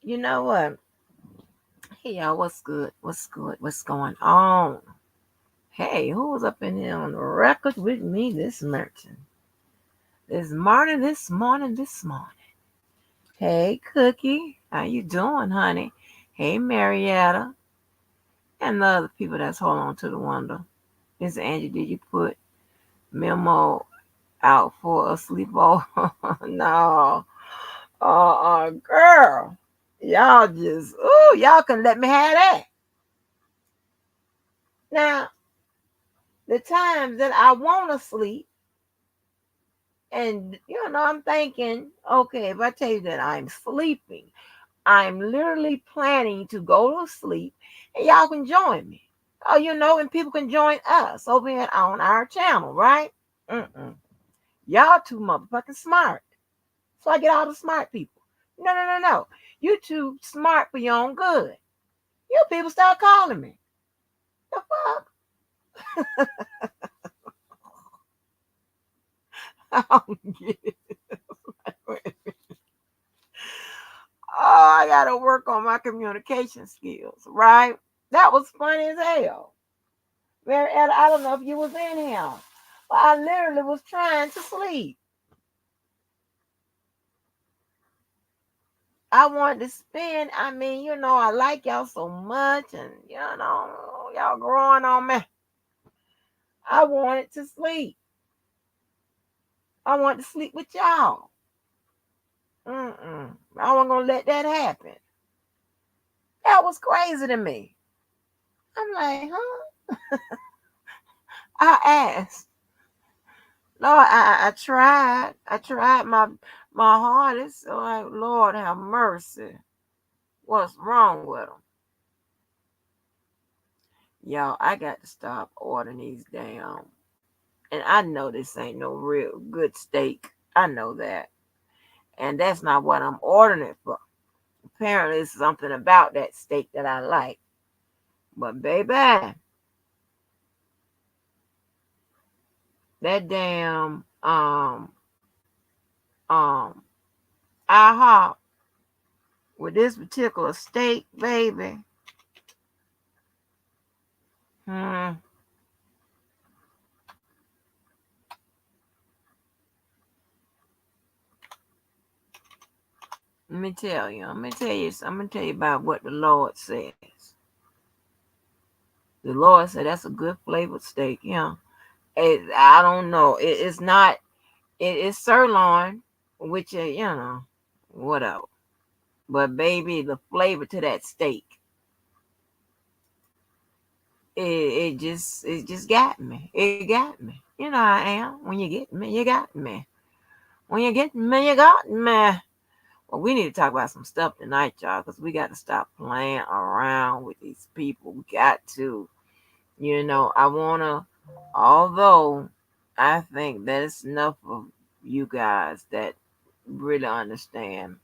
You know what? Hey y'all, what's good? What's good? What's going on? Hey, who was up in here on the record with me this merchant? This morning. Hey, Cookie, how you doing, honey? Hey, Marietta, and the other people that's holding on to the window. Miss Angie, did you put Memo out for a sleepover? No. Girl. Y'all can let me have that. Now, the times that I want to sleep, and I'm thinking, okay, if I tell you that I'm sleeping, I'm literally planning to go to sleep, and y'all can join me. Oh, and people can join us over here on our channel, right? Mm-mm. Y'all too motherfucking smart. So I get all the smart people. No, no, no, no. You too smart for your own good. You people start calling me. The fuck? I don't get it. Oh, I gotta work on my communication skills, right? That was funny as hell. Mary Ella, I don't know if you was in here, but I literally was trying to sleep. I wanted to spend. I like y'all so much, and y'all growing on me. I wanted to sleep. I wanted to sleep with y'all. I wasn't gonna let that happen. That was crazy to me. I'm like, huh? I asked. Lord, I tried. I tried my hardest. So like, Lord, have mercy. What's wrong with them? Y'all, I got to stop ordering these damn. And I know this ain't no real good steak. I know that. And that's not what I'm ordering it for. Apparently, it's something about that steak that I like. But baby, that damn um IHOP with this particular steak, baby. Hmm. Let me tell you. I'm gonna tell you about what the Lord says. The Lord said that's a good flavored steak. Yeah. I don't know. It's not. It's sirloin, which whatever. But baby, the flavor to that steak, it just got me. It got me. You know I am. When you get me, you got me. When you get me, you got me. Well, we need to talk about some stuff tonight, y'all, because we got to stop playing around with these people. We got to. I want to, although I think that it's enough of you guys that really understand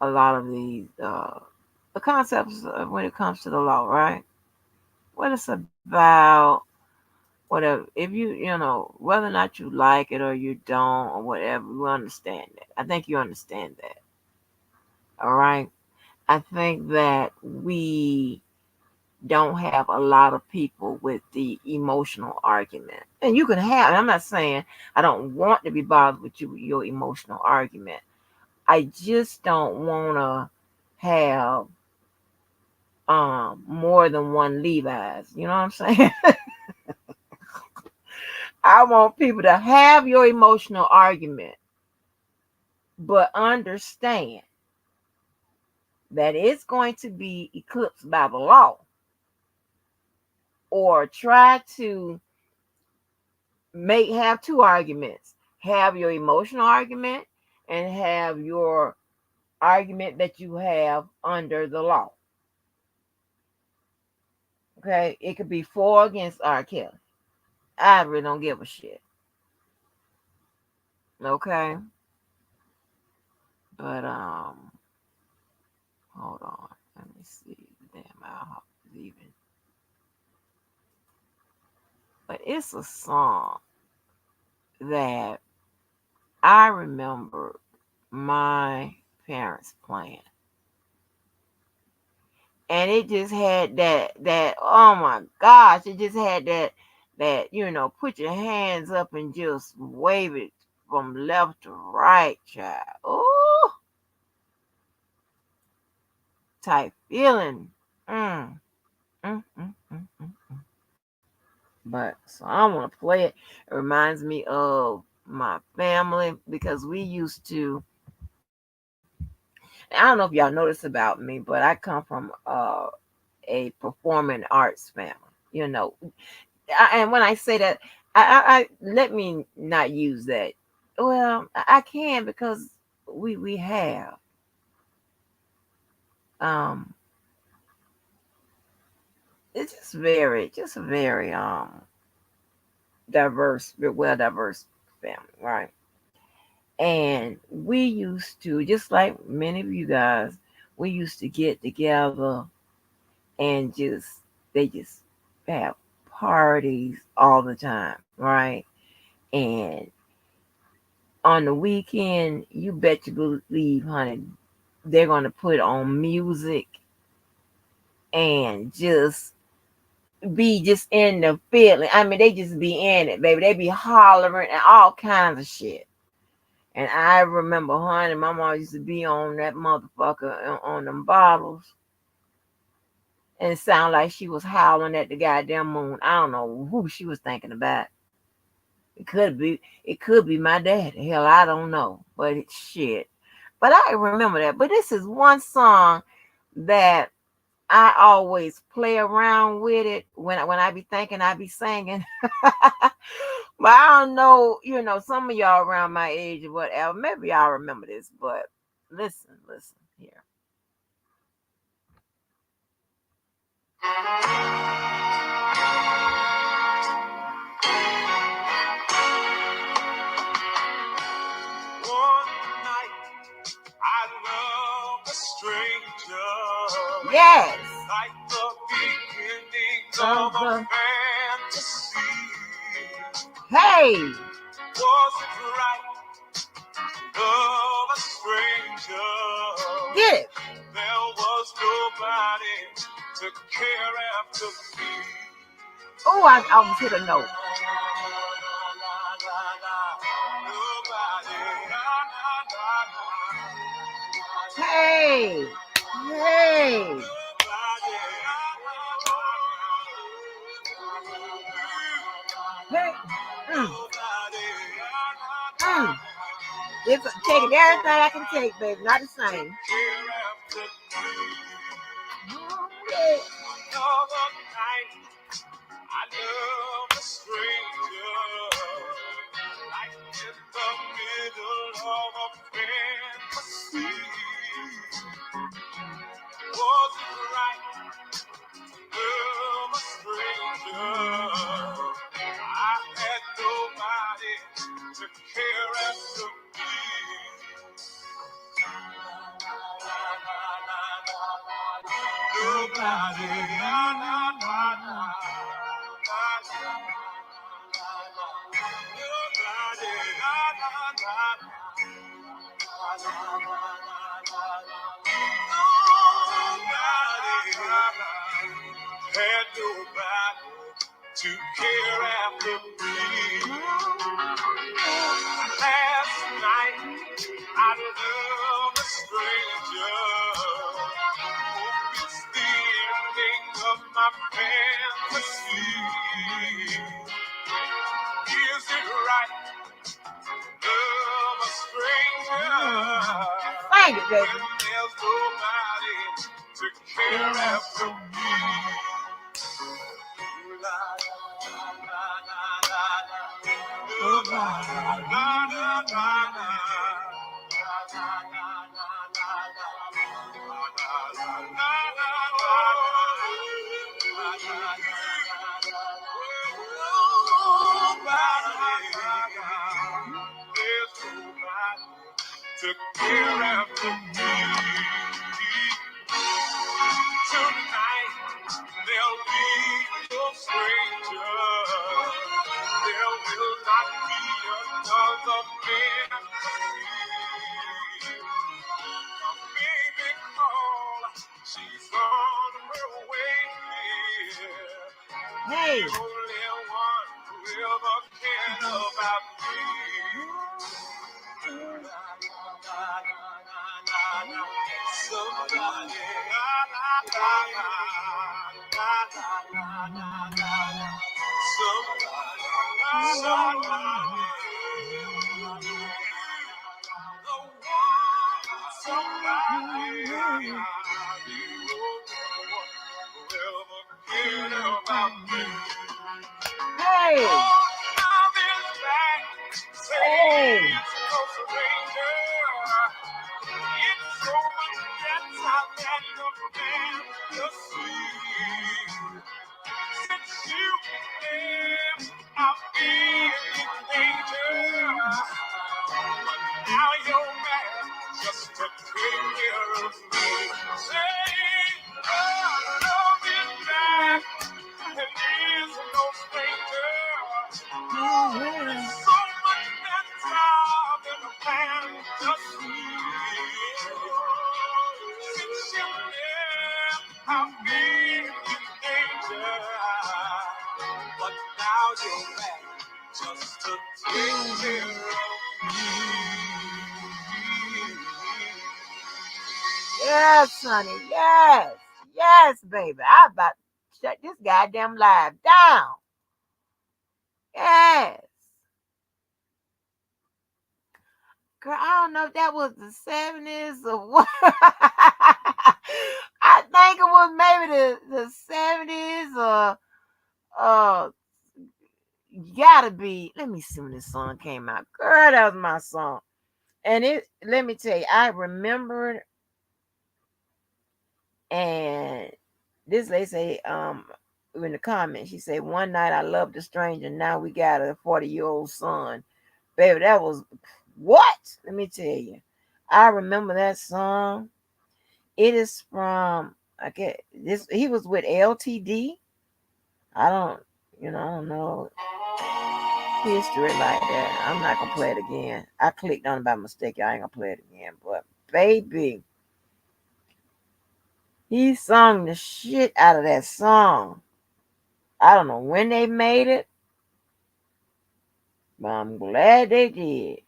a lot of these, the concepts when it comes to the law, right? What it's about, whatever. If whether or not you like it or you don't or whatever, we understand that. I think you understand that. All right. I think that we don't have a lot of people with the emotional argument. And you can have, I'm not saying I don't want to be bothered with you with your emotional argument. I just don't want to have more than one Levi's. You know what I'm saying? I want people to have your emotional argument, but understand that it's going to be eclipsed by the law, or try to have two arguments. Have your emotional argument and have your argument that you have under the law. Okay? It could be for or against R. Kelly. I really don't give a shit. Okay? But hold on. Let me see. Damn, I even. But it's a song that I remember my parents playing. and it just had that oh my gosh, it just had that put your hands up and just wave it from left to right, child. Oh, type feeling. Mm, mm, mm, mm, mm. But so I want to play it. It reminds me of my family because we used to. I don't know if y'all notice about me, but I come from a performing arts family. You know, and when I say that, I let me not use that. Well, I can because we have um it's just very diverse, well diverse family, right? And we used to, just like many of you guys, we used to get together and they just have parties all the time, right? And on the weekend, you bet you believe, honey, they're gonna put on music and just be just in the feeling. I mean, they just be in it, baby. They be hollering and all kinds of shit. And I remember, honey, my mom used to be on that motherfucker on them bottles and it sounded like she was howling at the goddamn moon. I don't know who she was thinking about. It could be my daddy. Hell, I don't know. But it's shit. But I remember that. But this is one song that I always play around with it when I be thinking I be singing. But I don't know, some of y'all around my age or whatever. Maybe y'all remember this, but listen here. One night I loved a stranger. Yes. Like the beginning of a fantasy. Hey. Was it right? Love a stranger. Get it. There was nobody to care after me. Oh, I almost hit a note. Hey, hey. Hey. It's taking everything I can take, baby. Not the same. I love a stranger, like in the middle of a fantasy. Was it right to love a stranger? I had nobody to care after me. Had nobody to care after me. Last night I loved a stranger. Hope it's the ending of my fantasy. Is it right to love a stranger? Thank you, baby. When there's nobody to care after me. To care after me. Tonight there'll be no stranger. There will not be another fantasy. A baby call, she's on Hey. The only one who ever cared about me. Somebody, Hey. Hey. Now you're mad just to take care of me. Say, love is back and is no stranger. There's so much better than a fantasy. Since you left, I've been in danger. But now you're back just to take care of me. Yes, honey. Yes. Yes, baby. I'm about to shut this goddamn live down. Yes. Girl, I don't know if that was the 70s or what. I think it was maybe the 70s or gotta be. Let me see when this song came out. Girl, that was my song. And let me tell you, I remember it. And this lady say, in the comments, she said, one night I loved a stranger, now we got a 40-year-old son. Baby, that was what? Let me tell you. I remember that song. It is from he was with LTD. I don't know history like that. I'm not gonna play it again. I clicked on it by mistake. I ain't gonna play it again. But baby, he sung the shit out of that song. I don't know when they made it, but I'm glad they did.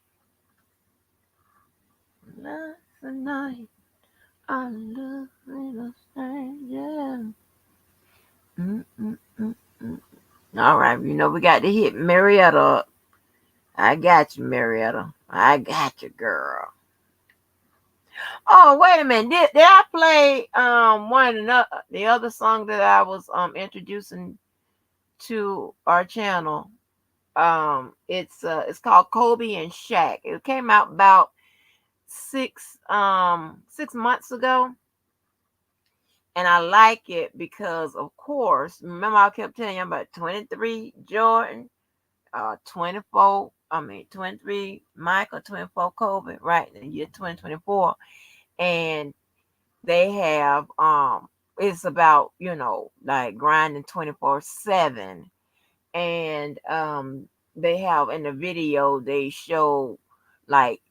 Last night, I love a stranger. All right, we got to hit Marietta up. I got you, Marietta. I got you, girl. Oh, wait a minute. Did I play the other song that I was introducing to our channel? It's called Kobe and Shaq. It came out about 6 months ago. And I like it because, of course, remember I kept telling you about 23 Jordan, 23 Michael, 24 Kobe, right, in the year 2024. And they have, it's about, like grinding 24/7. And they have in the video, they show like,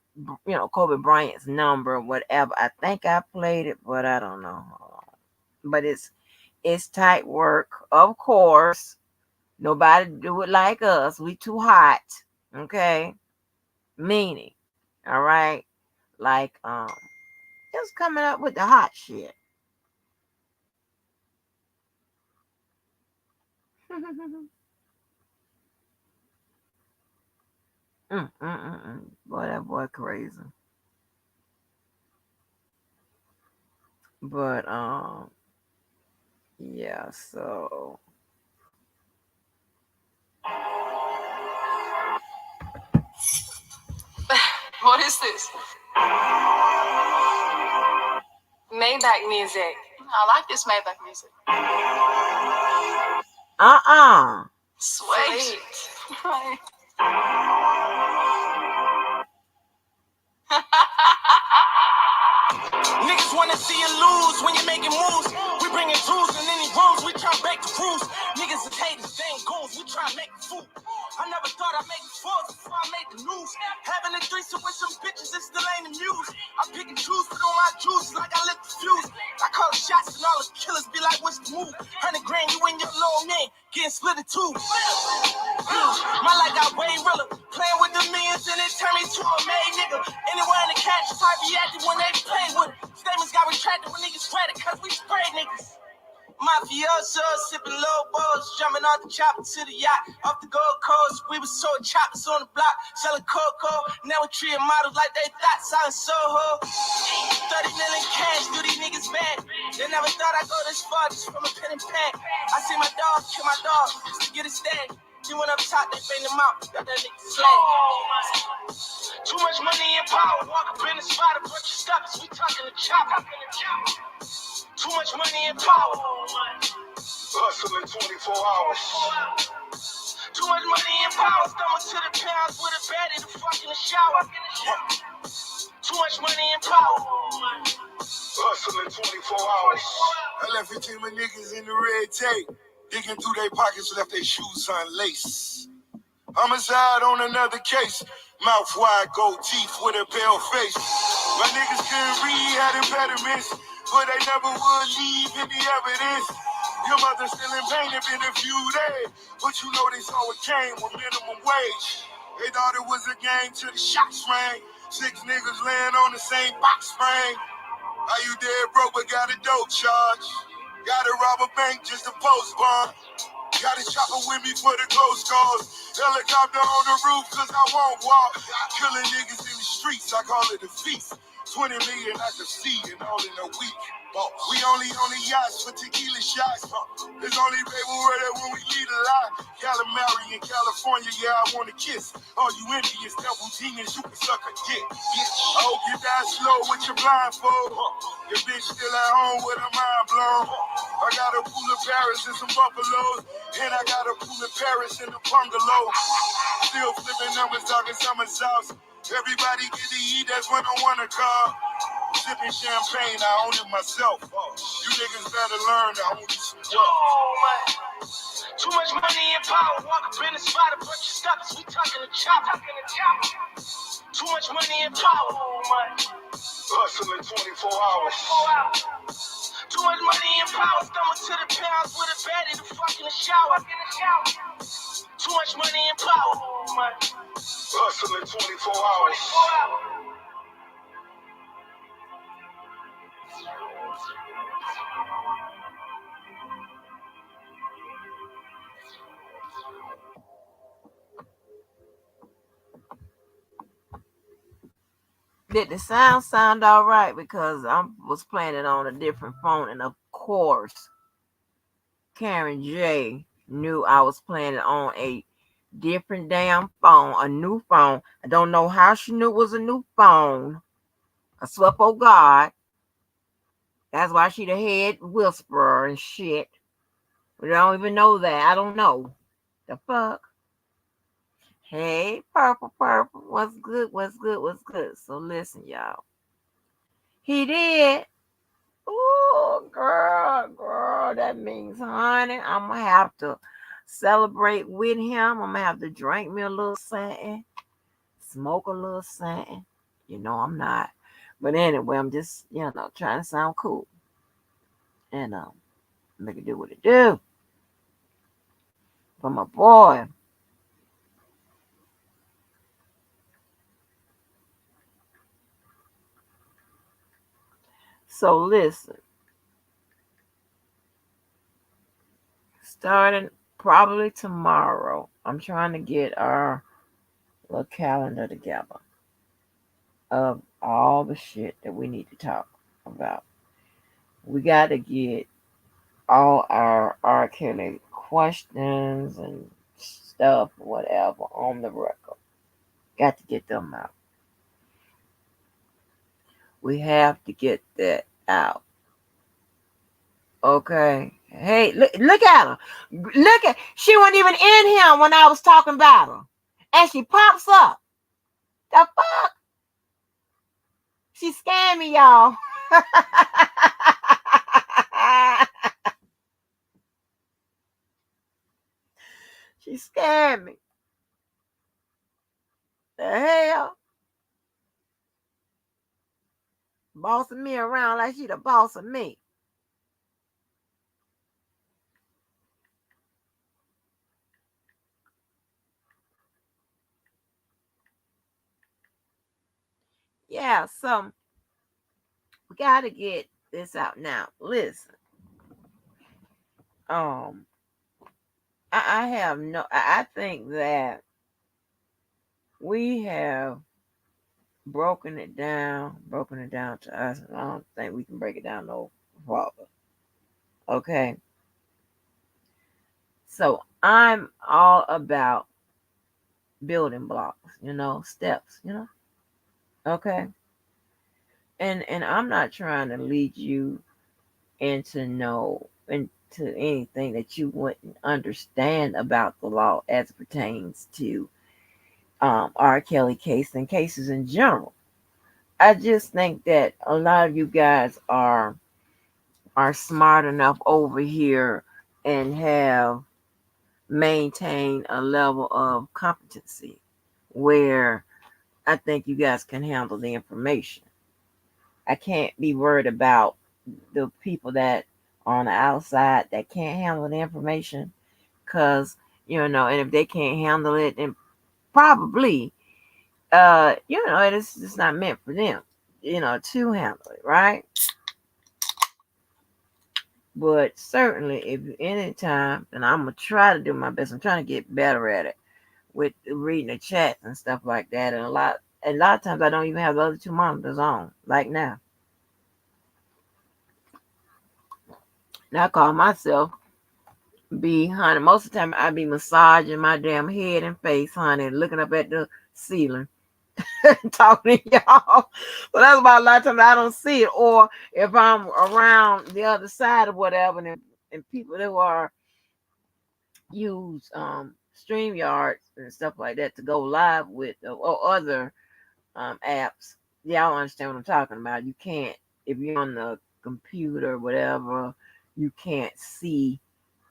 Kobe Bryant's number, whatever. I think I played it, but I don't know. But it's tight work, of course. Nobody do it like us. We too hot. Okay. Meaning. All right. Like just coming up with the hot shit. Boy, that boy crazy. But yeah, so What is this? Maybach music. I like this Maybach music. Sweet. Niggas wanna see you lose when you're making moves. We bringing tools in any rooms, we try to break the rules. Niggas is haters, they ain't goons, we try to make a fool. I never thought I'd make it forth before I made the news. Having a threesome with some bitches, it still ain't the muse. I pick and choose, put on my juice like I lit the fuse. I call the shots and all the killers be like, what's the move? 100 grand, you and your little man. getting split in two. My life got way realer. Playing with the millions and it turned me to a made nigga. Anywhere in the catch, I be active when they play with it. Statements got retracted when niggas read it, cause we spray niggas. Mafioso, sipping low balls, jumping off the chopper to the yacht. Off the Gold Coast, we was sold choppers on the block, selling cocoa. Now we treating models like they thought, selling Soho. 30 million cash, do these niggas bad. They never thought I'd go this far just from a pen and pad. I see my dog kill my dog just to get a stag. He went up top, they banged him out, got that nigga slain. Too much money and power, walk up in the spot, a bunch of stuff, we talking the chopper. Too much money and power. Hustling 24 hours. Too much money and power. Stomach to the pounds with a baddie to fuck in the shower. Too much money and power. Hustling 24 hours. I left a team of niggas in the red tape. Digging through their pockets, left their shoes unlaced. Homicide on another case. Mouth wide, gold teeth with a pale face. My niggas couldn't read, had impediments, but they never would leave any evidence. Your mother still in pain, it been a few days, but you know they saw it came with minimum wage. They thought it was a game till the shots rang. 6 niggas laying on the same box spring. How you dead broke but got a dope charge? Gotta rob a bank just to post bond. Got a chopper with me for the ghost calls. Helicopter on the roof cause I won't walk. Killing niggas in the streets, I call it a feast. 20 million I can see and all in a week. We only on the yachts for tequila shots. There's only paper word when we lead a lot. Calamari in California, yeah, I want to kiss. All you Indians, devil demons, you can suck a dick. Bitch, I hope you die slow with your blindfold. Your bitch still at home with her mind blown. I got a pool of Paris and some buffaloes. And I got a pool in Paris and a bungalow. Still flipping numbers, talking summer sauce. Everybody get to eat, that's when I want to call. Sipping champagne, I own it myself. You niggas better learn to own you some wealth. Too much money and power, walk up in the spot, a bunch of stuff, we talking the chopper. Too much money and power, Hustling 24 hours. Too much money and power, stomach to the pounds with a baddie to fuck in the shower. Too much money and power, Hustling 24 hours. Did the sound all right? Because I was playing it on a different phone, and of course, Karen J knew I was playing it on a different damn phone, a new phone. I don't know how she knew it was a new phone. I swear for God. That's why she the head whisperer and shit. We don't even know that. I don't know. The fuck? Hey, Purple. What's good? So listen, y'all. He did. Oh, girl, that means, honey, I'm going to have to celebrate with him. I'm going to have to drink me a little something, smoke a little something. You know, I'm not. But anyway, I'm just, trying to sound cool. And make it do what it do. For my boy. So listen. Starting probably tomorrow, I'm trying to get our little calendar together of all the shit that we need to talk about. We got to get all our R. Kelly questions and stuff, whatever, on the record. Got to get them out. We have to get that out. Okay. Hey, look at her. She wasn't even in here when I was talking about her. And she pops up. The fuck? She scammed me, y'all. She scammed me. The hell? Bossing me around like she the boss of me. yeah, so we gotta get this out now. Listen, um, I have no. I think that we have broken it down to us. I don't think we can break it down no farther. Okay, so I'm all about building blocks, steps, okay, and I'm not trying to lead you into anything that you wouldn't understand about the law as it pertains to R. Kelly case and cases in general. I just think that a lot of you guys are smart enough over here and have maintained a level of competency where I think you guys can handle the information. I can't be worried about the people that are on the outside that can't handle the information because, and if they can't handle it, then probably, it's just not meant for them, to handle it, right? But certainly, if any time, and I'm gonna try to do my best. I'm trying to get better at it with reading the chats and stuff like that. And a lot of times, I don't even have the other two monitors on. Like now, I call myself be, honey. Most of the time, I be massaging my damn head and face, honey, looking up at the ceiling, talking to y'all. But that's about a lot of times I don't see it, or if I'm around the other side or whatever, and people who are use StreamYard and stuff like that to go live with or other apps. Y'all understand what I'm talking about. You can't, if you're on the computer or whatever, you can't see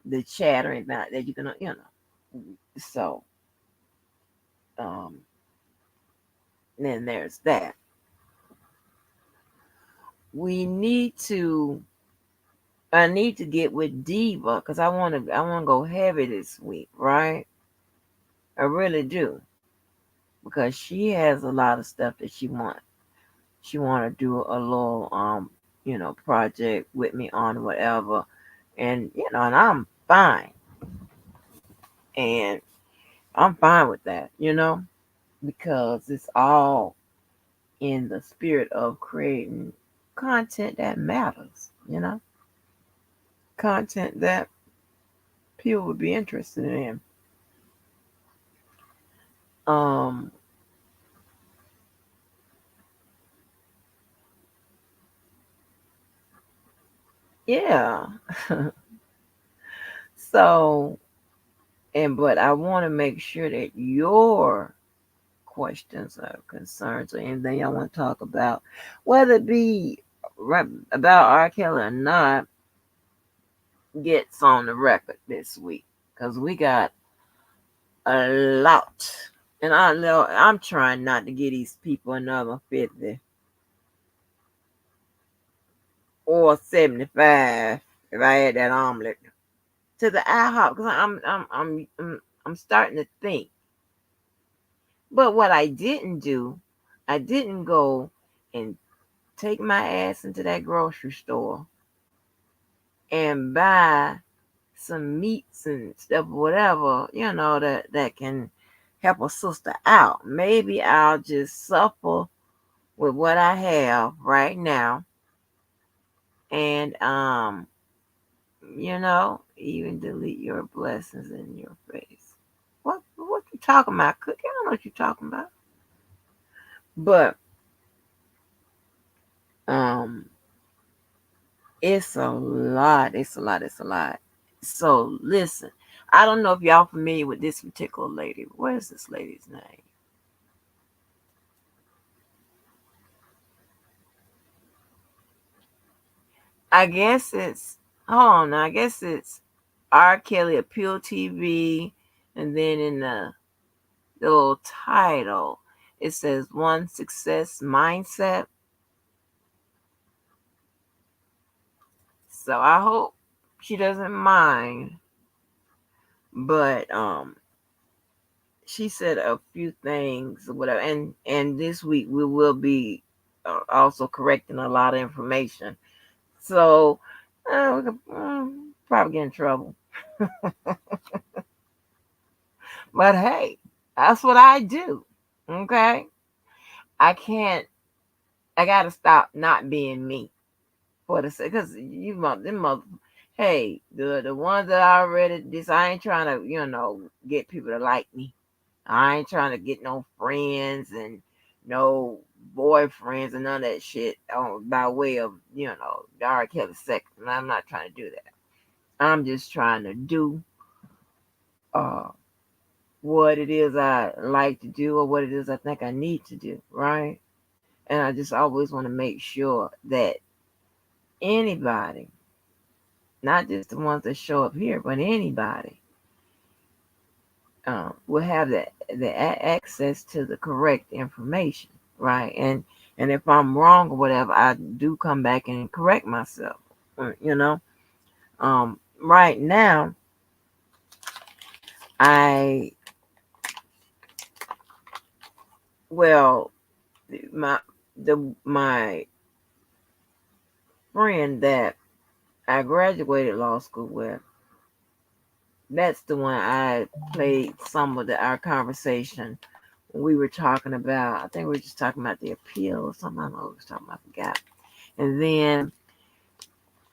the chat or anything like that. You can, So, um, then there's that. We need to. I need to get with Diva because I want to go heavy this week, right? I really do because she has a lot of stuff that she want to do a little project with me on whatever, and I'm fine, and I'm fine with that, because it's all in the spirit of creating content that matters, content that people would be interested in. um yeah. So, but I want to make sure that your questions or concerns or anything y'all want to talk about, whether it be right about R. Kelly or not, gets on the record this week because we got a lot. And I know I'm trying not to give these people another 50 or 75 if I had that omelet to the IHOP because I'm starting to think. But what I didn't do, I didn't go and take my ass into that grocery store and buy some meats and stuff, whatever, that can help a sister out. Maybe I'll just suffer with what I have right now and even delete your blessings in your face. What you talking about, Cookie? I don't know what you're talking about. But um it's a lot. It's a lot. It's a lot. So listen, I don't know if y'all familiar with this particular lady. What is this lady's name? I guess it's hold on now. I guess it's R. Kelly Appeal TV, and then in the little title it says One Success Mindset. So I hope she doesn't mind. But she said a few things, whatever, and this week we will be also correcting a lot of information. So we could probably get in trouble. But hey, that's what I do. Okay, I can't. I gotta stop not being me for the sake, because them mother. Hey, the ones that I already this, I ain't trying to get people to like me. I ain't trying to get no friends and no boyfriends and none of that shit by way of R. Kelly sex. And I'm not trying to do that. I'm just trying to do uh what it is I like to do or what it is I think I need to do, right? And I just always want to make sure that anybody, not just the ones that show up here, but anybody, will have access to the correct information, right? And if I'm wrong or whatever, I do come back and correct myself. You know, right now, I well, my my friend that I graduated law school with, that's the one I played some of our conversation. We were talking about, I think we were just talking about the appeal or something. I don't know what we was talking about, I forgot. And then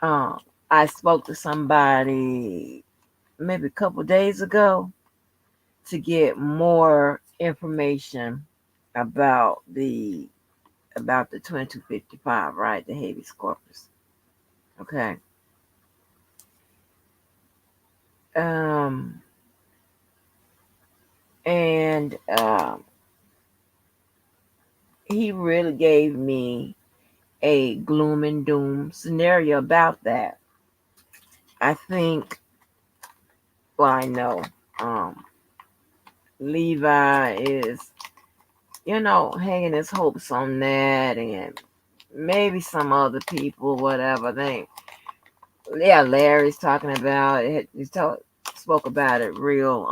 I spoke to somebody maybe a couple days ago to get more information about the 2255, right? The habeas corpus. Okay. Um and he really gave me a gloom and doom scenario about that. I think, well, I know Levi is, hanging his hopes on that, and maybe some other people, whatever. Yeah, Larry's talking about it. Spoke about it real,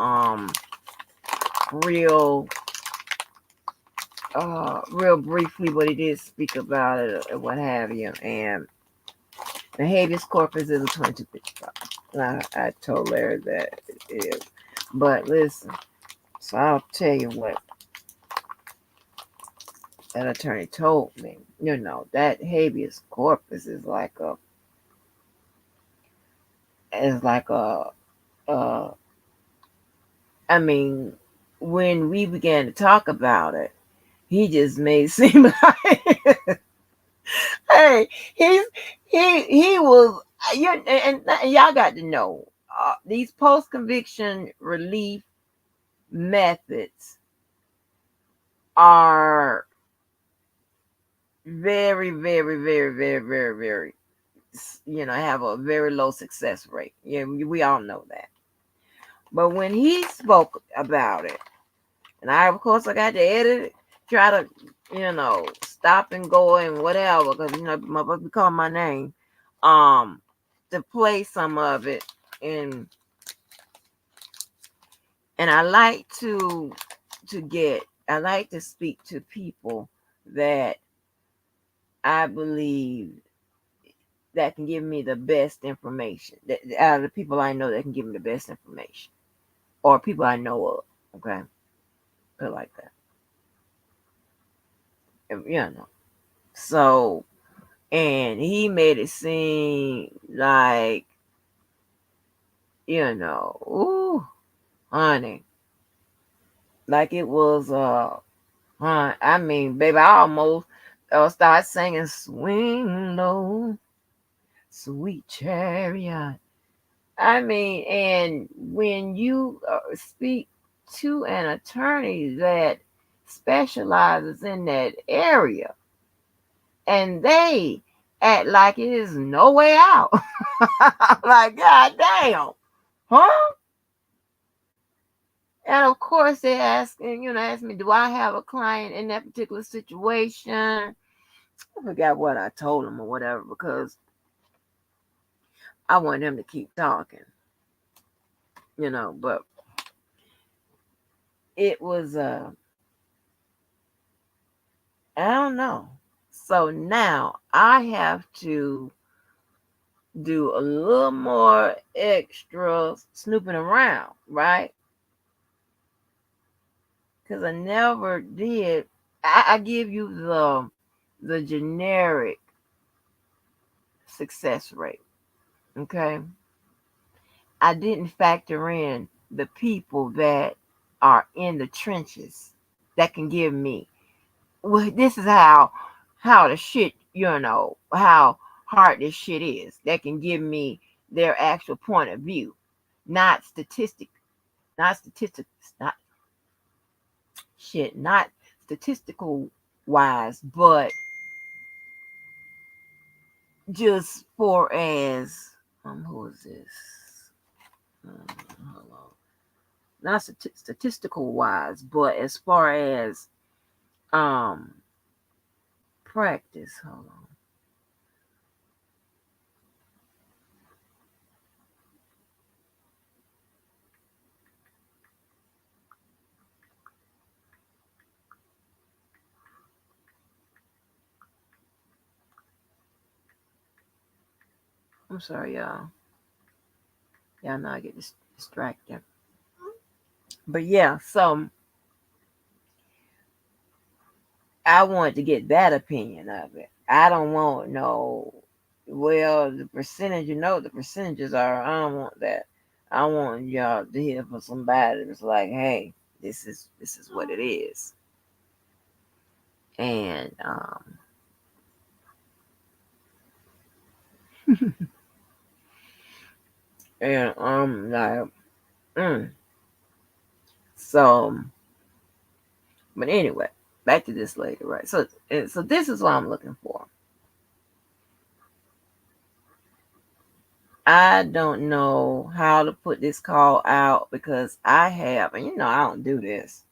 real briefly, but he did speak about it or what have you. And the habeas corpus is a 2255. I told Larry that it is. But listen, so I'll tell you what that attorney told me. That habeas corpus is like a uh I mean, when we began to talk about it, he just made it seem like hey, he was and y'all got to know these post conviction relief methods are very, very, very, very, very, very, have a very low success rate. Yeah, we all know that. But when he spoke about it, and of course I got to edit it, try to, stop and go and whatever, because motherfucker call my name, to play some of it, and I like I like to speak to people that I believe that can give me the best information. That out of the people I know that can give me the best information, or people I know of. Okay, put it like that. So, and he made it seem like, ooh, honey, like it was I mean, baby, I almost start singing "Swing Low, Sweet Chariot." I mean, and when you speak to an attorney that specializes in that area, and they act like it is no way out, like, God damn, huh? And of course, they ask me, do I have a client in that particular situation? I forgot what I told them or whatever, because I want them to keep talking, but it was I don't know. So now I have to do a little more extra snooping around, right? Because I never did. I give you the generic success rate. Okay. I didn't factor in the people that are in the trenches that can give me, well, this is how the shit, how hard this shit is, that can give me their actual point of view, not statistics, not statistical wise, but just for as who is this? Hold on. Not statistical wise, but as far as um practice. Hold on. I'm sorry, y'all. Y'all know I get distracted. But yeah, so I wanted to get that opinion of it. I don't want no, well, the percentage, the percentages are, I don't want that. I want y'all to hear from somebody that's like, hey, this is what it is. And like so, but anyway, back to this lady, right? So this is what I'm looking for. I don't know how to put this call out because I have, and I don't do this,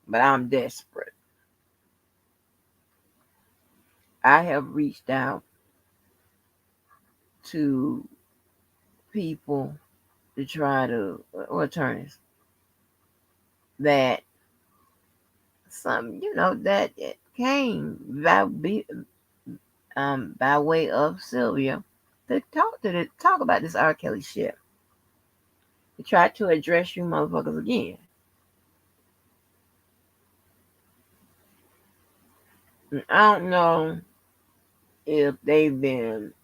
but I'm desperate. I have reached out to people to try to, or attorneys, that that it came by way of Sylvia to talk about this R. Kelly shit. To try to address you motherfuckers again. And I don't know if they've been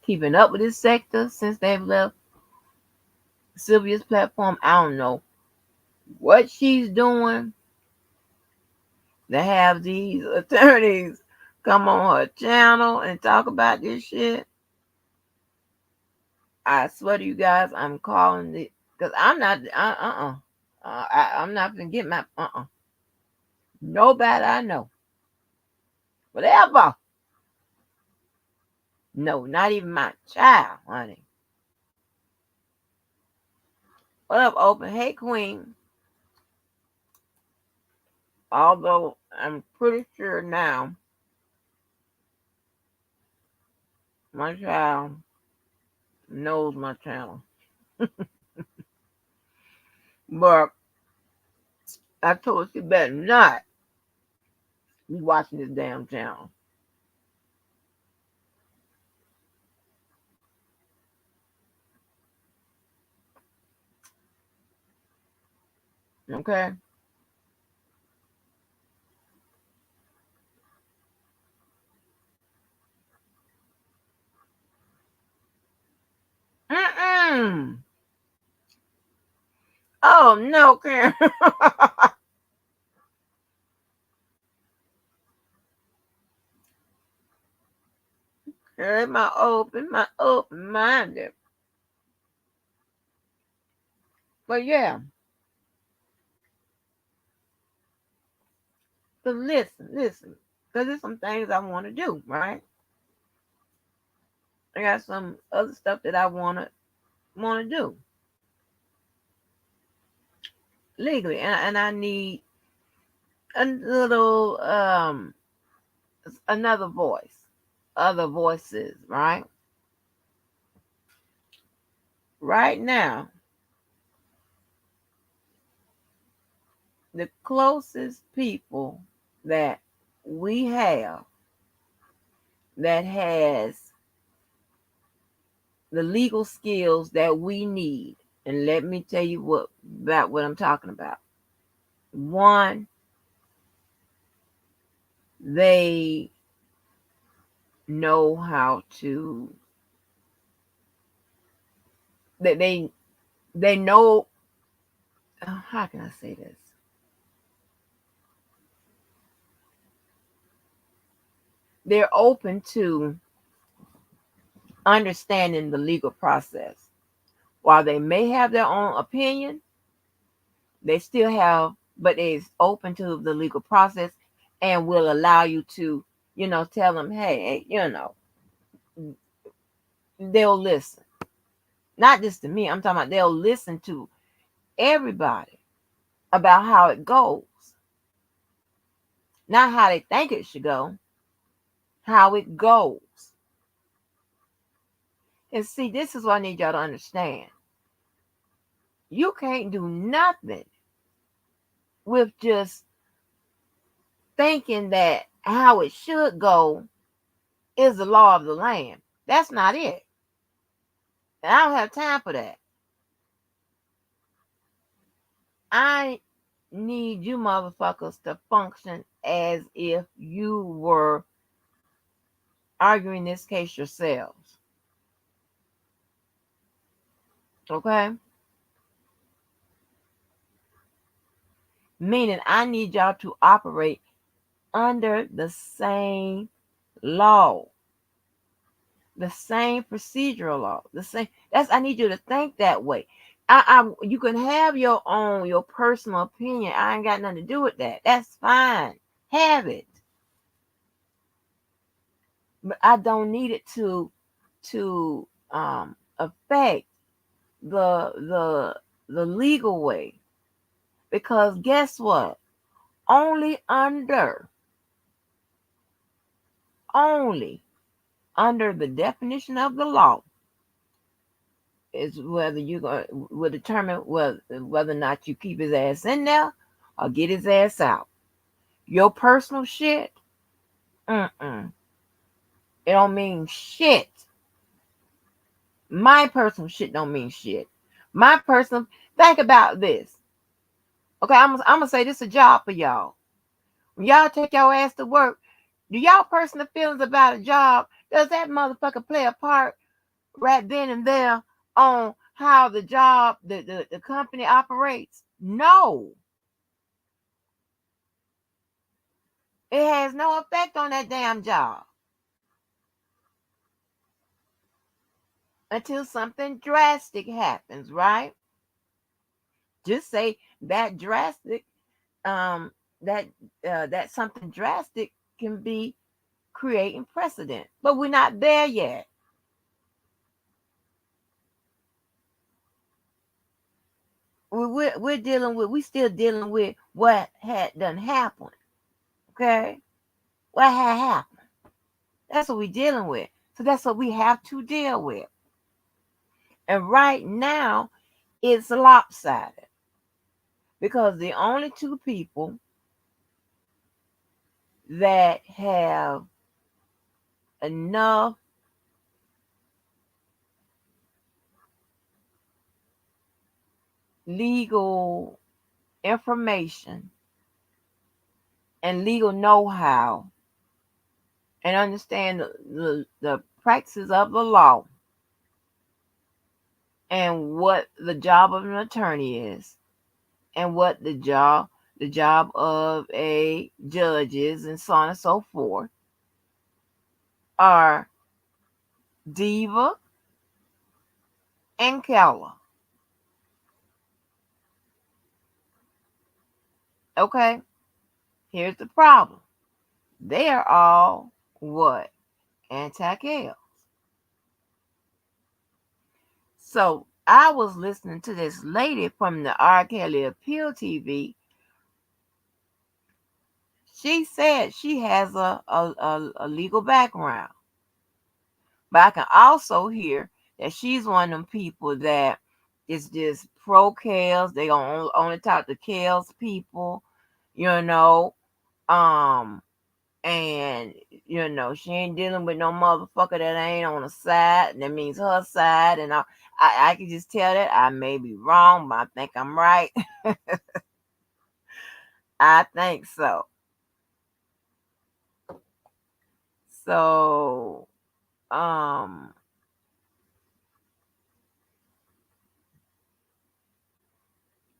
keeping up with this sector since they've left Sylvia's platform. I don't know what she's doing to have these attorneys come on her channel and talk about this shit. I swear to you guys, I'm calling it because I'm not. I'm not gonna get my. Nobody I know. Whatever. No, not even my child, honey. What up, Open? Hey, Queen. Although I'm pretty sure now my child knows my channel. But I told her she better not be watching this damn channel. Okay? Mm-mm. Oh, no, Karen. my open-minded. But yeah. So listen. Because there's some things I want to do, right? I got some other stuff that I want to do legally, and I need a little another voice, other voices, right? Right now, the closest people that we have that has the legal skills that we need. And let me tell you what I'm talking about. One, they know how to they know how can I say this? They're open to understanding the legal process. While they may have their own opinion, they still have, but it's open to the legal process and will allow you to, tell them, hey, they'll listen. Not just to me, I'm talking about they'll listen to everybody about how it goes. Not how they think it should go, how it goes. And see, this is what I need y'all to understand. You can't do nothing with just thinking that how it should go is the law of the land. That's not it. And I don't have time for that. I need you motherfuckers to function as if you were arguing this case yourselves. Okay? Meaning I need y'all to operate under the same law, the same procedural law, the same. I need you to think that way. You can have your personal opinion. I ain't got nothing to do with that. That's fine. Have it. But I don't need it to affect the legal way. Because guess what? Only under the definition of the law is whether will determine whether or not you keep his ass in there or get his ass out. Your personal shit, it don't mean shit. My personal shit don't mean shit. Think about this. Okay, I'm gonna say this is a job for y'all. When y'all take your ass to work, do y'all personal feelings about a job, does that motherfucker play a part right then and there on how the job, the company operates? No. It has no effect on that damn job. Until something drastic happens, right? Just say that drastic, that something drastic can be creating precedent. But we're not there yet. We still dealing with what had done happened. Okay? What had happened. That's what we're dealing with. So that's what we have to deal with. And right now, it's lopsided. Because the only two people that have enough legal information and legal know-how and understand the practices of the law and what the job of an attorney is and what the job of a judge is and so on and so forth are Diva and Keller. Okay? Here's the problem. They are all what? Anti-chaos. So I was listening to this lady from the R. Kelly Appeal TV. She said she has a legal background. But I can also hear that she's one of them people that is just pro-chaos. They only talk to chaos people, you know. And she ain't dealing with no motherfucker that ain't on the side. That means her side, and I can just tell that I may be wrong, but I think I'm right. I think so. So, and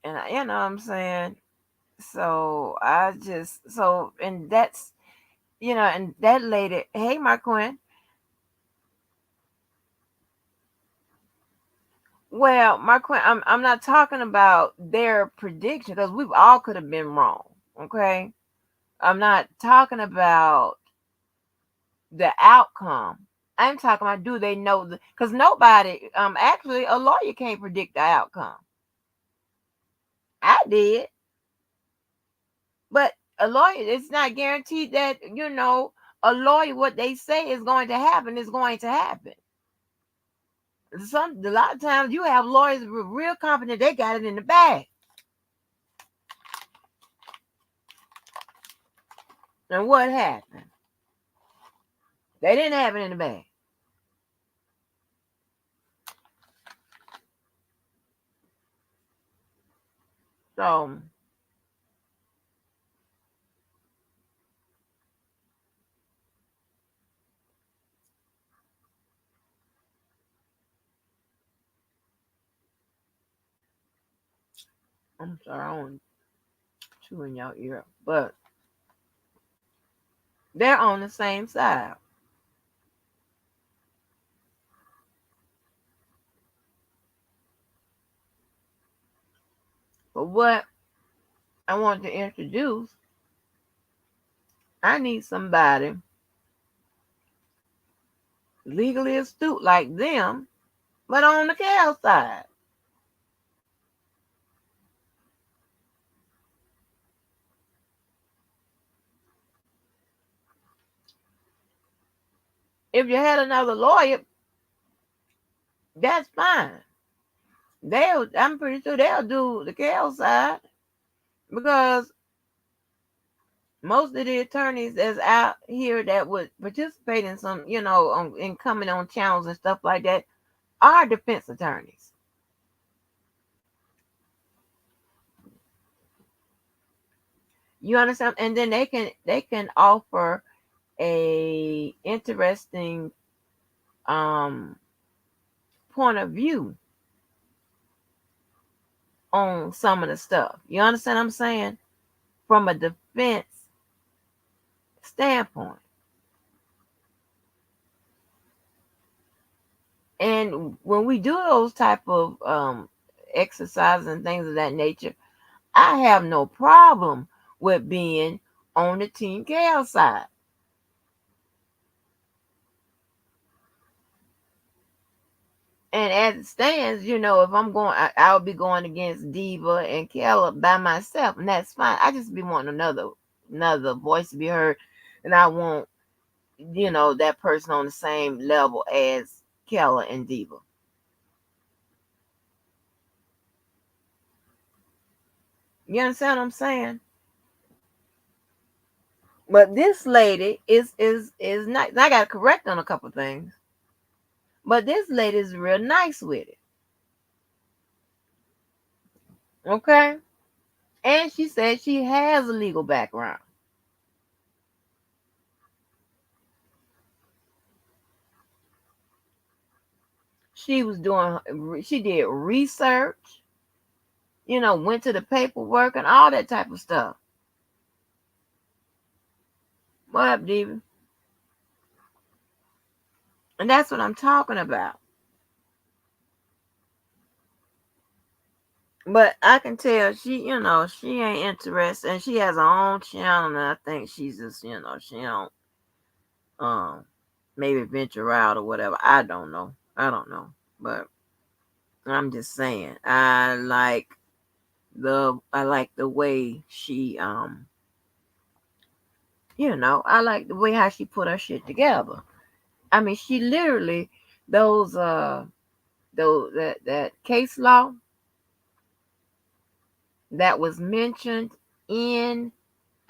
you know what I'm saying. So and that's and that lady. Hey, Marquin. Well, Marquin, I'm not talking about their prediction because we all could have been wrong. Okay, I'm not talking about the outcome. I'm talking about do they know because nobody actually a lawyer can't predict the outcome. I did, but a lawyer it's not guaranteed that a lawyer what they say is going to happen is going to happen. A lot of times you have lawyers real confident they got it in the bag. And what happened? They didn't have it in the bag. So I'm sorry, I don't chew in your ear, but they're on the same side. But what I want to introduce, I need somebody legally astute like them, but on the Cal side. If you had another lawyer, that's fine. I'm pretty sure they'll do the Cal side because most of the attorneys that's out here that would participate in some, in coming on channels and stuff like that are defense attorneys. You understand? And then they can offer a interesting point of view on some of the stuff. You understand what I'm saying? From a defense standpoint. And when we do those type of exercises and things of that nature, I have no problem with being on the Team Cal side. And as it stands, if I'm going, I'll be going against Diva and Keller by myself, and that's fine. I just be wanting another voice to be heard, and I want that person on the same level as Keller and Diva. You understand what I'm saying? But this lady is nice. I got to correct on a couple things, but this lady is real nice with it. Okay, and she said she has a legal background. She did research, went to the paperwork and all that type of stuff. What up, Diva? And that's what I'm talking about. But I can tell she ain't interested, and she has her own channel, and I think she's just, she don't maybe venture out or whatever. I don't know. But I'm just saying, I like the way she I like the way how she put her shit together. I mean, she literally those that case law that was mentioned in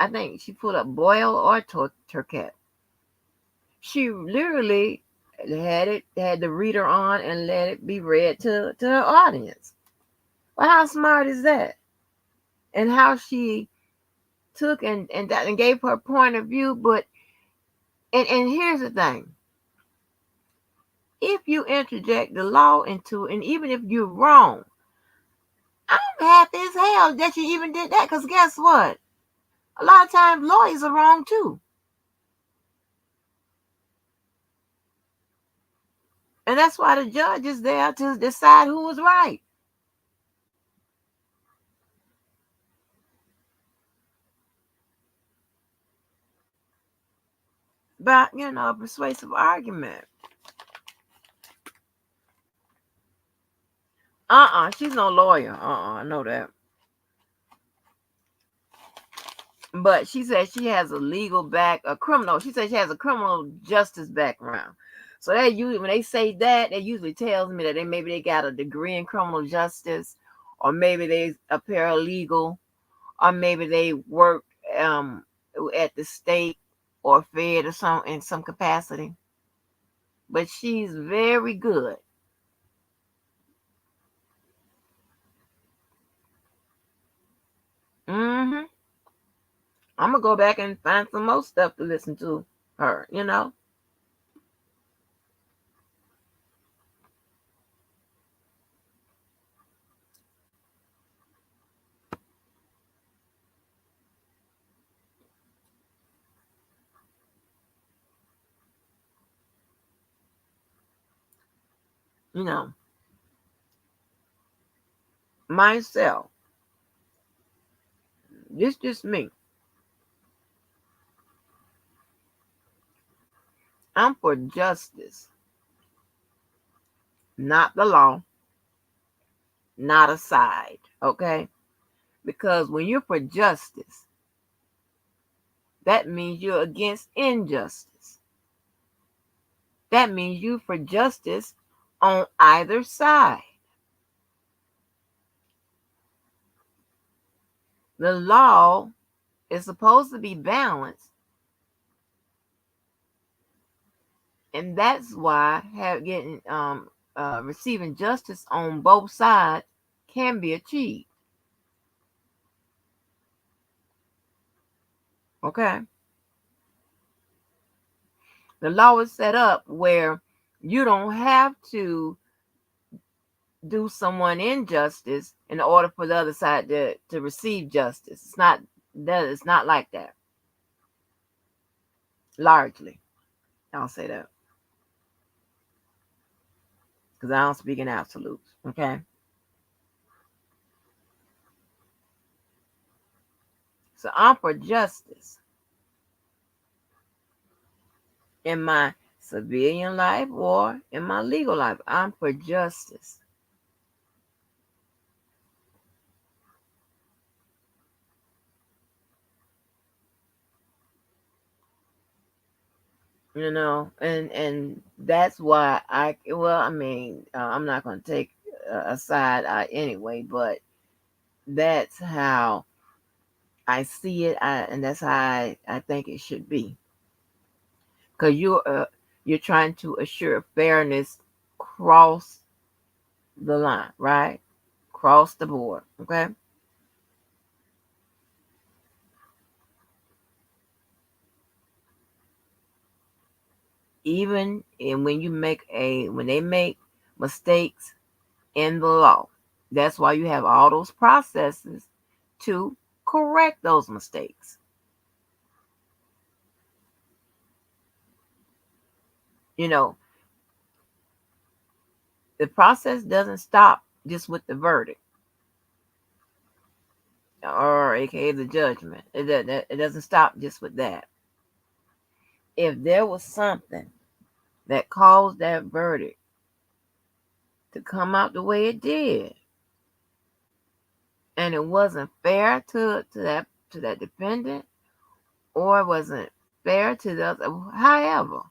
I think she put up Boyle or Turquette. She literally had the reader on and let it be read to her audience. Well, how smart is that? And how she took and gave her point of view. But and here's the thing: if you interject the law into, and even if you're wrong, I'm happy as hell that you even did that. Because guess what? A lot of times lawyers are wrong too. And that's why the judge is there to decide who was right. But, a persuasive argument. She's no lawyer. I know that. But she says she has she says she has a criminal justice background. So that usually, when they say that usually tells me that maybe they got a degree in criminal justice, or maybe they a paralegal, or maybe they work at the state or Fed or some in some capacity. But she's very good. I'm gonna go back and find some more stuff to listen to her. Myself. This just me. I'm for justice, not the law, not a side, okay? Because when you're for justice, that means you're against injustice. That means you're for justice on either side. The law is supposed to be balanced. And that's why receiving justice on both sides can be achieved. Okay? The law is set up where you don't have to do someone injustice in order for the other side to receive justice. It's not like that. Largely. I'll say that. Because I don't speak in absolutes. Okay? So I'm for justice in my civilian life or in my legal life. I'm for justice. And that's why I'm not going to take a side anyway, but that's how I see it, and that's how I think it should be. Because you're trying to assure fairness cross the line, right? Cross the board, okay? Even when they make mistakes in the law, that's why you have all those processes to correct those mistakes. The process doesn't stop just with the verdict, or aka the judgment. It doesn't stop just with that. If there was something that caused that verdict to come out the way it did, and it wasn't fair to that defendant, or it wasn't fair to the other, however,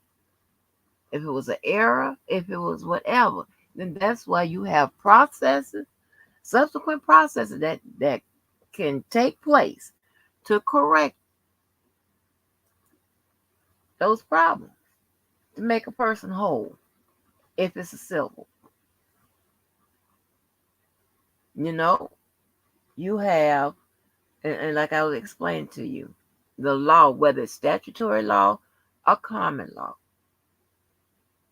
if it was an error, if it was whatever, then that's why you have subsequent processes that can take place to correct those problems to make a person whole if it's a civil. You know, you have, and like I was explaining to you, the law, whether it's statutory law or common law,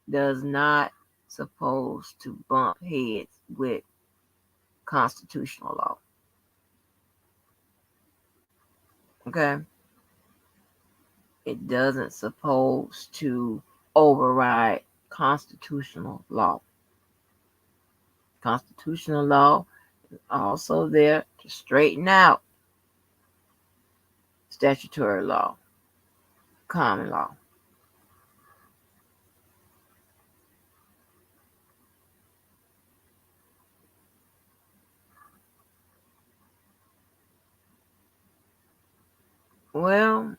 does not supposed to bump heads with constitutional law. Okay? It doesn't supposed to override constitutional law. Constitutional law is also there to straighten out statutory law, common law. Well,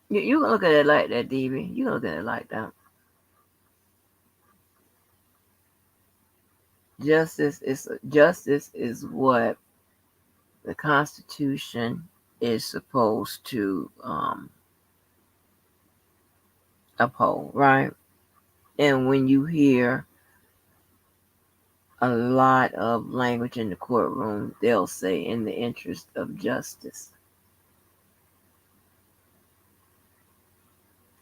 you can look at it like that, DB. You can look at it like that. Justice is what the Constitution is supposed to uphold, right? And when you hear a lot of language in the courtroom, they'll say in the interest of justice.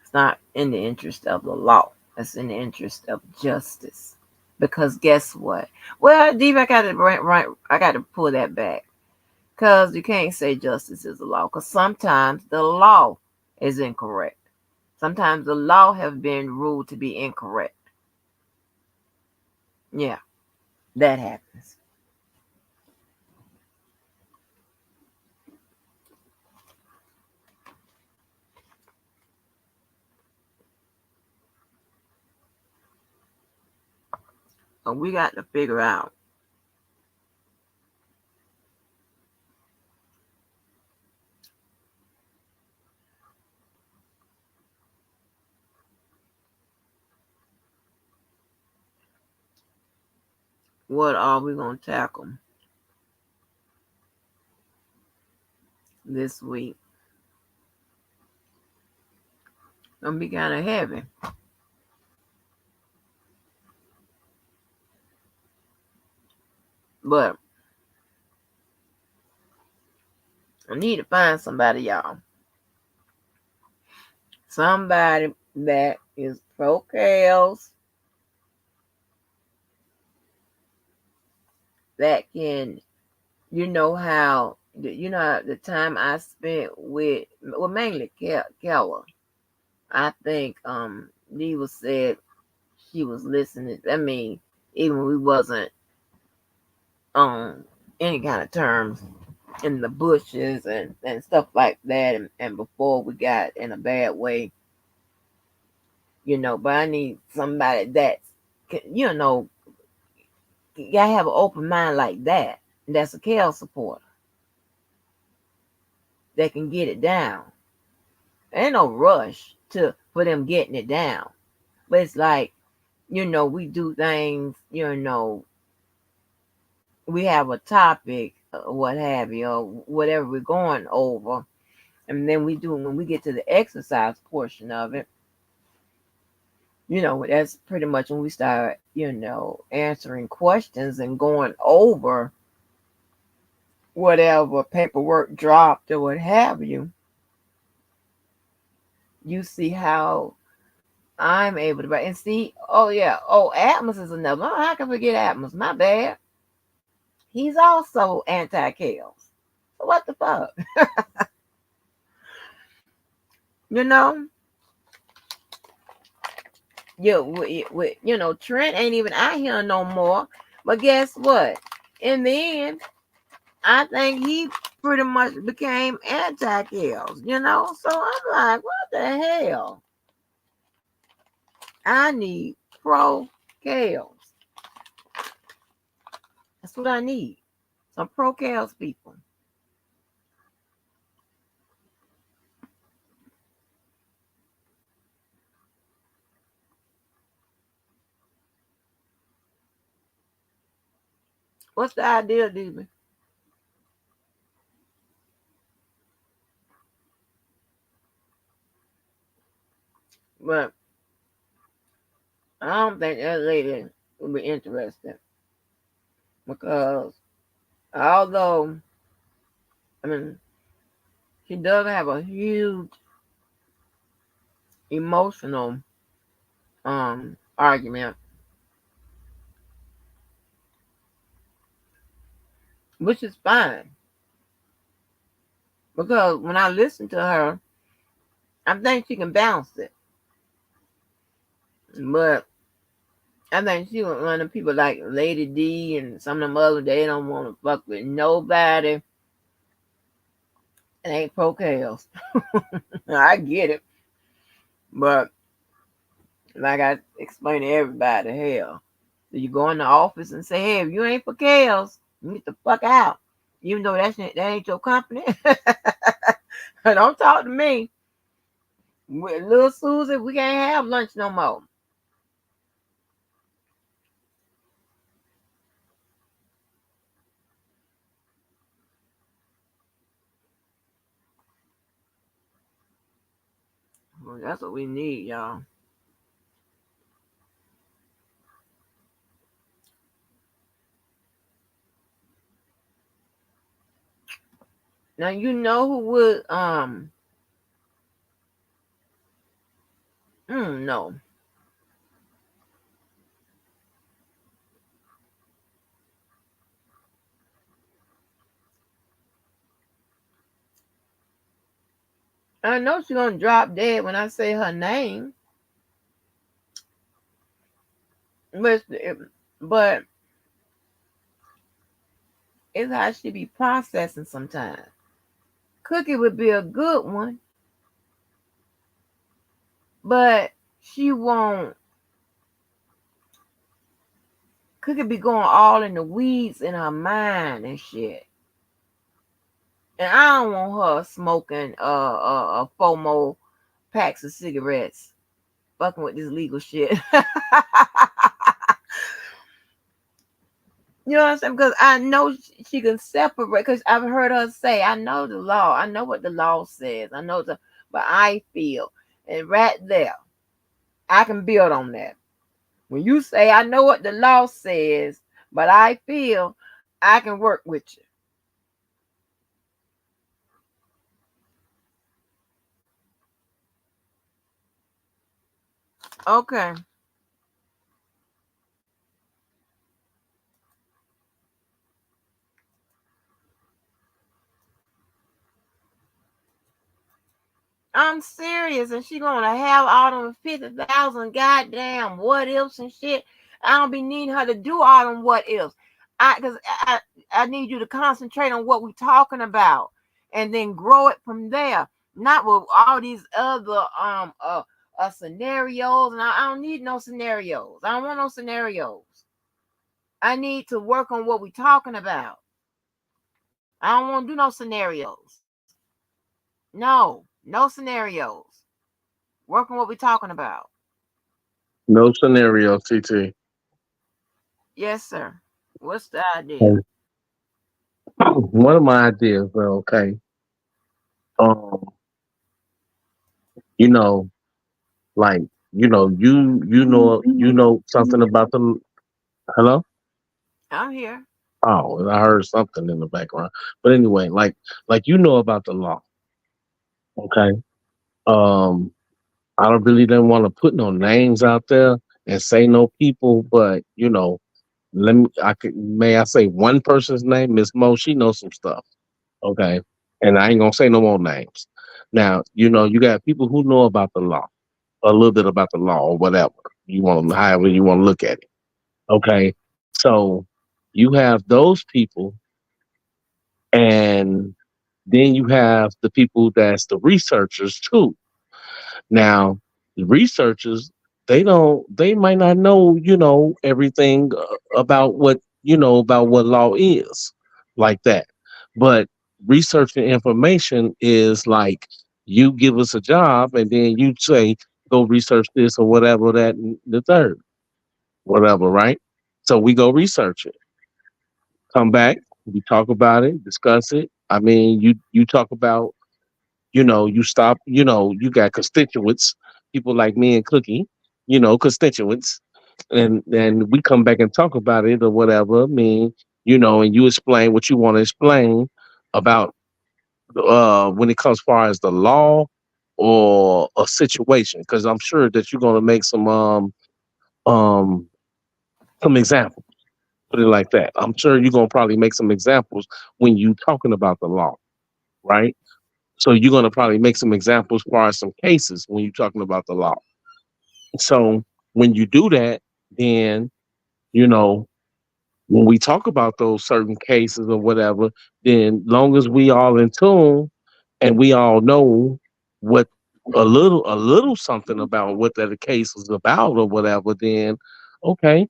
It's not in the interest of the law. It's in the interest of justice. Because guess what? Well, Dave, I got to pull that back. Because you can't say justice is the law. Because sometimes the law is incorrect. Sometimes the law have been ruled to be incorrect. Yeah, that happens. But we got to figure out what are we going to tackle this week. Gonna be kind of heavy. But I need to find somebody, y'all. Somebody that is pro-Kales, that can, how the time I spent with, well, mainly Keller. I think Neva said she was listening. I mean, even when we wasn't on any kind of terms in the bushes and stuff like that, and before we got in a bad way, but I need somebody that's, you gotta have an open mind like that. And that's a Kel supporter that can get it down. Ain't no rush for them getting it down. But it's like, we do things, we have a topic, what have you, or whatever we're going over. And then when we get to the exercise portion of it, that's pretty much when we start, answering questions and going over whatever paperwork dropped or what have you. You see how I'm able to write and see. Oh yeah. Oh, Atmos is another one. How can I forget Atmos? My bad. He's also anti-chaos. So what the fuck? Trent ain't even out here no more. But guess what? In the end, I think he pretty much became anti-chaos. So I'm like, what the hell? I need pro-chaos. That's what I need. Some pro-chaos people. What's the idea, DB? But I don't think that lady would be interested because although I mean she does have a huge emotional argument, which is fine because when I listen to her, I think she can balance it. But I think she was one of the people like Lady D and some of them others. They don't want to fuck with nobody. It ain't pro chaos. I get it, but like I explained to everybody, hell, so you go in the office and say, hey, if you ain't for chaos, you get the fuck out. Even though that ain't your company. Don't talk to me. With little Susie, we can't have lunch no more. Well, that's what we need, y'all. Now you know who would no. I know she's gonna drop dead when I say her name. But it's how she be processing sometimes. Cookie would be a good one, but she won't. Cookie be going all in the weeds in her mind and shit. And I don't want her smoking a FOMO packs of cigarettes, fucking with this legal shit. You know what I'm saying? Because I know she can separate. Because I've heard her say, "I know the law. I know what the law says. I know but I feel." And right there, I can build on that. When you say, "I know what the law says, but I feel," I can work with you. Okay. I'm serious, and she gonna have all them 50,000 goddamn what ifs and shit. I don't be needing her to do all them what ifs. I need you to concentrate on what we're talking about, and then grow it from there. Not with all these other scenarios, and I don't need no scenarios. I don't want no scenarios. I need to work on what we're talking about. I don't want to do no scenarios. No scenarios. Work on what we're talking about. No scenario, TT. Yes, sir. What's the idea? One of my ideas, well, okay. Um, you know, like you know something about the hello. I'm here. Oh, I heard something in the background. But anyway, like you know about the law, okay? Um, I don't really didn't want to put no names out there and say no people, but let me. May I say one person's name, Miss Mo? She knows some stuff, okay? And I ain't gonna say no more names. Now, you got people who know about the law, a little bit about the law or whatever however you want to look at it. Okay, so you have those people, and then you have the people that's the researchers too. Now, the researchers, they might not know, everything about what law is like that. But research and information is like you give us a job and then you say, go research this or whatever, that, and the third, whatever, right? So we go research it, come back, we talk about it, discuss it. I mean, you talk about, you stop, you got constituents. people like me and Cookie, constituents, and we come back and talk about it or whatever. I mean, and you explain what you want to explain about when it comes far as the law or a situation, because I'm sure that you're going to make um some examples. Put it like that. I'm sure you're going to probably make some examples when you talking about the law, right? So you're going to probably make some examples as far as some cases when you're talking about the law. So when you do that, then you know when we talk about those certain cases or whatever, then long as we all in tune and we all know what a little something about what that case is about or whatever, then okay,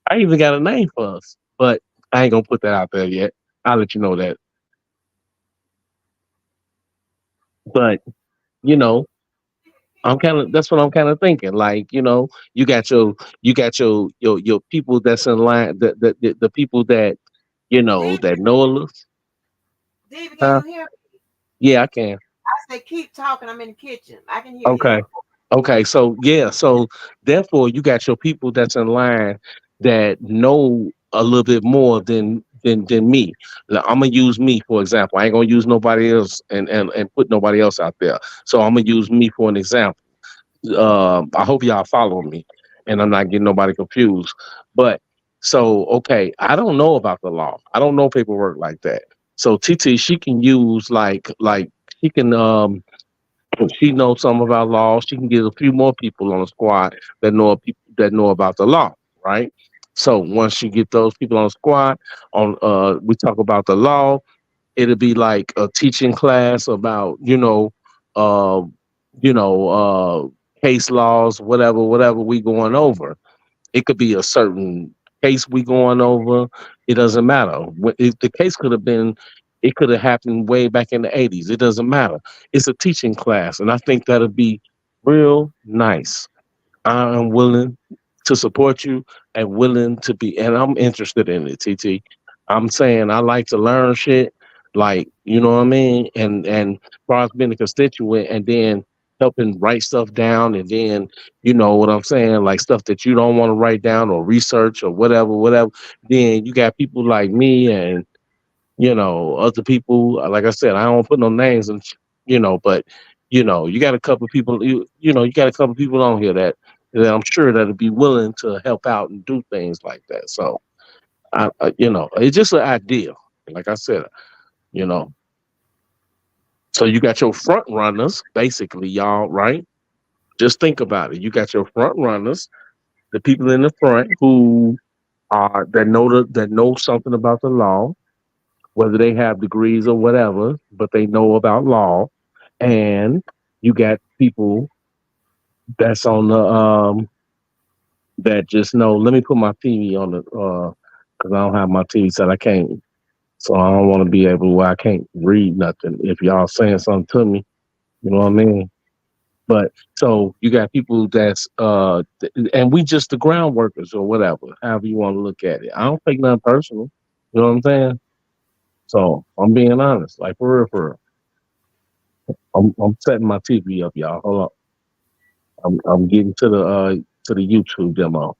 I even got a name for us, but I ain't gonna put that out there yet. I'll let you know that. But you know, I'm kind of that's what I'm kind of thinking. Like, you got your people that's in line, the people that David, that know us. David, can Huh? you hear me? Yeah, I can. I say keep talking. I'm in the kitchen. I can hear you. Okay. Okay. So yeah. So therefore, you got your people that's in line that know a little bit more than me. Like, I'm gonna use me for example. I ain't gonna use nobody else and put nobody else out there. So I'm gonna use me for an example. I hope y'all follow me, and I'm not getting nobody confused. But so okay, I don't know about the law. I don't know paperwork like that. So TT, she can use like she can she knows some about law. She can get a few more people on the squad that know about the law, right? So once you get those people on the squad, we talk about the law. It'll be like a teaching class about uh, case laws, whatever we going over. It could be a certain case we going over. It doesn't matter. If the case could have been, it could have happened way back in the '80s. It doesn't matter. It's a teaching class, and I think that'll be real nice. I am willing to support you and willing to be, and I'm interested in it, TT. I'm saying I like to learn shit, like you know what I mean, and as far as being a constituent, and then helping write stuff down, and then you know what I'm saying, like stuff that you don't want to write down or research or whatever. Then you got people like me and other people. Like I said, I don't put no names and but you got a couple of people. You got a couple of people on here that I'm sure that'll be willing to help out and do things like that. So it's just an idea. Like I said, you know. So you got your front runners, basically, y'all, right? Just think about it. You got your front runners, the people in the front who are that know something about the law, whether they have degrees or whatever, but they know about law. And you got people that's on the that just know. Let me put my TV on the because I don't have my TV set. I can't, so I don't want to be able where I can't read nothing. If y'all saying something to me, you know what I mean. But so you got people that's and we just the ground workers or whatever, however you want to look at it. I don't take nothing personal. You know what I'm saying? So I'm being honest, like for real, for real. I'm setting my TV up, y'all. Hold on. I'm getting to the YouTube demo.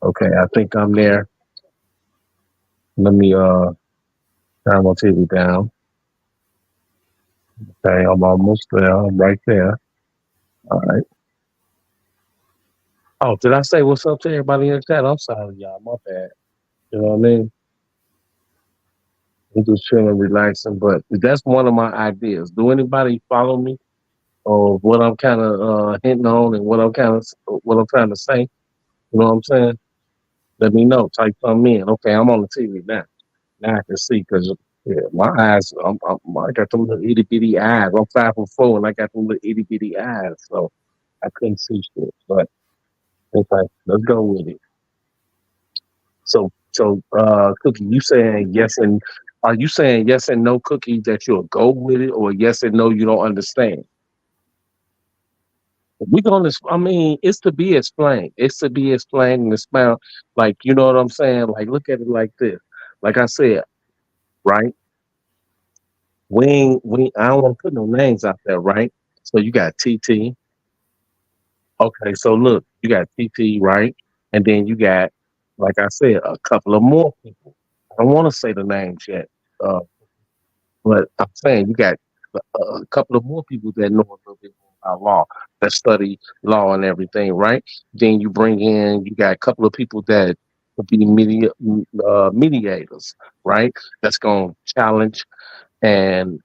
Okay, I think I'm there. Let me turn my TV down. Okay, I'm almost there. I'm right there. All right. Oh, did I say what's up to everybody in the chat? I'm sorry, y'all. My bad. You know what I mean? I'm just chilling, relaxing. But that's one of my ideas. Do anybody follow me or what I'm kind of hinting on and what I'm trying to say? You know what I'm saying? Let me know. Type something in. Okay, I'm on the TV now. Now I can see because yeah, my eyes. I got them little itty bitty eyes. I'm 5'4" and I got them little itty bitty eyes, so I couldn't see shit. But okay, let's go with it. So, Cookie, you saying yes and are you saying yes and no, Cookie, that you'll go with it, or yes and no, you don't understand? We gonna, I mean, it's to be explained. It's to be explained and expound. Like, you know what I'm saying? Like, look at it like this. Like I said, right? I don't want to put no names out there, right? So you got TT, Okay, so look, you got TT, right? And then you got, like I said, a couple of more people. I don't want to say the names yet, uh, but I'm saying you got a couple of more people that know a little bit more about law, that study law and everything, right? Then you bring in, you got a couple of people that could be mediators, right? That's going to challenge and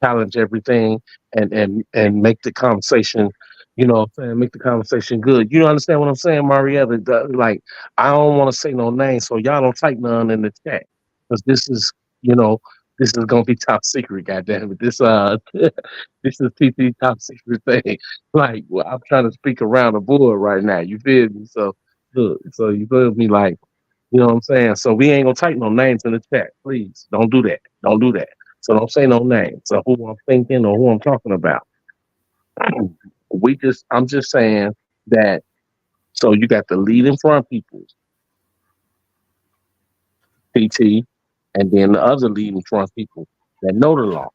challenge everything and make the conversation, what I'm saying, make the conversation good. You understand what I'm saying, Marietta? Like, I don't want to say no names, so y'all don't type none in the chat because you know, this is gonna be top secret. Goddamn it, this this is TT top secret thing. Like, well, I'm trying to speak around the board right now. You feel me? So look, so you feel me? Like, you know what I'm saying? So we ain't gonna type no names in the chat. Please don't do that. Don't do that. So don't say no names. So who I'm thinking or who I'm talking about. I'm just saying that. So you got the lead in front people, PT, and then the other lead in front people that know the law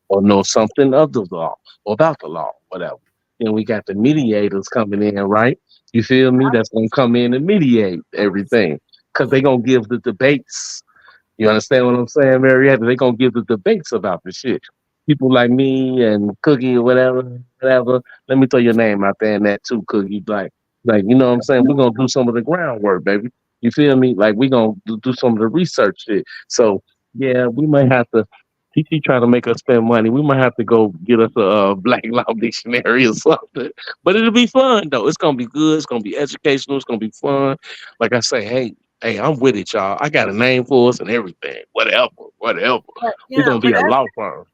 or know something of the law or about the law, whatever. Then we got the mediators coming in, right? You feel me? That's gonna come in and mediate everything because they gonna give the debates. You understand what I'm saying, Marietta? They gonna give the debates about the shit. People like me and Cookie or whatever, whatever. Let me throw your name out there in that too, Cookie. Like you know what I'm saying? We're gonna do some of the groundwork, baby. You feel me? Like we gonna do some of the research shit. So yeah, we might have to. TT trying to make us spend money. We might have to go get us a Black Law dictionary or something. But it'll be fun though. It's gonna be good. It's gonna be educational. It's gonna be fun. Like I say, hey, I'm with it, y'all. I got a name for us and everything. Whatever, whatever. But We're gonna but be a law firm.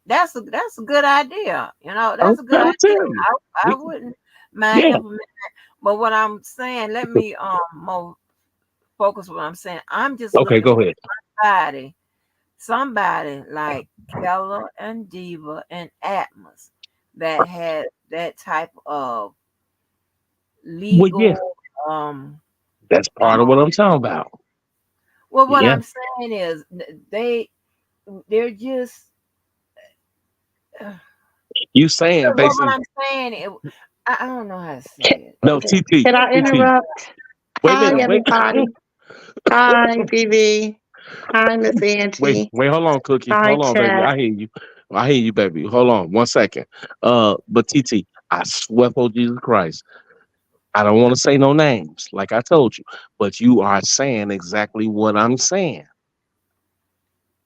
that's a good idea. I'm That's a good trying to idea. tell you. I We, wouldn't mind yeah. implementing. But what I'm saying, let me more focus what I'm saying. I'm just Okay, looking go for ahead. somebody, somebody like Keller and Diva and Atmos that had that type of Well, yeah, legal that's um part of what I'm talking about. well what Yeah. I'm saying is they're just You saying what basically I'm saying I don't know how to say it. no TT. Can I TT. interrupt? Wait a Hi, minute, wait. everybody. Hi, BB. Hi, Miss Angie. Wait, hold on, Cookie. Hi, Hold on, baby. chat. I hear you. I hear you, baby. Hold on 1 second. But TT, I swear for Jesus Christ. I don't want to say no names, like I told you, but you are saying exactly what I'm saying.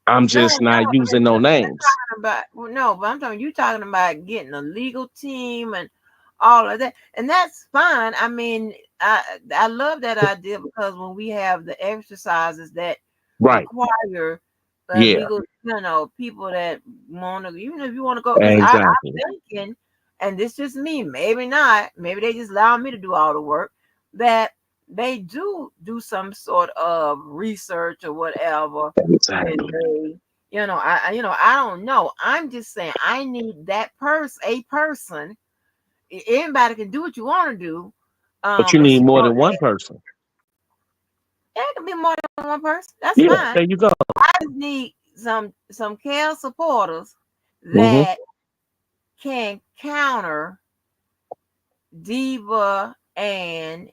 I'm No, just not using no you're names. talking about well, no, but I'm talking you talking about getting a legal team and all of that, and that's fine. I mean, I love that idea because when we have the exercises that Right. require Yeah, legal, people that want to, even if you want to go, because exactly. I'm thinking, and this just me, maybe not, maybe they just allow me to do all the work, that they do some sort of research or whatever when Exactly. they, I don't know. I'm just saying I need that a person. Anybody can do what you want to do. But you It's need more than one person. it can be more than one person. That's Yeah, fine. there you go. I just need some care supporters Hmm. that can counter Diva and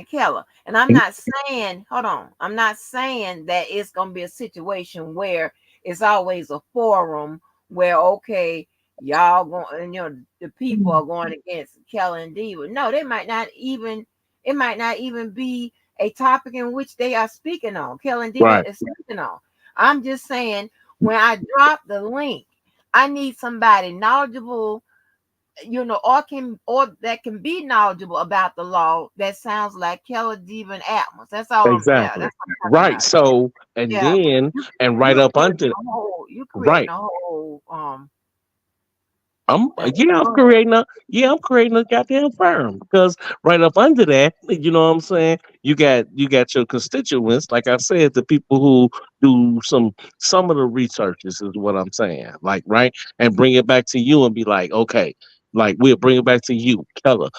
Keller. And I'm not saying, hold on, I'm not saying that it's gonna be a situation where it's always a forum where okay, y'all going, the people are going against Keller and Diva. No, it might not even be a topic in which they are speaking on. Keller and Diva Right. is speaking on. I'm just saying when I drop the link, I need somebody knowledgeable, or that can be knowledgeable about the law that sounds like Keller, Diva, and Atmos. Yeah, Exactly. that's what I'm talking Right. about. So, and Yeah, then, and right you're up creating under, you're creating right. a whole I'm uh, yeah, I'm creating a goddamn firm because right up under that, you know what I'm saying? You got your constituents, like I said, the people who do some of the researches is what I'm saying. Like, right? And bring it back to you and be like, okay, like we'll bring it back to you, Keller,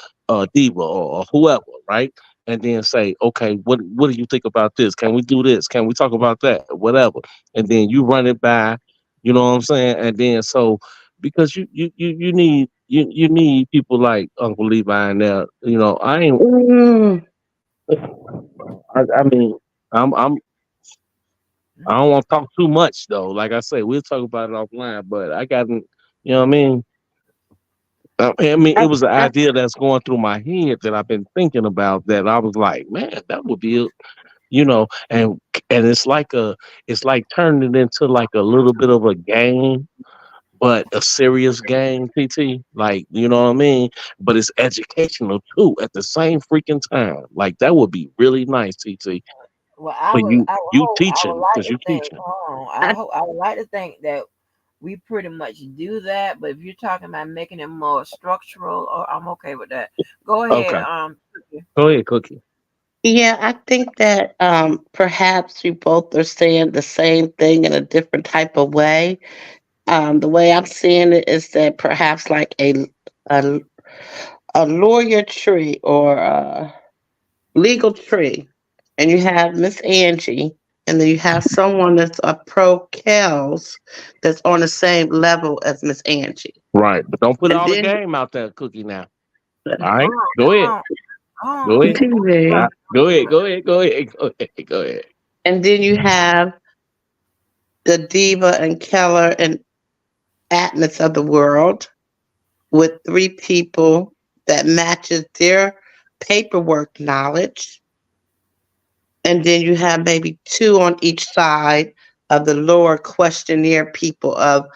Diva or whoever, right? And then say, okay, what do you think about this? Can we do this? Can we talk about that? Whatever. And then you run it by, you know what I'm saying? And then so because you you need people like Uncle Levi in there. You know, Mm, I mean, I'm I don't want to talk too much though. Like I say, we'll talk about it offline. But I got, you know what I mean. I mean, I, it was an I, idea that's going through my head that I've been thinking about. That I was like, man, that would be, you know, and it's like turning it into like a little bit of a game, but a serious game, PT. Like, you know what I mean? But it's educational too at the same freaking time. Like that would be really nice, TT. Well, But I would you hope, I would teaching like because to you think, teaching. hold on, I, I would like to think that we pretty much do that. But if you're talking about making it more structural, or I'm okay with that. Go ahead. Okay, go ahead, Cookie. yeah, I think that perhaps we both are saying the same thing in a different type of way. The way I'm seeing it is that perhaps like a, a lawyer tree or a legal tree, and you have Miss Angie, and then you have someone that's a pro Kels that's on the same level as Miss Angie. Right, but don't put And all the then game out there, Cookie. Now, all Hold right, on, go ahead, hold on, go hold ahead, TV, go ahead, go ahead, go ahead, go ahead, go ahead. and then you have the Diva and Keller and Atlas of the world with three people that matches their paperwork knowledge. And then you have maybe two on each side of the lower questionnaire people of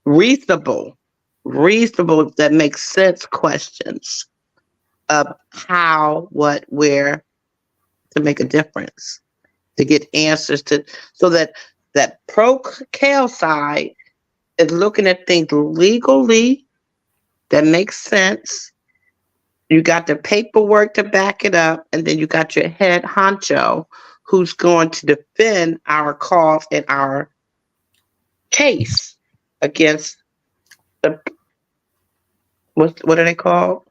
reasonable, reasonable that makes sense questions of how, what, where to make a difference, to get answers to, so that that pro Kale side is looking at things legally that makes sense. You got the paperwork to back it up, and then you got your head honcho who's going to defend our cause and our case against the what are they called?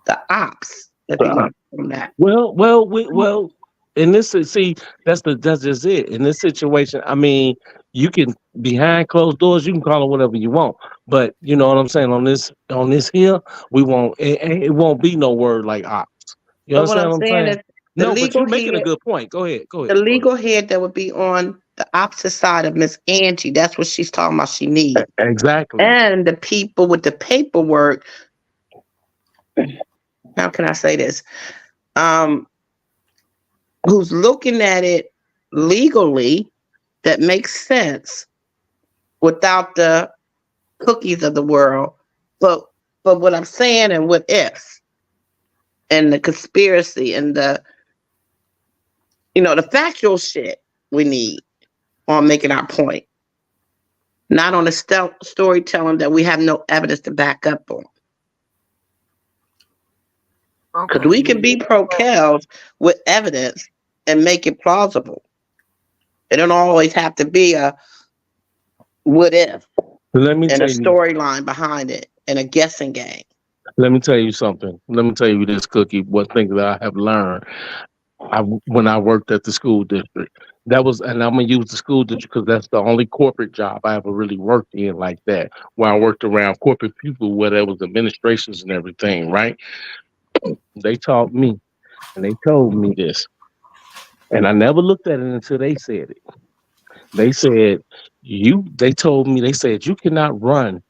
The ops, if you want to call them that. Well. In this, see, that's just it. In this situation, I mean, you can behind closed doors, you can call it whatever you want, but you know what I'm saying. On this here, we won't. It won't be no word like ops. You But what understand I'm what I'm saying saying? is the No, but legal you making a head, good point. Go ahead. Go the ahead. Go ahead. legal head that would be on the opposite side of Miss Angie. That's what she's talking about. She needs. Exactly. And the people with the paperwork, how can I say this? Um, who's looking at it legally that makes sense without the cookies of the world. But what I'm saying and what ifs and the conspiracy and the the factual shit we need on making our point, not on the storytelling that we have no evidence to back up on. Because okay. we can be pro Kels with evidence and make it plausible. It don't always have to be a what if Let me and a tell you. storyline behind it and a guessing game. Let me tell you something. Let me tell you this, Cookie. One thing that I have learned. When I worked at the school district. That was, and I'm gonna use the school district because that's the only corporate job I ever really worked in like that. Where I worked around corporate people, where there was administrations and everything. Right? They taught me, and they told me this, and I never looked at it until they said it. They said you. They told me they said you cannot run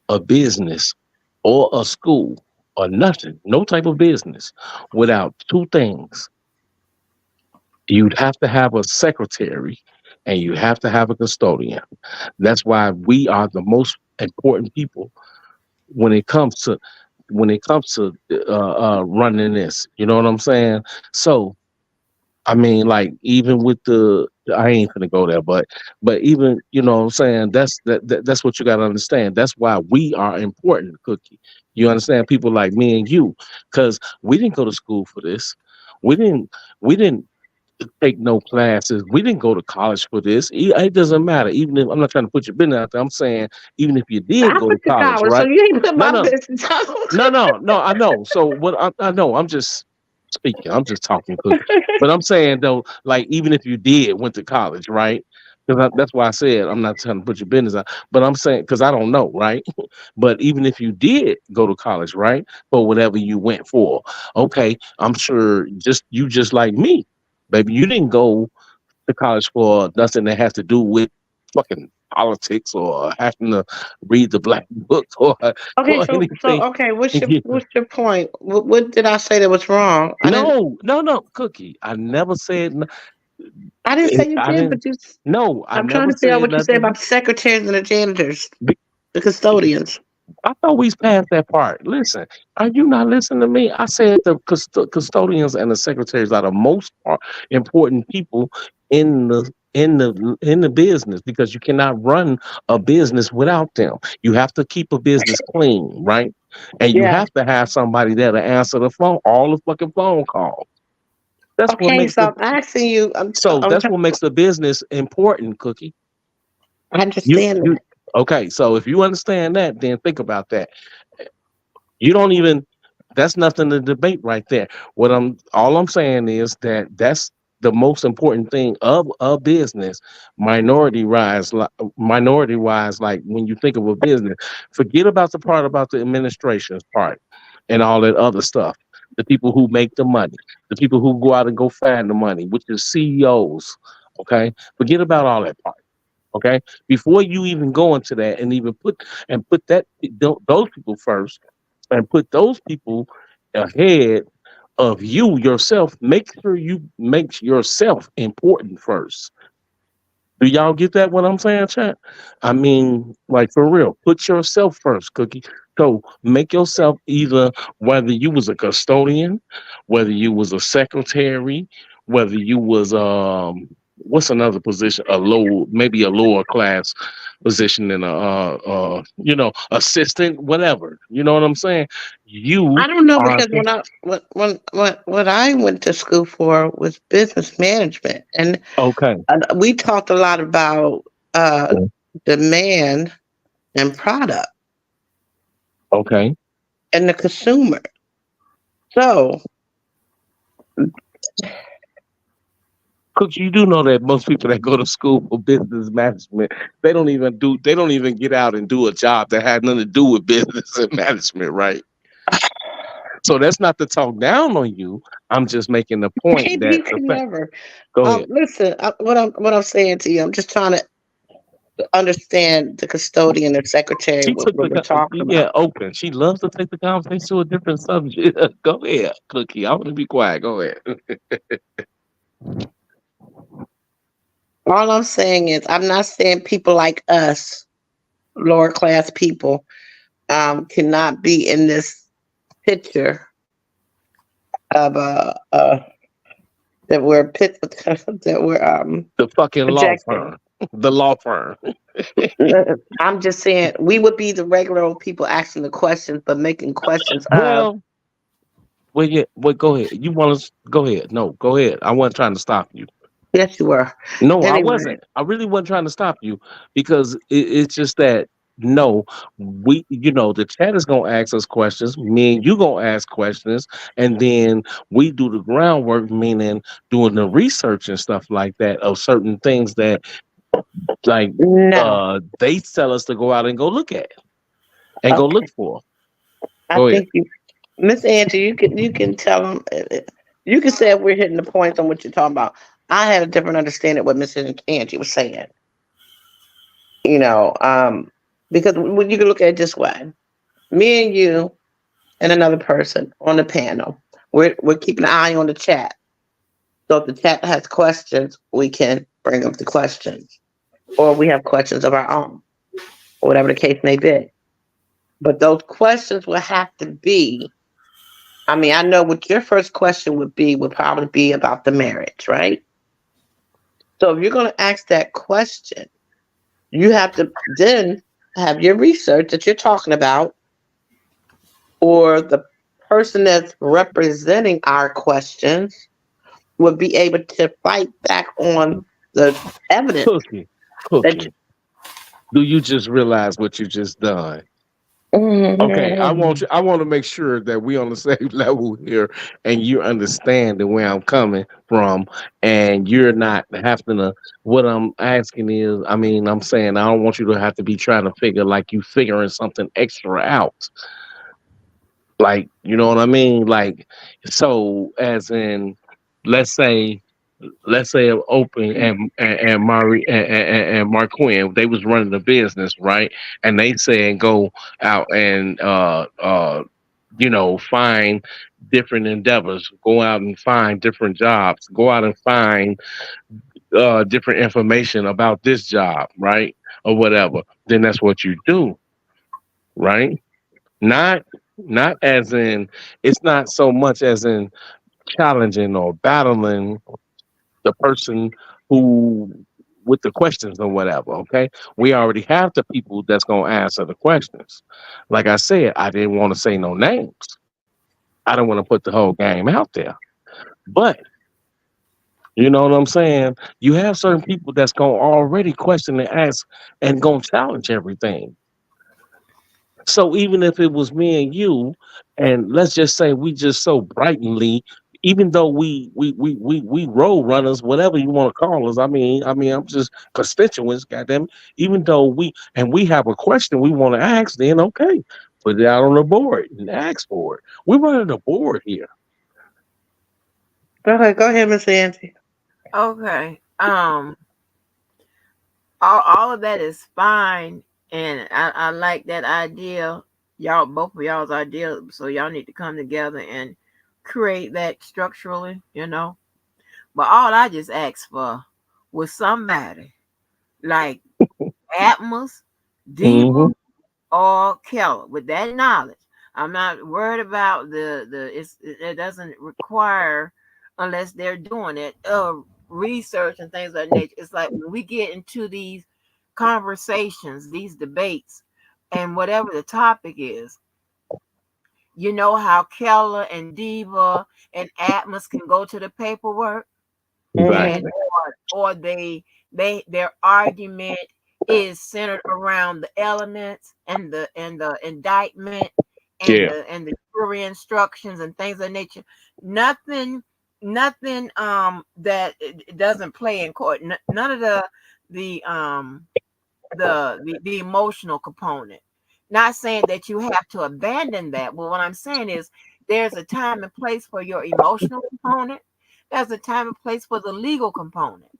a business or a school or nothing, no type of business, without two things. You'd have to have a secretary and you have to have a custodian. That's why we are the most important people when it comes to running this. You know what I'm saying? So I mean, like even with the I ain't gonna go there, but even you know what I'm saying that's what you gotta understand. That's why we are important, Cookie. You understand? People like me and you, because we didn't go to school for this. We didn't take no classes. We didn't go to college for this. It doesn't matter. Even if I'm not trying to put your business out there, I'm saying even if you did I go to went to college, college, so right? you ain't put No, my no, business out. no. I know. So what I know, I'm just speaking. I'm just talking, Cookie. But I'm saying though, like even if you did went to college, right? Because that's why I said I'm not trying to put your business out, but I'm saying because I don't know, right? But even if you did go to college, right, for whatever you went for, okay, I'm sure just like me, baby, you didn't go to college for nothing that has to do with fucking politics or having to read the black book Okay, or so anything. okay, Yeah. what's your point? What did I say that was wrong? No, Cookie. I didn't say you I did, didn't. but you. No, I I'm trying never to figure out said what you said nothing. about the secretaries and the janitors, Be- the custodians. I thought we passed that part. Listen, are you not listening to me? I said the custodians and the secretaries are the most important people in the business because you cannot run a business without them. You have to keep a business clean, right? And you Yeah. have to have somebody there to answer the phone, all the fucking phone calls. That's what Okay, makes so the I'm asking you. that's what makes the business important, Cookie. I You understand you that. okay? So if you understand that, then think about that. You don't even that's nothing to debate right there. What I'm all I'm saying is that's the most important thing of a business, minority wise, like when you think of a business, forget about the part about the administration's part and all that other stuff. The people who make the money, the people who go out and go find the money, which is CEOs. Okay. Forget about all that part. Okay. Before you even go into that and even put those people first and put those people ahead of you yourself. Make sure you make yourself important first. Do y'all get that? What I'm saying, chat? I mean, like for real, put yourself first, Cookie. So make yourself either whether you was a custodian, whether you was a secretary, whether you was what's another position, maybe a lower class position in assistant, whatever. You know what I'm saying? You I don't know are because what I went to school for was business management, and okay. we talked a lot about uh, demand and product Okay. and the consumer. So Cooks, you do know that most people that go to school for business management, they don't even get out and do a job that had nothing to do with business and management, right? So that's not to talk down on you. I'm just making the point that you the can fact. never. Go ahead. Listen, what I'm saying to you, I'm just trying to understand the custodian and secretary She what, took what we're talking yeah, about. open. She loves to take the conversation to a different subject. Go ahead, Cookie. I want to be quiet. Go ahead. All I'm saying is, I'm not saying people like us, lower class people, cannot be in this picture of that we're that we're The fucking law projecting. firm. The law firm. I'm just saying we would be the regular old people asking the questions, but making questions of. Well, yeah. Well, go ahead. You want to go ahead? No, go ahead. I wasn't trying to stop you. Yes, you were. No, I Anyway, wasn't. I really wasn't trying to stop you because it's just that no, the chat is gonna ask us questions. Me and you gonna ask questions, and then we do the groundwork, meaning doing the research and stuff like that of certain things that like no. they tell us to go out and go look at and go look Okay, for. I Go ahead. think Miss Angie, you can tell them. You can say if we're hitting the points on what you're talking about. I had a different understanding of what Miss Angie was saying. You know, because when you can look at it this way, me and you and another person on the panel, we're keeping an eye on the chat. So if the chat has questions, we can bring up the questions, or we have questions of our own, or whatever the case may be. But those questions will have to be. I mean, I know what your first question would probably be about the marriage, right? So if you're going to ask that question, you have to then have your research that you're talking about, or the person that's representing our questions would be able to fight back on the evidence Cookie, that Cookie. Do you just realize what you just done? Okay, I want you. I want to make sure that we on the same level here, and you understand the way I'm coming from, and you're not having to. What I'm asking is, I mean, I'm saying I don't want you to have to be trying to figure like you figuring something extra out. Like, you know what I mean? Like, so as in, let's say let's say Open and Mari and Marquin, they was running the business, right? And they saying go out and find different endeavors, go out and find different jobs, go out and find different information about this job, right? Or whatever. Then that's what you do, right? Not not as in it's not so much as in challenging or battling the person who with the questions or whatever. Okay, we already have the people that's gonna answer the questions. Like I said, I didn't want to say no names. I don't want to put the whole game out there. But you know what I'm saying? You have certain people that's gonna already question and ask and gonna challenge everything. So even if it was me and you, and let's just say we just so brightly, even though we road runners, whatever you want to call us. I mean, I'm just constituents, goddamn. Even though we have a question we want to ask, then okay, put it out on the board and ask for it. We're running the board here. Okay, go ahead, Miss Angie. Okay. All of that is fine, and I like that idea. Y'all, both of y'all's idea. So y'all need to come together and create that structurally, But all I just asked for was somebody like Atmos, Diva, Hmm. or Keller with that knowledge. I'm not worried about it doesn't require unless they're doing it research and things of that nature. It's like when we get into these conversations, these debates, and whatever the topic is, you know how Keller and Diva and Atmos can go to the paperwork and Mm-hmm. Exactly. or their argument is centered around the elements and the indictment and Yeah. the jury instructions and things of that nature. Nothing that it doesn't play in court. None of the um the emotional component. Not saying that you have to abandon that, but what I'm saying is there's a time and place for your emotional component. There's a time and place for the legal component.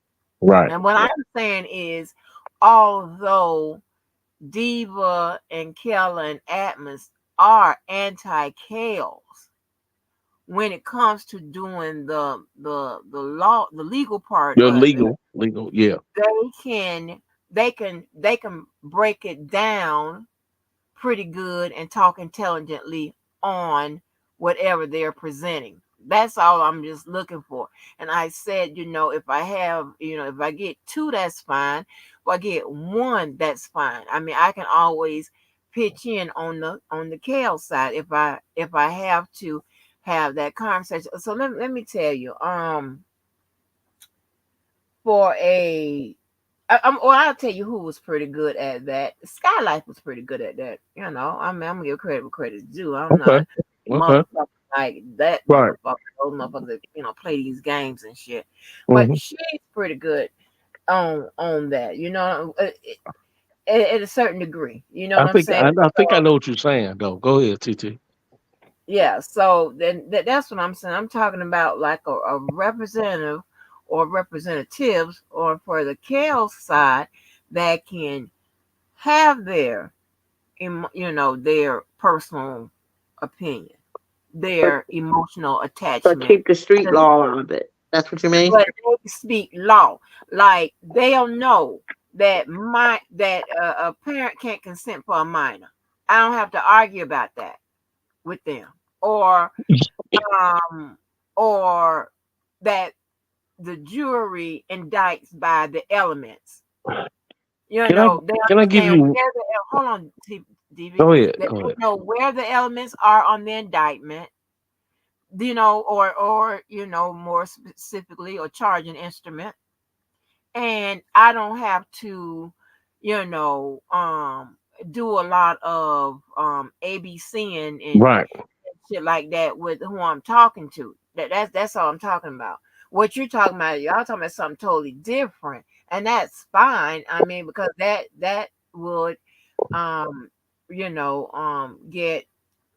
Right. And what I'm saying is, although Diva and Keller and Atmos are anti-chaos, when it comes to doing the law, the legal part You're of it, legal. Yeah. they can they can break it down pretty good and talk intelligently on whatever they're presenting. That's all I'm just looking for. And I said, if I get two, that's fine. If I get one, that's fine. I mean, I can always pitch in on the Kale side if I have to have that conversation. So let me tell you, for I'll tell you who was pretty good at that. Skylife was pretty good at that. I mean, I'm gonna give credit where credit's due. I'm Okay. not Okay. motherfucker like that Right. motherfucker. Those motherfuckers that play these games and shit. But Hmm. she's pretty good on that. At a certain degree. You know I what I'm think saying? I think I know what you're saying though. Go ahead, TT. Yeah, so then that's what I'm saying. I'm talking about like a representative or representatives or for the Kale side that can have their personal opinion, But their emotional but attachment, keep the street to- law out of it. That's what you mean? but they speak law. Like they'll know that a parent can't consent for a minor. I don't have to argue about that with them, um, or that the jury indicts by the elements. Can I They can I give understand you? where hold on, DV, Go ahead. that Go they ahead. know where the elements are on the indictment, or more specifically, or charging instrument. And I don't have to, do a lot of ABC and Right. shit like that with who I'm talking to. That's all I'm talking about. What you're talking about, y'all talking about something totally different, and that's fine. I mean, because that would get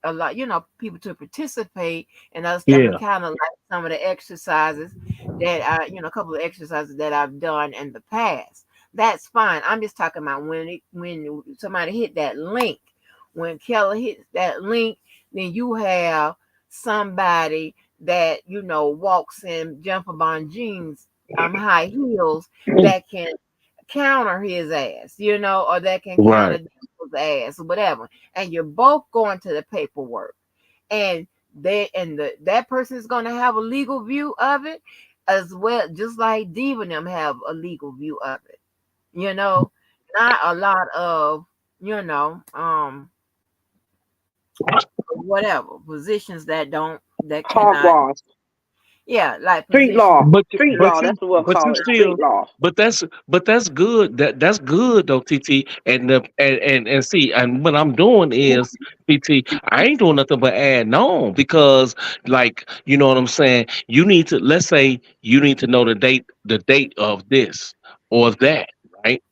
a lot, people to participate and other stuff, and Yeah. kind of like some of the exercises that a couple of exercises that I've done in the past. That's fine. I'm just talking about when somebody hit that link, when Kelly hits that link, then you have somebody that walks in jumper bond jeans, high heels, that can counter his ass, or that can counter Right. his ass or whatever. And you're both going to the paperwork. And that person is going to have a legal view of it as well, just like Diva and them have a legal view of it. Not a lot of, whatever positions that cannot, Hogwash. yeah, like Street positions. law. But Street but law. you That's what we'll but you call it. Street still law. but that's good. That's good though, TT. And see, and what I'm doing is, TT, I ain't doing nothing but adding on because, like, you know what I'm saying. You need to, let's say you need to know the date of this or that, right?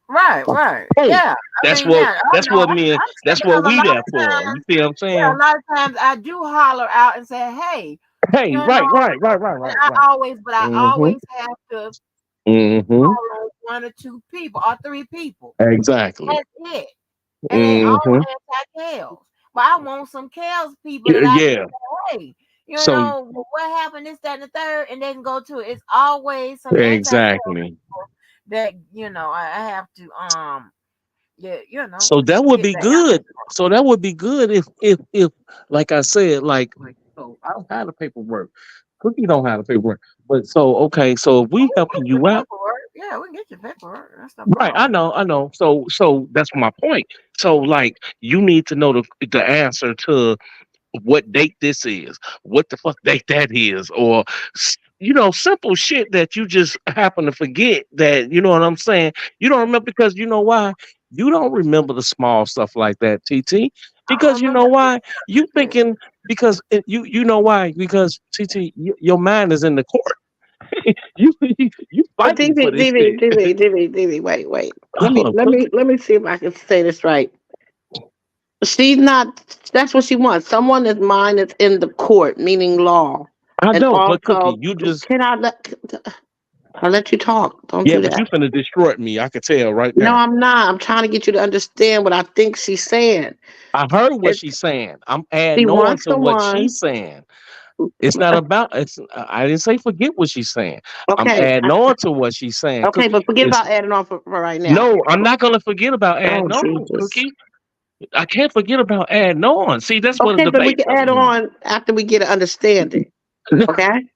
Right. Boom. Yeah. I That's mean, what yeah, I that's know. what I me and understand that's because what a we lot there of for. times, You see what I'm yeah, a saying? lot of times I do holler out and say, "Hey," Hey, you know, and right. I Mm-hmm. always have to Mm-hmm. call on one or two people or three people. Exactly. That's it. And they Mm-hmm. all anti-Kels. But I want some Kels people that I can Yeah. say, hey, So well, what happened, this, that, and the third, and they can go to it. It's always some anti-Kel exactly. that, I have to, yeah, So that would get be the answer. good. So that would be good if like I said, like so I don't have the paperwork. Cookie don't have the paperwork. But so okay, so if Oh, we we can helping get you your out, paperwork. Yeah, we can get your paperwork. That's no right? I problem. know, I know. So that's my point. So like you need to know the answer to what date this is, what the fuck date that is, or simple shit that you just happen to forget. That you know what I'm saying. You don't remember because you know why. You don't remember the small stuff like that, TT. I don't Because you know remember why. You this. thinking because you know why because TT your mind is in the court. You But fighting for this shit. DV, wait. Let me let me Cookie. let me see if I can say this right. She's not. That's what she wants. Someone that's mine is in the court, meaning law, I and know, but also Cookie, you just can I let? I'll let you talk. Don't yeah, do but that. you finna destroy me. I could tell right No, now. I'm not. I'm trying to get you to understand what I think she's saying. I heard what It's she's saying. I'm she adding on wants to what someone. she's saying. It's not about. It's. I didn't say forget what she's saying. I'm Okay, adding on to what she's saying. okay, but Cookie forget is about adding on for right now. no. I'm not gonna forget about Oh adding on, Jesus. Cookie. I can't forget about adding on. See, that's what a Okay, but we debate can add telling me. on after we get an understanding. Okay.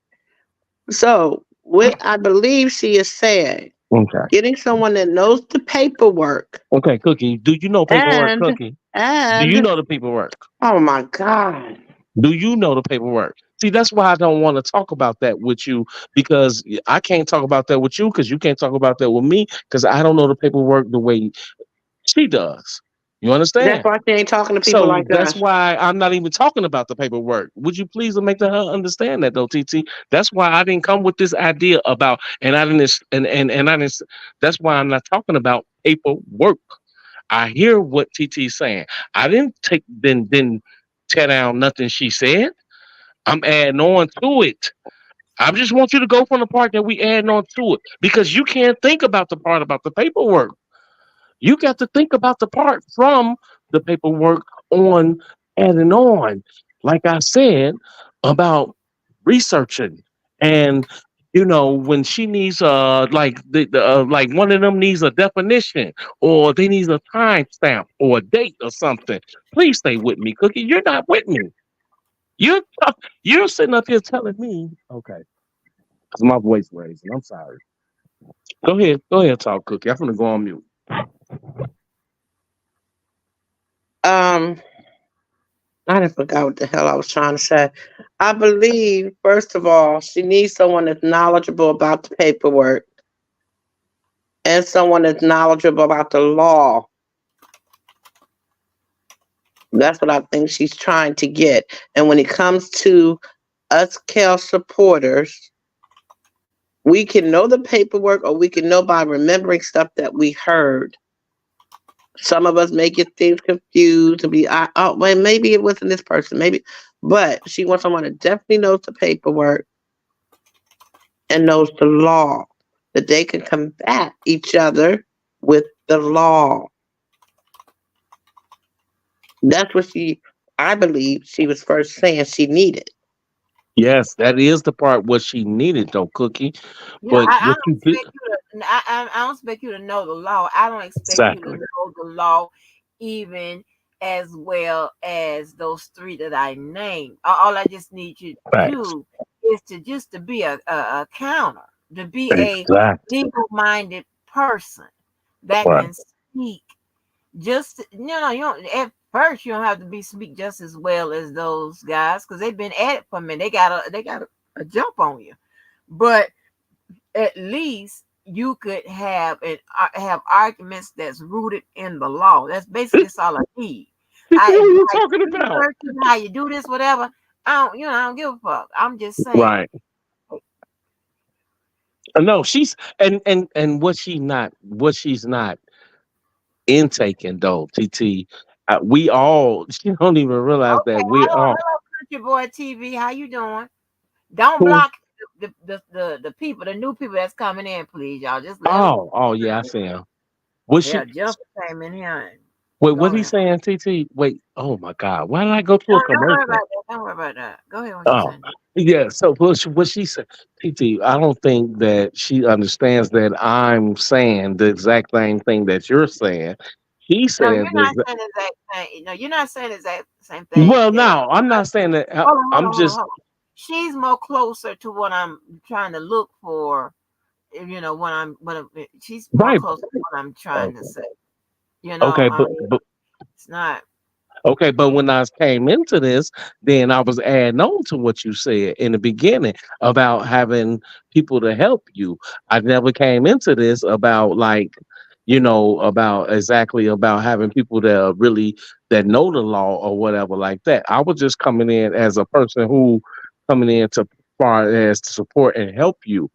So what I believe she is saying, Okay. getting someone that knows the paperwork Okay, Cookie. Do you know paperwork, and Cookie? Do you and know the paperwork? oh my God. Do you know the paperwork? See, that's why I don't want to talk about that with you because I can't talk about that with you because you can't talk about that with me because I don't know the paperwork the way she does. You That's understand? why she ain't talking to people So like that's us. why I'm not even talking about the paperwork. Would you please make her understand that though, TT? That's why I didn't come with this idea about, and I didn't, and I didn't. That's why I'm not talking about paperwork. I hear what TT's saying. I didn't didn't tear down nothing she said. I'm adding on to it. I just want you to go from the part that we adding on to it because you can't think about the part about the paperwork. You got to think about the part from the paperwork on adding on. Like I said about researching and when she needs like like one of them needs a definition or they need a time stamp or a date or something. Please stay with me, Cookie. You're not with me. You're you're sitting up here telling me, okay, because my voice raising. I'm sorry. Go ahead, talk, Cookie. I'm gonna go on mute. Um, I didn't forgot what the hell I was trying to say. I believe, first of all, she needs someone that's knowledgeable about the paperwork and someone that's knowledgeable about the law. That's what I think she's trying to get. And when it comes to us Kel supporters, we can know the paperwork or we can know by remembering stuff that we heard. Some of us may get things confused and be, oh, well, maybe it wasn't this person, maybe. But she wants someone that definitely knows the paperwork and knows the law, that they can combat each other with the law. That's what I believe she was first saying she needed. Yes, that is the part what she needed though, Cookie. Yeah, But I what don't you did expect you to. I don't expect you to know the law. I don't expect you to exactly know the law even as well as those three that I named. All I just need you to facts. do is to be a counter, to be a Exactly. legal-minded person that Right. can speak. Just you know, you don't at first you don't have to be speak just as well as those guys because they've been at it for a minute. They got a jump on you, but at least you could have have arguments that's rooted in the law. That's basically all I need. What I are you like talking about? research how you do this, whatever. I don't give a fuck. I'm just saying. Right. No, she's and what she's not intaking though, TT. We all she don't even realize Okay, that we hello, all hello, Country Boy TV. How you doing? Don't who block the people, the new people that's coming in, please, y'all. Just let them. oh yeah, I see him. What she Yeah, Jeff came in here. wait, Go what he ahead. saying, TT? Wait, oh my God. Why did I go to No, a don't worry commercial? about that. Don't worry about that. Go ahead. What you Oh, saying? yeah. So what she said, TT, I don't think that she understands that I'm saying the exact same thing that you're saying. He No, said you're the not exact, saying the exact thing. No, you're not saying the exact same thing. well, no, I'm not saying that. Hold on, hold I'm on, hold on, just hold on. She's more closer to what I'm trying to look for. She's more right. closer to what I'm trying to Okay, say. okay, I mean, but it's not. okay, but when I came into this, then I was adding on to what you said in the beginning about having people to help you. I never came into this about like, about exactly about having people that are really that know the law or whatever like that. I was just coming in as a person who coming in to far as to support and help you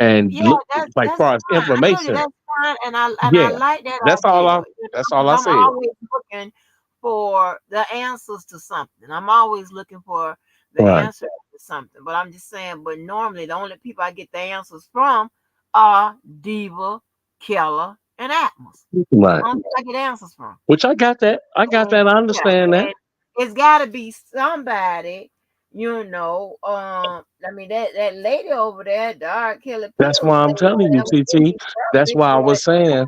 and Yeah, look like that's far as fine. I told you information. that's fine, and I Yeah, like that that's all idea. I that's all Because I I'm said. always looking for the answers to something. I'm always looking for the Right, answer to something. But I'm just saying. But normally, the only people I get the answers from are Diva, Keller, and Atmos. right. Only people I get answers from. Which I got that. I got And that. I yeah, understand that. and it's got to be somebody. I mean that lady over there, Dark Kelly That's Pills why I'm lady over telling you, there who can TT. be That's selfish, why I but was saying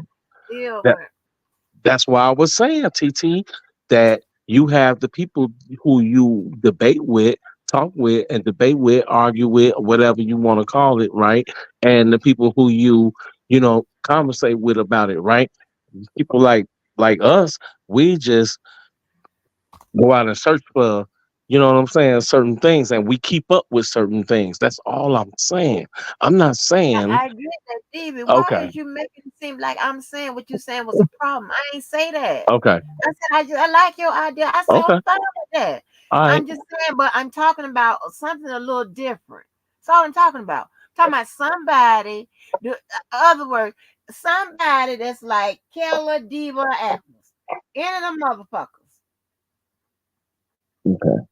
deal that. with. That's why I was saying, TT, that you have the people who you debate with, talk with, and debate with, argue with, or whatever you want to call it, right? And the people who you conversate with about it, right? People like us, we just go out and search for, you know what I'm saying, certain things, and we keep up with certain things. That's all I'm saying. I'm not saying I get that, David. Why okay, is you making it seem like I'm saying what you saying was a problem? I ain't say that. okay, I said I like your idea. I said I'm okay, fine with that. all right, I'm just saying, but I'm talking about something a little different. That's all I'm talking about. I'm talking about somebody, other words, somebody that's like Keller, Diva, Atlas. Any of them motherfuckers. okay.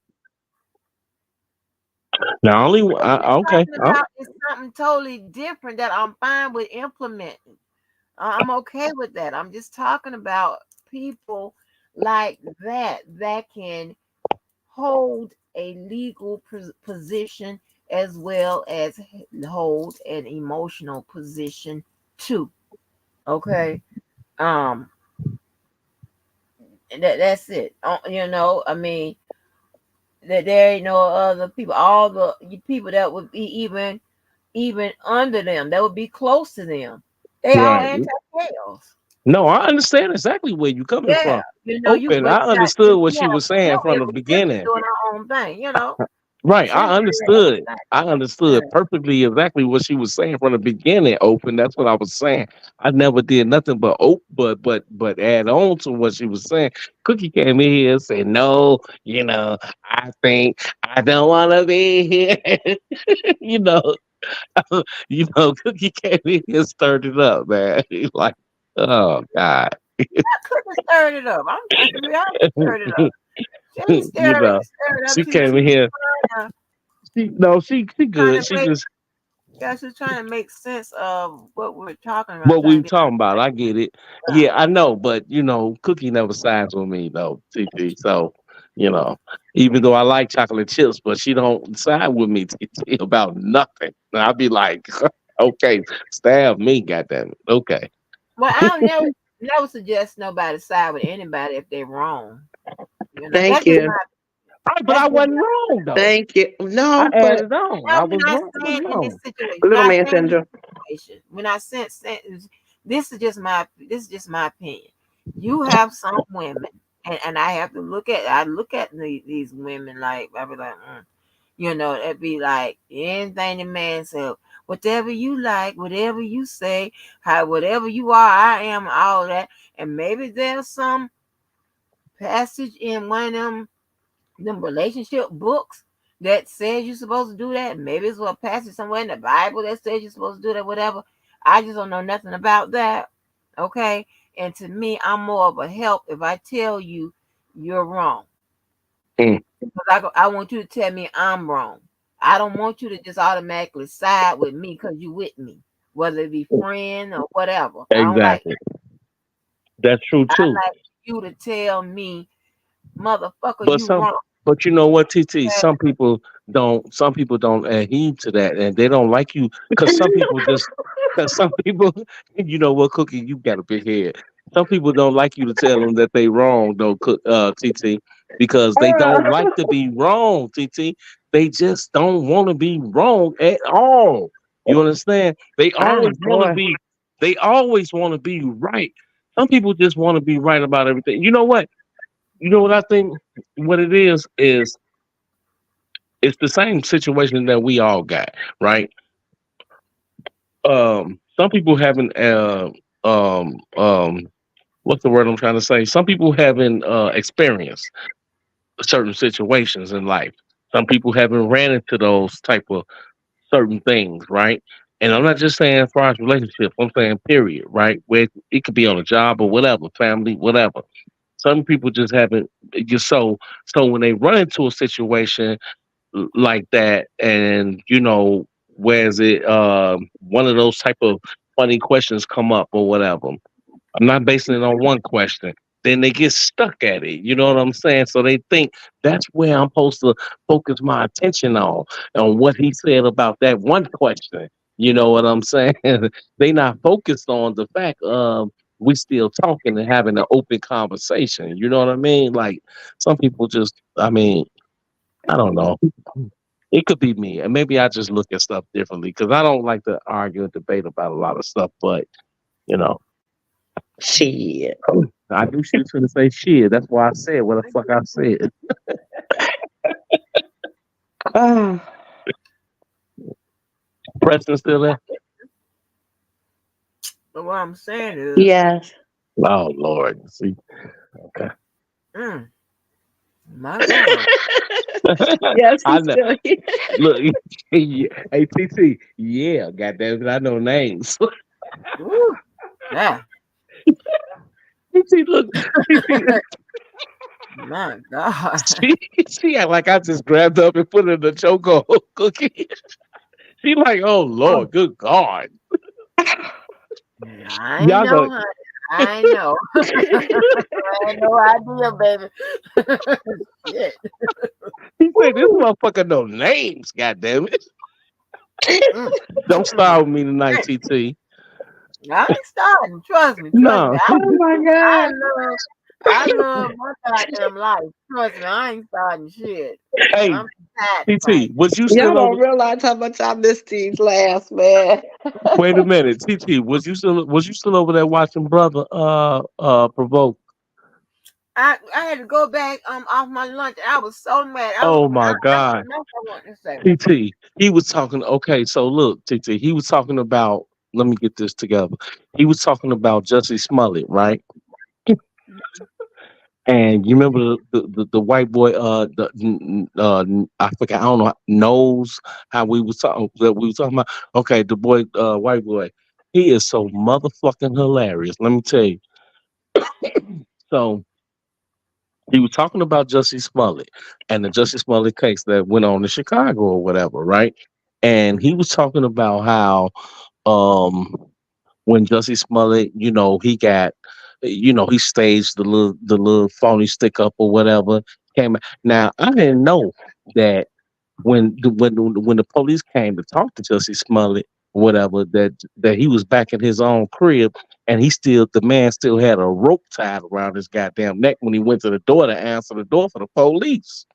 Now only What you're okay, talking about is something totally different that I'm fine with implementing. I'm okay with that. I'm just talking about people like that can hold a legal position as well as hold an emotional position too. Okay. Um that's it. I mean that there ain't no other people. All the people that would be even under them, that would be close to them. They all right. anti-chaos. No, I understand exactly where you're coming Yeah, from. you Open, but I yeah, understood what she yeah, was no, saying from it the was just beginning. doing our own thing. Right. She didn't say that every night. I understood perfectly exactly what she was saying from the beginning, open. That's what I was saying. I never did nothing but but add on to what she was saying. Cookie came in here and said, no, I think I don't wanna be here. you know, Cookie came in here and stirred it up, man. He's like, oh God. I couldn't stir it up. I'm trying to be honest, stirred it up. She ain't you know, stir it up. she came in here. She Trying good. to She make, just yeah, she's trying to make sense of what we're talking about. what we Trying to were get talking about. I get it. Yeah, I know, but Cookie never sides with me though, TT. So, you know, even though I like chocolate chips, but she don't side with me, TT, about nothing. And I'll be like, okay, stab me, goddamn it. Okay. Well, I'll never suggest nobody side with anybody if they're wrong. Thank That's just you. Right, but that's I just wasn't wrong though. Thank you. I No, but added on. no, I we're was not wrong. I was saying in this wrong. situation. We're little not man saying in syndrome. this situation. We're not saying this is just my opinion. You have some women, and I have to look at these women like I be like, it'd be like anything the man said, whatever you like, whatever you say, whatever you are, I am, all that, and maybe there's some passage in one of them relationship books that says you're supposed to do that. Maybe it's a passage somewhere in the Bible that says you're supposed to do that, whatever. I just don't know nothing about that. Okay. And to me, I'm more of a help if I tell you you're wrong. Mm. Because I want you to tell me I'm wrong. I don't want you to just automatically side with me because you're with me, whether it be friend or whatever. I don't like Exactly. That's true I too. like you to tell me, motherfucker, But you wrong. but you know what, TT? Some people don't adhere to that, and they don't like you because some people, you know what, Cookie, you got a big head. Some people don't like you to tell them that they wrong, though, TT, because they don't like to be wrong, TT. They just don't want to be wrong at all. You understand? Oh boy. They always want to be right. Some people just want to be right about everything. You know what? You know what I think? What it is it's the same situation that we all got, right? Some people haven't what's the word I'm trying to say? Some people haven't experienced certain situations in life. Some people haven't ran into those type of certain things, right? And I'm not just saying as far as relationships, I'm saying period, right? Where it could be on a job or whatever, family, whatever. Some people just haven't just so when they run into a situation like that, and where's it one of those type of funny questions come up or whatever. I'm not basing it on one question. Then they get stuck at it. You know what I'm saying? So they think that's where I'm supposed to focus my attention on what he said about that one question. You know what I'm saying? They not focused on the fact we still talking and having an open conversation. You know what I mean? Like some people just, I mean, I don't know. It could be me, and maybe I just look at stuff differently because I don't like to argue and debate about a lot of stuff. But you know, Shit. I knew she was going to say shit. That's why I said what the fuck I said. Oh, Preston still there? But what I'm saying is, yes. Oh Lord, see, okay. My God. Yes, I he's know. still here. Look, hey TT, yeah, goddamn it, I know names. Woo. Yeah. TT, look, My God. she act like I just grabbed up and put her in the chokehold cookie. She like, oh Lord, good God. I Y'all know, know. honey. I know. I had no idea, baby. Shit. He said, this motherfucker know names, goddamn it. Don't start with me tonight, TT. I ain't starting. Trust me. No. Oh my God. I love my goddamn life. Trust me, I ain't starting shit. Hey, I'm tired to TT, fight. was you Y'all still over? don't realize how much I miss these laughs, man. Wait a minute, TT, was you still over there watching brother provoke? I had to go back off my lunch. I was so mad. Oh my That's God. what else I want to say. TT, he was talking. Okay, so look, TT, he was talking about. Let me get this together. He was talking about Jussie Smollett, right? And you remember the white boy, I forgot, I don't know, knows how we was talking that we was talking about. Okay, the boy, white boy, he is so motherfucking hilarious. Let me tell you. So he was talking about Jussie Smollett and the Jussie Smollett case that went on in Chicago or whatever, right? And he was talking about how um when Jussie Smollett, he staged the little phony stick up or whatever. Came now, I didn't know that when the police came to talk to Jussie Smollett, whatever, that he was back in his own crib, and the man still had a rope tied around his goddamn neck when he went to the door to answer the door for the police.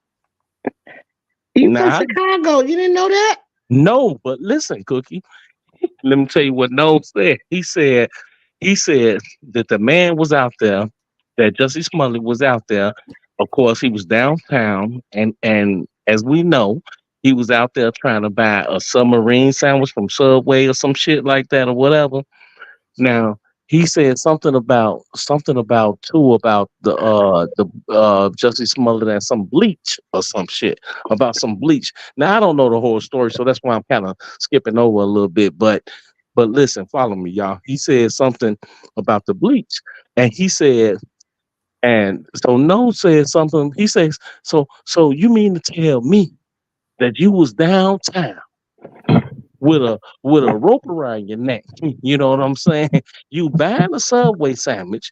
You from Now, Chicago? You didn't know that? no, but listen, Cookie, let me tell you what No said. He said that the man was out there, that Jussie Smollett was out there. Of course, he was downtown, and as we know, he was out there trying to buy a submarine sandwich from Subway or some shit like that or whatever. Now he said something about too about the Jussie Smollett and some bleach or some shit about some bleach. Now I don't know the whole story, so that's why I'm kind of skipping over a little bit. But listen, follow me, y'all. He said something about the bleach, and he said, and so No said something. He says, so you mean to tell me that you was downtown with a rope around your neck? You know what I'm saying? You buying a Subway sandwich,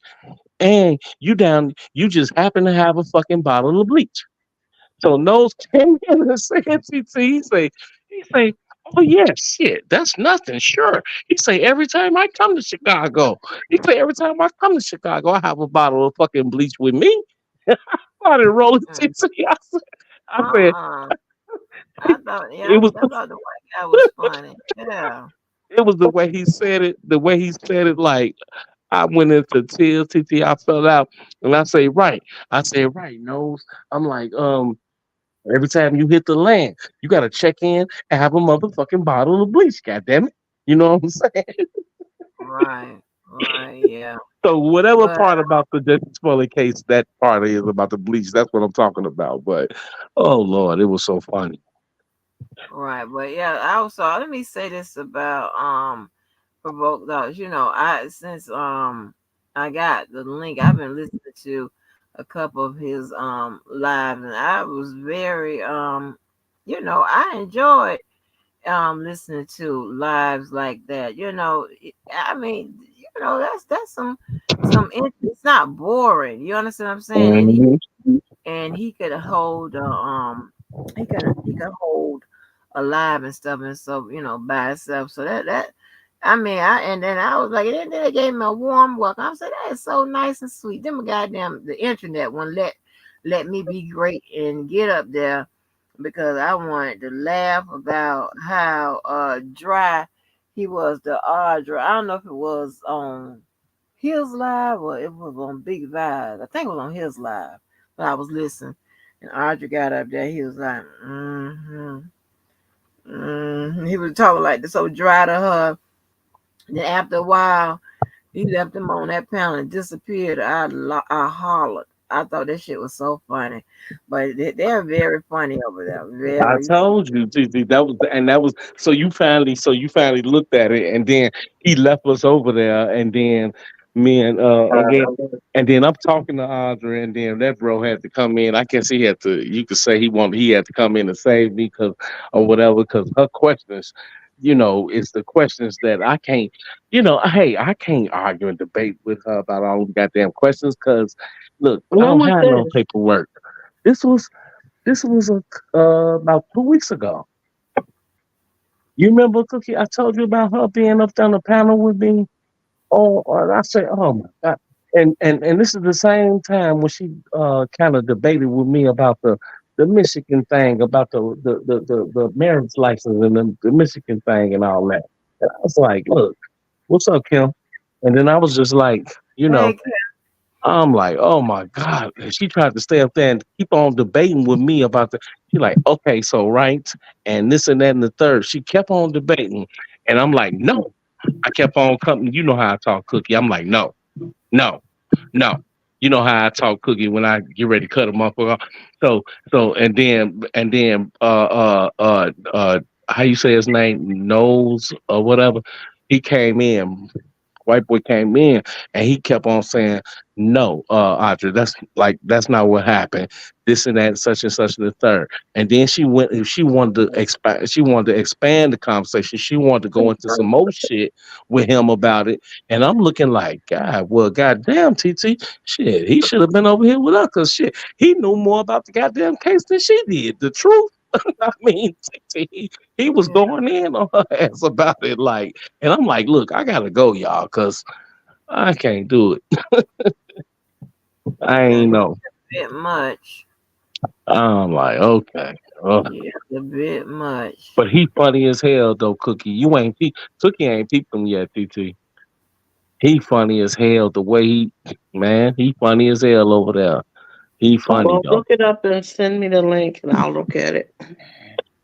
and you just happen to have a fucking bottle of bleach. So Nose came in and said, he say, oh yeah, shit, that's nothing. Sure. He say every time I come to Chicago, I have a bottle of fucking bleach with me. Started rolling Mm. TT. I said Uh-uh. I thought, it yeah, was I thought the white guy was funny. Yeah. it was the way he said it. The way he said it, like I went into tears. TT, I fell out, and I say right. I said right, Nose. I'm like every time you hit the land, you gotta check in and have a motherfucking bottle of bleach. God damn it. You know what I'm saying? Right. Right. Yeah. So whatever But part about the Justin Smollett case, that part is about the bleach. That's what I'm talking about. But oh Lord, it was so funny. right. But yeah, also let me say this about Provoke Dogs. I since I got the link, I've been listening to a couple of his lives, and I was very I enjoyed listening to lives like that. I mean, that's it's not boring. You understand what I'm saying? And Mhm. he could hold he could hold alive and stuff, and so by itself. So that I mean, and then I was like, then they gave me a warm welcome. I said, that is so nice and sweet. Them goddamn the internet won't let me be great and get up there, because I wanted to laugh about how dry he was to Audra. I don't know if it was on his live or it was on Big Vibe. I think it was on his live, but I was listening. And Audra got up there. He was like, He was talking like this, so dry to her. Then after a while, he left him on that panel and disappeared. I hollered. I thought that shit was so funny. But they're very funny over there. I Very funny. told you, TT, that was so you finally looked at it, and then he left us over there, and then me and then I'm talking to Audrey, and then that bro had to come in. I guess he had to. You could say he had to come in and save me, cause or whatever, because her questions, it's the questions that I can't. Hey, I can't argue and debate with her about all the goddamn questions, cause look, I When don't was have no this? paperwork. This was about 2 weeks ago. You remember, Cookie? I told you about her being up on the panel with me. Oh, and I said, oh my god! And this is the same time when she kind of debated with me about the Michigan thing, about the marriage license and the Michigan thing and all that. And I was like, look, what's up, Kim? And then I was just like, you Hey, know, Kim. I'm like, oh my God. And she tried to stay up there and keep on debating with me about the. She like, okay, so right, and this and that and the third. She kept on debating, and I'm like, no. I kept on coming. You know how I talk, Cookie. I'm like, no, no, no. You know how I talk, Cookie, when I get ready to cut a motherfucker off. So, how you say his name? Knowles or whatever. He came in, white boy came in, and he kept on saying, "No, Audrey, that's not what happened. This and that, such and such and the third." And then she went. She wanted to expand. She wanted to expand the conversation. She wanted to go into some more shit with him about it. And I'm looking like, God, well, goddamn, TT, shit, he should have been over here with us, cause shit, he knew more about the goddamn case than she did. The truth. I mean, he was Yeah, going in on her ass about it, like. And I'm like, look, I gotta go, y'all, because I can't do it. I yeah, ain't it's know. a bit much. I'm like, okay. Yeah, it's a bit much. But he funny as hell though, Cookie. You ain't Cookie ain't peeped him yet, TT. He funny as hell. The way he funny as hell over there. He funny Well, though. look it up and send me the link, and I'll look at it.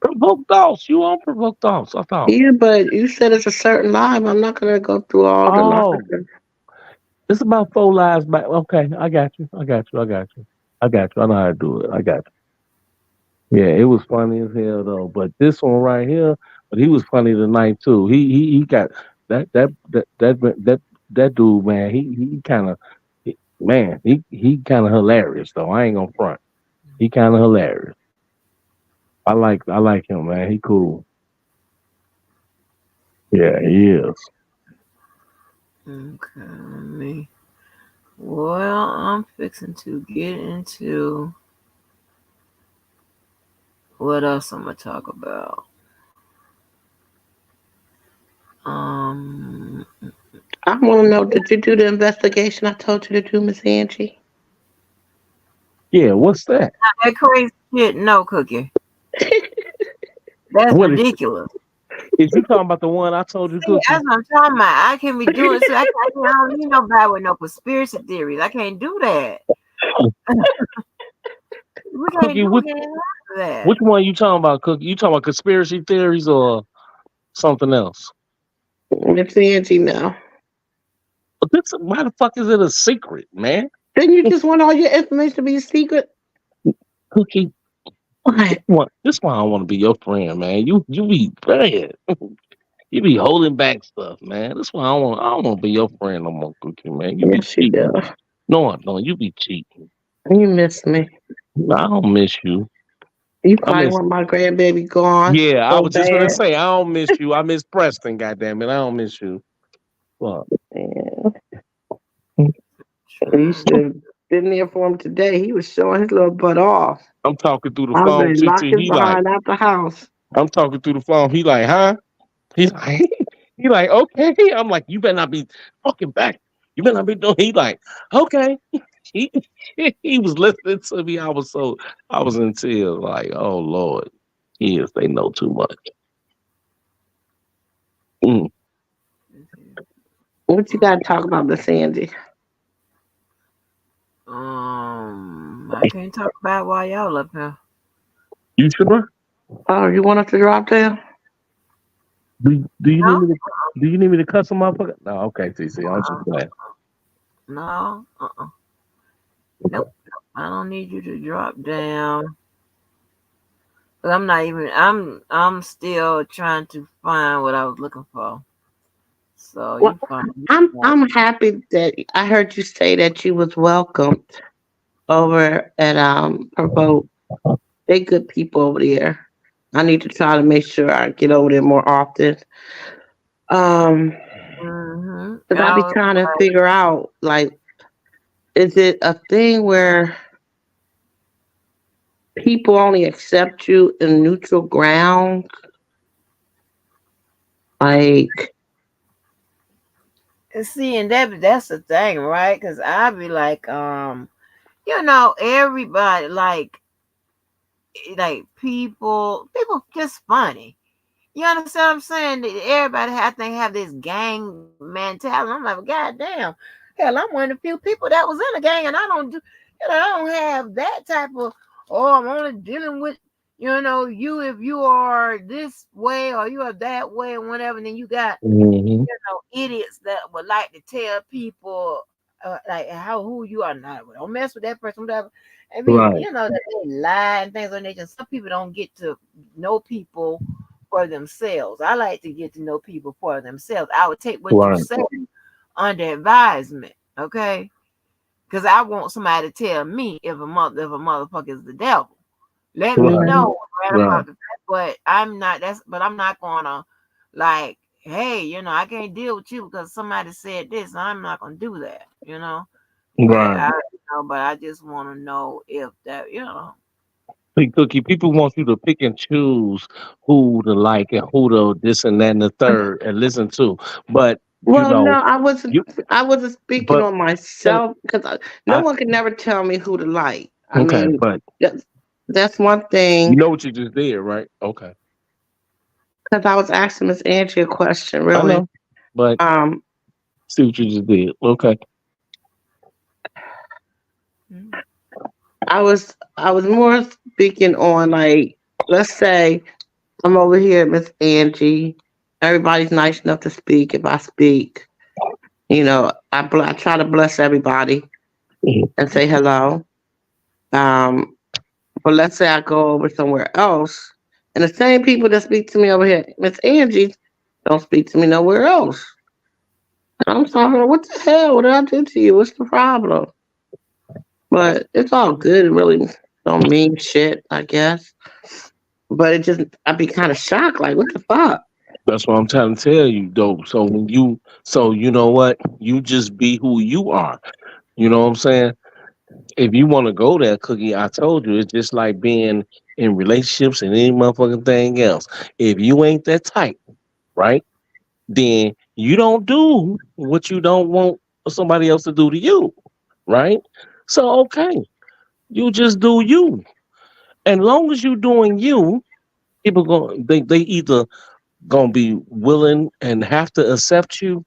Provoked thoughts. You on provoked thoughts, I thought. Yeah, but you said it's a certain live. I'm not gonna go through all the Oh, lives. it's about 4 lives back. Okay, I got you. I got you. I know how to do it. I got you. Yeah, it was funny as hell though. But this one right here, but he was funny tonight too. He got that dude, man. He kind of man. He kind of hilarious though. I ain't gonna front. He kind of hilarious. I like him, man. He cool. Yeah, he is. Okay, let me. Well, I'm fixing to get into what else I'm gonna talk about. Um, I want to know, did you do the investigation I told you to do, Miss Angie? Yeah, what's that? that crazy shit, no Cookie. That's What is ridiculous. you talking about? The one I told you, See, Cookie? that's what I'm talking about. I can't be doing so. I don't need nobody with no conspiracy theories. I can't do that. We can't Cookie, do which that. which one you talking about, Cookie? You talking about conspiracy theories or something else? Miss Angie, no. But this, why the fuck is it a secret, man? Then you just want all your information to be secret? Cookie, What? this why I don't want to be your friend, man. You be bad. You be holding back stuff, man. That's why I don't want to be your friend no more, Cookie, man. You be Yes, you do. cheating. No, you be cheating. You miss me. I don't miss you. You I probably miss. want my grandbaby gone Yeah, I so was just gonna bad. say I don't miss you. I miss Preston. Goddamn it, I don't miss you. Fuck. Yeah. You should have been there for him today. He was showing his little butt off. I'm talking through the I was phone, ready to lock TT. his He like, behind out the house. I'm talking through the phone. He like, huh? He's like, he like, okay. I'm like, you better not be talking back. You better not be doing. He like, okay. He he was listening to me. I was in tears. Like, oh Lord, yes, they know too much. Mm. What you got to talk about, Miss Angie? I can't talk about why y'all up here. You sure? Oh, you want us to drop down? Do you need No, me to cut some motherfucker? No, okay, TC. I'm just glad. no, nope. I don't need you to drop down. But I'm not even. I'm still trying to find what I was looking for. So Well, you find. I'm happy that I heard you say that you was welcomed over at Provoke. They good people over there. I need to try to make sure I get over there more often. Um, because I be I trying to figure out, like, is it a thing where people only accept you in neutral ground? Like, see, and that's the thing, right? Because I be like, everybody like people just funny. You understand what I'm saying? Everybody I think have this gang mentality. I'm like, God damn. Hell, I'm one of the few people that was in the gang, and I don't do, I don't have that type of. Oh, I'm only dealing with, you if you are this way or you are that way or whatever. And then you got, Hmm. idiots that would like to tell people like who you are not. Don't mess with that person, whatever. I mean, Right, that they lie and things of that nature. Some people don't get to know people for themselves. I like to get to know people for themselves. I would take what you right, say under advisement, okay? Because I want somebody to tell me if a motherfucker is the devil. Let me right, Mhm. know right right. about the fact, but I'm not gonna like, hey, I can't deal with you because somebody said this. I'm not gonna do that. But Right. I just want to know if that. See, Cookie, people want you to pick and choose who to like and who to this and that and the third and listen to. But you Well, no, know, you I wasn't speaking but on tell myself because no I one can never tell me who to like. I okay, mean, but that's, that's one you thing. know what you just did, right? Okay. Because I was asking Miss Angie a question, I really. know. But Um, see what you just did. Okay. Mm. I was more speaking on like, let's say I'm over here, Miss Angie. Everybody's nice enough to speak. If I speak, I try to bless everybody Mhm. and say hello. Um, but let's say I go over somewhere else, and the same people that speak to me over here, Miss Angie, don't speak to me nowhere else. And I'm talking, what the hell? What did I do to you? What's the problem? But it's all good. It really don't mean shit, I guess. But it just, I'd be kind of shocked. Like, what the fuck? That's what I'm trying to tell you, though. So you know what? You just be who you are. You know what I'm saying? If you want to go there, Cookie, I told you it's just like being in relationships and any motherfucking thing else. If you ain't that type, right? Then you don't do what you don't want somebody else to do to you, right? So okay, you just do you. And long as you doing you, people they either gonna be willing and have to accept you,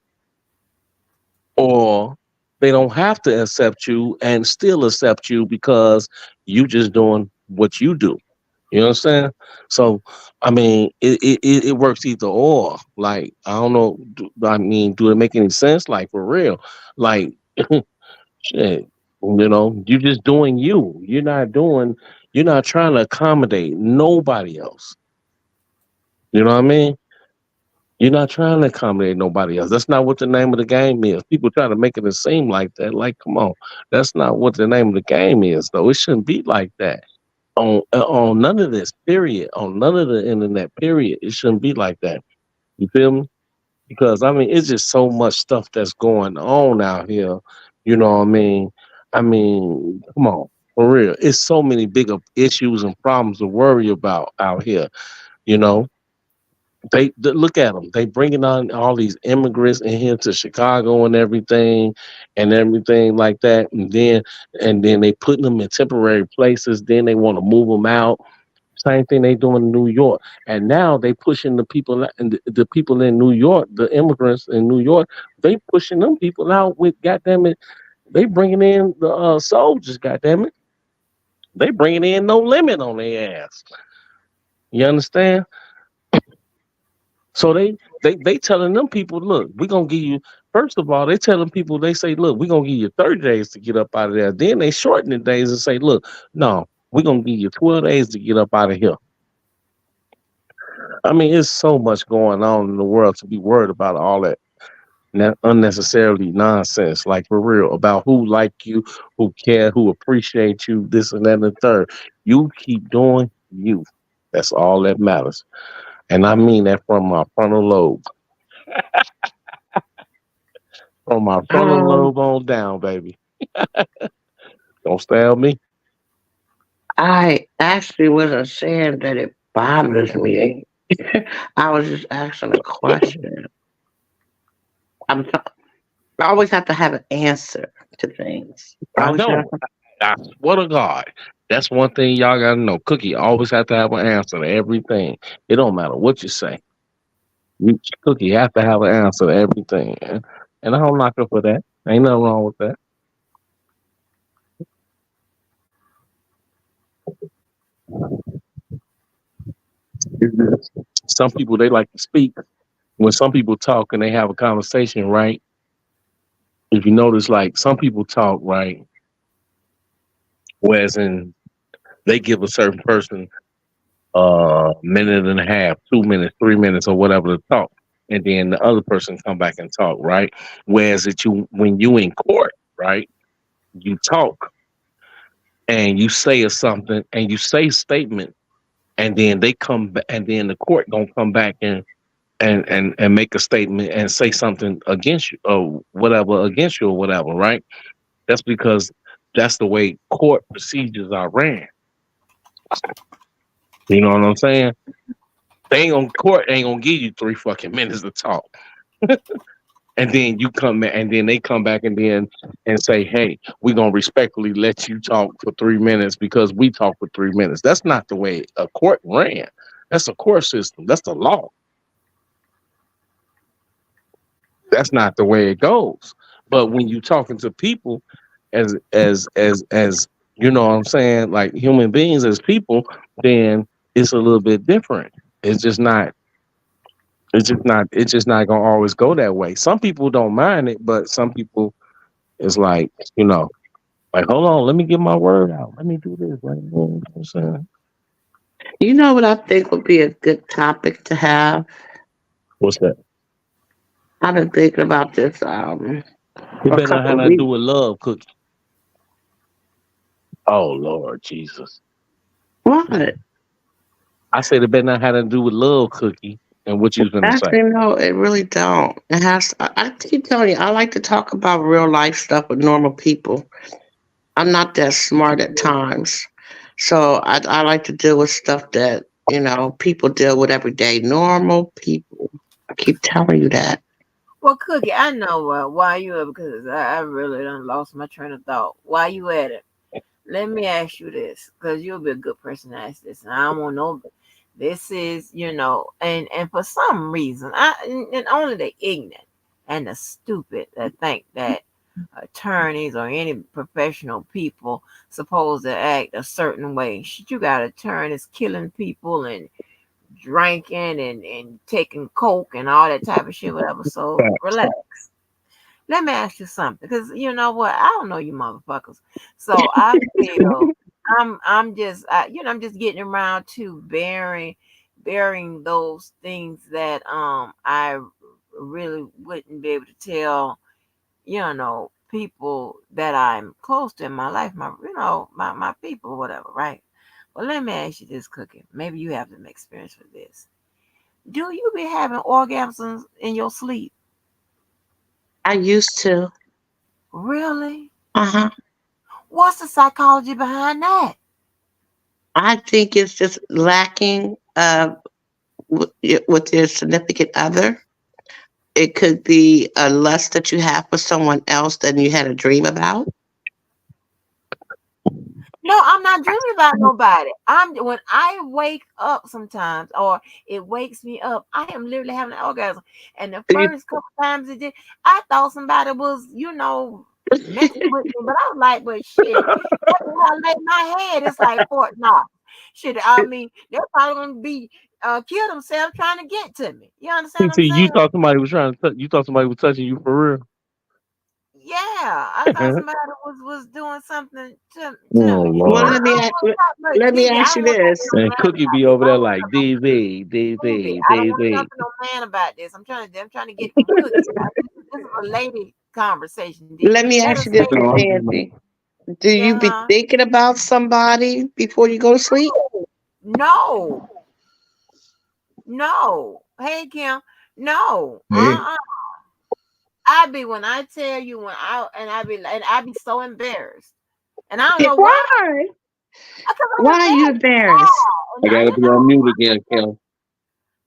or they don't have to accept you and still accept you because you just doing what you do. You know what I'm saying? So, I mean, it works either or. Like, I don't know. I mean, do it make any sense? Like, for real. Like, shit, you just doing you. You're not trying to accommodate nobody else. You know what I mean? You're not trying to accommodate nobody else. That's not what the name of the game is. People try to make it seem like that. Like, come on, that's not what the name of the game is, though. It shouldn't be like that. On none of this, period. On none of the internet, period. It shouldn't be like that. You feel me? Because I mean, it's just so much stuff that's going on out here. You know what I mean? I mean, come on, for real. It's so many bigger issues and problems to worry about out here. You know, look at them. They bringing on all these immigrants in here to Chicago and everything like that. And then they putting them in temporary places. Then they want to move them out. Same thing they doing in New York. And now they pushing and the people in New York, the immigrants in New York, they pushing them people out with, goddamn it, they bringing in the soldiers, goddamn it. They bringing in no limit on their ass. You understand? So they telling them people, look, we're gonna give you, first of all, they telling people, they say, look, we're gonna give you 30 days to get up out of there. Then they shorten the days and say, look, no, we're gonna give you 12 days to get up out of here. I mean, it's so much going on in the world to be worried about all that unnecessarily nonsense, like for real, about who like you, who care, who appreciate you, this and that and the third. You keep doing you. That's all that matters. And I mean that from my frontal lobe. From my frontal Um, lobe on down, baby. Don't stab me. I actually wasn't saying that it bothers me. I was just asking a question. I'm, I always have to have an answer to things. I I always have know. I swear to God. That's one thing y'all gotta know. Cookie always have to have an answer to everything. It don't matter what you say. Cookie have to have an answer to everything. And I don't knock her for that. Ain't nothing wrong with that. Some people they like to speak. When some people talk and they have a conversation, right? If you notice, like some people talk, right, whereas in they give a certain person minute and a half, 2 minutes, 3 minutes, or whatever to talk, and then the other person come back and talk, right? Whereas that you when you in court, right, you talk and you say something and you say a statement, and then they come back, and then the court gonna come back and make a statement and say something against you or whatever against you or whatever, right? That's because that's the way court procedures are ran. You know what I'm saying? They ain't on court ain't gonna give you 3 fucking minutes to talk. And then you come back and then they come back and say, hey, we're gonna respectfully let you talk for 3 minutes because we talk for 3 minutes. That's not the way a court ran. That's a court system. That's the law. That's not the way it goes. But when you talking to people as you know what I'm saying, like human beings as people, then it's a little bit different. It's just not it's just not gonna always go that way. Some people don't mind it, but some people it's like, you know, like hold on, let me get my word out. Let me do this. Like, you know what I'm saying? You know what I think would be a good topic to have? What's that? I've been thinking about this It for a better not couple have of nothing to do weeks. with love, Cookie. Oh Lord Jesus. What? I said it better not have nothing to do with love, Cookie, and what you was gonna say. Actually, no, it really don't. It has. I keep telling you, I like to talk about real life stuff with normal people. I'm not that smart at times, so I like to deal with stuff that people deal with every day. Normal people. I keep telling you that. Well, Cookie, I know why you are because I really done lost my train of thought. Why you at it? Let me ask you this, because you'll be a good person to ask this, and I don't want no. This is, and for some reason, and only the ignorant and the stupid that think that attorneys or any professional people supposed to act a certain way. Shit, you got attorneys killing people and drinking and taking coke and all that type of shit, whatever. So relax. Let me ask you something, because you know what? I don't know you motherfuckers. So I feel I'm just getting around to bearing those things that I really wouldn't be able to tell, people that I'm close to in my life, my people, whatever, right? Well, let me ask you this, Cookie. Maybe you have some experience with this. Do you be having orgasms in your sleep? I used to. Really? Uh-huh. What's the psychology behind that? I think it's just lacking with your significant other. It could be a lust that you have for someone else than you had a dream about. No, I'm not dreaming about nobody. When I wake up sometimes, or it wakes me up, I am literally having an orgasm. And the Do you, first couple times it did, I thought somebody was, messing with me. But I was like, but shit, every time I lay my head, it's like Fort Knox. Shit, I mean, they're probably gonna be kill themselves trying to get to me. You understand what I'm See, you saying? thought somebody was trying to you thought somebody was touching you for Yeah, I thought real. somebody was doing something to Oh me. well, I Lord. don't want to talk, but let me DV, I ask you don't want to talk this. to no And man Cookie about be this. over I there don't want to like talk to no DZ, DV. DZ, I don't want to DZ. talk to no man about this. I'm trying to get from Cookie. This is a lady conversation, Let DV. me Let ask us you this, say Miss this. Angie. Do you be Yeah, thinking about somebody before you go to sleep? no, no. Hey Kim, no. Hey, I be when I tell you I be so embarrassed, and I don't know why. Why? Because Why I'm are you embarrassed. embarrassed? And I gotta be on mute again, Kim.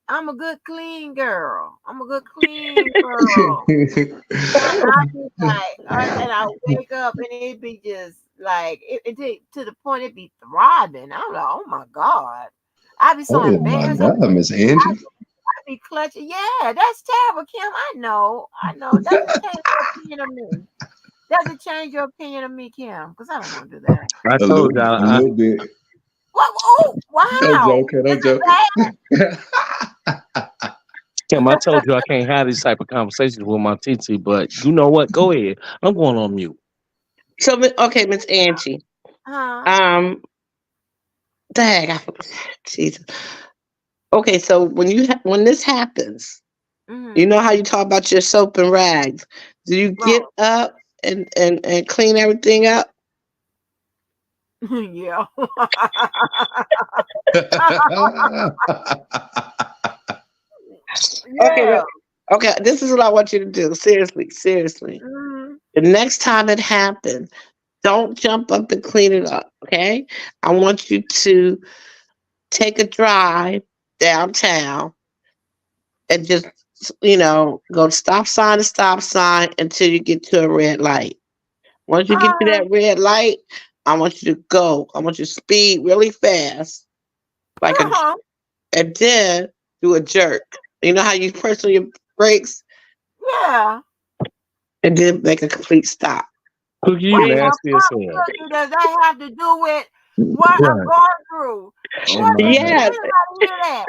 I'm a good clean girl. I'm a good clean girl. I be like, and I wake up and it be just like to the point it be throbbing. I'm like, oh my god. I be so oh my embarrassed. God, Miss I Angie. be clutching. Yeah, that's terrible, Kim. I know. That's a change of opinion of me. Does it change your opinion of me, Kim? Because I don't want to do that. I A told little, y'all. a little bit. What? Oh, I'm wow. joking. I'm Is it joking. bad? Kim, I told you I can't have these type of conversations with my TT, but you know what? Go ahead. I'm going on mute. So, okay, Miss Angie. Huh? Dang, Jesus. Okay, so when this happens, you Mm-hmm. know how you talk about your soap and rags. Do you get Well, up and clean everything up? yeah. Okay, Yeah. okay. This is what I want you to do. Seriously, seriously. Mm-hmm. The next time it happens, don't jump up and clean it up. Okay, I want you to take a drive downtown and just go stop sign to stop sign until you get to a red light. Once you get to Uh, that red light, I want you to go. I want you to speed really fast, like a, uh-huh. and then do a jerk. You know how you press on your brakes Yeah. and then make a complete stop. Cookie, you What the And nasty as fuck hell. does that have to do with what I'm Right. going through? Oh What my does God. yes, anybody hear that?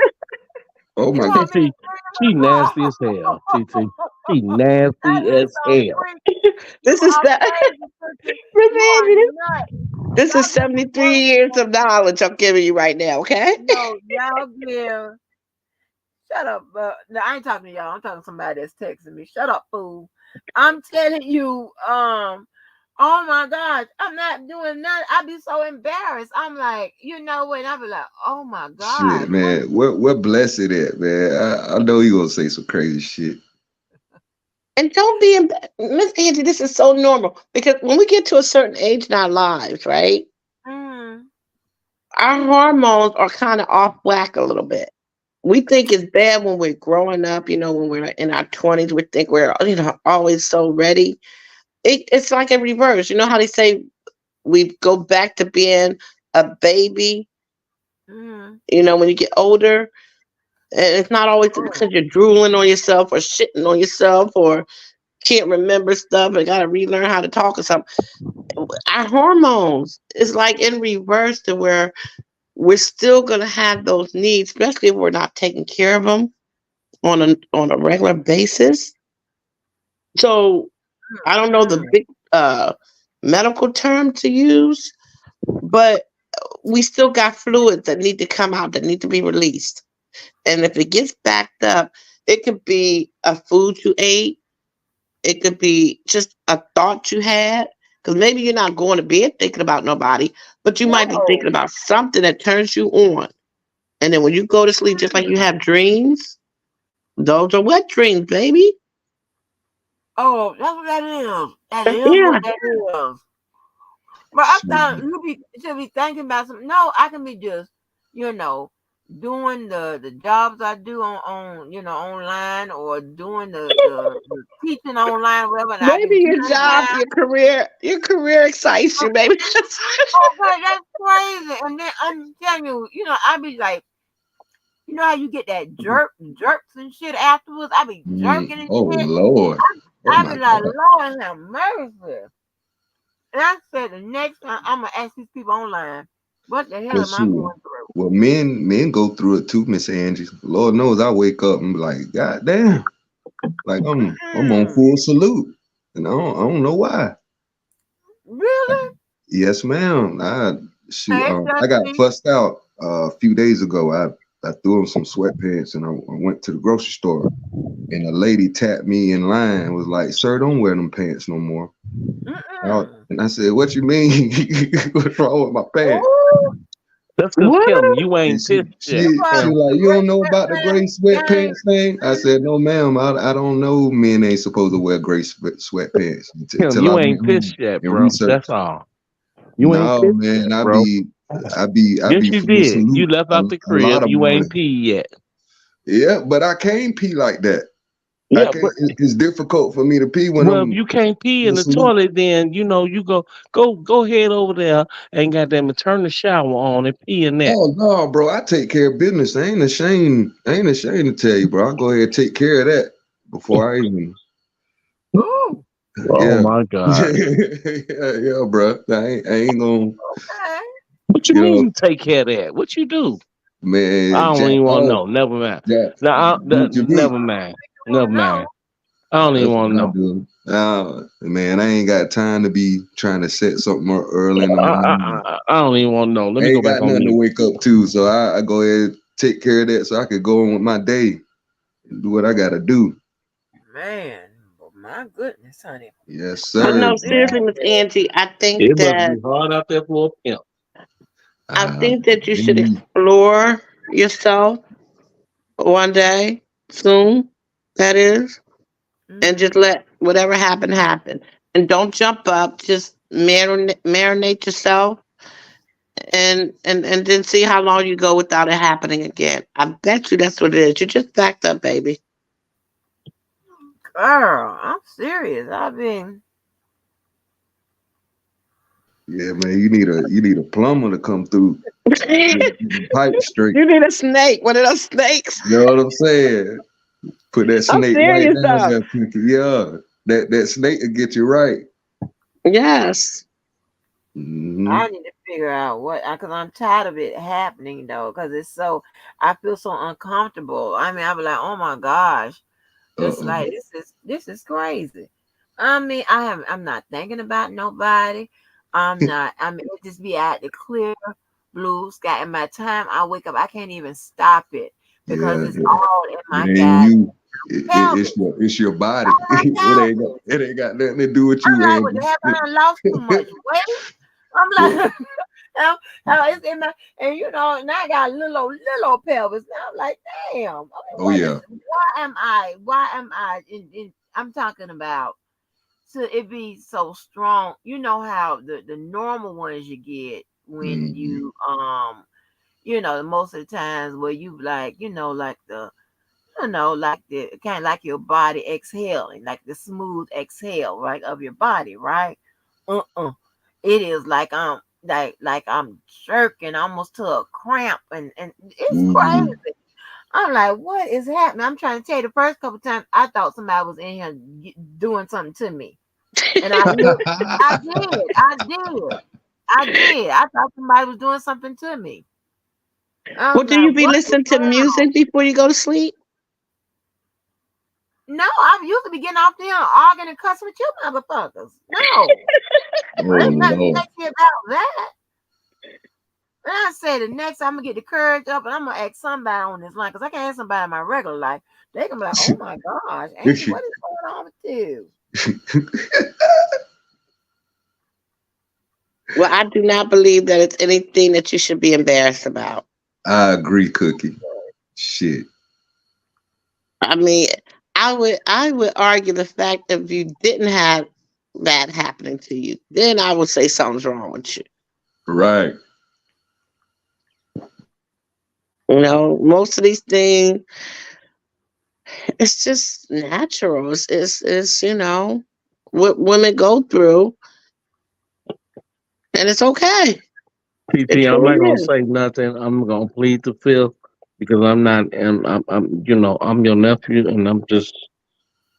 Oh You my God. want me to TT, she nasty as scream hell. TT, the she That nasty is as so hell. freaky. You this is are that. crazy, Cookie. Miss You are Angie, nuts. this is Y'all get the 73 worst years stuff. of knowledge I'm giving you right now. Okay. No, y'all give. Shut up. No, I ain't talking to y'all. I'm talking to somebody that's texting me. Shut up, fool. I'm telling you, oh my gosh, I'm not doing nothing. I'd be so embarrassed. I'm like, you know what? I'd be like, oh my Shit, gosh. man. Where blessed at, man? I know you gonna say some crazy shit. And don't be Miss Angie. This is so normal because when we get to a certain age in our lives, right, Mm, our hormones are kind of off whack a little bit. We think it's bad when we're growing up. When we're in our 20s, we think we're always so ready. It's like a reverse. You know how they say we go back to being a baby. mm. When you get older, and it's not always Oh, because you're drooling on yourself or shitting on yourself or can't remember stuff and got to relearn how to talk or something. Our hormones is like in reverse to where we're still going to have those needs, especially if we're not taking care of them on a regular basis. So I don't know the mm. big medical term to use, but we still got fluids that need to come out, that need to be released. And if it gets backed up, it could be a food you ate. It could be just a thought you had. Because maybe you're not going to bed thinking about nobody, but you might be thinking No. about something that turns you on. And then when you go to sleep, just like you Mm. have dreams, those are wet dreams, baby. Oh, that's what that is. That is Yeah. what that is. But I thought Shit. should be thinking about something. No, I can be just, you know, doing the jobs I do on online or doing the teaching online, whatever, and I Maybe can your turn it job, down. your career excites you, baby. Oh, God, that's crazy. And then I'm telling you, I be like, you know how you get that jerks and shit afterwards? I be jerking and Oh shit. Lord. Oh I my be like, God. Lord have mercy. And I said the next time I'm gonna ask these people online, what the hell But am I shoot. going through? Well, men go through it too, Miss Angie. Lord knows I wake up and be like, God damn. Like I'm on Mm-mm. full salute. And I don't know why. Really? Yes, ma'am. Ain't I just got me. fussed out a few days ago. I threw on some sweatpants and I went to the grocery store and a lady tapped me in line and was like, "Sir, don't wear them pants no more." Mm-mm. And I said, "What you mean? What's wrong with my pants?" Ooh, That's because What? Kim, you And ain't she pissed she yet. you she want Kim, like, the "You don't great know about the sweatpants gray game? sweatpants thing?" I Mm. said, "No, ma'am. I don't know. Men ain't supposed to wear gray sweatpants Kim, until I you went ain't home pissed yet, and bro. That's researched." all. You ain't No, pissed man, yet, I bro. be I Yes, be you full did. You salute left a, out the a lot crib. of You ain't morning. pee yet. Yeah, but I can't pee like that. I Yeah, can't. It's difficult for me to pee when well, if I'm you can't pee in full the salute. toilet, then you go head over there and goddamn it, turn the shower on and pee in that. Oh no, bro! I take care of business. I ain't ashamed. I ain't ashamed to tell you, bro. I go ahead and take care of that before I even Ooh. Oh Yeah. my God. Yeah, bro. I ain't gonna, Okay. What you you mean know, you take care of that? What you do? I man, don't jack even want to off. know. Never mind. Jack. No, What you mean? never mind. You Never want to know? mind. I don't even That's want to what I know. do. Man, I ain't got time to be trying to set something up early in the I, morning. I don't even want to know. Let I me go ain't back got on nothing to mute. wake up to, so I go ahead and take care of that so I could go on with my day and do what I gotta do. Man, but my goodness, honey. Yes, But sir. no, seriously, Miss Angie, It must be hard out there for a pimp. Uh, you should explore yourself one day soon. That is, and just Mm-hmm. let whatever happen happen, and don't jump up. Just marinate yourself, and then see how long you go without it happening again. I bet you that's what it is. You just backed up, baby. Girl, I'm serious. I've been. yeah, man, you need a plumber to come through. You Get the pipe straight. need a snake, one of those snakes. You know what I'm saying? Put that I'm snake right serious down though. there, Cookie. Yeah, that snake will get you right. Yes. Hmm. I need to figure out what, because I'm tired of it happening though, because it's so, I feel so uncomfortable. I mean, I'll be like, oh my gosh, just Uh-uh. like this is crazy. I mean, I'm not thinking about nobody. I mean, it just be out the clear blue sky. And by the time I wake up, I can't even stop it because Yeah, it's all in it my ain't God you. pelvis. It's your body. My pelvis. It ain't got nothing to do with I'm you, like, what the Angie. hell? I done lost too much weight. I'm Yeah. like, how it's in my, and now I got a little pelvis. Now I'm like, damn. I mean, Oh yeah. why am I I'm talking about to it be so strong. You know how the normal ones you get when Hmm. most of the times where you like, like like the kind of like your body exhaling, like the smooth exhale, right, of your body, right? Uh-uh. It is like I'm jerking almost to a cramp, and it's crazy. Ooh. I'm like, what is happening? I'm trying to tell you, the first couple times I thought somebody was in here doing something to me, and I looked. I did. I did. I did. I thought somebody was doing something to me. I Well, was do like, you be what is listening to going on? music before you go to sleep? No, I'm used to be getting off there arguing and cussing with you motherfuckers. No, Oh there's nothing Lord. sexy about that. And I say the next time I'm gonna get the courage up and I'm gonna ask somebody on this line because I can't ask somebody in my regular life. They can be like, "Oh my gosh, Angie, what is going on with you?" Well, I do not believe that it's anything that you should be embarrassed about. I agree, Cookie. Shit. I mean, I would argue the fact that if you didn't have that happening to you, then I would say something's wrong with you. Right. Most of these things, it's just natural. It's what women go through, and it's okay. It TT, I'm truly not gonna is. say nothing. I'm gonna plead the fifth because I'm not, and I'm your nephew, and I'm just,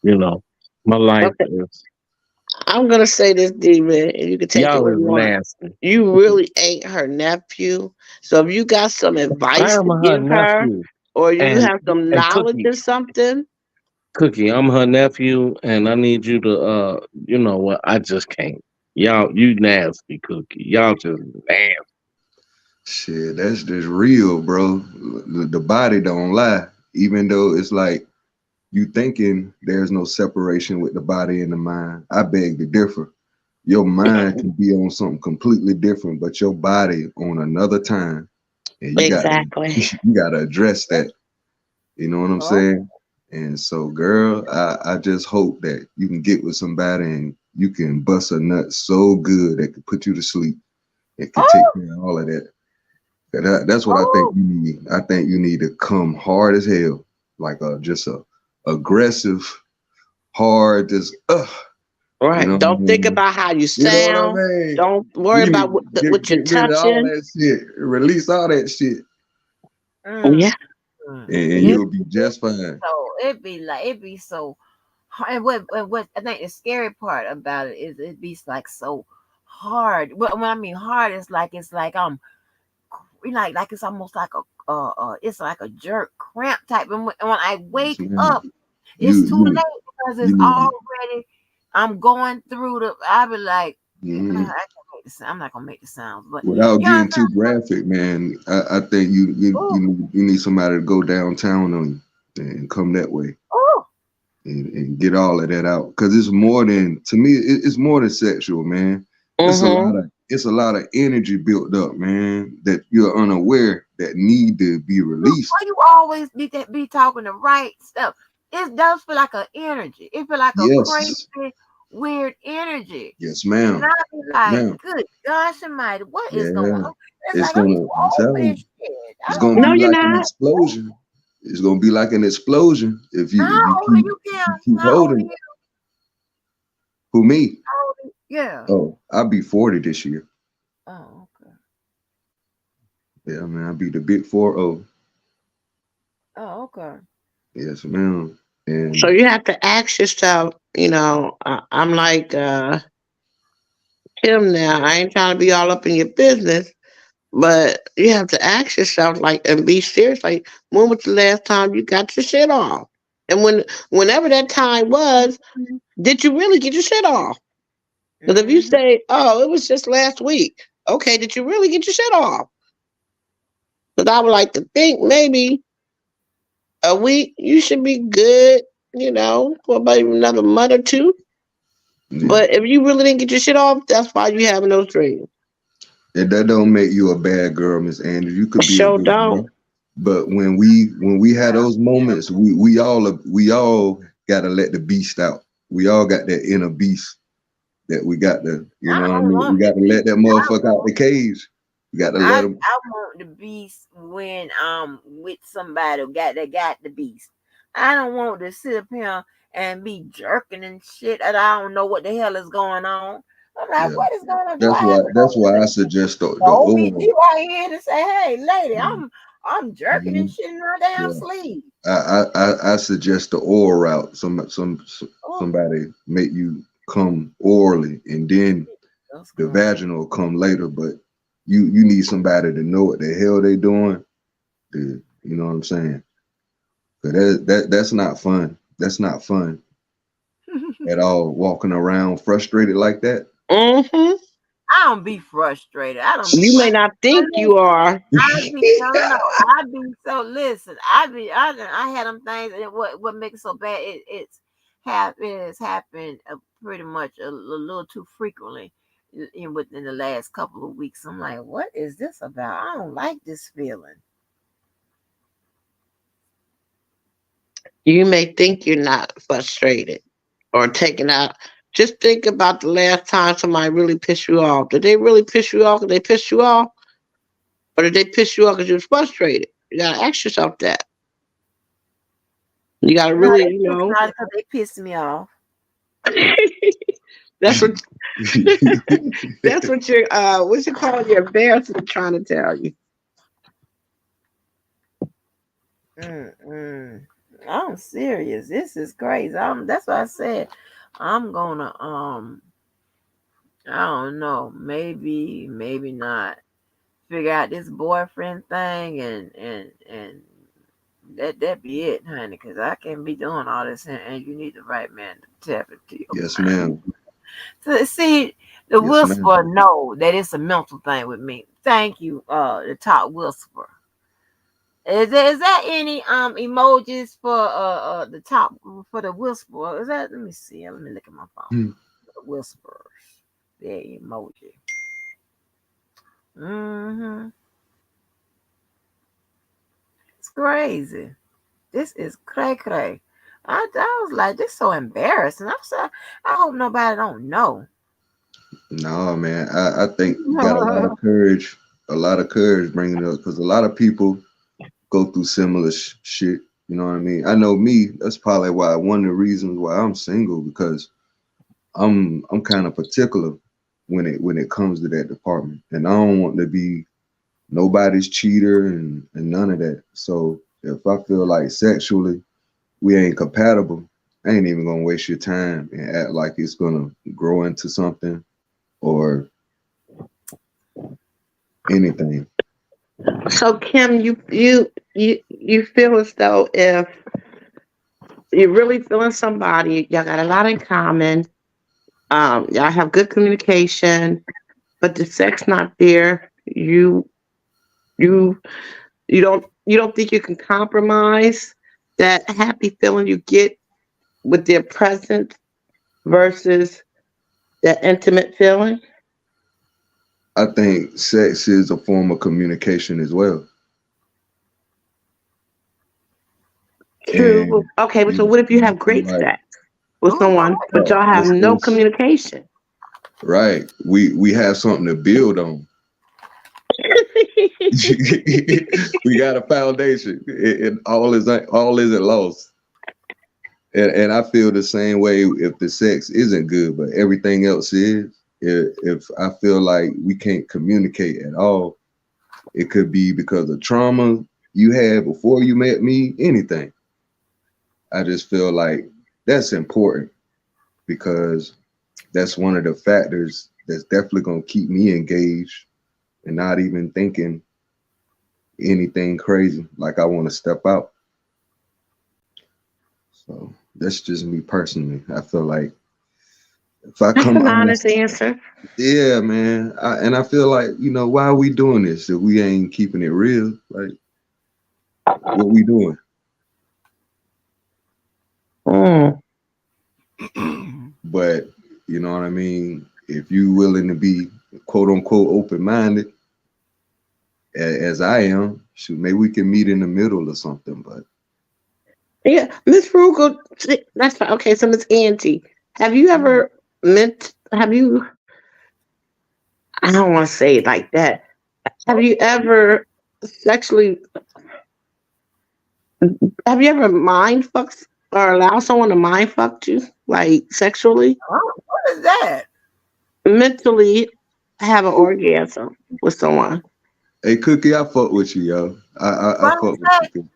you know, my life Okay, is I'm gonna say this, David, and you can take it y'all where is you want. nasty. You really ain't her nephew. So if you got some I advice am to her give her, nephew, or you and have some and knowledge Cookie, or something, Cookie, I'm her nephew, and I need you to, you know what? I just can't. Y'all, you nasty, Cookie. Y'all just nasty. Shit, that's just real, bro. The body don't lie. Even though it's like you thinking there's no separation with the body and the mind. I beg to differ. Your mind can be on something completely different, but your body on another time. And you got to exactly. you got to address that. You know what I'm Oh, saying? And so, girl, I just hope that you can get with somebody and you can bust a nut so good that could put you to sleep. It can take oh, care of all of that. That's what I think oh. you need. I think you need to come hard as hell, like just a aggressive, hard, just you Right. know what I Don't think mean? about how you You know what I sound. mean? Don't worry You need about to what you're get rid of all touching. that shit, release all that shit, Yeah. Mm. and It you'll be it just be fine. so it be so And what I think the scary part about it is it be like so hard. Well, when I mean hard, it's like like it's almost like it's like a jerk cramp type. And when I Yes, wake man. up, You it's too you late because you it's need. already. I'm going through the. I be like, I Mhm. can't make the sound. I'm not gonna make the sounds, but Without you know what I'm getting too graphic, man, I think saying? you need somebody to go downtown on you and come that way Oh, and get all of that out. Cause it's more than to me, it's more than sexual, man. Mm-hmm. It's a lot of energy built up, man, that you're unaware that need to be released. why you always be talking the right stuff? It does feel like an energy. It feel like a crazy, Yes, weird energy. yes, And ma'am. I be Yes, like, ma'am. good gosh almighty, what is going Yeah. on? It's It's like I'm gonna, too I'm old for telling this you, shit. I it's don't gonna want No, be you're like an not. explosion. It's gonna be like an explosion if how you old are you, if you Kim? keep How old are holding it. you? Who me? How old are you? Yeah. Oh, I'll be 40 this year. Oh, okay. Yeah, man, I'll be the big 4-0. Oh, okay. Yes, ma'am. So And you have to ask yourself, I'm like him now. I ain't trying to be all up in your business, but you have to ask yourself, like, and be serious. Like, when was the last time you got your shit off? And whenever that time was, did you really get your shit off? Because if you Mm-hmm. say, "Oh, it was just last week," okay, did you really get your shit off? Because I would like to think maybe a week you should be good, for about another month or two. yeah, But if you really didn't get your shit off, that's why you having those dreams. and that don't make you a bad girl, Miss Andrews. You could be a Sure good don't. girl. But when we had those moments, we all gotta let the beast out. We all got that inner beast that we got to, you I know what I don't mean? We want the got to let beast. that motherfucker out the cage. You got to let him. I want the beast when with somebody that got the beast. I don't want to sit up here and be jerking and shit and I don't know what the hell is going on. I'm like, Yeah, what is going on? Do I have to go that's to why the I suggest the oral. OBGYN and say, hey lady, I'm jerking and Mhm. shit in my damn Yeah, sleep. I suggest the oral route. Oh, Somebody make you come orally, and then that's the crazy. vaginal come later. But you need somebody to know what the hell they doing. You know what I'm saying? But that's not fun. That's not fun at all. Walking around frustrated like that. Mm-hmm. I don't be frustrated. I don't be You may frustrated. not think you are. I be no. I be so listen. I had them things, and what makes it so bad? It has happened pretty much a little too frequently within the last couple of weeks. I'm like, what is this about? I don't like this feeling. You may think you're not frustrated or taken out. Just think about the last time somebody really pissed you off. Did they really piss you off because they pissed you off? Or did they piss you off because you was frustrated? You gotta ask yourself that. You gotta No, really, they pissed me off because they pissed me off. that's what that's what your what you call your embarrassment trying to tell you. Mm-mm. I'm serious. This is crazy. That's what I said. I'm gonna I don't know. Maybe not. Figure out this boyfriend thing and that be it, honey. Cause I can't be doing all this, and you need the right man to tap into your Yes, mind. ma'am. So see, the Yes, ma'am. whisper know that it's a mental thing with me. Thank you, the top whisper. Is that any emojis for the top for the whisper? Is that? Let me see. Let me look at my phone. Hmm. The whispers. Yeah, emoji. Mm-hmm. It's crazy. This is cray cray. I was like, this so embarrassing. I hope nobody don't know. No, man. I think you got a lot of courage bringing it up because a lot of people go through similar shit. You know what I mean? I know me. That's probably why one of the reasons why I'm single because I'm kind of particular when it comes to that department, and I don't want to be nobody's cheater and none of that. So if I feel like sexually we ain't compatible, I ain't even gonna waste your time and act like it's gonna grow into something or anything. So Kim, you feel as though if you're really feeling somebody, y'all got a lot in common, y'all have good communication, but the sex not there, you you don't think you can compromise that happy feeling you get with their presence versus that intimate feeling? I think sex is a form of communication as well. True. And Okay, but so what if you have great like, sex with someone, but y'all have no communication? right. We have something to build on. We got a foundation. And all isn't lost. And I feel the same way if the sex isn't good, but everything else is. If I feel like we can't communicate at all, it could be because of trauma you had before you met me, anything. I just feel like that's important because that's one of the factors that's definitely going to keep me engaged and not even thinking anything crazy, like I want to step out. So that's just me personally. I feel like if I That's come an out, honest answer. yeah, man. I feel like, why are we doing this if we ain't keeping it real? Like, what we doing? Mm. But you know what I mean? If you willing to be quote unquote open-minded, as I am, shoot, maybe we can meet in the middle or something. But Yeah, Miss Frugal, that's fine. Okay, so Miss Auntie, have you ever I don't want to say it like that. Have you ever sexually, have you ever mind fucked or allow someone to mind fuck you, like sexually? Oh, what is that? Mentally have an orgasm with someone. hey, Cookie, I fuck with you, yo. I Phone fuck with you.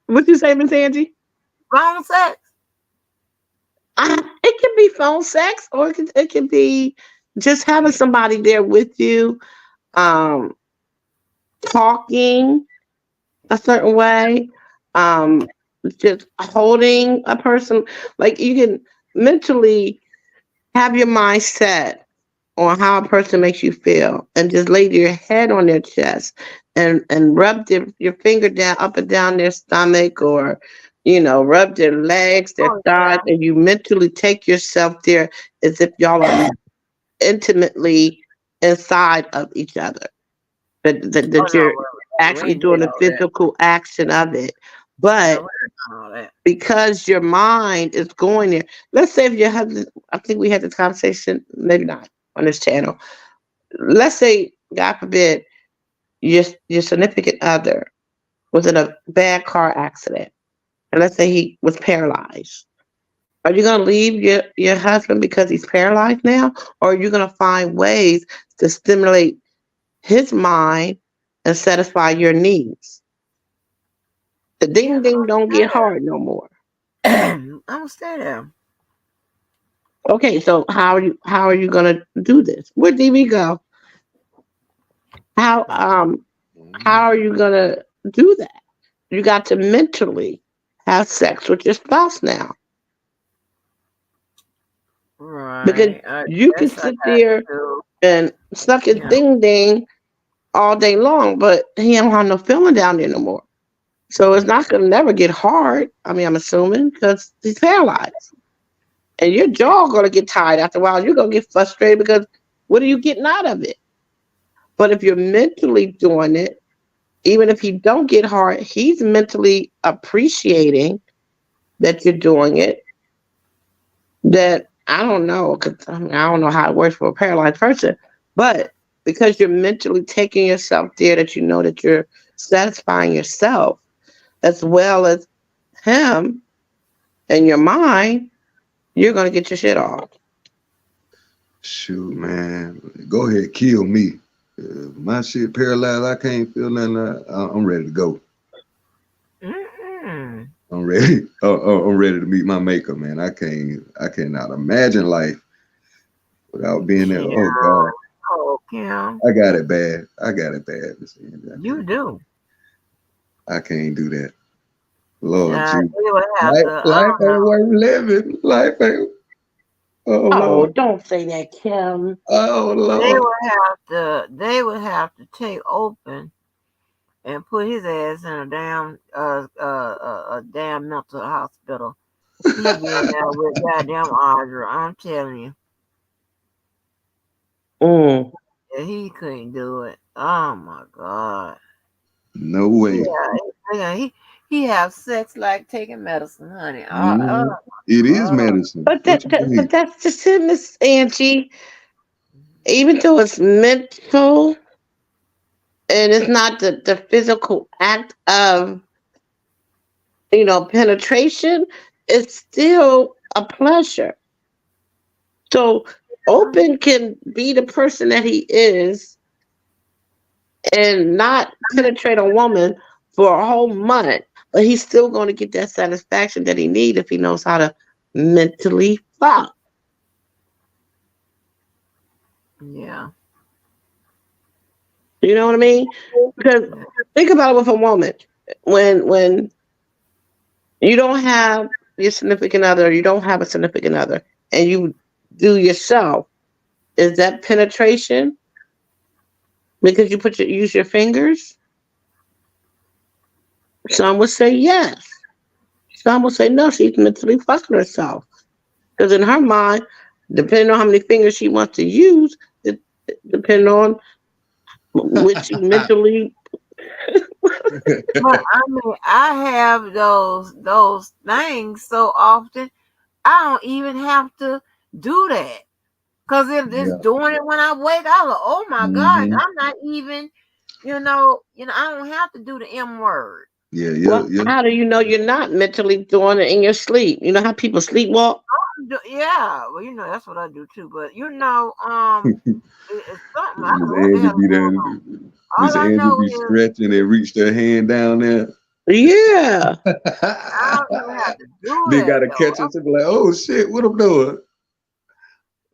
What you say, Miss Angie? Phone sex? It can be phone sex, or it can be just having somebody there with you, um, talking a certain way, um, just holding a person. Like you can mentally have your mind set on how a person makes you feel, and just lay your head on their chest and rub your finger down up and down their stomach, or rub their legs, their Oh, thighs, yeah. and you mentally take yourself there as if y'all are intimately inside of each other. Oh, That no, you're we actually ain't did doing the all that. physical action of it. No, But we ain't done all that. because your mind is going there, let's say if your husband, I think we had this conversation, maybe not on this channel. Let's say, God forbid, your significant other was in a bad car accident, and let's say he was paralyzed. Are you gonna leave your husband because he's paralyzed now, or are you gonna find ways to stimulate his mind and satisfy your needs? The ding ding don't get hard no more. I'm gonna stay there. Okay, so how are you gonna do this? Where did we go? How are you gonna do that? You got to mentally have sex with your spouse now, because Right. I you can guess I sit got there to, and suck his ding ding all day long, but he don't have no feeling down there no more. So it's not gonna never get hard. I mean, I'm assuming because he's paralyzed, and your jaw gonna get tired after a while. You're gonna get frustrated because what are you getting out of it? But if you're mentally doing it, even if he don't get hard, he's mentally appreciating that you're doing it. That I don't know, because I don't know how it works for a paralyzed person, but because you're mentally taking yourself there, that you know that you're satisfying yourself as well as him in your mind, you're gonna get your shit off. Shoot, man, go ahead, kill me. My shit paralyzed. I can't feel nothing. I'm ready to go. mm-mm. I'm ready. I'm ready to meet my maker, man. I cannot imagine life without being there. Kim. Oh God, Oh, Kim. I got it bad. I got it bad. Miss Angie. You do. I can't do that. Lord Yeah, Jesus. they would have Life, to, I life don't ain't know. worth living. Life ain't. Oh Oh, Lord. don't say that, Kim. Oh They Lord. would have to take Open and put his ass in a damn mental hospital. He be in there with goddamn Audra. I'm telling you. Mm. Yeah, he couldn't do it. Oh my God. No way. He have sex like taking medicine, honey. Mhm. It Oh, is oh. medicine. What you But mean? that's just it, Miss Angie. Even though it's mental and it's not the physical act of, penetration, it's still a pleasure. So Open can be the person that he is and not penetrate a woman for a whole month, but he's still going to get that satisfaction that he needs if he knows how to mentally fuck. Yeah. You know what I mean? Because think about it with a woman. When you don't have your significant other, or you don't have a significant other, and you do yourself, is that penetration? Because you use your fingers? Some would say yes. Some would say no, she's mentally fucking herself. Because in her mind, depending on how many fingers she wants to use, it depending on which mentally. But I mean, I have those things so often. I don't even have to do that. Cause if it's Yeah. doing it when I wake, I'm like, oh my gosh, Hmm. I'm not even, I don't have to do the M word. Yeah, yeah, Well, yeah. how do you know you're not mentally doing it in your sleep? You know how people sleepwalk? Yeah, well, that's what I do too. But it's something. I don't Miss know what the Angie hell is be going there. on. Miss All I Angie know be is stretching and reach their hand down there. Yeah. I don't even have to do They that gotta though. catch us and be like, oh shit, what I'm doing?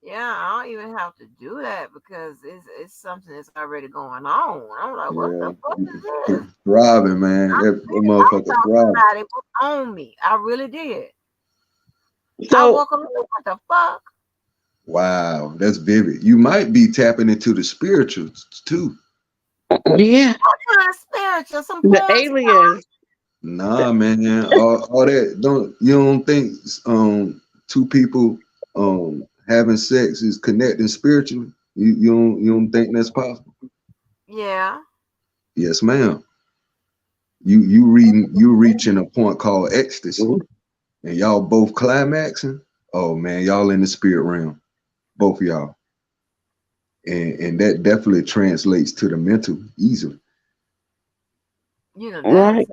Yeah, I don't even have to do that because it's something that's already going on. I'm like, what the Yeah, fuck is this? throbbing, man. That I motherfucker thought throbbing. somebody was on me. I really did. I So woke up and said, what the fuck? Wow, that's vivid. You might be tapping into the spirituals too. yeah, What kind of spiritual? Some the porn star? aliens. Nah, man. All that don't think two people having sex is connecting spiritually? You don't think that's possible? Yeah. Yes, ma'am. You reaching a point called ecstasy, and y'all both climaxing. Oh man, y'all in the spirit realm, both of y'all, and that definitely translates to the mental easily. Right.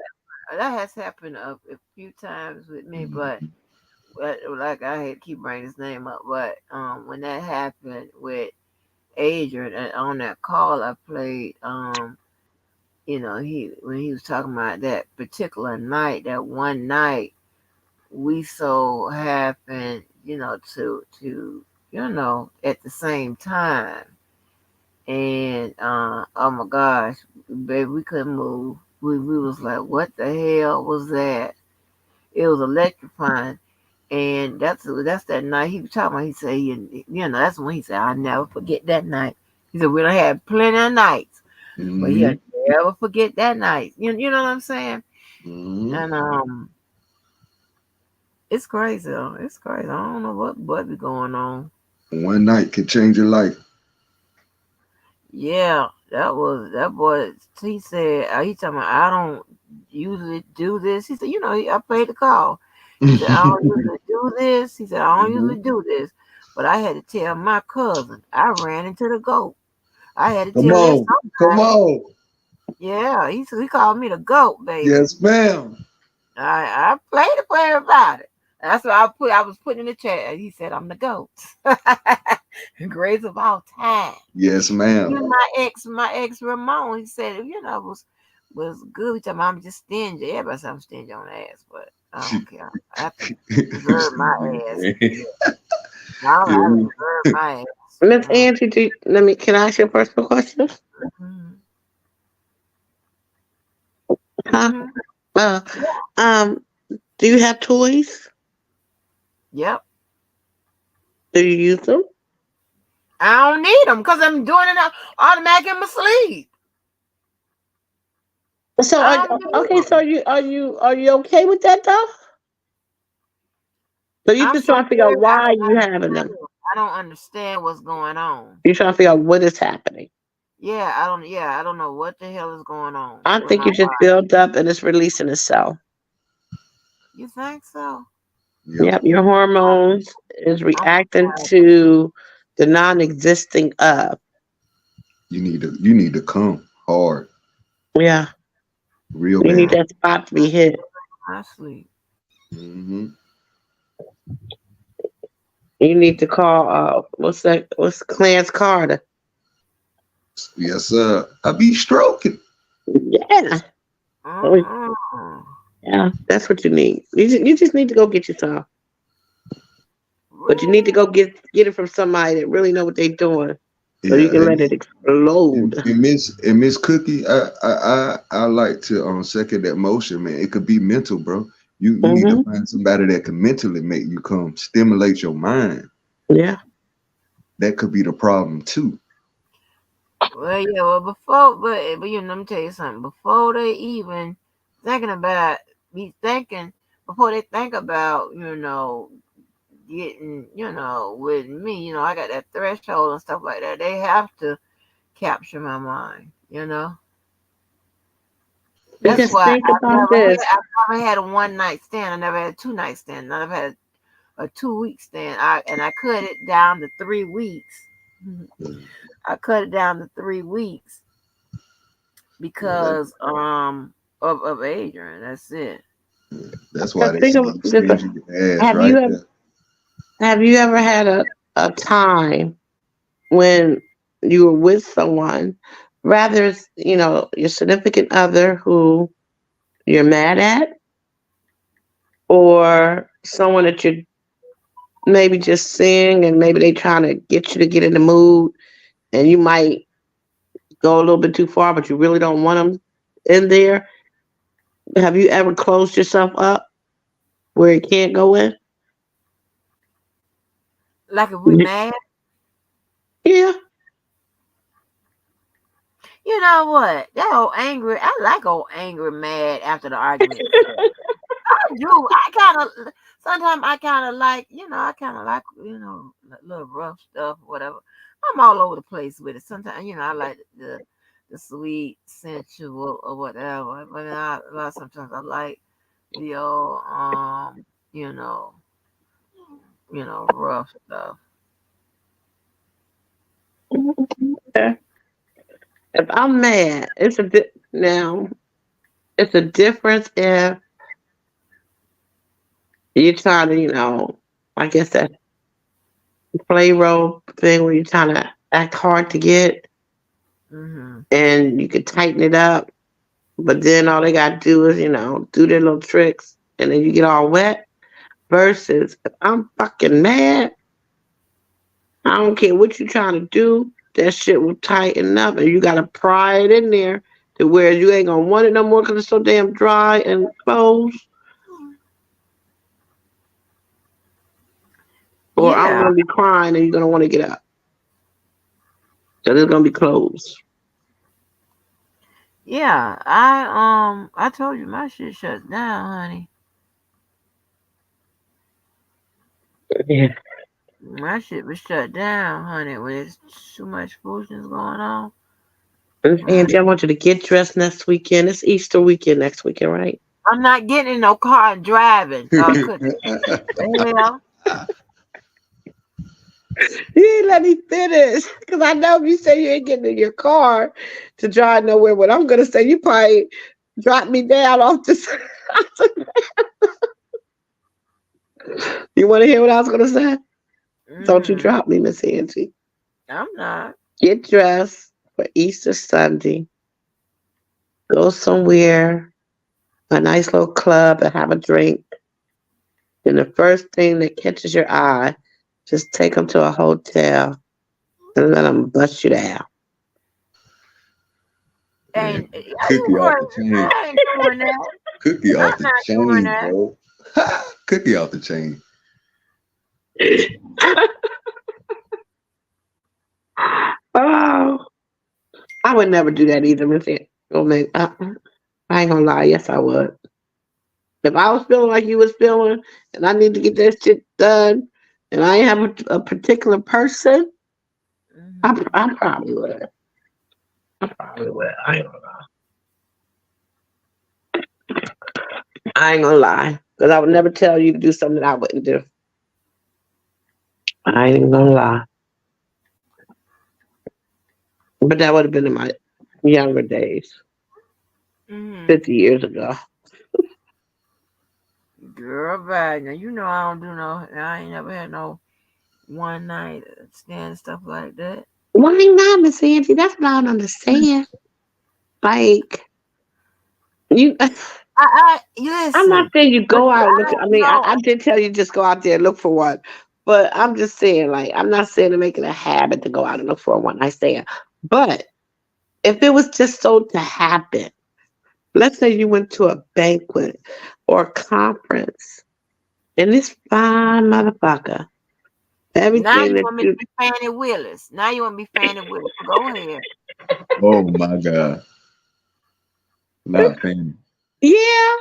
That has happened a few times with me, but Mhm. like I had to keep bringing his name up, but when that happened with Adrian and on that call I played, he when he was talking about that particular night, that one night, we so happened, at the same time. And oh my gosh, baby, we couldn't move. We was like, what the hell was that? It was electrifying. And that's that night he was talking about. He said, that's when he said, I'll never forget that night. He said, we done had plenty of nights, but he'll Mhm. never forget that night. You know what I'm saying? Mhm. And it's crazy though. It's crazy. I don't know what be going on. One night can change your life. Yeah, that boy. He said he talking about I don't usually do this. He said, I played the call. He said I don't usually do this. He said I don't Mhm. usually do this, but I had to tell my cousin I ran into the goat. I had to Come tell on, come somebody. on. Yeah, he called me the goat, baby. Yes, ma'am. I played it for everybody. That's what I was putting in the chat. He said I'm the goat. Greatest of all time. Yes, ma'am. My ex Ramon, he said, was good. He told me I'm just stingy. Everybody said I'm stingy on ass, but I don't care. I have to reserve my ass. I Yeah, have to reserve my ass. Miss Angie, can I ask you a personal question? Mhm. Huh? Mhm. Uh, do you have toys? Yep. Do you use them? I don't need them because I'm doing it automatic in my sleep. So I don't need okay, so them. are you okay with that though? So you I'm just so trying to figure out scared. I why don't you having them. understand. I don't understand what's going on. You're trying to figure out what is happening. Yeah, I don't. Yeah, I don't know what the hell is going on I with think my you just body. built up and it's releasing itself. You think so? yep. Yep, your hormones is I'm reacting sorry. to the non-existing of. You need to come hard, Yeah, real you need bad. that spot to be hit. I sleep. Hmm. You need to call. What's that? What's Clarence Carter? Yes, sir. I be stroking. Yeah, oh, Mm-mm. yeah, that's what you need. You just need to go get you some, but you need to Really? go get it from somebody that really know what they're doing, so you Yeah, can let it explode. and Miss Cookie, I like to second that motion, man. It could be mental, bro. You need to Hmm. find somebody that can mentally make you come, stimulate your mind. Yeah. That could be the problem too. Well, yeah. Well, but let me tell you something. Before they even thinking about, be thinking before they think about, getting, with me. I got that threshold and stuff like that. They have to capture my mind. That's Because why think about this. I've never had a one night stand. I never had a 2 night stand. I never had a 2 week stand. I cut it down to 3 weeks. Mm. I cut it down to 3 weeks Yeah, that, because of Adrian. That's it. that's why Because they think say of you this. stingy ass Have right you ever there. have you ever had a time when you were with someone, rather it's, your significant other who you're mad at, or someone that you're maybe just seeing and maybe they trying to get you to get in the mood and you might go a little bit too far, but you really don't want them in there. Have you ever closed yourself up where it can't go in? Like if we mad, Yeah. you know what? That old angry. I like old angry, mad after the argument. I do. I kind of sometimes I kind of like I kind of like little rough stuff, whatever. I'm all over the place with it. Sometimes I like the sweet, sensual, or whatever. But a lot sometimes I like the old you know rough stuff. Okay. If I'm mad, now. It's a difference if you're trying to, I guess that play role thing where you're trying to act hard to get, Hmm. and you could tighten it up, but then all they got to do is, do their little tricks, and then you get all wet. Versus if I'm fucking mad, I don't care what you're trying to do, that shit will tighten up, and you got to pry it in there to where you ain't gonna want it no more because it's so damn dry and closed. Or I'm Yeah, gonna be crying and you're gonna want to get up because it's gonna be closed. yeah. I told you my shit shuts down, honey. Yeah. My shit was shut down, honey. When there's too much foolishness going on. Mm. Angie, I want you to get dressed next weekend. It's Easter weekend next weekend, right? I'm not getting in no car and driving. Could the hell? You ain't let me finish because I know if you say you ain't getting in your car to drive nowhere, what I'm gonna say, you probably drop me down off this. You want to hear what I was gonna say? Don't you Mm-hmm. drop me, Miss Angie. I'm not. Get dressed for Easter Sunday. Go somewhere, a nice little club, and have a drink. And the first thing that catches your eye, just take them to a hotel and let them bust you down. Man, And are you cookie off the crazy? chain. I ain't doing that. Cookie I'm off the not doing chain, that. bro. Cookie off the chain. Oh, I would never do that either. I ain't gonna lie. Yes, I would. If I was feeling like you was feeling, and I need to get that shit done, and I ain't have a particular person, I probably would. I probably would. I ain't gonna lie. I ain't gonna lie, because I would never tell you to do something that I wouldn't do. I ain't gonna lie. But that would have been in my younger days, 50 years ago. Girl, bad. Now you know I don't do no. I ain't never had no one night stand stuff like that. Why not, Miss Angie? That's what I don't understand. Like, you. I I'm not listen, saying you but go out and look. I I don't mean, know. I did tell you just go out there and look for one, but I'm just saying, like, I'm not saying to make it a habit to go out and look for a one night stand. But if it was just so to happen, let's say you went to a banquet or a conference, and this fine motherfucker, Now everything you that want me to you, be Fannie Willis. Now you want to be Fannie Willis. Go ahead. Oh my God. Not fan. yeah,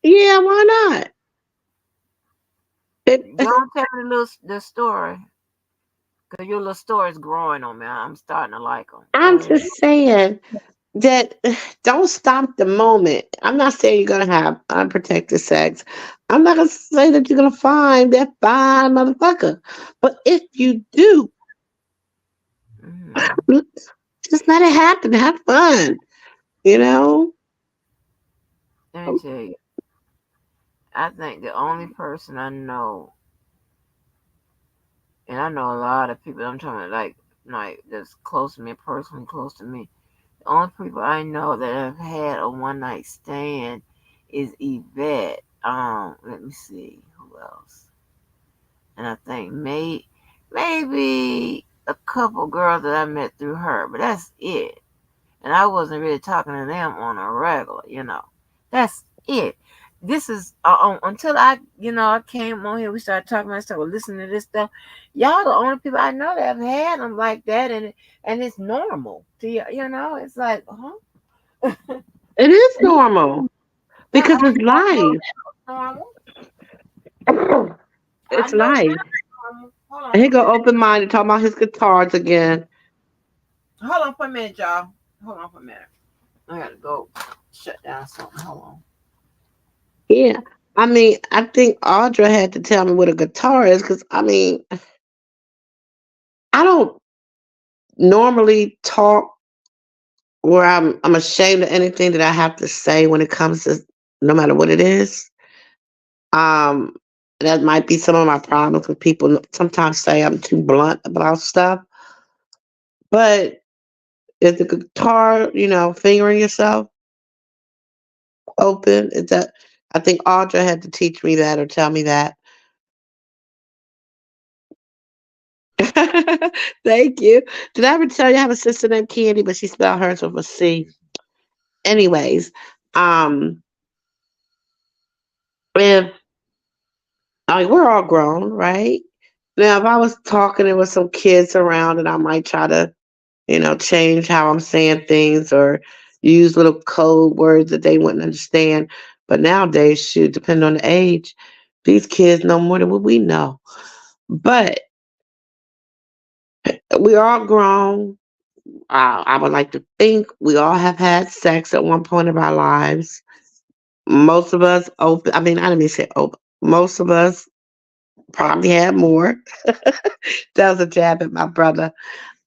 yeah, why not? Don't tell me the story. Because your little story is growing on me. I'm starting to like them. Go I'm ahead. just saying that don't stop the moment. I'm not saying you're gonna have unprotected sex. I'm not gonna say that you're gonna find that fine motherfucker. But if you do, just let it happen. Have fun. You know? Let me tell you. I think the only person I know, and I know a lot of people, I'm talking about like that's close to me, personally close to me. The only people I know that have had a one night stand is Yvette. Let me see who else. And I think maybe a couple girls that I met through her, but that's it. And I wasn't really talking to them on a regular. That's it. This is until I came on here. We started talking about stuff, listening to this stuff. Y'all the only people I know that have had them like that, and it's normal to you. It's like, huh? It is normal because I it's know life. that's normal. I It's know life. that's normal. Hold on And he for a go minute. open minded talking about his guitars again. Hold on for a minute, y'all. Hold on for a minute. I gotta go shut down something. Hold on. Yeah. I mean, I think Audra had to tell me what a guitar is because I mean, I don't normally talk where I'm ashamed of anything that I have to say when it comes to no matter what it is. Um, that might be some of my problems with people sometimes say I'm too blunt about stuff. But is the guitar, fingering yourself open? Is that I think Audra had to teach me that or tell me that. Thank you. Did I ever tell you I have a sister named Candy, but she spelled hers with a C? Anyways, um, if I mean, we're all grown, right? Now, if I was talking and with some kids around, and I might try to, change how I'm saying things or use little code words that they wouldn't understand. But nowadays, shoot, depending on the age, these kids know more than what we know. But we're all grown. I would like to think we all have had sex at one point of our lives. Most of us open. I mean, I didn't mean to say open. Most of us probably had more. That was a jab at my brother.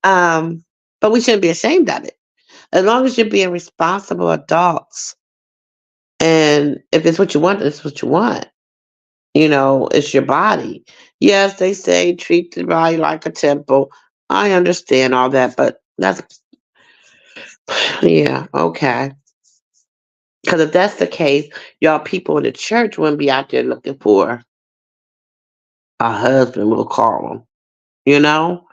But we shouldn't be ashamed of it. As long as you're being responsible adults, and if it's what you want, it's what you want. It's your body. Yes, they say treat the body like a temple. I understand all that, but that's yeah, okay. Because if that's the case, y'all people in the church wouldn't be out there looking for a husband, we'll call them. You know?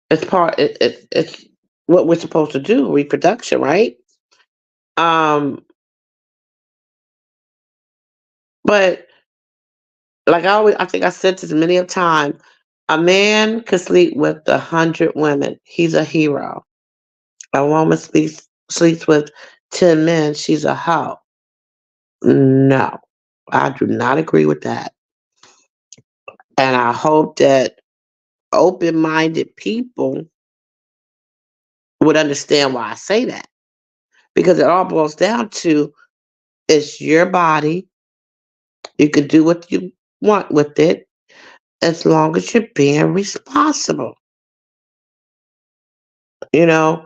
It's what we're supposed to do, reproduction, right? Um, but like I think I said this many a time, a man could sleep with 100 women. He's a hero. A woman sleeps with 10 men. She's a hoe. No, I do not agree with that. And I hope that open-minded people would understand why I say that. Because it all boils down to it's your body. You can do what you want with it as long as you're being responsible. You know,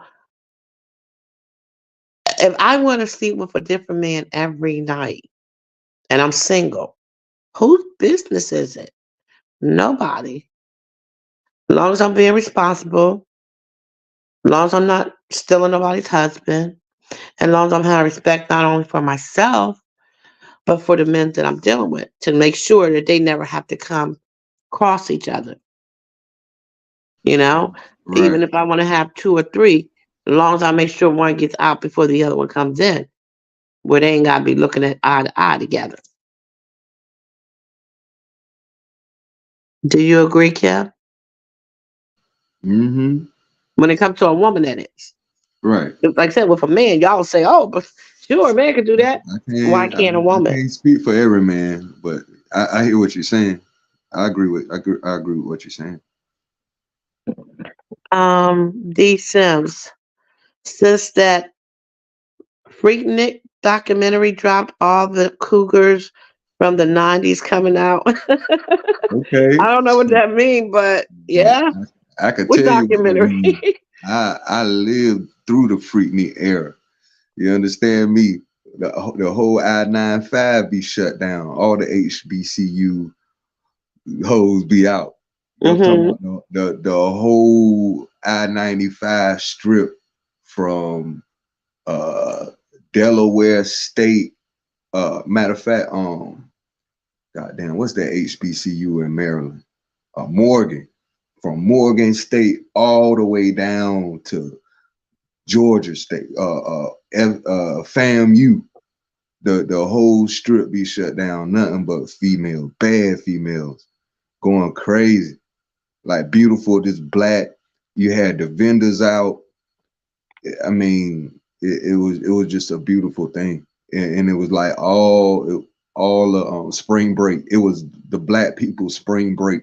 if I want to sleep with a different man every night and I'm single, whose business is it? Nobody. As long as I'm being responsible, as long as I'm not stealing nobody's husband, and as long as I'm having respect not only for myself, but for the men that I'm dealing with to make sure that they never have to come cross each other. You know, Right. even if I want to have two or three, as long as I make sure one gets out before the other one comes in, where they ain't got to be looking at eye to eye together. Do you agree, Kim? Mm-hmm. When it comes to a woman, that is. Right. Like I said, with a man, y'all say, "Oh, but sure, a man can do that." Why can't a I woman? can't speak for every man, but I hear what you're saying. I agree with what you're saying. D Sims, since that Freaknik documentary dropped, all the cougars from the '90s coming out. Okay. I don't know what that means, but yeah, I could what tell you what it documentary? means. I lived through the Freaknik era. You understand me? The whole I-95 be shut down. All the HBCU hoes be out. I'm talking hmm about the whole I-95 strip from Delaware State. Matter of fact, goddamn, what's that HBCU in Maryland? Morgan. From Morgan State all the way down to Georgia State, FAMU. The whole strip be shut down. Nothing but females, bad females, going crazy. Like beautiful, just black. You had the vendors out. I mean, it was just a beautiful thing, and it was like all the spring break. It was the black people's spring break.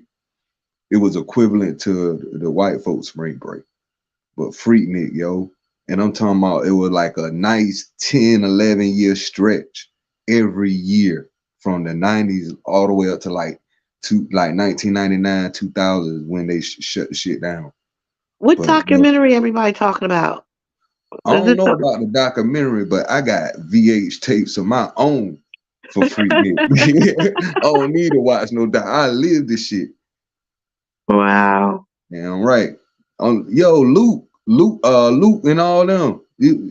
It was equivalent to the white folks' spring break, but Freaknik, yo. And I'm talking about it was like a nice 10, 11-year stretch every year from the 90s all the way up to like 1999, 2000 when they shut the shit down. What But yo, documentary everybody talking about? I Is don't it know something? about the documentary, but I got VH tapes of my own for Freaknik. I don't need to watch no doc. I live this shit. Wow. Damn right. Yo, Luke, and all them.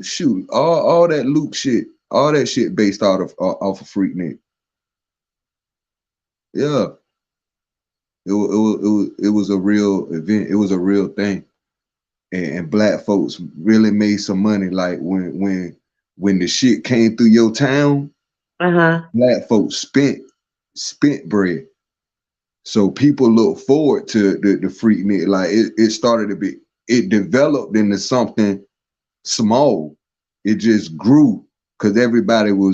Shoot, all that Luke shit, all that shit based off of Freaknik. Yeah, it was a real event. It was a real thing, and black folks really made some money. Like when the shit came through your town, Uh-huh. black folks spent bread. So people look forward to the Freaknik. Like it started to be, it developed into something small. It just grew because everybody, all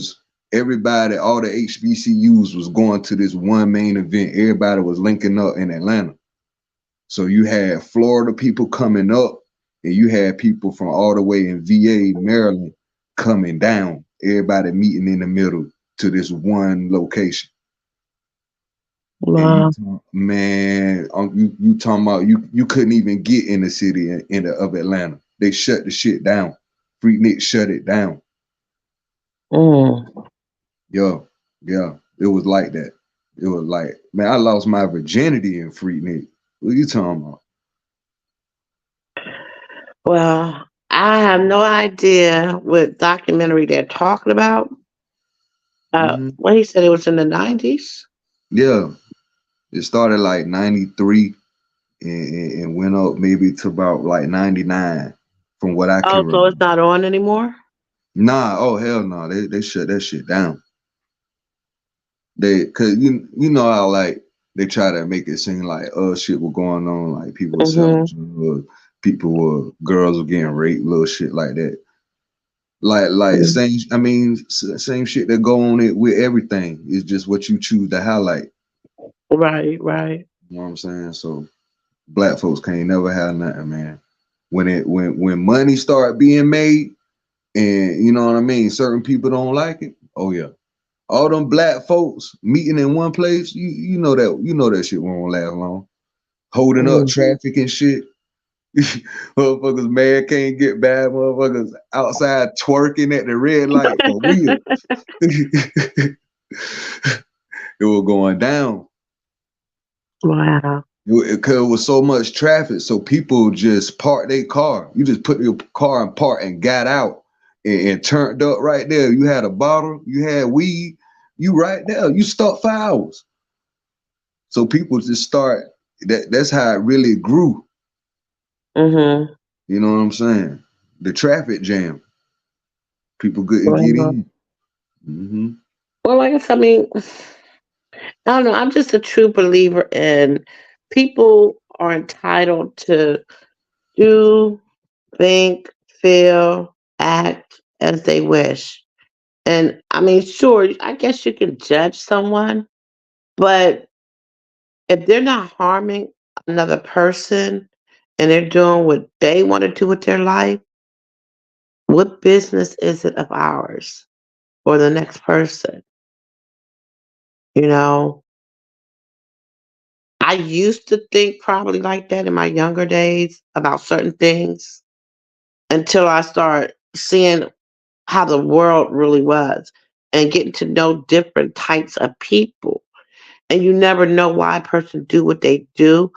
the HBCUs was going to this one main event. Everybody was linking up in Atlanta. So you had Florida people coming up, and you had people from all the way in VA, Maryland, coming down. Everybody meeting in the middle to this one location. And Wow. man, you talking about you couldn't even get in the city of Atlanta. They shut the shit down. Freaknik shut it down. Mm. Yeah, yeah, it was like that. It was like, man, I lost my virginity in Freaknik. What are you talking about? Well, I have no idea what documentary they're talking about. Hmm. Well, he said it was in the 90s. Yeah, it started like 93 and went up maybe to about like 99 from what I can Oh, so it's remember. not on anymore? Nah, oh hell no, they shut that shit down. They cause you know how like they try to make it seem like shit was going on, like people were selling Mm-hmm. drugs, girls were getting raped, little shit like that. Like Mm. same I mean same shit that go on it with everything. It's just what you choose to highlight. Right, right. You know what I'm saying? So black folks can't never have nothing, man. When money start being made and you know what I mean, certain people don't like it. Oh yeah. All them black folks meeting in one place, you know that shit won't last long. Holding up Mm. traffic and shit. Motherfuckers mad can't get bad. Motherfuckers outside twerking at the red light for real. It was going down. Wow. Cause it was so much traffic, so people just parked their car. You just put your car in park and got out and turned up right there. You had a bottle, you had weed, you right there. You stuck for hours. So people just start that's how it really grew. Mm-hmm. You know what I'm saying? The traffic jam. People couldn't get Wow. in. Hmm. Well, I guess, I mean, I don't know. I'm just a true believer in people are entitled to do, think, feel, act as they wish. And I mean, sure, I guess you can judge someone, but if they're not harming another person and they're doing what they want to do with their life, what business is it of ours or the next person? You know, I used to think probably like that in my younger days about certain things until I start seeing how the world really was and getting to know different types of people. And you never know why a person do what they do,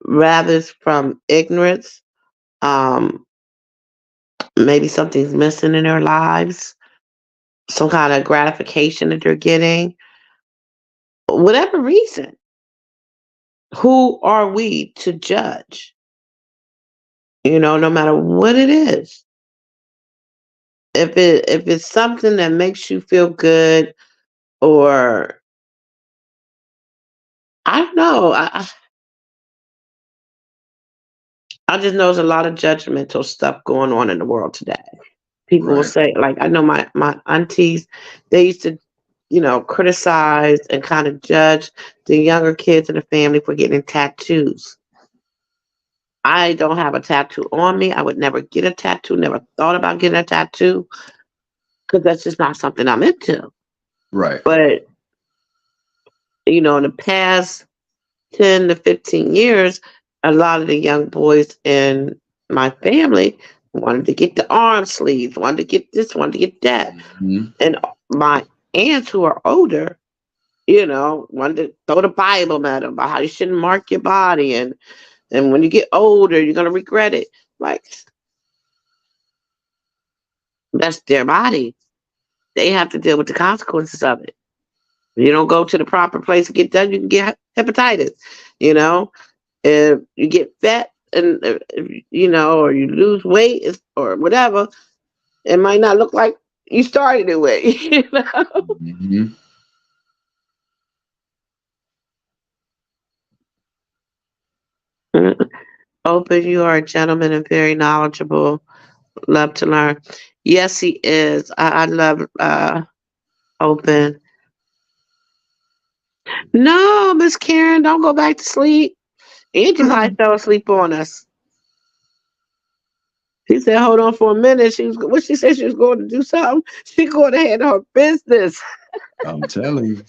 rather it's from ignorance. Um, Maybe something's missing in their lives, some kind of gratification that they're getting, whatever reason. Who are we to judge? No matter what it is. If it's something that makes you feel good, or I don't know, I just know there's a lot of judgmental stuff going on in the world today. People will Right. say, like, I know my aunties, they used to, criticize and kind of judge the younger kids in the family for getting tattoos. I don't have a tattoo on me. I would never get a tattoo, never thought about getting a tattoo because that's just not something I'm into. Right. But, in the past 10 to 15 years, a lot of the young boys in my family wanted to get the arm sleeves, wanted to get this, wanted to get that. Hmm. And my aunts who are older, wanted to throw the Bible at them about how you shouldn't mark your body. And when you get older, you're going to regret it. Like, that's their body. They have to deal with the consequences of it. If you don't go to the proper place to get done, you can get hepatitis. You know, if you get fat and or you lose weight or whatever, it might not look like you started it with. Hmm. Open, you are a gentleman and very knowledgeable. Love to learn. Yes, he is. I love Open. No, Miss Karen, don't go back to sleep. Angie probably fell asleep on us. She said, "Hold on for a minute." What she said she was going to do something. She going to handle her business. I'm telling you.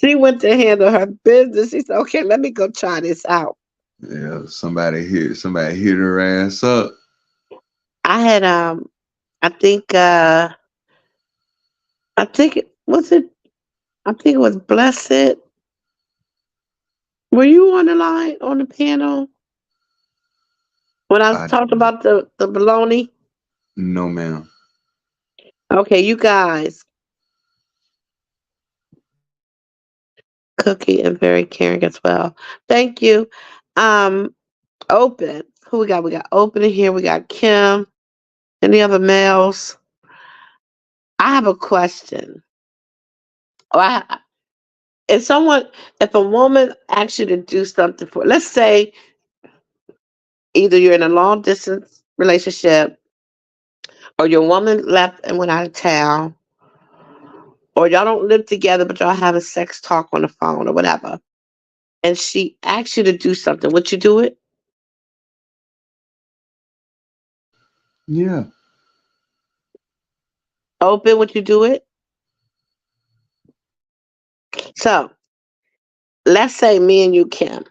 She went to handle her business. She said, "Okay, let me go try this out." Yeah, somebody hit her ass up. I had I think I think it was it. I think it was Blessed. Were you on the line on the panel When I I talked about the bologna, no, ma'am. okay, you guys, Cookie and very caring as well. Thank you. Um, Open. Who we got? We got Open in here. We got Kim. Any other males? I have a question. Oh, if someone, if a woman asks you to do something for, let's say either you're in a long distance relationship or your woman left and went out of town, or y'all don't live together, but y'all having sex talk on the phone or whatever, and she asks you to do something, would you do it? Yeah. Open, would you do it? So let's say me and you, Kim,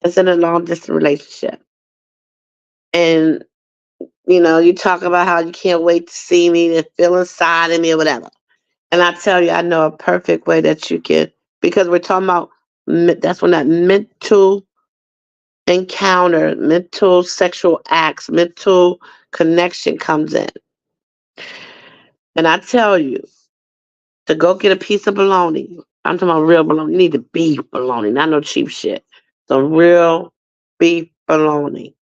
is in a long distance relationship, and you talk about how you can't wait to see me, to feel inside of me or whatever. And I tell you, I know a perfect way that you can, because we're talking about that's when that mental encounter, mental sexual acts, mental connection comes in. And I tell you to go get a piece of bologna. I'm talking about real bologna. You need the beef bologna, not no cheap shit. Some real beef bologna.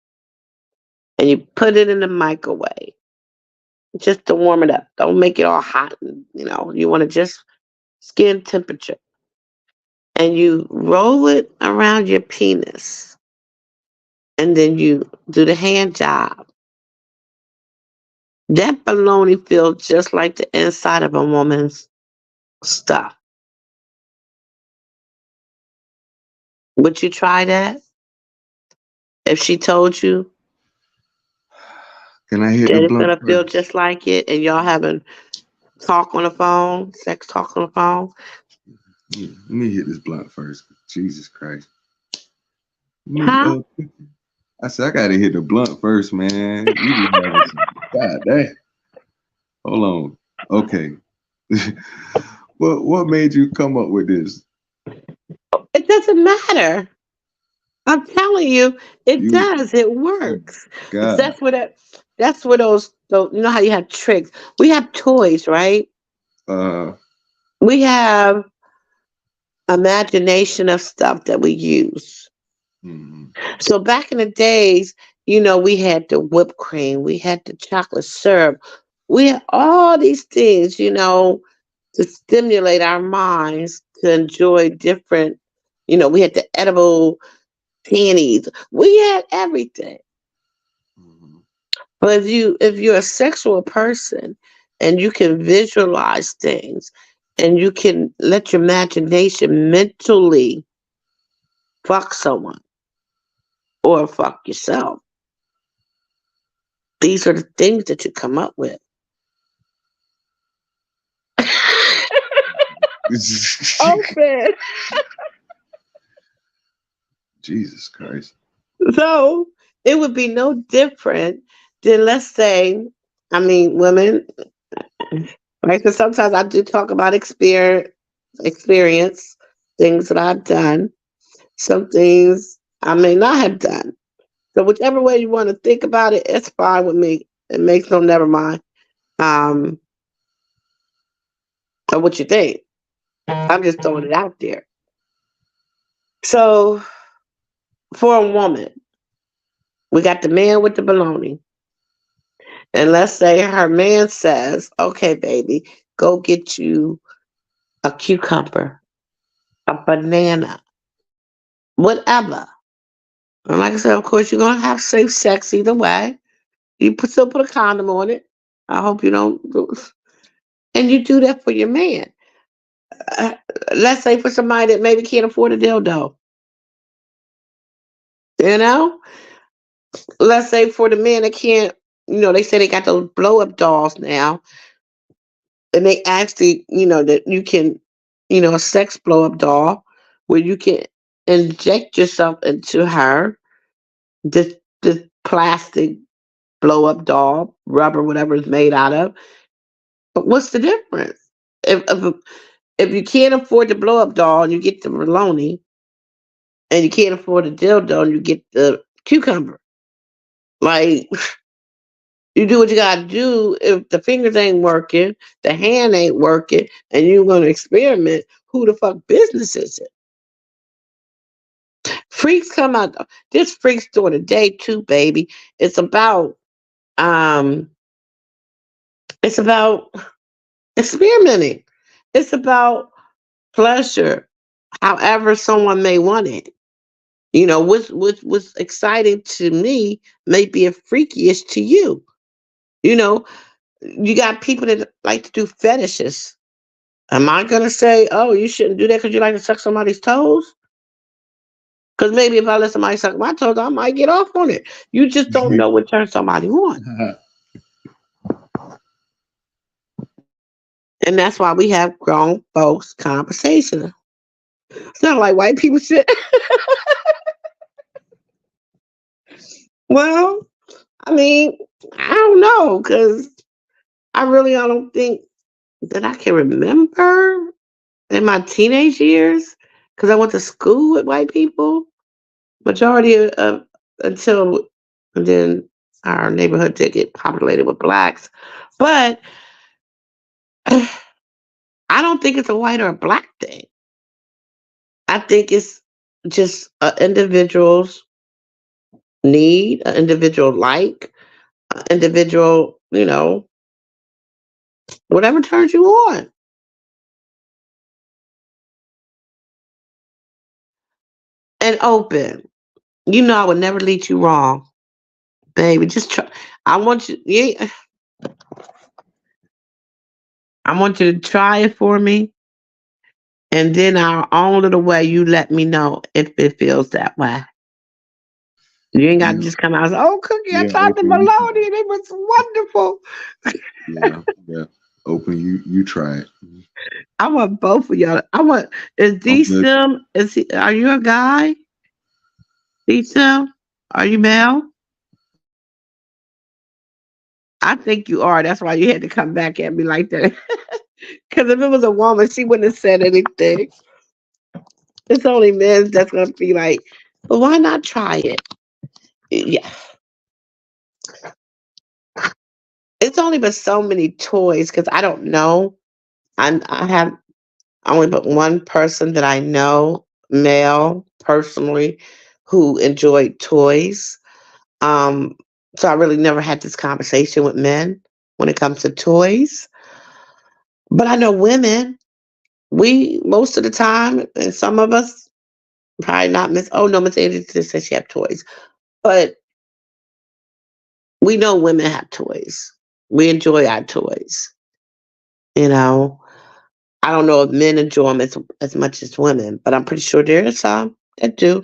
And you put it in the microwave just to warm it up. Don't make it all hot. You want to just skin temperature. And you roll it around your penis. And then you do the hand job. That bologna feels just like the inside of a woman's stuff. Would you try that? If she told you Can I hit the that it's blunt gonna feel first? just like it and y'all having talk on the phone, sex talk on the phone? Yeah, let me hit this blunt first. Jesus Christ. Miss Huh? I said I gotta hit the blunt first, man. You be having some God damn. Hold on. Okay. What made you come up with this? It doesn't matter. I'm telling you, it You does. It oh works. God. That's where those how you have tricks. We have toys, right? Uh We have imagination of stuff that we use. mhm. So back in the days, we had the whipped cream, we had the chocolate syrup, we had all these things, to stimulate our minds to enjoy different, we had the edible panties. We had everything. Mhm. But if you're a sexual person and you can visualize things and you can let your imagination mentally fuck someone or fuck yourself, these are the things that you come up with. Open. Jesus Christ. So it would be no different than, let's say, women, right? Because sometimes I do talk about experience, things that I've done, some things I may not have done. So whichever way you want to think about it, it's fine with me. It makes no never mind. Um, or what you think. I'm just throwing it out there. So for a woman, we got the man with the baloney. And let's say her man says, okay, baby, go get you a cucumber, a banana, whatever. And like I said, of course, you're going to have safe sex either way. Still put a condom on it. I hope you don't. And you do that for your man. Uh, let's say for somebody that maybe can't afford a dildo. You know? Let's say for the man that can't, they say they got those blow up dolls now. And they actually, that you can, a sex blow up doll where you can inject yourself into her, this plastic blow up doll, rubber, whatever it's made out of. But what's the difference? If you can't afford the blow up doll and you get the baloney, and you can't afford the dildo and you get the cucumber. Like, you do what you gotta do. If the fingers ain't working, the hand ain't working, and you're gonna experiment, who the fuck business is it? Freaks come out. This freaks during the day too, baby. It's about um it's about experimenting. It's about pleasure, however someone may want it. You know, what's exciting to me may be a freakiest to you. You know, you got people that like to do fetishes. Am I gonna say, oh, you shouldn't do that because you like to suck somebody's toes? Because maybe if I let somebody suck my toes, I might get off on it. You just don't know what turns somebody on. And that's why we have grown folks conversations. It's not like white people shit. Well, I mean, I don't know, because I don't think that I can remember in my teenage years, because I went to school with white people, majority of until, and then our neighborhood did get populated with blacks. But I don't think it's a white or a black thing. I think it's just an individual's need, an individual like, an individual, whatever turns you on. And open. You know I would never lead you wrong. Baby, just try. I want you, yeah, I want you to try it for me. And then our own little way, you let me know if it feels that way. You ain't got to Yeah, just come out and say, oh, Cookie, I yeah, tried the open. You try. bologna and it was wonderful. Yeah. Open. You try it. I want both of y'all. Is I'm D good. Sim, are you a guy? D Sim, are you male? I think you are. That's why you had to come back at me like that. Because if it was a woman, she wouldn't have said anything. It's only men that's going to be like, well, why not try it? Yeah. It's only but so many toys because I don't know. I have only but one person that I know, male, personally, who enjoyed toys. Um, so I really never had this conversation with men when it comes to toys. But I know women, we most of the time, and some of us probably not Miss. Oh no, Miss Angie just said she have toys, but we know women have toys. We enjoy our toys. You know, I don't know if men enjoy them as much as women, but I'm pretty sure there are some that do.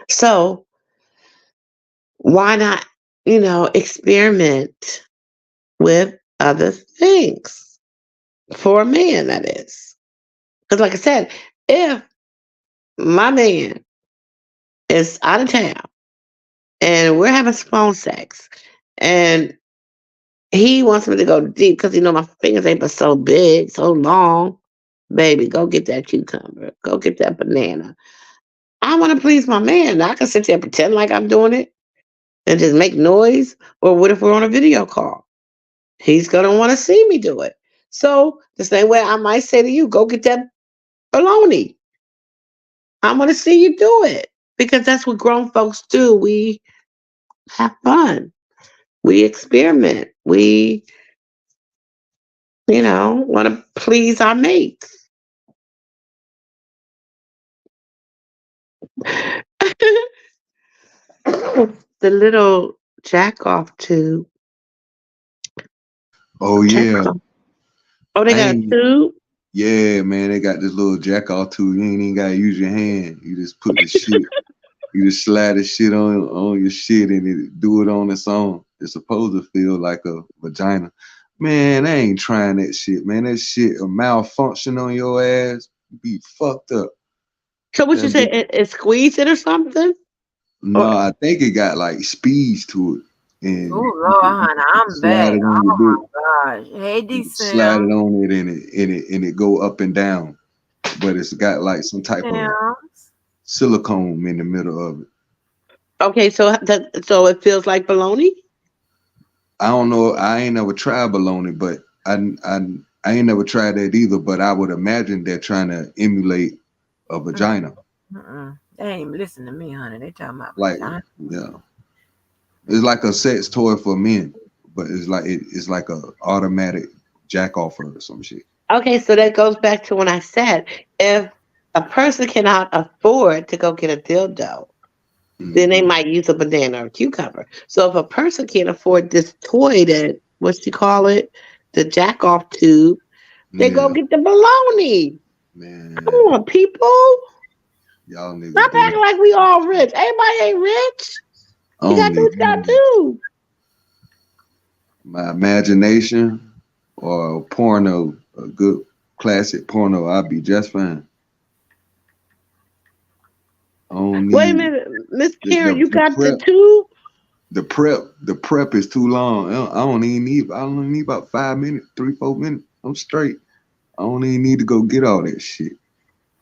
So why not, experiment with other things for a man, that is. Because, like I said, if my man is out of town and we're having phone sex and he wants me to go deep because my fingers ain't but so big, so long, baby, go get that cucumber, go get that banana. I want to please my man. I can sit there and pretend like I'm doing it and just make noise. Or what if we're on a video call? He's going to want to see me do it. So the same way I might say to you, go get that bologna. I want to see you do it because that's what grown folks do. We have fun. We experiment. We, want to please our mates. The little jack off tube. Oh Jack yeah. off. Oh, they I got a ain't. tube? Yeah, man. They got this little jack off too. You ain't even gotta use your hand. You just put the shit. You just slide the shit on your shit and it do it on its own. It's supposed to feel like a vagina. Man, I ain't trying that shit, man. That shit a malfunction on your ass. You be fucked up. So what you That say? bitch, It squeezed it or something? no, Or I think it got like speeds to it. Oh And you Lord, can honey, I'm slide back. it on your Oh dick. my gosh. Hey You can slide Decem. it on it and it go up and down. But it's got like some type of Decem. silicone in the middle of it. Okay, so so it feels like bologna. I don't know. I ain't never tried bologna, but I ain't never tried that either. But I would imagine they're trying to emulate a vagina. They ain't even listen to me, honey. They talking about Like, vagina. yeah, it's like a sex toy for men, but it's like a automatic jack off or some shit. Okay, so that goes back to when I said if a person cannot afford to go get a dildo, then they might use a banana or a cucumber. So if a person can't afford this toy that what you call it, the jack off tube, they go get the bologna. Man, Come on, people. y'all niggas Stop acting like we all rich. Everybody ain't rich. You gotta do what you gotta do. My imagination or porno, a good classic porno, I'll be just fine. Wait a minute, Miss Karen, you got the tube? The prep is too long. I don't even need about 5 minutes, 3-4 minutes. I'm straight. I don't even need to go get all that shit.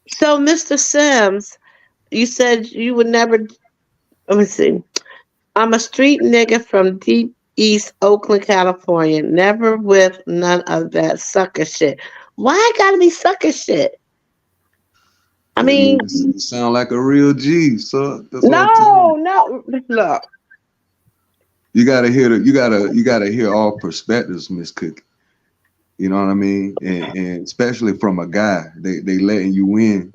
So, Mr. Sims, you said you would never. Let me see. I'm a street nigga from deep East Oakland, California. Never with none of that sucker shit. Why it gotta be sucker shit? I mean, you sound like a real G, so that's no. Look, you gotta hear all perspectives, Miss Cookie. You know what I mean? And especially from a guy, they letting you in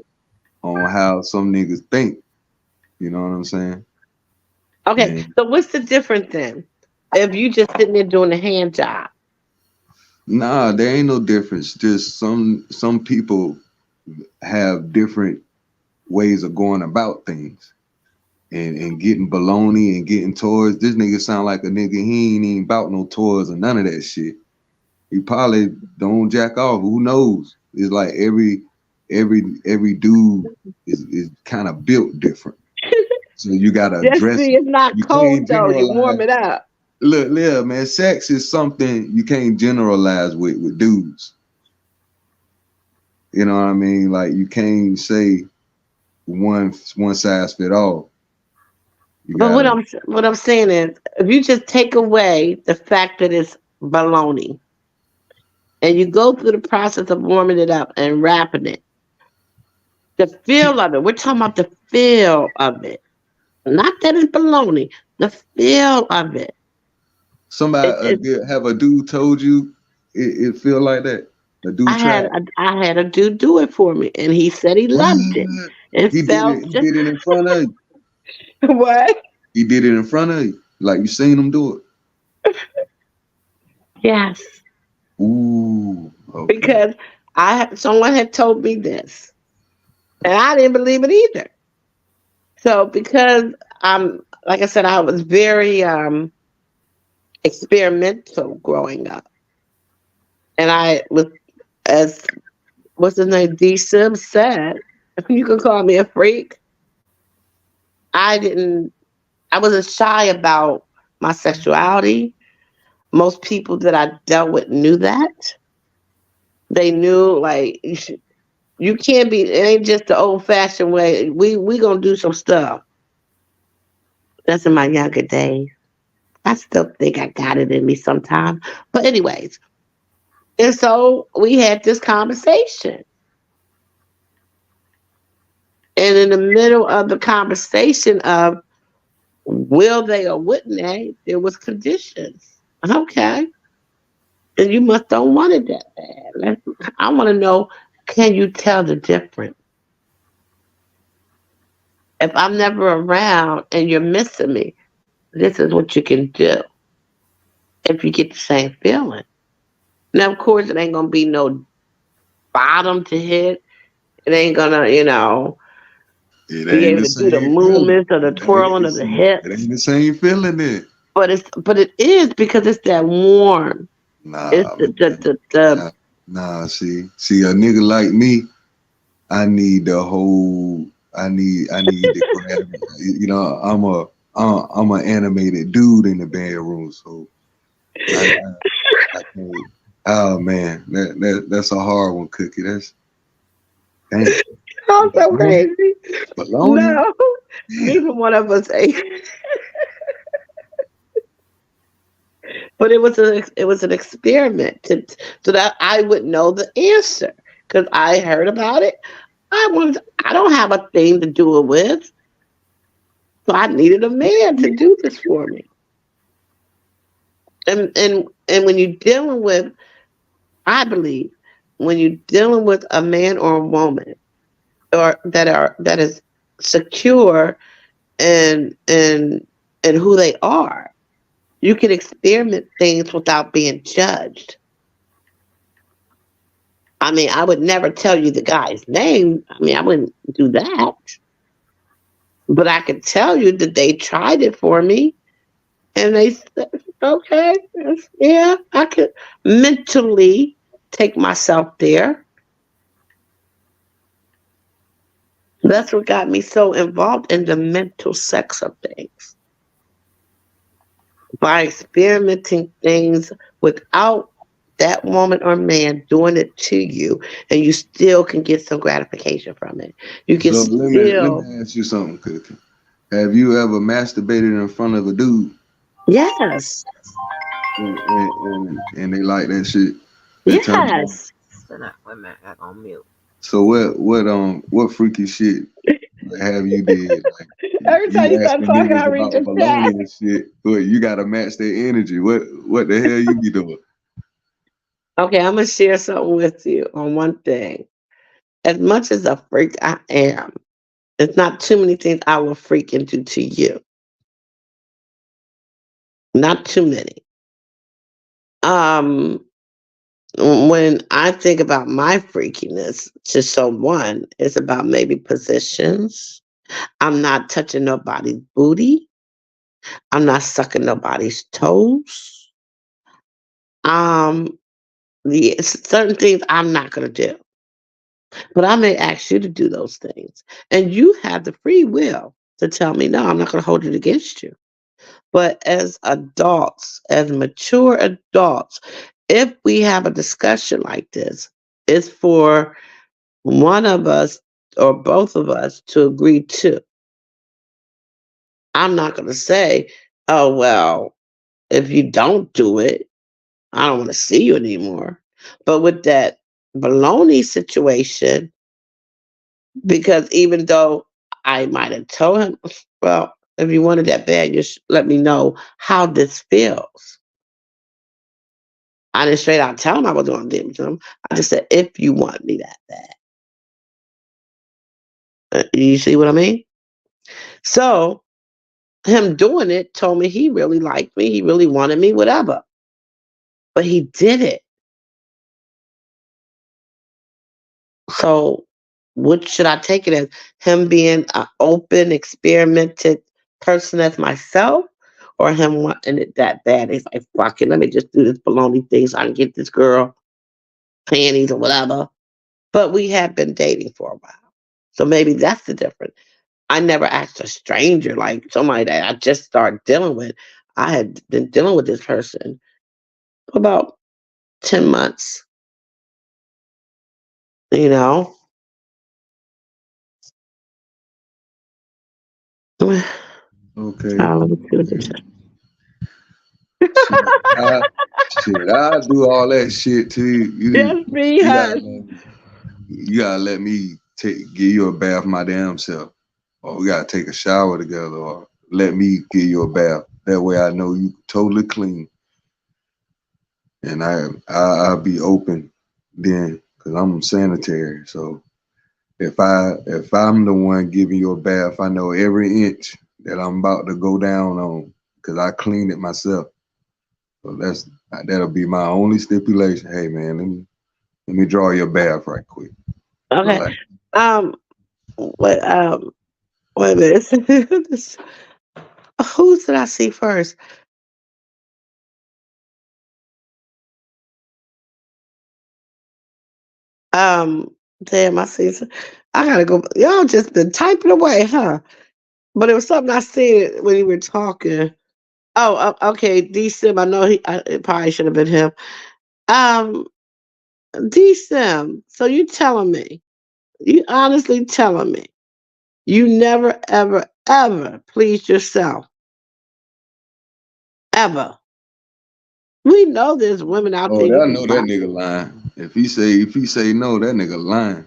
on how some niggas think. You know what I'm saying? Okay, so what's the difference then? If you just sitting there doing a hand job? Nah, there ain't no difference. Just some people have different ways of going about things and getting baloney and getting toys. This nigga sound like a nigga, he ain't even about no toys or none of that shit. He probably don't jack off. Who knows? It's like every dude is kind of built different. So you gotta address it. It's not cold though, you warm it up. Look, man, sex is something you can't generalize with dudes. You know what I mean? Like you can't say one size fit all. But what I'm saying is, if you just take away the fact that it's baloney, and you go through the process of warming it up and wrapping it, the feel of it. We're talking about the feel of it, not that it's baloney. The feel of it. Somebody have a dude told you it feel like that? A dude I had a dude do it for me, and he said he loved it. He did it in front of you. What? He did it in front of you, like you seen him do it. Yes. Ooh. Okay. Because someone had told me this, and I didn't believe it either. So because like I said, I was very experimental growing up, and I was, as what's his name, D. Sims said, you can call me a freak. I wasn't shy about my sexuality. Most people that I dealt with knew that. They knew, like, you can't be, it ain't just the old fashioned way. We gonna do some stuff. That's in my younger days. I still think I got it in me sometimes. But anyways, and so we had this conversation. And in the middle of the conversation of will they or wouldn't they, there was conditions. Okay. And you must don't want it that bad. I want to know, can you tell the difference? If I'm never around and you're missing me, this is what you can do if you get the same feeling. Now, of course, it ain't going to be no bottom to hit. It ain't going to, be able to do the movements or the twirling of the hips. It ain't the same feeling there. But it is because it's that warm. Nah, it's nah. See, a nigga like me, I need the gravity. I'm an animated dude in the bedroom, so I can't. Oh man, that's a hard one, Cookie. That's dang. Oh I'm so crazy. Baloney? No, neither one of us ate. But it was an experiment so that I would know the answer because I heard about it. I don't have a thing to do it with, so I needed a man to do this for me. And when you're dealing with, I believe, when you're dealing with a man or a woman or that is secure and who they are, you can experiment things without being judged. I mean, I would never tell you the guy's name. I mean, I wouldn't do that. But I could tell you that they tried it for me and they said, okay, yeah, I could mentally take myself there. That's what got me so involved in the mental sex of things. By experimenting things without that woman or man doing it to you, and you still can get some gratification from it. You can So let still, me ask you something, Cookie. Have you ever masturbated in front of a dude yes, and they like that shit? They turn you on. yes, So now, wait a minute, I got on mute. So what freaky shit have you did? Like every time you you start asking talking, I niggas read about the chat. baloney and shit, but you gotta match their energy. What the hell you be doing? Okay, I'm gonna share something with you on one thing. As much as a freak I am, it's not too many things I will freak into to you. Not too many. Um, when I think about my freakiness to someone, it's about maybe positions. I'm not touching nobody's booty. I'm not sucking nobody's toes. Um, certain things I'm not gonna do. But I may ask you to do those things. And you have the free will to tell me, no, I'm not going to hold it against you. But as adults, as mature adults, if we have a discussion like this, it's for one of us or both of us to agree to. I'm not going to say, oh, well, if you don't do it, I don't want to see you anymore. But with that baloney situation, because even though I might have told him, well, if you wanted that bad, you let me know how this feels. I didn't straight out tell him I was going to do it to him. I just said, if you want me that bad. You see what I mean? So him doing it told me he really liked me. He really wanted me, whatever. But he did it. So what should I take it as? Him being an open, experimented person as myself, or him wanting it that bad? He's like, fuck it, let me just do this baloney thing so I can get this girl panties or whatever. But we had been dating for a while. So maybe that's the difference. I never asked a stranger, like somebody that I just started dealing with. I had been dealing with this person for about 10 months, you know? Okay. Let me see what this is. Shit, I, I do all that shit to you. Yes, me, You gotta hush. let me, you gotta let me give you a bath my damn self, or we gotta take a shower together, or let me give you a bath. That way I know you totally clean, and I'll be open then, cause I'm sanitary. So if I'm the one giving you a bath, I know every inch that I'm about to go down on, cause I cleaned it myself. So that'll be my only stipulation. Hey man, let me draw your bath right quick. Okay. Relax. Um, wait, wait a minute. Who did I see first? Um, Damn, I see. I gotta go. Y'all just been typing away, huh? But it was something I said when you were talking. Oh, okay. D Sim, I know it probably should have been him. Um, D Sim. So you telling me You honestly telling me you never, ever, ever pleased yourself? Ever. We know there's women out Oh, there you I can know that buy. nigga lying. If he say no, that nigga lying.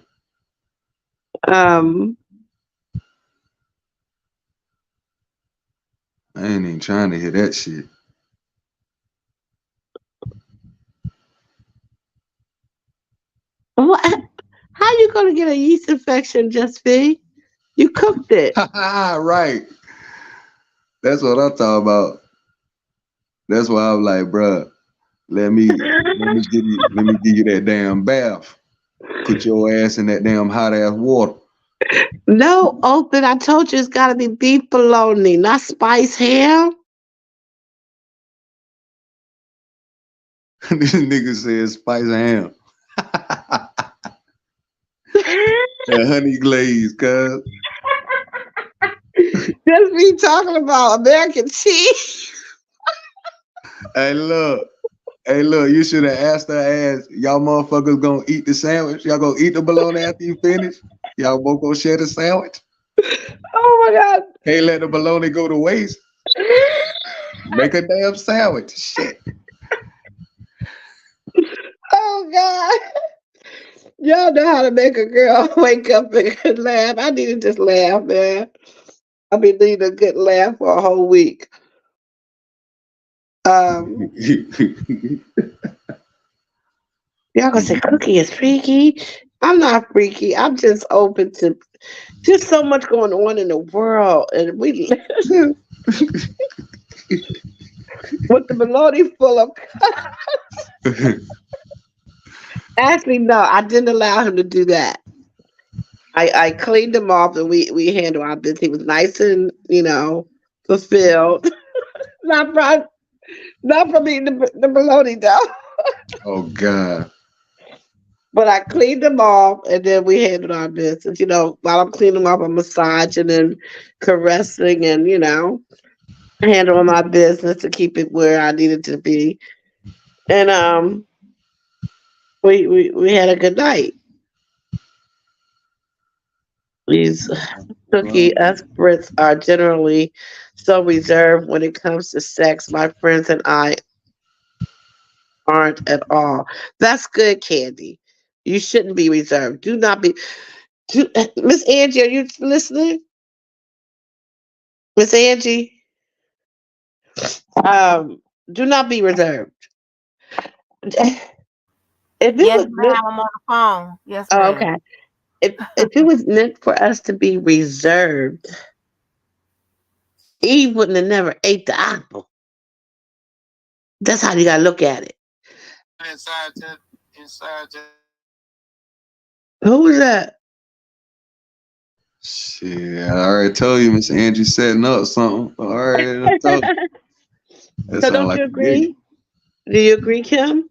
Um, I ain't even trying to hear that shit. what? How you gonna get a yeast infection, Just B? You cooked it. Right. That's what I'm talking about. That's why I'm like, bruh, let me give you that damn bath. Put your ass in that damn hot ass water. No, open. I told you it's gotta be beef bologna, not spice ham. This nigga said spice ham. That honey glaze, cuz. Just be talking about American cheese. Hey, look, you should have asked her ass, y'all motherfuckers gonna eat the sandwich? Y'all gonna eat the bologna after you finish? Y'all both gonna share the sandwich? Oh my Can't let the bologna go to waste. god. Make a damn sandwich. Shit. Oh god. Y'all know how to make a girl wake up and laugh. I need to just laugh, man. I've been needing a good laugh for a whole week. Y'all gonna say Cookie is freaky. I'm not freaky. I'm just open to just so much going on in the world, and we with the bologna full of. Actually, no, I didn't allow him to do that. I cleaned him off, and we handled our business. He was nice and fulfilled. not from not from eating the bologna though. Oh God. But I cleaned them off, and then we handled our business. While I'm cleaning them off, I'm massaging and caressing, and handling my business to keep it where I needed to be. And we had a good night. These Cookie, us Brits are generally so reserved when it comes to sex. My friends and I aren't at all. That's good, Candy. You shouldn't be reserved. Do not be. Miss Angie, are you listening? Miss Angie, do not be reserved. If it Yes, was meant, ma'am. I'm on the phone. Yes, oh, ma'am. okay. If it was meant for us to be reserved, Eve wouldn't have never ate the apple. That's how you gotta look at it. Inside. Who was that? Shit, I already told you, Miss Angie setting up something. All right, I told you. That So sound don't like you a nigga. agree? Do you agree, Kim?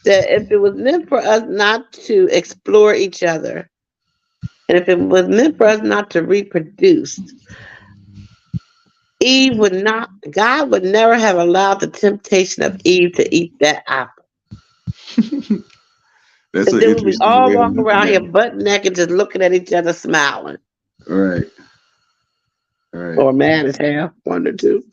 That if it was meant for us not to explore each other, and if it was meant for us not to reproduce, God would never have allowed the temptation of Eve to eat that apple. That's Because an then we'd be interesting all way of walking looking around at here it. butt naked, just looking at each other, smiling, Right, right. or mad as hell, one or two.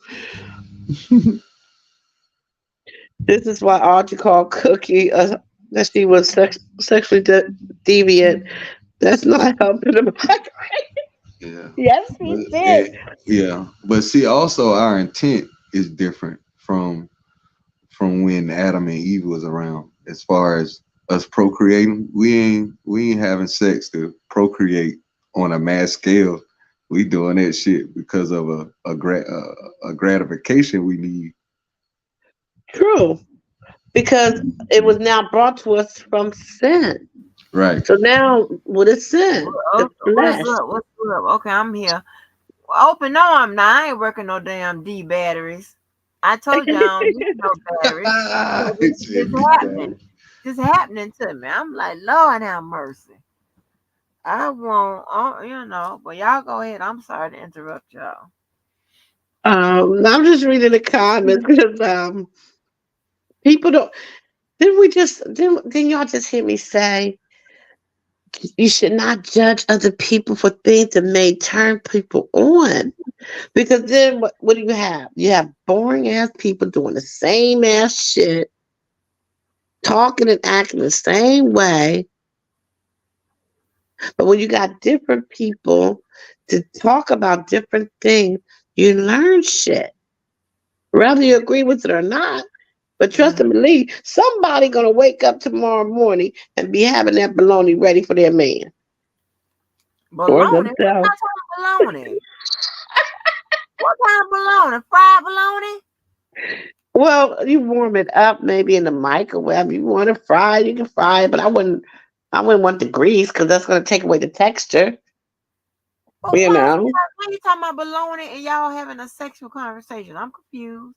This is why Archie called Cookie that she was sexually deviant. That's not helping him. Yeah. Yes, But he did. yeah. But see, also our intent is different from when Adam and Eve was around. As far as us procreating, we ain't having sex to procreate on a mass scale. We doing that shit because of a gratification we need. True. Because it was now brought to us from sin. Right. So now, what is sin? The What's flesh. up? What's up? Okay, I'm here. Open. No, I'm not. I ain't working no damn D batteries. I told you I don't need no batteries. So He this said is be happening. bad. Just happening to me. I'm like, Lord have mercy. I won't, but y'all go ahead. I'm sorry to interrupt y'all. I'm just reading the comments because people don't. Didn't y'all just hear me say you should not judge other people for things that may turn people on. Because then what do you have? You have boring ass people doing the same ass shit, talking and acting the same way. But when you got different people to talk about different things, you learn shit. Whether you agree with it or not. But trust and believe, somebody gonna wake up tomorrow morning and be having that bologna ready for their man. Or Bologna? What themselves. kind of bologna? What kind of bologna? Fried bologna? Well, you warm it up maybe in the microwave. You want to fry it, you can fry it, but I wouldn't want the grease because that's gonna take away the texture. But You why know. you talking about bologna and y'all having a sexual conversation? I'm confused.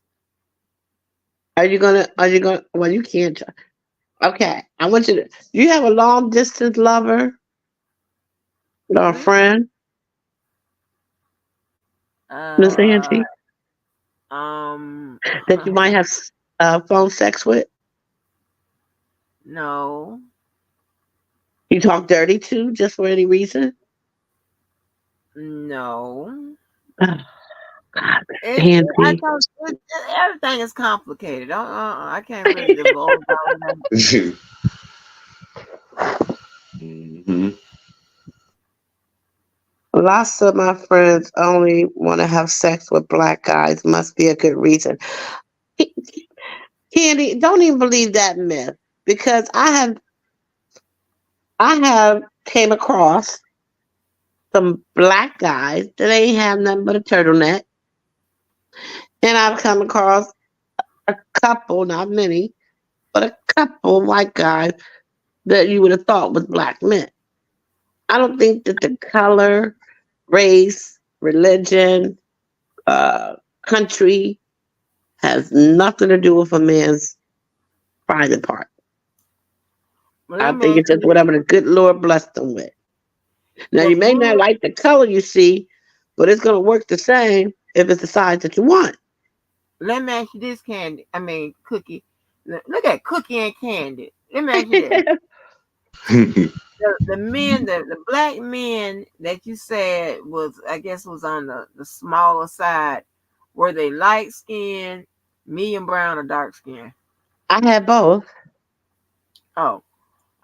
Are you gonna well you can't okay. I want you to you have a long distance lover or a friend, Miss Uh, Angie, that you might have phone sex with? no, You talk dirty to just for any reason? no. Oh, God, I Angie. told everything is complicated. I can't really divulge all of that. Mhm. Lots of my friends only want to have sex with black guys. Must be a good reason. Candy, don't even believe that myth because I have came across some black guys that ain't have nothing but a turtleneck, and I've come across a couple, not many, but a couple white guys that you would have thought was black men. I don't think that the color, race, religion, uh, country has nothing to do with a man's private part. Well, I let me think ask it's you just this. whatever the good Lord blessed them with. Now Was you may not men, like the color you see, but it's gonna work the same if it's the size that you want. let me ask you this, Candy. I mean, Cookie. Look at Cookie and Candy. Let me ask you this. The men, the black men that you said was, I guess, was on the smaller side. Were they light skinned, medium brown, or dark skinned? I had both. Oh,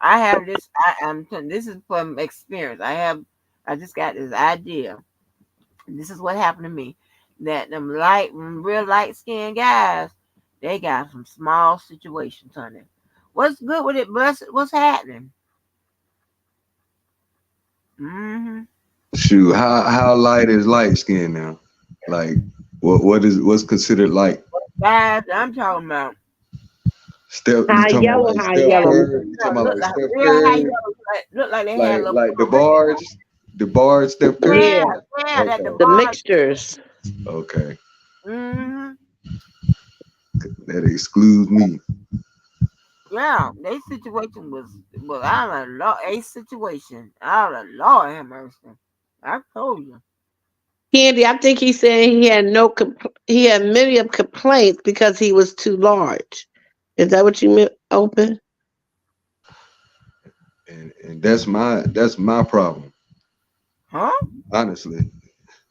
I have this. This is from experience. I just got this idea. This is what happened to me. That them real light skinned guys, they got some small situations, honey. What's good with it, Blessed? What's happening? Mm-hmm. Shoot, how light is light skin now? Like, what's considered light? Guys, I'm talking about. Steph, you High talking about yellow, like high Steph yellow. Curry? You talking about Look like like Steph real high Curry? yellow. Look like they had a little Like pimple the barge Steph right Curry? there. Yeah, Yeah, that the Okay, the bar. mixtures. okay, Mm-hmm. that excludes me. Yeah, their situation was out of law. A situation out of law have mercy. I told you. Candy, I think he said he had he had many of complaints because he was too large. Is that what you meant, Open? And that's my problem, Huh? honestly.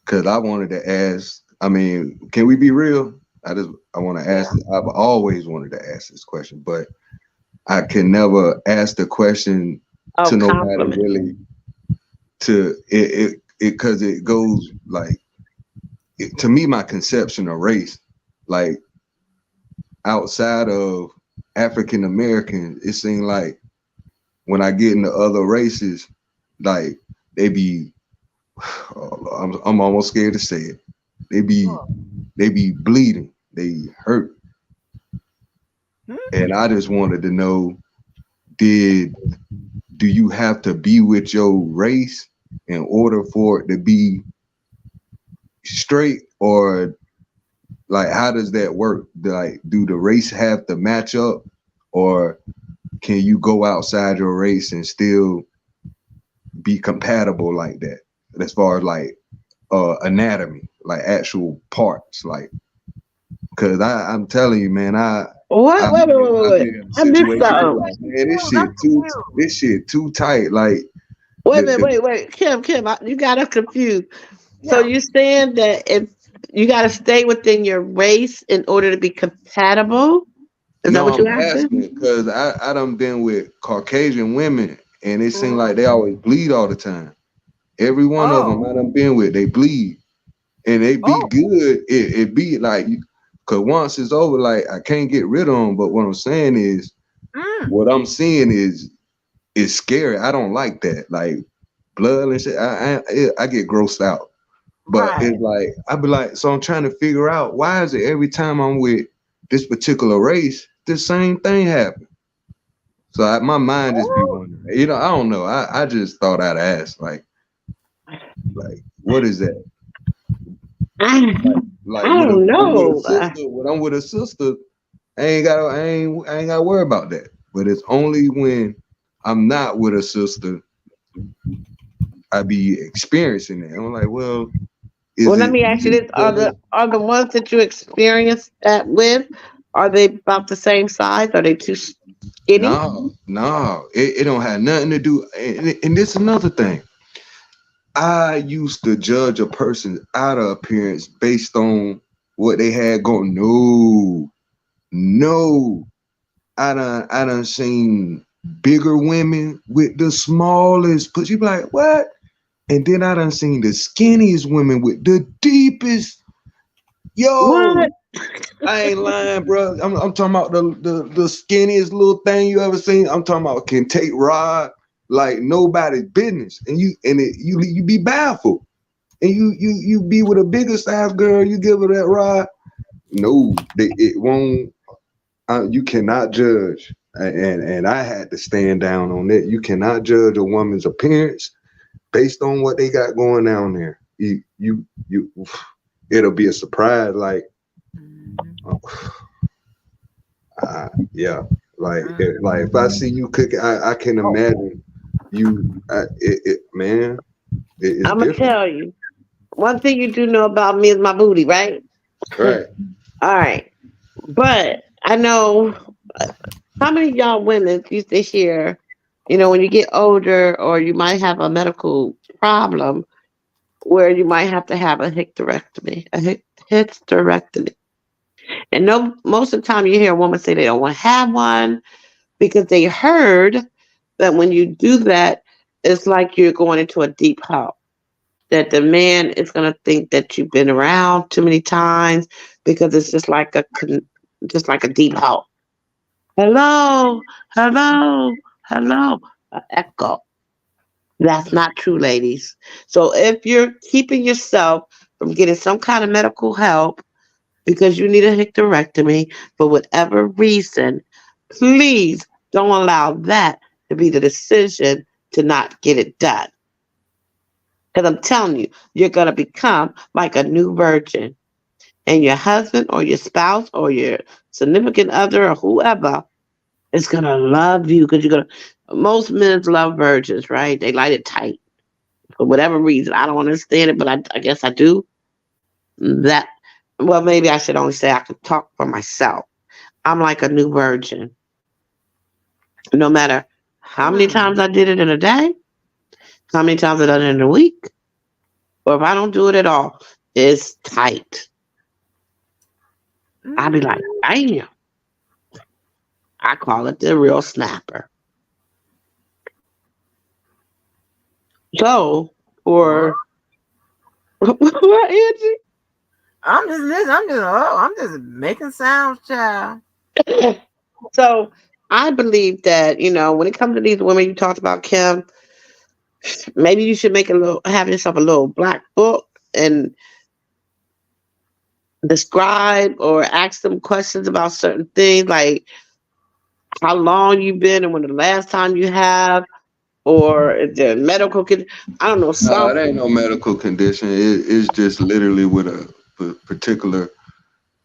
Cause I wanted to ask. I mean, can we be real? I want to Yeah. ask. I've always wanted to ask this question, but I can never ask the question Oh, to nobody compliment. really. To it because it goes like to me, my conception of race, like outside of African Americans, it seemed like when I get into other races, like they be, I'm almost scared to say it. They be What? they be bleeding, they hurt, Hmm? and I just wanted to know, do you have to be with your race in order for it to be straight, or like how does that work? Like, do the race have to match up, or can you go outside your race and still be compatible like that? As far as like anatomy, like actual parts, like because I'm telling you, man, What? I've Wait. been in a I missed situation something. where like, man, I'm confused. this shit too tight. Like Wait a minute, wait. Kim, you got us confused. So Yeah. you're saying that if you got to stay within your race in order to be compatible? Is that No, what I'm you're asking? asking because I done been with Caucasian women and it seems like Mhm. they always bleed all the time. Every one of them Oh. I done been with, they bleed. And they be Oh. good. It be like, cause once it's over, like I can't get rid of them. But what I'm saying is, Mm. what I'm seeing is scary. I don't like that. Like blood and shit. I get grossed out. But Right. it's like I be like, so I'm trying to figure out why is it every time I'm with this particular race, the same thing happen. So my mind just be Oh. wondering. I don't know. I just thought I'd ask, like what is that? I Like with a don't when I'm with a know. sister, when I'm with a sister, I ain't got to worry about that. But it's only when I'm not with a sister I be experiencing it. I'm like, well, Well, is let it me ask you really this: because are the ones that you experience that with, are they about the same size? Are they too skinny? no, it don't have nothing to do. And this is another thing. I used to judge a person's outer appearance based on what they had going. No, I done seen bigger women with the smallest. But you be like, what? And then I done seen the skinniest women with the deepest. Yo, What? I ain't lying, bro. I'm talking about the skinniest little thing you ever seen. I'm talking about can take rod like nobody's business, and you be baffled, and you be with a bigger size girl, you give her that rod. No, it won't. You cannot judge, and I had to stand down on that. You cannot judge a woman's appearance based on what they got going down there. You it'll be a surprise. Like, Mhm. yeah, Mhm. like if I see you cooking, I can Oh. imagine you. Man, it's I'm gonna different, tell you. One thing you do know about me is my booty, right? right? All right, but I know how many of y'all women used to hear, when you get older or you might have a medical problem where you might have to have a hysterectomy, hysterectomy. And no, most of the time you hear a woman say they don't want to have one because they heard that when you do that, it's like you're going into a deep hole. That the man is going to think that you've been around too many times because it's just like a deep hole. Hello, hello, hello, echo. That's not true, ladies. So if you're keeping yourself from getting some kind of medical help because you need a hysterectomy for whatever reason, please don't allow that to be the decision to not get it done. Because I'm telling you, you're going to become like a new virgin. And your husband or your spouse or your significant other or whoever is going to love you because you're going to. Most men love virgins, right? They like it tight for whatever reason. I don't understand it, but I guess I do. That, well, maybe I should only say I can talk for myself. I'm like a new virgin. No matter how many times Mm. I did it in a day, how many times I done it in a week, or if I don't do it at all, it's tight. I'll be like, Mm. damn. I call it the real snapper. So, Well, for what, I'm just listening. I'm just making sounds, child. Angie? So, I believe that when it comes to these women you talked about, Kim, maybe you should have yourself a little black book and describe or ask them questions about certain things, like how long you've been and when the last time you have, or if they're medical. I don't know No, it something. ain't no medical condition. It's just literally with a particular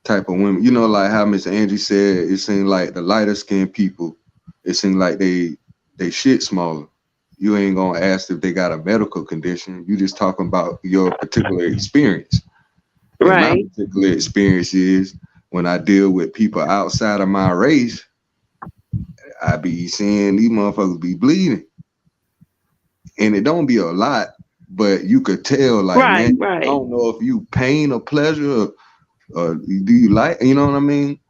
type of women. Like how Miss Angie said, it seemed like the lighter skinned people, it seemed like they shit smaller. You ain't gonna ask if they got a medical condition. You just talking about your particular experience. And my Right. particular experience is when I deal with people outside of my race, I be seeing these motherfuckers be bleeding. and it don't be a lot, but you could tell, like, Right, man, I right. don't know if you pain or pleasure, or do you like, you know what I mean?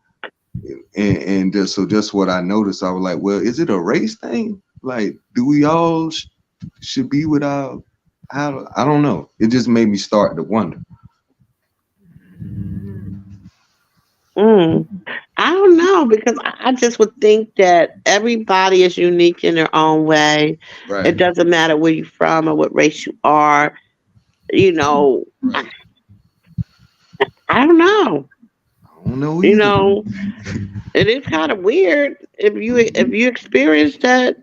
And just what I noticed, I was like, well, is it a race thing? Like, do we all should be without? How, I don't know. It just made me start to wonder. Mm. I don't know, because I just would think that everybody is unique in their own way. Right. It doesn't matter where you're from or what race you are. You know, I don't know. I don't know You either. know, it is kind of weird if you experience that.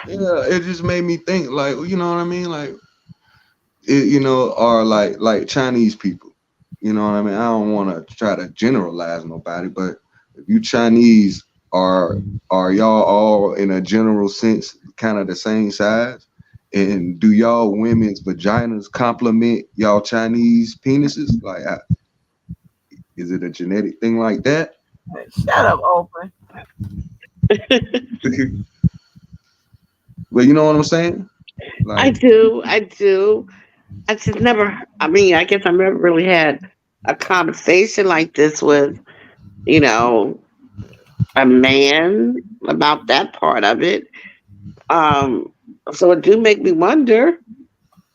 Yeah, it just made me think, like, you know what I mean? Like, you know, or like Chinese people. You know what I mean? I don't want to try to generalize nobody, but if you Chinese, are y'all all in a general sense kind of the same size? And do y'all women's vaginas complement y'all Chinese penises? Like, is it a genetic thing like that? Shut up, Oprah. Well, you know what I'm saying? I Like, do, I do. I just never. I mean, I guess I never really had a conversation like this with, you know, a man about that part of it. Um, so it do make me wonder.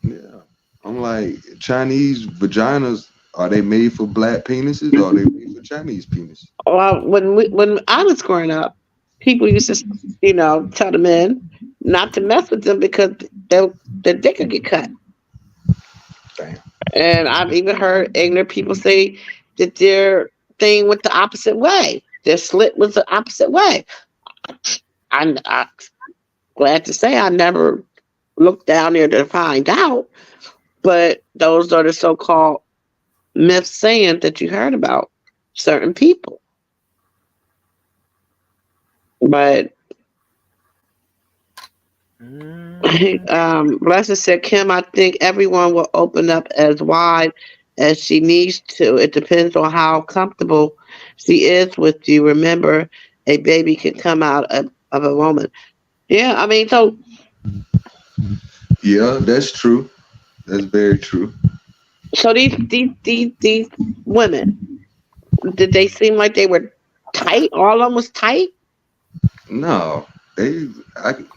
yeah, I'm like, Chinese vaginas, are they made for black penises, or are they made for Chinese penises? Well, when I was growing up, people used to, tell the men not to mess with them because their dick could get cut. Damn. And I've even heard ignorant people say that their thing went the opposite way. Their slit was the opposite way. I'm glad to say I never looked down there to find out, but those are the so-called myths saying that you heard about certain people. But Blessed said, Kim, I think everyone will open up as wide as she needs to. It depends on how comfortable she is with you. Remember, a baby can come out of a woman. Yeah, I mean, Yeah, that's true. That's very true. so these women, did they seem like they were tight? All of them was tight? No, it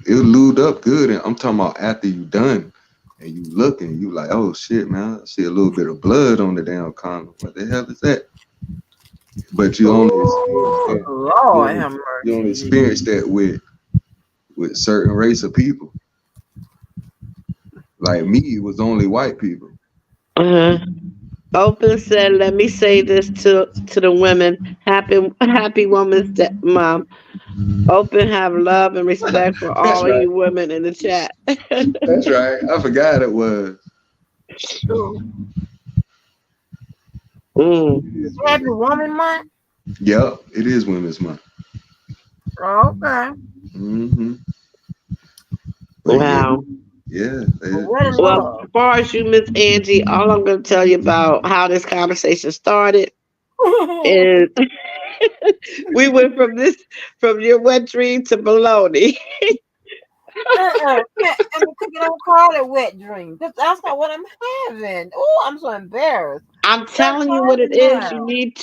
lubed up good, and I'm talking about after you done and you looking, you like, oh shit, man, I see a little bit of blood on the damn condom. What the hell is that? But you only experience Ooh, that. Lord have mercy. You only experience that with certain race of people. Like me, it was only white people. Uh-huh. Open said, "Let me say this to the women. Happy Women's Day, Mom. Open have love and respect for That's all of right. you women in the chat." That's right. I forgot it was. Mm. Happy Woman Month. Yep, it is Women's Month. Okay. Mm-hmm. But Wow. yeah. What in Well, love? as far as you, Miss Angie, all I'm going to tell you about how this conversation started is we went from your wet dream to baloney. Yeah, and the cookie don't call it wet dream. That's not what I'm having. Oh, I'm so embarrassed. I'm Stop telling you what it calling is. now. You need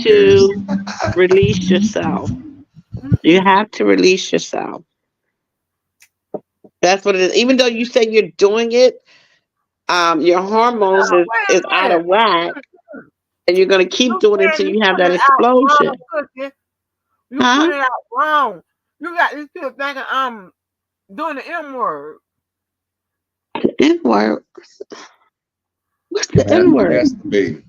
to release yourself. You have to release yourself. That's what it is. Even though you say you're doing it, your hormones Wait is a out minute. of whack, and you're gonna keep You doing it saying until you you have putting that it out explosion. wrong, cookie. You Huh? put it out wrong. You got these people thinking I'm doing the M word. The N word. What's the N word? Masturbating.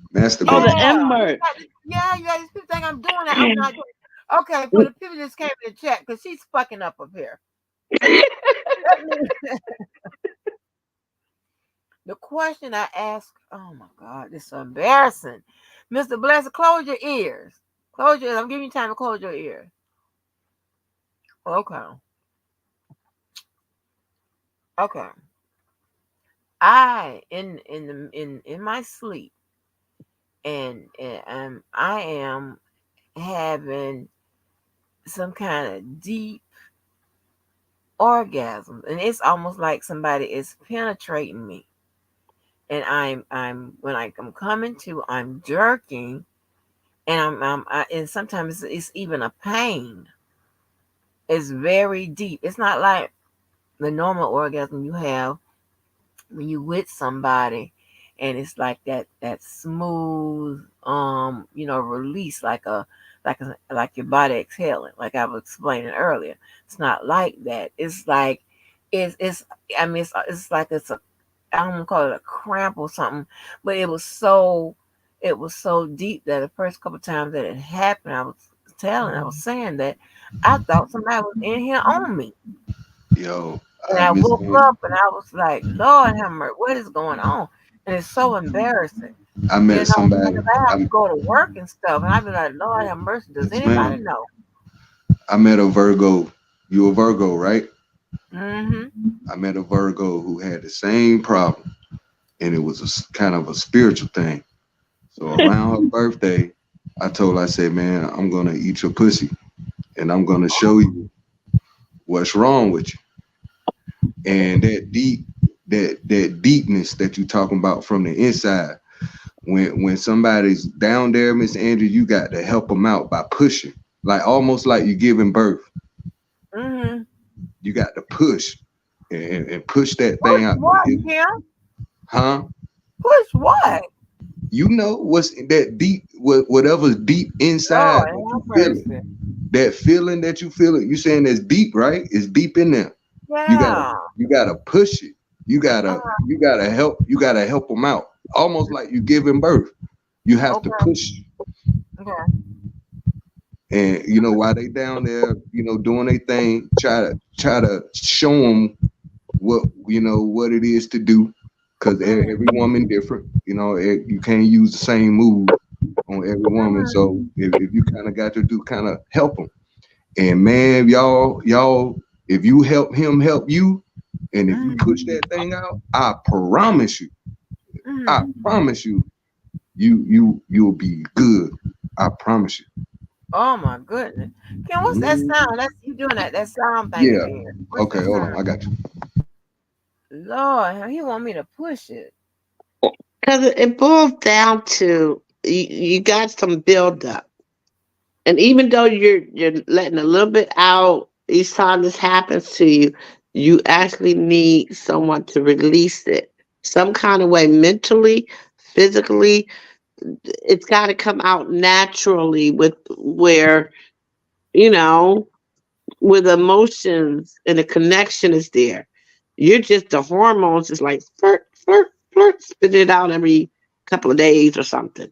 Oh, Masturbating. the Yeah. M word. You got these people think I'm doing that. I'm not doing it. Okay, for the people just came in the chat because she's fucking up here. The question I asked, oh my God, this is so embarrassing. Mr. Blessed, close your ears. Close your ears. I'm giving you time to close your ears. Okay. Okay. I in my sleep and I am having some kind of deep orgasms, and it's almost like somebody is penetrating me, and I'm when I'm coming to, I'm jerking, and and sometimes it's even a pain. It's very deep. It's not like the normal orgasm you have when you with somebody, and it's like that smooth release, like your body exhaling, like I was explaining earlier. It's not like that. It's like it's I mean it's like it's a, I don't call it a cramp or something, but it was so deep that the first couple times that it happened, I was saying that I thought somebody was in here on me. Yo, And I I miss woke up and I was like, Lord have mercy, what is going on? And it's so embarrassing. I met somebody. Because I have to go to work and stuff. And I'd be like, Lord have mercy, does Yes, anybody ma'am. know? I met a Virgo. You a Virgo, right? Mm-hmm. I met a Virgo who had the same problem, and it was kind of a spiritual thing. So around her birthday, I said, man, I'm gonna eat your pussy, and I'm gonna show you what's wrong with you. And that deepness that you talking about from the inside, when somebody's down there, Miss Andrew, you got to help them out by pushing, like almost like you're giving birth. Mm-hmm. You got to push and push that Push thing out. what, Kim? Huh? Push what? You know what's that deep, whatever's deep inside Lord that you have feel it. mercy. That feeling that you feel it. You saying it's deep, right? It's deep in there. You gotta Yeah. you gotta push it. You gotta Uh-huh. you gotta help them out. Almost like you giving birth. You have to Okay. push. Okay. And while they down there, doing their thing, try to show them what it is to do, because every woman different. You can't use the same move on every woman. Mm-hmm. So if you kind of got to do, kind of help them. And man, y'all, if you help him help you, and if you push that thing out, I Mm-hmm. promise you, you'll be good. I promise you. Oh my goodness. Kim, what's that Mhm. sound? That's you doing that sound thing Yeah. again. What's Okay, that hold on. sound? I got you. Lord, he want me to push it. Because it boils down to you got some buildup. And even though you're letting a little bit out each time this happens to you, you actually need someone to release it. Some kind of way, mentally, physically, it's got to come out naturally with where, you know, with emotions and the connection is there. You're just the hormones is like flirt, flirt, flirt, spit it out every couple of days or something.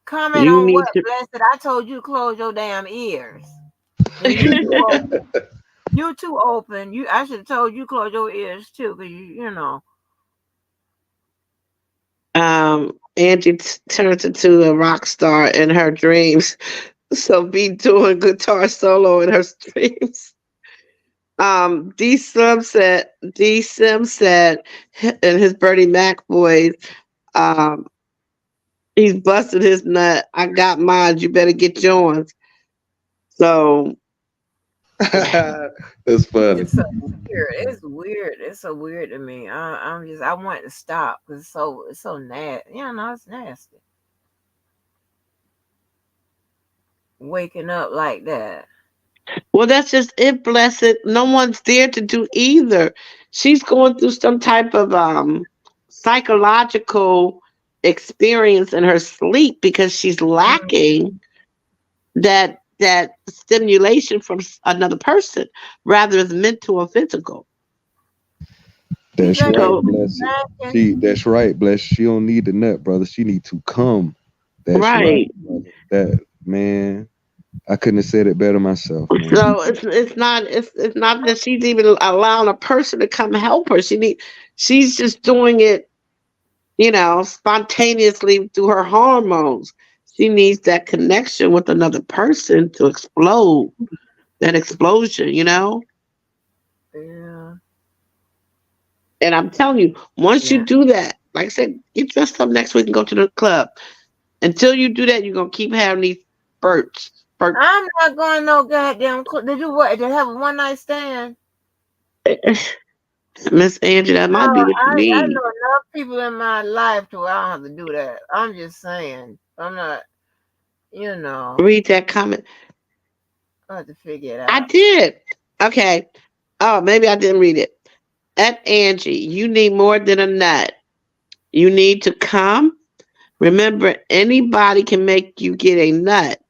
Comment You on need what, to. Blessed? I told you to close your damn ears. And you too open. You too open. I should have told you to close your ears too, because you know. Angie turns into a rock star in her dreams. So be doing guitar solo in her dreams. D Sim said in his Bernie Mac voice, um, he's busted his nut. I got mine. You better get yours. So That's funny. It's so weird. It's weird. It's so weird to me. I want to stop because it's so nasty. It's nasty. Waking up like that. well, that's just it, blessed. No one's there to do either. She's going through some type of psychological experience in her sleep because she's lacking that stimulation from another person, rather it's mental or physical. You That's think right, So bless it. it's That's right, bless. She don't need the nut, brother. She need to come. That's right, right. brother. That man, I couldn't have said it better myself, man. So it's not that she's even allowing a person to come help her. She's just doing it, spontaneously through her hormones. She needs that connection with another person to explode, that explosion. Yeah. And I'm telling you, once you Yeah. do that, like I said, get dressed up next week and go to the club. Until you do that, you're gonna keep having these spurts. I'm not going no goddamn. Did you what? Did you have a one night stand? Miss Angie, that might be what you I need. know enough people in my life to where I don't have to do that. I'm just saying. I'm not, you know, Read that comment. I have to figure it I out. did. Okay. Oh, maybe I didn't read it. At Angie, you need more than a nut. You need to come. Remember, anybody can make you get a nut,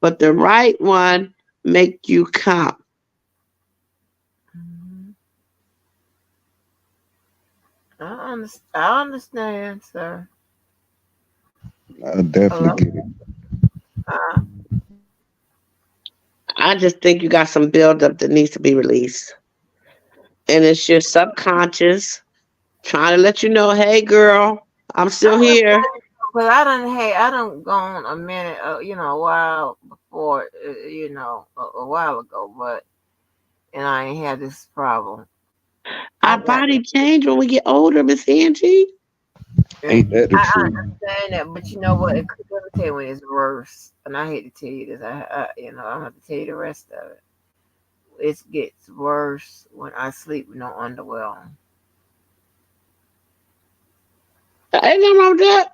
but the right one make you come. Mhm. I understand, sir. I definitely Hello? get it. Uh, I just think you got some buildup that needs to be released. And it's your subconscious trying to let you know, hey, girl, I'm still here. but I done gone a minute, a while before, a while ago, but, and I ain't had this problem. I Our got body change when we get older, Miss Angie. Ain't that the I truth? understand that, but you know what? It could never tell you when it's worse. And I hate to tell you this. I have to tell you the rest of it. It gets worse when I sleep with no underwear on. Ain't nothing wrong with that.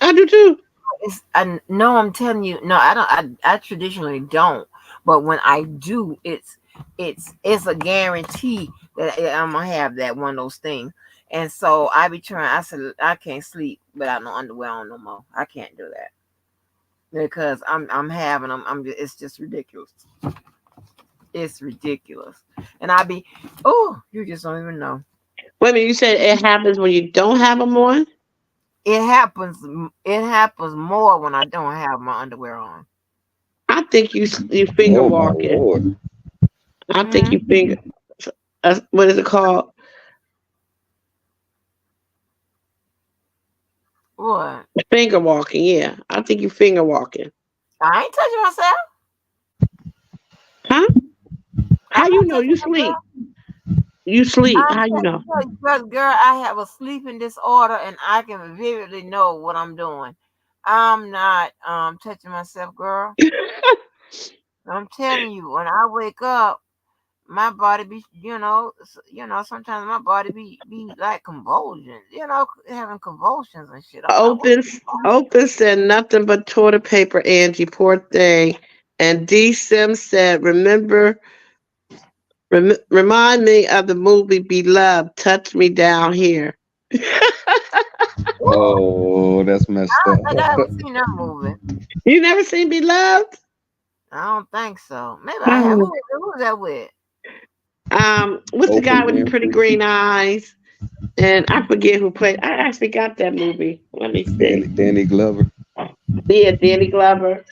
I do too. I know I'm telling you. No, I don't. I traditionally don't. But when I do, it's a guarantee that I'm gonna have that one of those things. And so I be trying. I said I can't sleep without no underwear on no more. I can't do that because I'm having them. It's just ridiculous. It's ridiculous. And I be, oh, you just don't even know. Wait a minute, you said it happens when you don't have them on? It happens. It happens more when I don't have my underwear on. I think you finger Oh my walking. lord. I think you Hmm. finger. What is it called? What? Finger walking. Yeah, I think you finger walking. I ain't touching myself. Huh? I'm How you not know touching you myself. sleep? You sleep. I'm How you know? because girl, I have a sleeping disorder, and I can vividly know what I'm doing. I'm not touching myself, girl. I'm telling you, when I wake up, my body be, sometimes my body be like convulsions, having convulsions and shit. I'm like, what? Open said nothing but toilet paper, Angie. Poor thing. And D Sim said, remind me of the movie Beloved. Touch me down here. Ooh, Oh, that's messed up. I haven't seen that movie. You never seen Beloved? I don't think so. Maybe I have. Who's that with? What's the Oprah guy with the pretty Winfrey, green eyes? And I forget who played. I actually got that movie. Let me see. Danny Glover, Yeah, Danny Glover.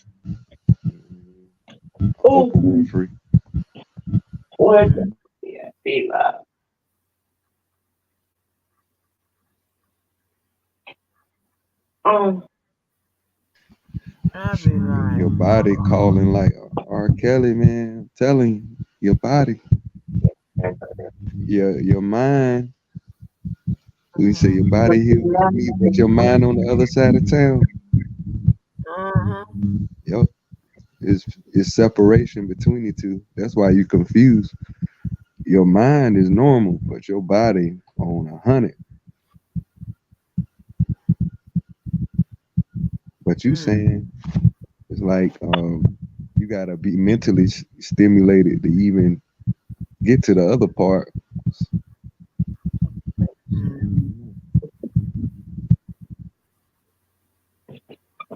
Oh, Oprah Winfrey. what? Hmm. Yeah, Beloved. Oh, I'll be Your lying. body calling like R. Kelly, man. I'm telling you, your body, your mind. We say your body here with me, but your mind on the other side of town. Uh-huh. Yep, it's separation between the two. That's why you confused. Your mind is normal, but your body on 100. But you Mm. saying it's like you gotta be mentally stimulated to even get to the other part. Mm.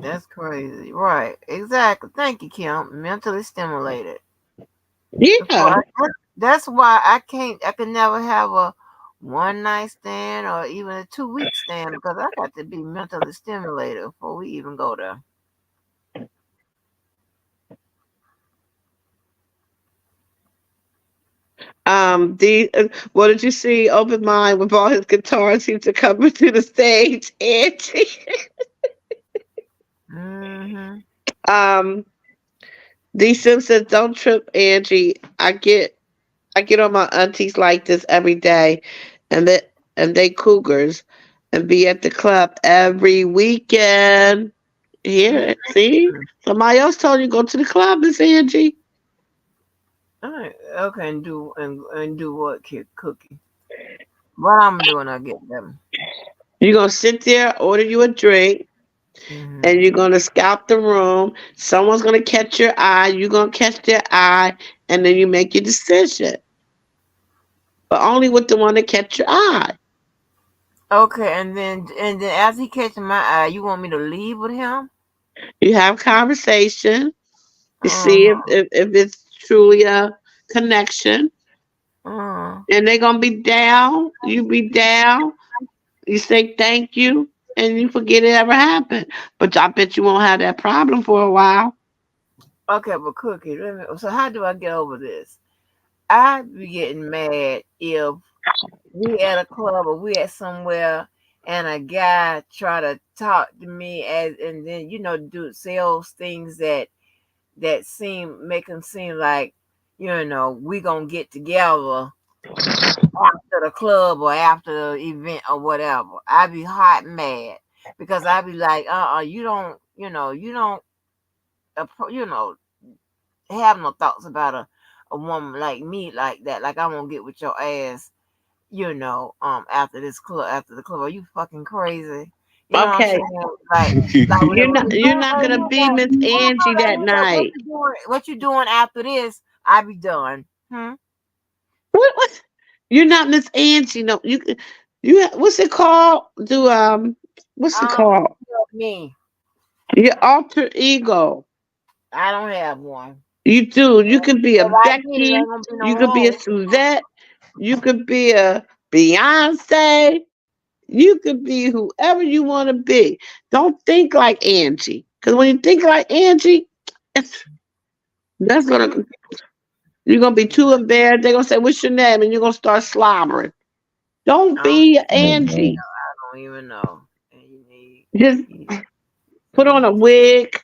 That's crazy. Right. Exactly. Thank you, Kim. Mentally stimulated. That's yeah. why I can never have a one night stand or even a 2 week stand because I got to be mentally stimulated before we even go there. What did you see? Open Mind with all his guitars seems to come to the stage. Angie. Mm-hmm. um, D Sim says, "Don't trip, Angie. I get on my aunties like this every day, and they cougars, and be at the club every weekend. Here, see, somebody else told you go to the club, Miss Angie. All right, okay, and do what, kid Cookie? What I'm gonna do when I get them? You're gonna sit there, order you a drink, and Mm-hmm. you're gonna scout the room. Someone's gonna catch your eye, you're gonna catch their eye, and then you make your decision. But only with the one that catch your eye. Okay, and then after he catches my eye, you want me to leave with him? You have conversation. You see Uh-huh. if it's truly a connection. Uh-huh. And they're gonna be down. You be down. You say thank you, and you forget it ever happened. But I bet you won't have that problem for a while. Okay, but Cookie, so how do I get over this? I be getting mad if we at a club or we at somewhere and a guy try to talk to me as and then do sales things that seem make him seem like we gonna get together after the club or after the event or whatever. I be hot mad because I be like, you don't, you don't, you know, have no thoughts about a woman like me like that. Like I'm gonna get with your ass, after the club. Are you fucking crazy? You know what I'm Okay, saying? Like whatever. you're not gonna be Miss Angie that night. What you doing after this? I be done. Hmm. What? You're not Miss Angie. No, what's it called? What's it called? Me. Your alter ego. I don't have one. You do. You could be a If I did, it Becky. ain't gonna be no You could be a home. Suzette. You could be a Beyonce. You could be whoever you want to be. Don't think like Angie. Because when you think like Angie, that's gonna you're gonna be too embarrassed. They're gonna say, "What's your name?" And you're gonna start slobbering. Don't I don't, be Oh Angie. man. I don't even know. And Just you put on a wig.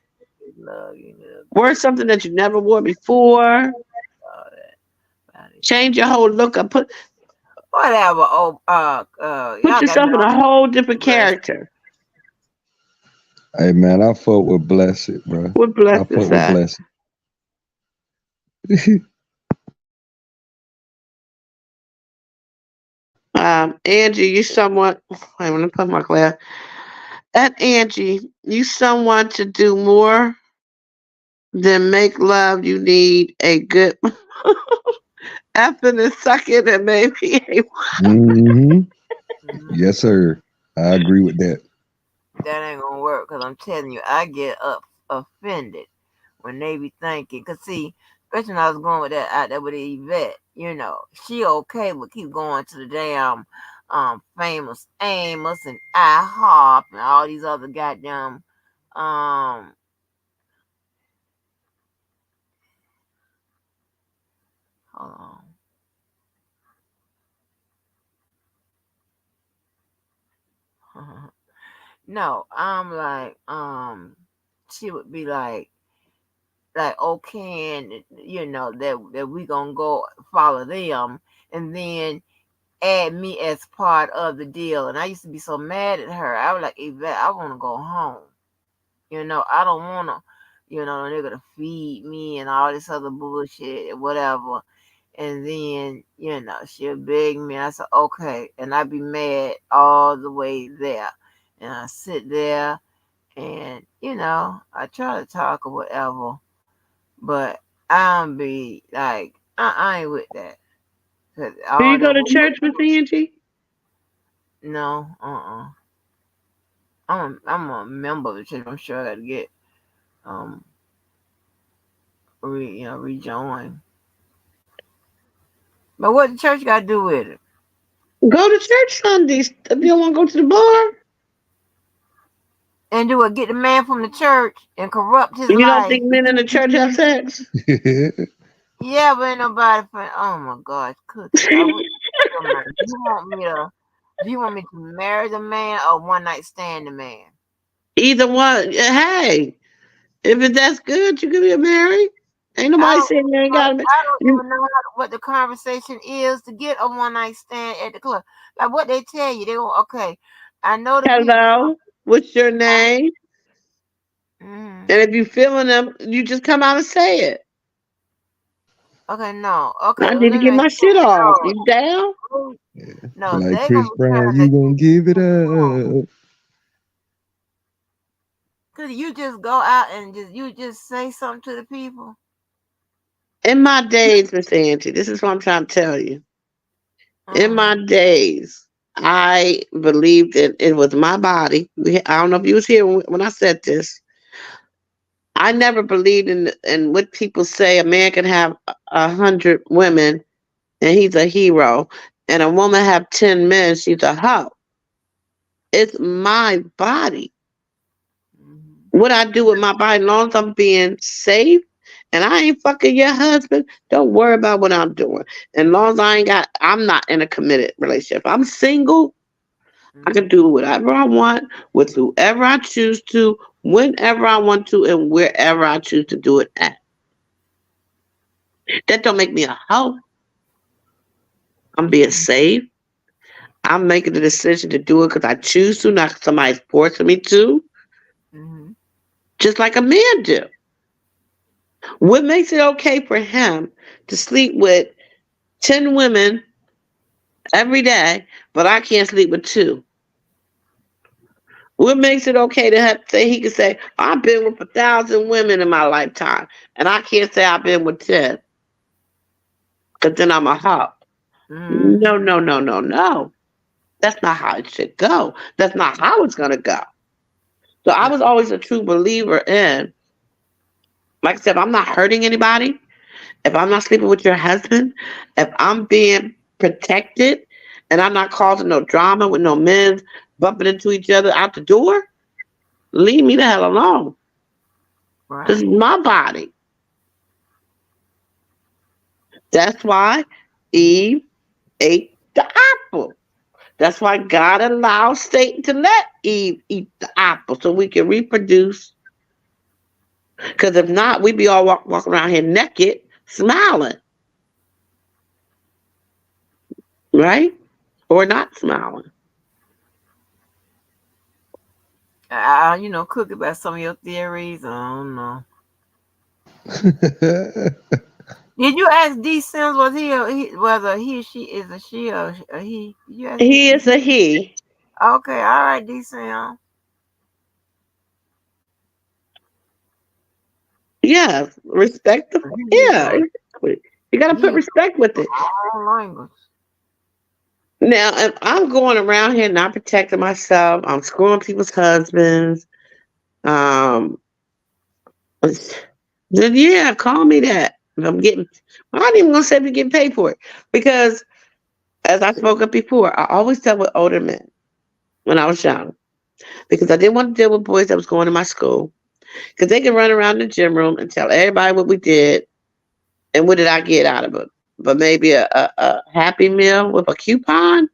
love, you love Wear good, something that you never wore before. all that. Body. Change your whole look up. Whatever. Oh, Put y'all got me yourself in all a whole different blessed. character. Hey man, I fuck with Blessed, bro. What I blessed is fuck with that? Blessed. Angie, you someone. Wait, let me put my glass. At Angie, you someone to do more than make love. You need a good effing and sucking and maybe a hmm Mhm. Yes, sir. I agree with that. That ain't gonna work because I'm telling you, I get offended when they be thinking. Cause see, especially when I was going with that out there with the Yvette, she okay with keep going to the damn famous Amos and IHOP and all these other goddamn um hold on. No, I'm like she would be like okay and that we gonna go follow them and then add me as part of the deal. And I used to be so mad at her. I was like, Yvette, I want to go home. I don't want to, a nigga to feed me and all this other bullshit and whatever. And then, she'll beg me. I said, okay. And I'd be mad all the way there. And I sit there and, I try to talk or whatever. But I don't be like, I ain't with that. 'Cause Do all you go that, to church, Miss Angie? no, I'm a member of the church. I'm sure I got to get um rejoin. But what the church got to do with it? Go to church Sundays if you don't want to go to the bar. And do it get the man from the church and corrupt his You don't life? think men in the church have sex? Yeah, but ain't nobody. Oh my gosh, Cookie! I would. Do you want me to? Do you want me to marry the man or one night stand the man? Either one. Hey, if that's good, you can get married. Ain't I nobody don't. saying you ain't got to. I don't You, even know what the conversation is to get a one night stand at the club. Like what they tell you, they go, okay. I know the people. hello, what's your name? Mm-hmm. And if you feeling them, you just come out and say it. Okay, no. Okay, I well, need to let me get ask my you shit off. no. You down? Yeah. No, Like they're Chris gonna be Brown, trying you to gonna give it no. up. Could you just go out and just say something to the people? In my days, Miss Angie, this is what I'm trying to tell you. In my days, I believed that it was my body. I don't know if you was here when I said this. I never believed in what people say. A man can have 100 women and he's a hero, and a woman have 10 men, she's a hoe. It's my body. Mhm. What I do with my body, as long as I'm being safe and I ain't fucking your husband, don't worry about what I'm doing. And as long as I'm not in a committed relationship. If I'm single, I can Mhm. do whatever I want with whoever I choose to, whenever I want to, and wherever I choose to do it at. That don't make me a hoe. I'm being safe. I'm making the decision to do it because I choose to, not 'cause somebody's forcing me to, Mhm. just like a man do. What makes it okay for him to sleep with 10 women every day, but I can't sleep with 2? What makes it okay to say he can say, I've been with 1,000 women in my lifetime, and I can't say I've been with 10, because then I'm a hoe. No, Mhm. no, no, no, no. That's not how it should go. That's not how it's going to go. So I was always a true believer in, like I said, if I'm not hurting anybody, if I'm not sleeping with your husband, if I'm being protected and I'm not causing no drama with no men bumping into each other out the door, leave me the hell alone. This is Right. my body. That's why Eve ate the apple. That's why God allowed Satan to let Eve eat the apple so we can reproduce. Because if not, we'd be all walking around here naked, smiling, right? Or not smiling. Cook about some of your theories. I don't know. Did you ask D Sims whether he or she is a she or a he? You ask He is a he. Okay, all right, D Sims. Yeah, respect the. He is Yeah, a exactly. You got to put he respect with it. all language. Now, if I'm going around here not protecting myself, I'm screwing people's husbands. Um, then yeah, call me that. If I'm getting, I'm not even gonna say I'm getting paid for it because, as I spoke up before, I always dealt with older men when I was young because I didn't want to deal with boys that was going to my school because they could run around the gym room and tell everybody what we did and what did I get out of it. But maybe a Happy Meal with a coupon?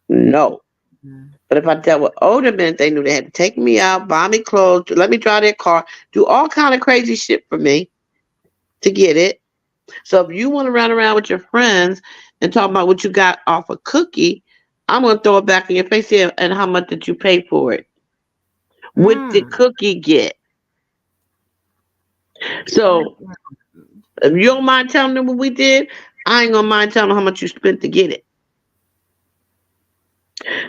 No. Mhm. But if I dealt with older men, they knew they had to take me out, buy me clothes, let me drive their car, do all kind of crazy shit for me to get it. So if you want to run around with your friends and talk about what you got off a cookie, I'm gonna throw it back in your face here. And how much did you pay for it? What did Mm. Cookie get? So if you don't mind telling them what we did, I ain't gonna mind telling them how much you spent to get it.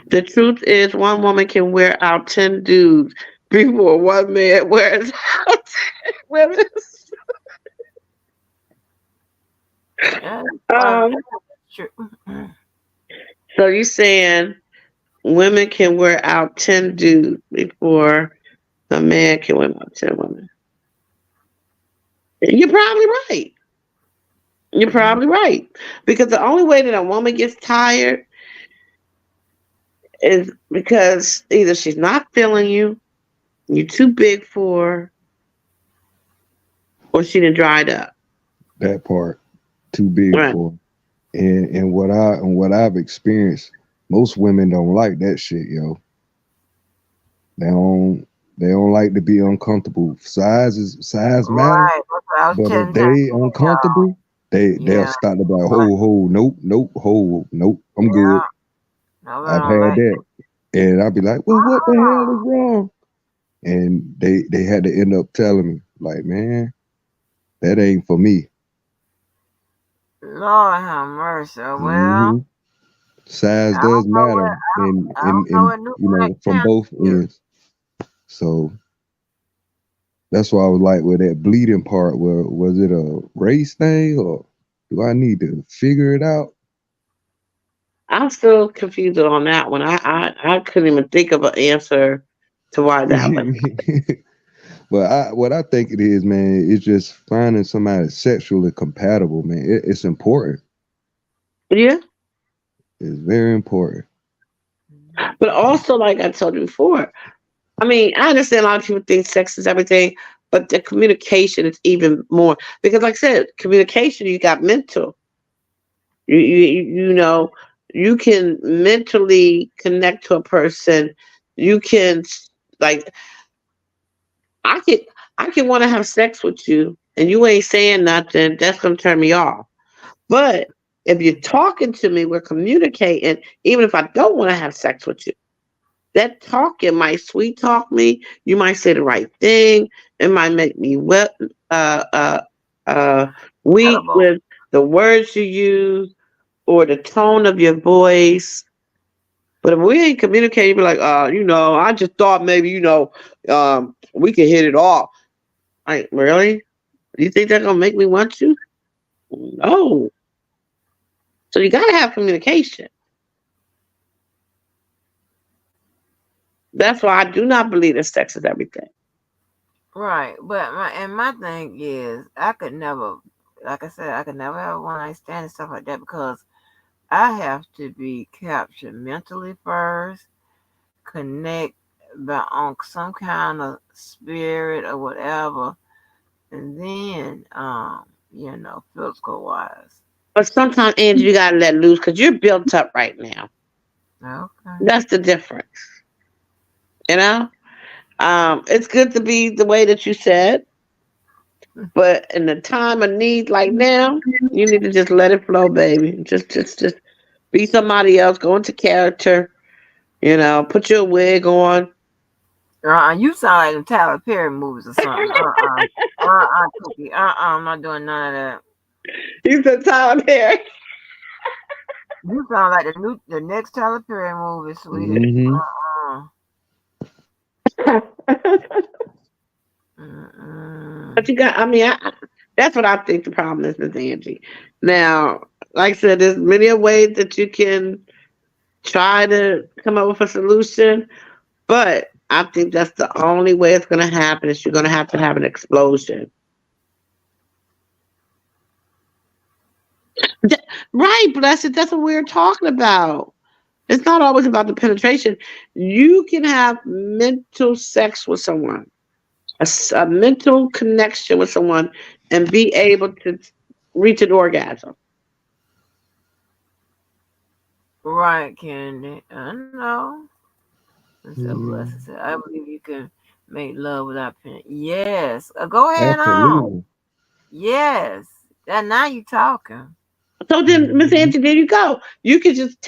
The truth is, one woman can wear out 10 dudes before one man wears out 10 women. Yeah, Um, true. so you saying women can wear out 10 dudes before a man can wear out 10 women? You're probably right. You're Mhm. probably right. Because the only way that a woman gets tired is because either she's not feeling you, you're too big for her, or she done dried up. That part too big Right. for 'em. And what I've experienced, most women don't like that shit, yo. They don't they don't like to be uncomfortable. Size matter, Right. That's what I was but if trying to they y'all. uncomfortable, they'll Yeah. start to be like, Right. ho, nope, ho, nope, I'm good. Yeah. No, I I've don't had like that. And I'll be like, well, what the hell is wrong? And they had to end up telling me, like, man, that ain't for me. Lord have mercy. Well, Hmm. Size I does don't know what matter, and I don't know what new you black know, from panther both is. ends. So that's why I was like, with that bleeding part, where was it a race thing, or do I need to figure it out? I'm still confused on that one. I couldn't even think of an answer to why that was. But what I think it is, man, is just finding somebody sexually compatible, man. It's important. Yeah. It's very important. But also, like I told you before, I mean, I understand a lot of people think sex is everything, but the communication is even more because, like I said, communication. You got mental. You know, you can mentally connect to a person. You can like I can I can want to have sex with you, and you ain't saying nothing. That's gonna turn me off. But if you're talking to me, we're communicating. Even if I don't want to have sex with you, that talking might sweet talk me. You might say the right thing. It might make me uh, uh, uh, weak Edible. with the words you use or the tone of your voice. But if we ain't communicating, be like, I just thought maybe, we could hit it off. Like, really? You think that's gonna make me want you? No. So you gotta have communication. That's why I do not believe that sex is everything. Right. But my thing is I could never, like I said, I could never have a one night stand and stuff like that because I have to be captured mentally first, connect by on some kind of spirit or whatever, and then physical wise. But sometimes, Angie, you gotta let loose because you're built up right now. Okay. That's the difference. You know? It's good to be the way that you said, but in the time of need like now, you need to just let it flow, baby. Just be somebody else, go into character, put your wig on. You sound like the Tyler Perry movies or something. Cookie. I'm not doing none of that. You said Tyler Perry. You sound like the next Tyler Perry movie, sweetie. Hmm. But Mm-mm. you got, I mean, that's what I think the problem is, Miss Angie. Now, like I said, there's many a ways that you can try to come up with a solution, but I think that's the only way it's going to happen is you're going to have an explosion. Th- Right, blessed. That's what we're talking about. It's not always about the penetration. You can have mental sex with someone, a mental connection with someone, and be able to reach an orgasm. Right, Candy. I know. And so blessed. Hmm. I believe you can make love without pen. Yes. Go ahead on. Absolutely. Yes. Now you talking. So then, Miss Hmm. Angie, there you go. You could just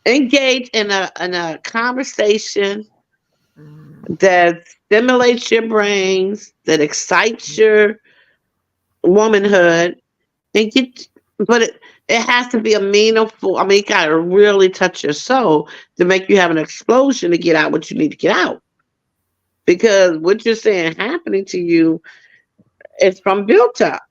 engage in a conversation Mm. that stimulates your brains, that excites your womanhood, and get. But it has to be a meaningful. I mean, it got to really touch your soul to make you have an explosion to get out what you need to get out. Because what you're saying happening to you is from built up.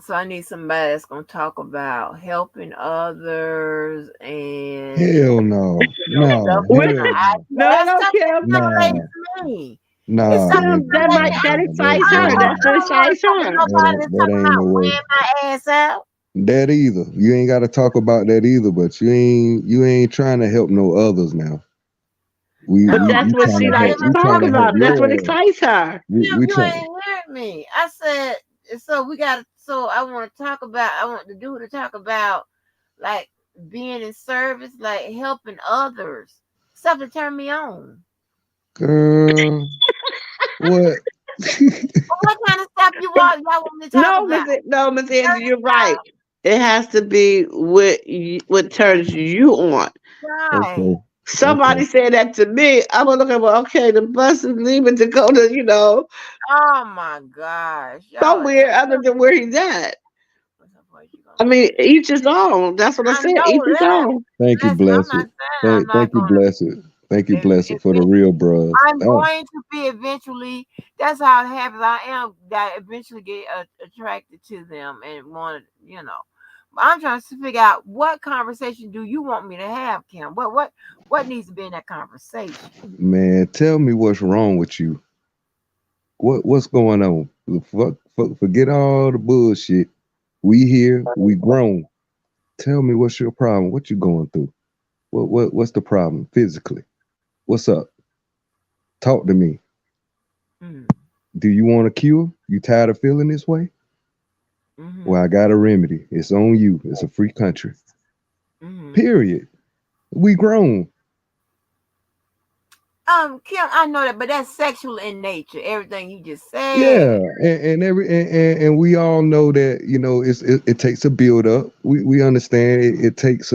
So I need somebody that's gonna talk about helping others and Hell no, stuff. no, With hell no, no, That's no, stuff that Kim. stimulates nah, me. It's nah, stuff that nigga, That stimulates me. might nah, that excites I her. don't, That's that what I don't want to excites talk to her. nobody that's that talking ain't about the way. wearing my ass out. That either. You ain't got to talk about that either. But you ain't trying to help no others now. We But we No, that's we what trying she to Kim, likes help. to We talk trying to help about. That's what your ass. excites her. We You trying. ain't heard me. I said so. We got so I want to talk about. I want the dude to talk about like being in service, like helping others. Stuff to turn me on. Girl, what? But what kind of stuff y'all want me to talk about? No, Miss Angie, Dirty you're right. It has to be what turns you on. stuff, right? Okay. Somebody said that to me. I'm gonna look at, well, okay, the bus is leaving to go to, Oh my gosh. Y'all, somewhere other than where he's at. what's the place you I gonna mean, do? each his own. That's what I I said. know Each his that. own. Thank you, Listen, I'm Blessed. not saying I'm not Thank you, gonna. Blessed. Thank you, Blessed, for the If real bros. I'm going to be eventually. That's how it happens. I am that eventually get attracted to them and want to. But I'm trying to figure out what conversation do you want me to have, Kim? What needs to be in that conversation? Man, tell me what's wrong with you. What's going on? Forget all the bullshit. We here, we grown. Tell me what's your problem. What you going through? What's the problem physically? What's up? Talk to me. Mm, Do you want a cure? You tired of feeling this way? Well, I mm-hmm, got a remedy. It's on you. It's a free country. mm-hmm. Period. We grown. Kim, I know that, but that's sexual in nature. Everything you just Yeah, said. and we all know that it takes a build up. We understand it takes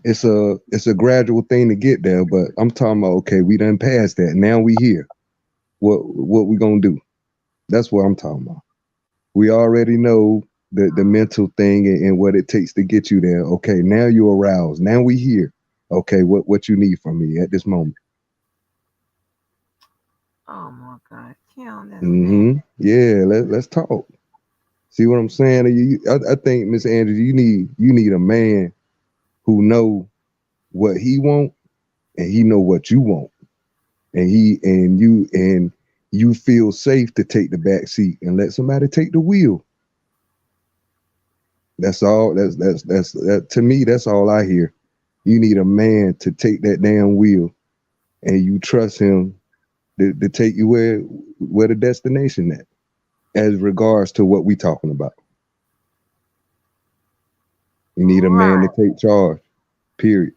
it's a gradual thing to get there. But I'm talking about, okay, we done passed that. Now we here. What we gonna do? That's what I'm talking about. We already know the mental thing and what it takes to get you there. Okay, now you're aroused. Now we here. Okay, what you need from me at this moment? Oh my God, Kim, that's nasty. Mm-hmm. Yeah, let's talk. See what I'm saying? I think, Miss Andrews, you need a man who know what he want and he know what you want, and you feel safe to take the back seat and let somebody take the wheel. That's all. That to me. That's all I hear. You need a man to take that damn wheel, and you trust him to take you where the destination at, as regards to what we talking about. You need a man to Right, take charge. Period.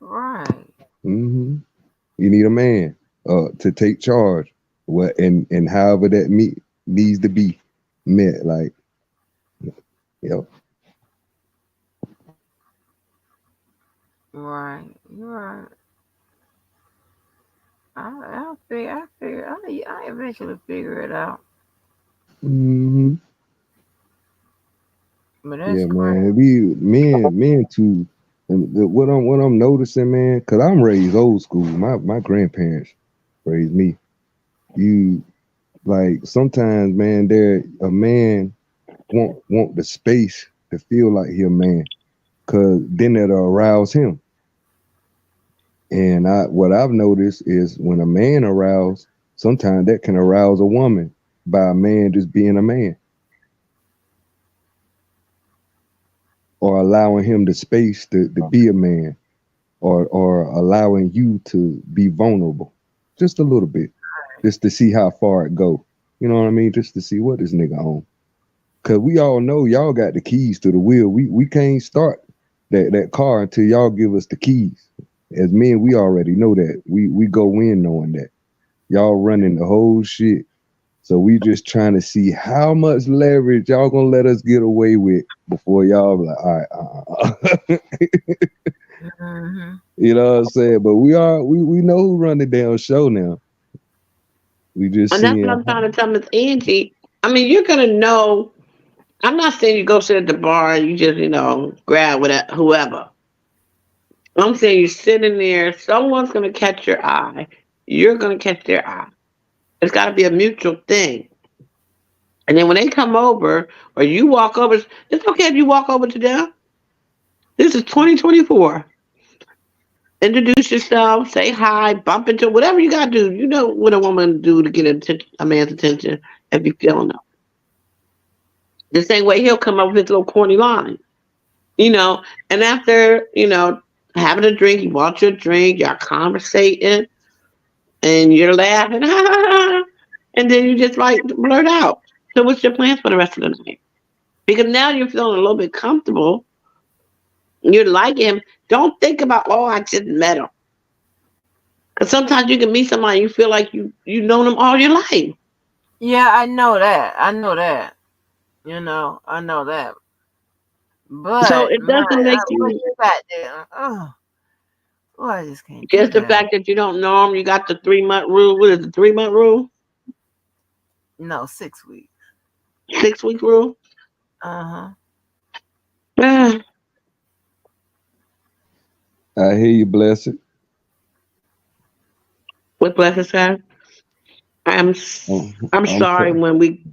right. Hmm. You need a man to take charge. What and however that needs to be met. Like, you Right, you're right. I eventually figure it out. hmm But that's yeah, crazy. man. We men too. And what I'm noticing, man, because I'm raised old school. My grandparents raised me. You like sometimes, man. There a man want the space to feel like he a man, cause then it'll arouse him. And what I've noticed is when a man aroused, sometimes that can arouse a woman by a man just being a man or allowing him the space to be a man or allowing you to be vulnerable just a little bit, just to see how far it go. You know what I mean? Just to see what this nigga on. Cause we all know y'all got the keys to the wheel. We can't start that car until y'all give us the keys. As men, we already know that. We go in knowing that. Y'all running the whole shit. So we just trying to see how much leverage y'all gonna let us get away with before y'all be like, all right, Hmm. you know what I'm saying? But we know who run the damn show now. We just And that's what seeing. I'm trying to tell Miss Angie. I mean, you're gonna know. I'm not saying you go sit at the bar and you just, grab with whoever. I'm saying you're sitting there, someone's gonna catch your eye. You're gonna catch their eye. It's gotta be a mutual thing. And then when they come over or you walk over, it's okay if you walk over to them. This is 2024. Introduce yourself, say hi, bump into whatever you gotta do. You know what a woman do to get a man's attention if you feel no. The same way he'll come up with his little corny line, and after, having a drink, you want your drink, y'all conversating, and you're laughing, and then you just like blurt out. So what's your plans for the rest of the night? Because now you're feeling a little bit comfortable. You like him. Don't think about, oh, I just met him. Because sometimes you can meet somebody, you feel like you known them all your life. Yeah, I know that. I know that. I know that. So But it doesn't make what you. you got there? Well, I just can't do Just the that. fact that you don't know them, you got the 3-month rule. What is the 3-month rule? No, 6 weeks. 6-week rule? Uh-huh. Ah, I hear you, blessed. what blessed said? I'm Oh, I'm I'm sorry sorry. when we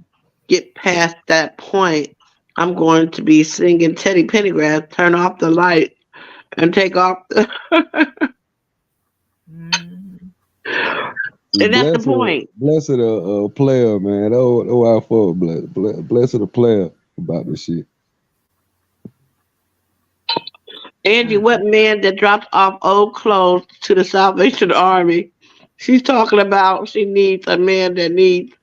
get past that point. I'm going to be singing Teddy Pendergrass, turn off the light and take off the Mhm. and that's the Blessed, point. blessed a player, man. Oh, I for blessed a player about this shit. Angie, what man that drops off old clothes to the Salvation Army? She's talking about she needs a man that needs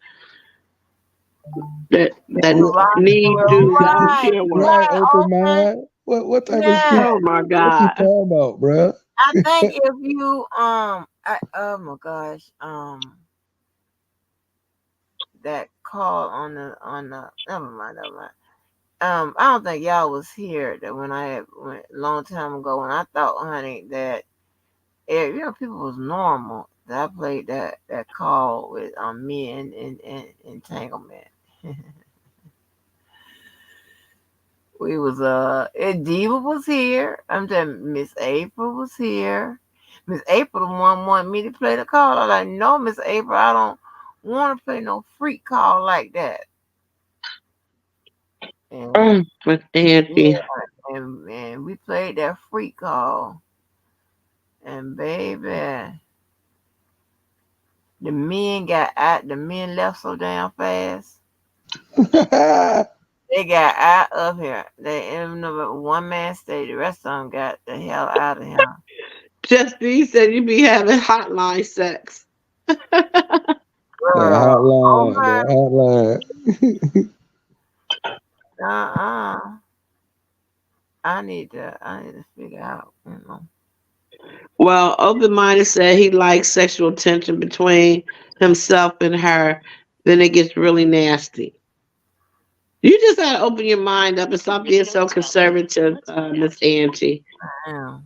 that Well, need to right, volunteer work. Right, open okay. mind. What type of shit? Yeah. Oh my What you God. talking about, bruh? I think if you oh my gosh, that call on the never mind, never mind. I don't think y'all was here that when I had went a long time ago when I thought, honey, that people was normal. That I played that call with me and entanglement. We was Diva was here. I'm telling Miss April was here. Miss April the one wanted me to play the call. I was like, no, Miss April, I don't want to play no freak call like that. And With Angie. yeah, and we played that freak call. And baby, the men left so damn fast. They got out of here. They even though one man stayed, the rest of them got the hell out of here. Justine said you be having hotline sex. Girl, okay. That hotline. Uh-uh. I need to figure out. Well, open minded said he likes sexual tension between himself and her. Then it gets really nasty. You just gotta open your mind up and stop being so conservative, Miss Angie. Damn.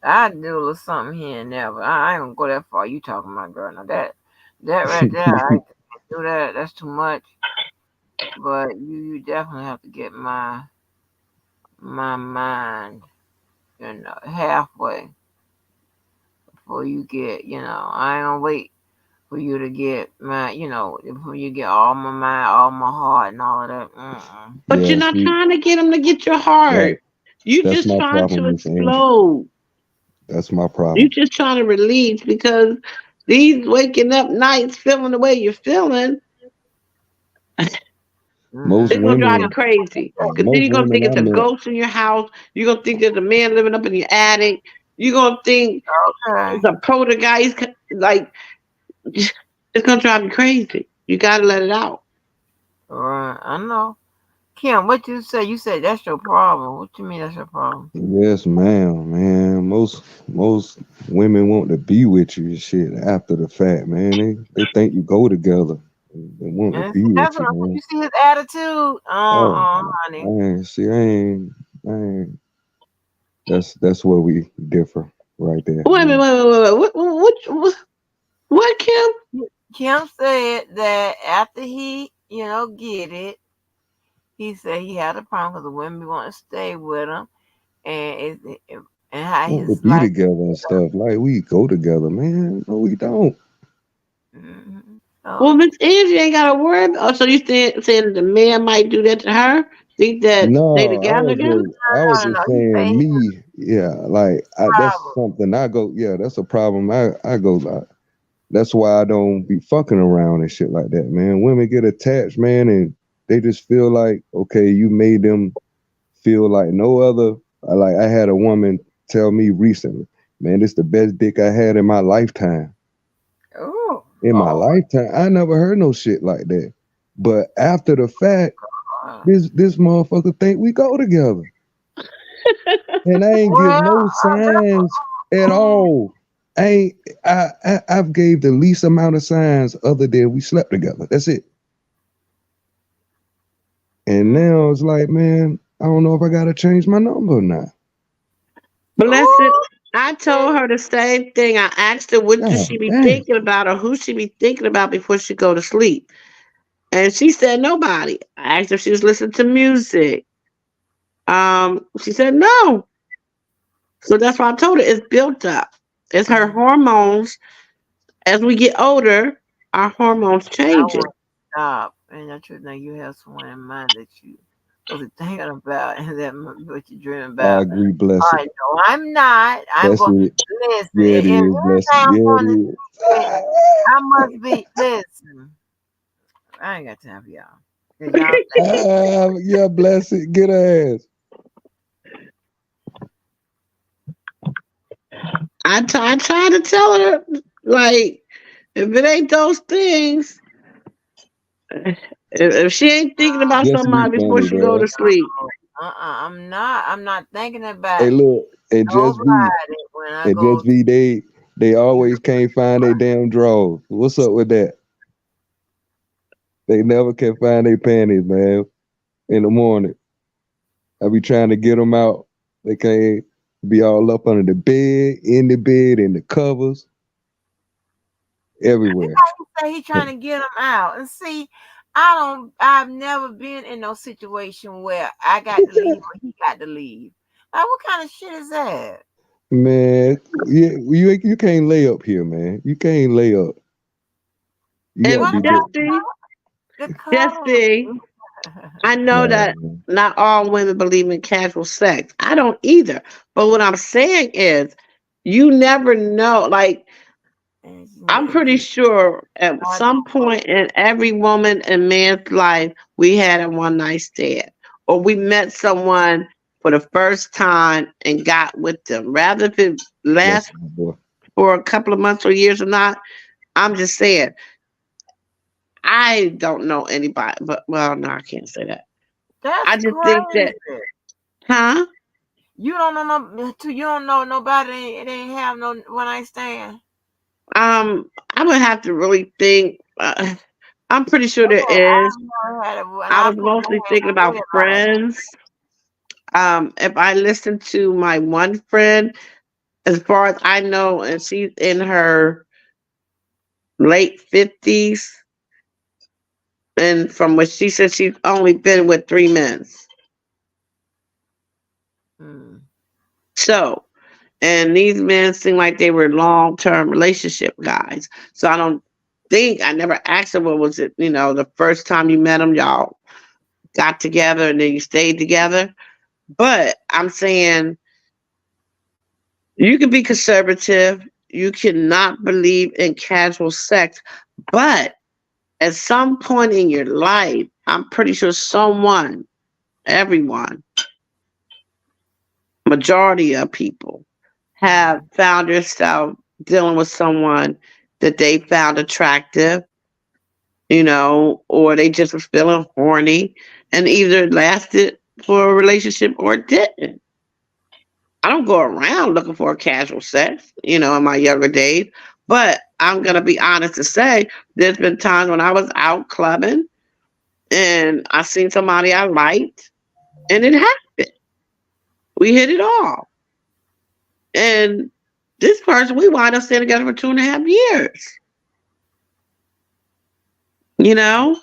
I do a little something here and there, but I ain't gonna go that far. You talking about, girl? Now that right there, I can't do that. That's too much. But you definitely have to get my mind, halfway before you get. I ain't gonna wait for you to get before you get all my mind, all my heart, and all of that. Mm-mm. But you're Yeah, not see, trying to get him to get your right. heart. You That's just my trying to problem, Miss Angie. explode. That's my You problem. just trying to release because these waking up nights feeling the way you're feeling, Most it's Mm-mm. gonna drive you women, crazy. Because then most you're gonna women think I it's a met. ghost in your house. You're gonna think there's a man living up in your attic. You're gonna think Okay. it's a poltergeist. Like it's gonna drive you crazy. You gotta let it out. Right. I know. Kim, what you say? You said that's your problem. What you mean that's your problem? Yes, ma'am, man. Most women want to be with you and shit after the fact, man. They think you go together. They want to And see, be that's with you, what man. you see his attitude. Oh, Honey. I ain't. That's where we differ right there, Wait a minute, man. wait. What Kim? Kim said that after he, get it, he said he had a problem because the women want to stay with him, and how Want to his be life. together and stuff. Like we go together, man. No, we don't. Well, So, Miss Angie ain't got to worry about. So you saying the man might do that to her? Think that they No, together again? I was no. just He said saying he me. Yeah, like that's had something I go. Yeah, that's a problem. I go like. That's why I don't be fucking around and shit like that, man. Women get attached, man, and they just feel like, okay, you made them feel like no other. Like I had a woman tell me recently, man, this the best dick I had in my lifetime. Oh, In my Lord. lifetime, I never heard no shit like that. But after the fact, this motherfucker think we go together, and I ain't give Well, no signs at all. I ain't. I've gave the least amount of signs other than we slept together. That's it. And mm, now it's like, man, I don't know if I gotta change my number or not. Blessed, ooh, I told her the same thing. I asked her what does God she be damn. thinking about or who she be thinking about before she go to sleep. And she said nobody. I asked her if she was listening to music. She said no. So that's why I told her it's built up. It's her hormones. As we get older, our hormones I change. want to stop. And I truth now you have someone in mind that you supposed to thinking about and that what you're dreaming I about. agree, All blessed. right, no, I'm not. I'm That's going it. listen. Yeah, it If anything is, blessed. I'm Yeah, going to it say, I must be listen. I ain't got time for y'all. Cause y'all is. Yeah, blessed. Get her ass. I try to tell her, like, if it ain't those things, if she ain't thinking about Just be somebody before funny, she go man. to sleep, I'm not. I'm not thinking Hey, about look, and just be, nobody when I and go just to be. They always can't find their damn drawers. What's up with that? They never can find their panties, man. In the morning, I be trying to get them out. They can't be all up under the bed, in the bed, in the covers, everywhere. say he trying to get them out. And see, I've never been in no situation where I got to leave or he got to leave. Like, what kind of shit is that? Man, yeah, you can't lay up here, man. You can't lay up. You got to and What be about just, the just cuddle? be, I know nah, that man. not all women believe in casual sex. I don't either. But what I'm saying is, you never know. Like, I'm pretty sure at some point in every woman and man's life, we had a one night stand or we met someone for the first time and got with them. Rather if it Bless lasts my boy. for a couple of months or years or not, I'm just saying, I don't know anybody, but well, no, I can't say that. I That's just think crazy. that, huh? You don't know you don't know nobody. They ain't have no one night stand. I would have to really think. I'm pretty sure there Okay, is. I've never had a and I I was put my mostly hand thinking on about everybody. friends. If I listen to my one friend, as far as I know, and she's in her late 50s, and from what she said, she's only been with 3 men. Mm. So, and these men seem like they were long-term relationship guys. So I don't think I never asked her what was it. The first time you met them, y'all got together and then you stayed together. But I'm saying you can be conservative. You cannot believe in casual sex, but at some point in your life, I'm pretty sure someone, everyone, majority of people have found yourself dealing with someone that they found attractive, or they just was feeling horny and either it lasted for a relationship or it didn't. I don't go around looking for casual sex, in my younger days. But I'm going to be honest to say, there's been times when I was out clubbing and I seen somebody I liked and it happened. We hit it off. And this person, we wound up staying together for 2.5 years, you know?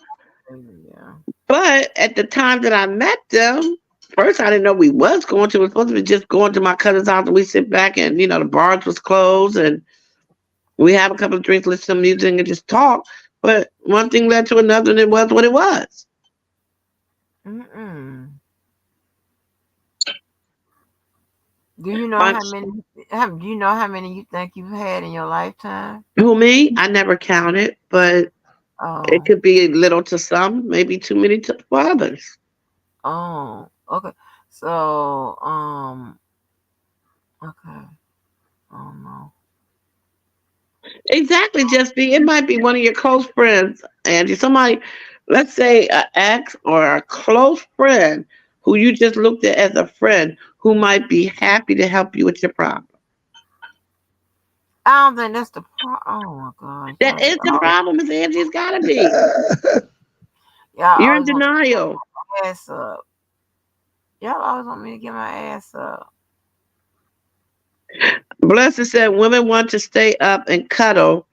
Yeah. But at the time that I met them, first I didn't know we was going to. It was supposed to be just going to my cousin's house and we sit back and, the bars was closed and we have a couple of drinks, listen to music, and just talk. But one thing led to another, and it was what it was. Mm-mm. Do you know My, how many? Do you know how many you think you've had in your lifetime? who me? I never counted, but it Oh, could be little to some, maybe too many for others. oh, okay. So, okay. Oh no. Exactly, just be. It might be one of your close friends, Angie. Somebody, let's say an ex or a close friend who you just looked at as a friend who might be happy to help you with your problem. I don't think that's the pro. Oh my gosh, That is the problem, Miss Angie. It's got to be. y'all You're in always want denial. my ass up. Y'all always want me to get my ass up. Blessed said women want to stay up and cuddle,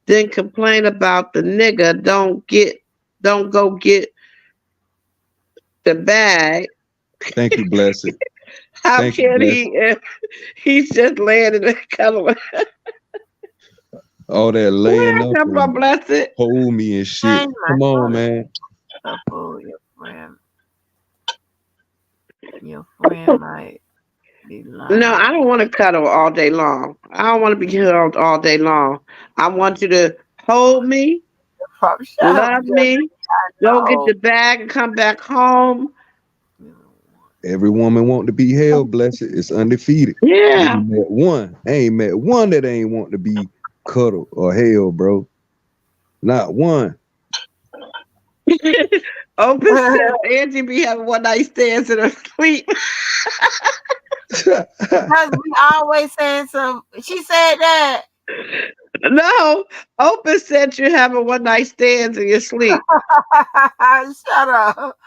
then complain about the nigga don't go get the bag. Thank you, Blessed. How Thank you, can Blessed. he if he's just laying in the cuddle? All that Where laying that up come from, and Blessed? hold me and shit. Change my Come on, color. man. Your friend might be lying. No, I don't want to cuddle all day long. I don't want to be held all day long. I want you to hold me, Probably shut up, love me, go get no. the bag and come back home. Every woman want to be held, Blessed. It's undefeated. I Yeah. ain't met one. I ain't met one that ain't want to be cuddled or held, bro. Not one. Open said Angie be having one night stands in her sleep. Because we always saying some. She said that. No, Open said you're having one night stands in your sleep. Shut up.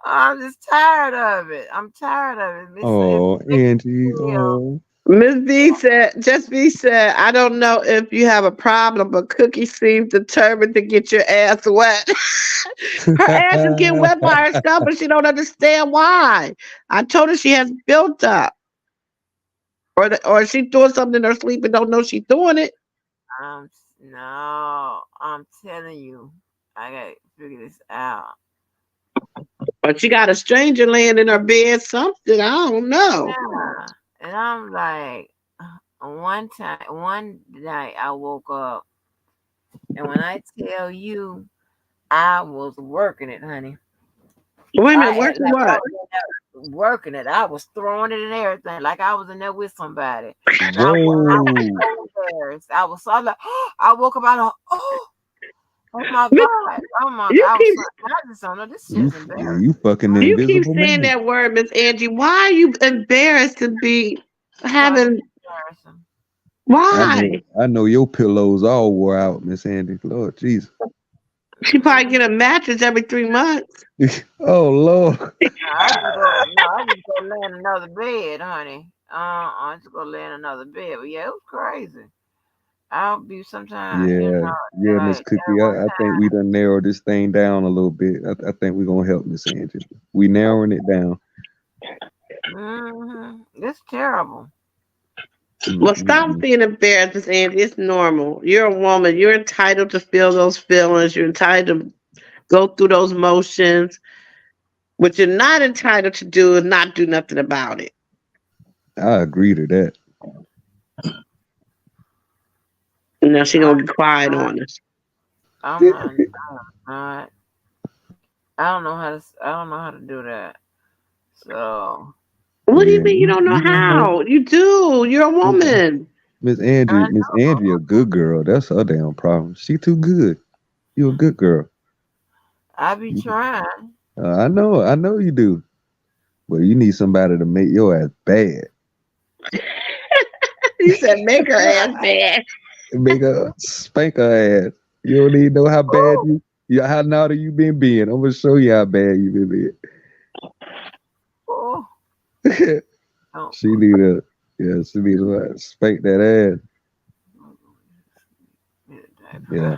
I'm just tired of it. I'm tired of it. Oh, Angie. Oh. Miss B said, Just B said, I don't know if you have a problem, but Cookie seems determined to get your ass wet. Her ass is getting wet by herself, but she don't understand why. I told her she has built up. Or she doing something in her sleep and don't know she's doing it. No, I'm telling you, I gotta figure this out. But she got a stranger laying in her bed, something. I don't know. Yeah, and I'm like, one night I woke up, and when I tell you, I was working it, honey. Wait a minute, I working like I what? was in there working it. I was throwing it and everything, like I was in there with somebody. And I was Whoa. so embarrassed. I was like, I woke up. I like, oh my You god, oh my god. you keep I just don't know. This You, shit's you embarrassing. fucking the you keep invisible saying man. that word, Miss Angie. Why are you embarrassed to be Because having? it's embarrassing. Why? I know your pillows all wore out, Miss Andy. Lord Jesus. She probably Mm. get a mattress every 3 months. Oh Lord. I just go lay in another bed, honey. I just go lay in another bed. But yeah, it was crazy. I'll be sometimes, Yeah, yeah, Miss like Cookie. I think we done narrowed this thing down a little bit. I think we're gonna help Miss Angie. We narrowing it down. It's terrible. Well, stop Mm-mm-mm. being embarrassed, Miss Angie. It's normal. You're a woman. You're entitled to feel those feelings. You're entitled to go through those motions. What you're not entitled to do is not do nothing about it. I agree to that. Now she I, gonna be quiet on us. I'm not. I don't know how to do that. So What do you Yeah, mean you don't know you gonna know. how? You do. You're a woman. I Miss Angie, a good girl. That's her damn problem. She too good. You a good girl. I be trying. I know you do. But you need somebody to make your ass bad. You said make her ass bad. Make her spank her ass. You don't even know how bad Oh, how naughty you been being. I'm gonna show you how bad you been oh, being. oh. She need to spank that ass. Yeah.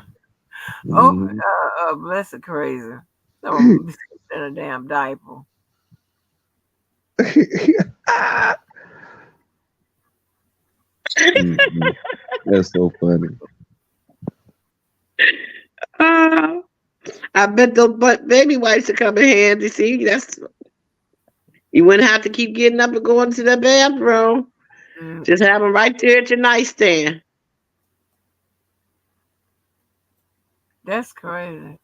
Oh, Mhm. bless it, crazy. Some in a damn diaper. Mhm. That's so funny. Uh, I bet those baby wipes would come in handy. See, you wouldn't have to keep getting up and going to the bathroom. Mm, Just have them right there at your nightstand. that's crazy.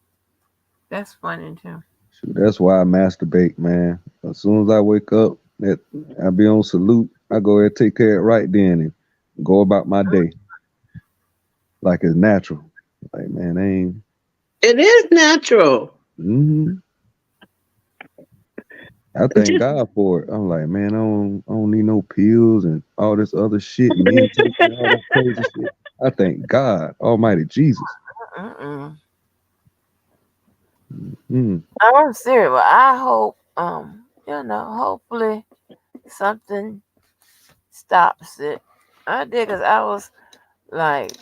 That's funny too. Shoot, that's why I masturbate, man. As soon as I wake up, I be on salute. I go ahead and take care of it right then and go about my day like it's natural. Like man, I ain't. It is natural. hmm I thank God for it. I'm like, man, I don't need no pills and all this other shit, meditation, all that crazy shit. I thank God, Almighty Jesus. Mm-mm. Mm. I'm serious. But I hope, hopefully something stops it. I did because I was like,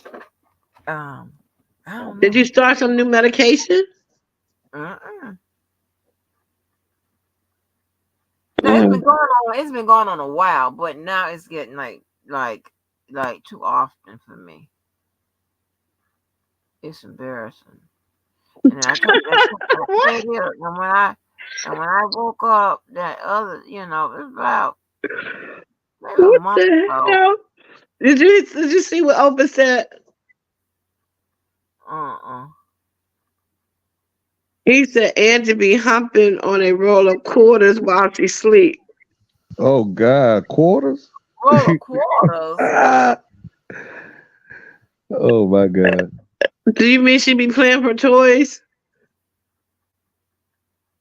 I don't Did know. you start some new medication? Mm-mm. No, Mm. it's been going on a while, but now it's getting like too often for me. It's embarrassing. And I told you, and when I woke up, that other, it was about maybe a What month the ago. hell? Did you see what Oprah said? Uh-uh. He said Angie be humping on a roll of quarters while she sleep. Oh God, quarters? Roll of quarters. Ah, Oh my God. do you mean she be playing for toys?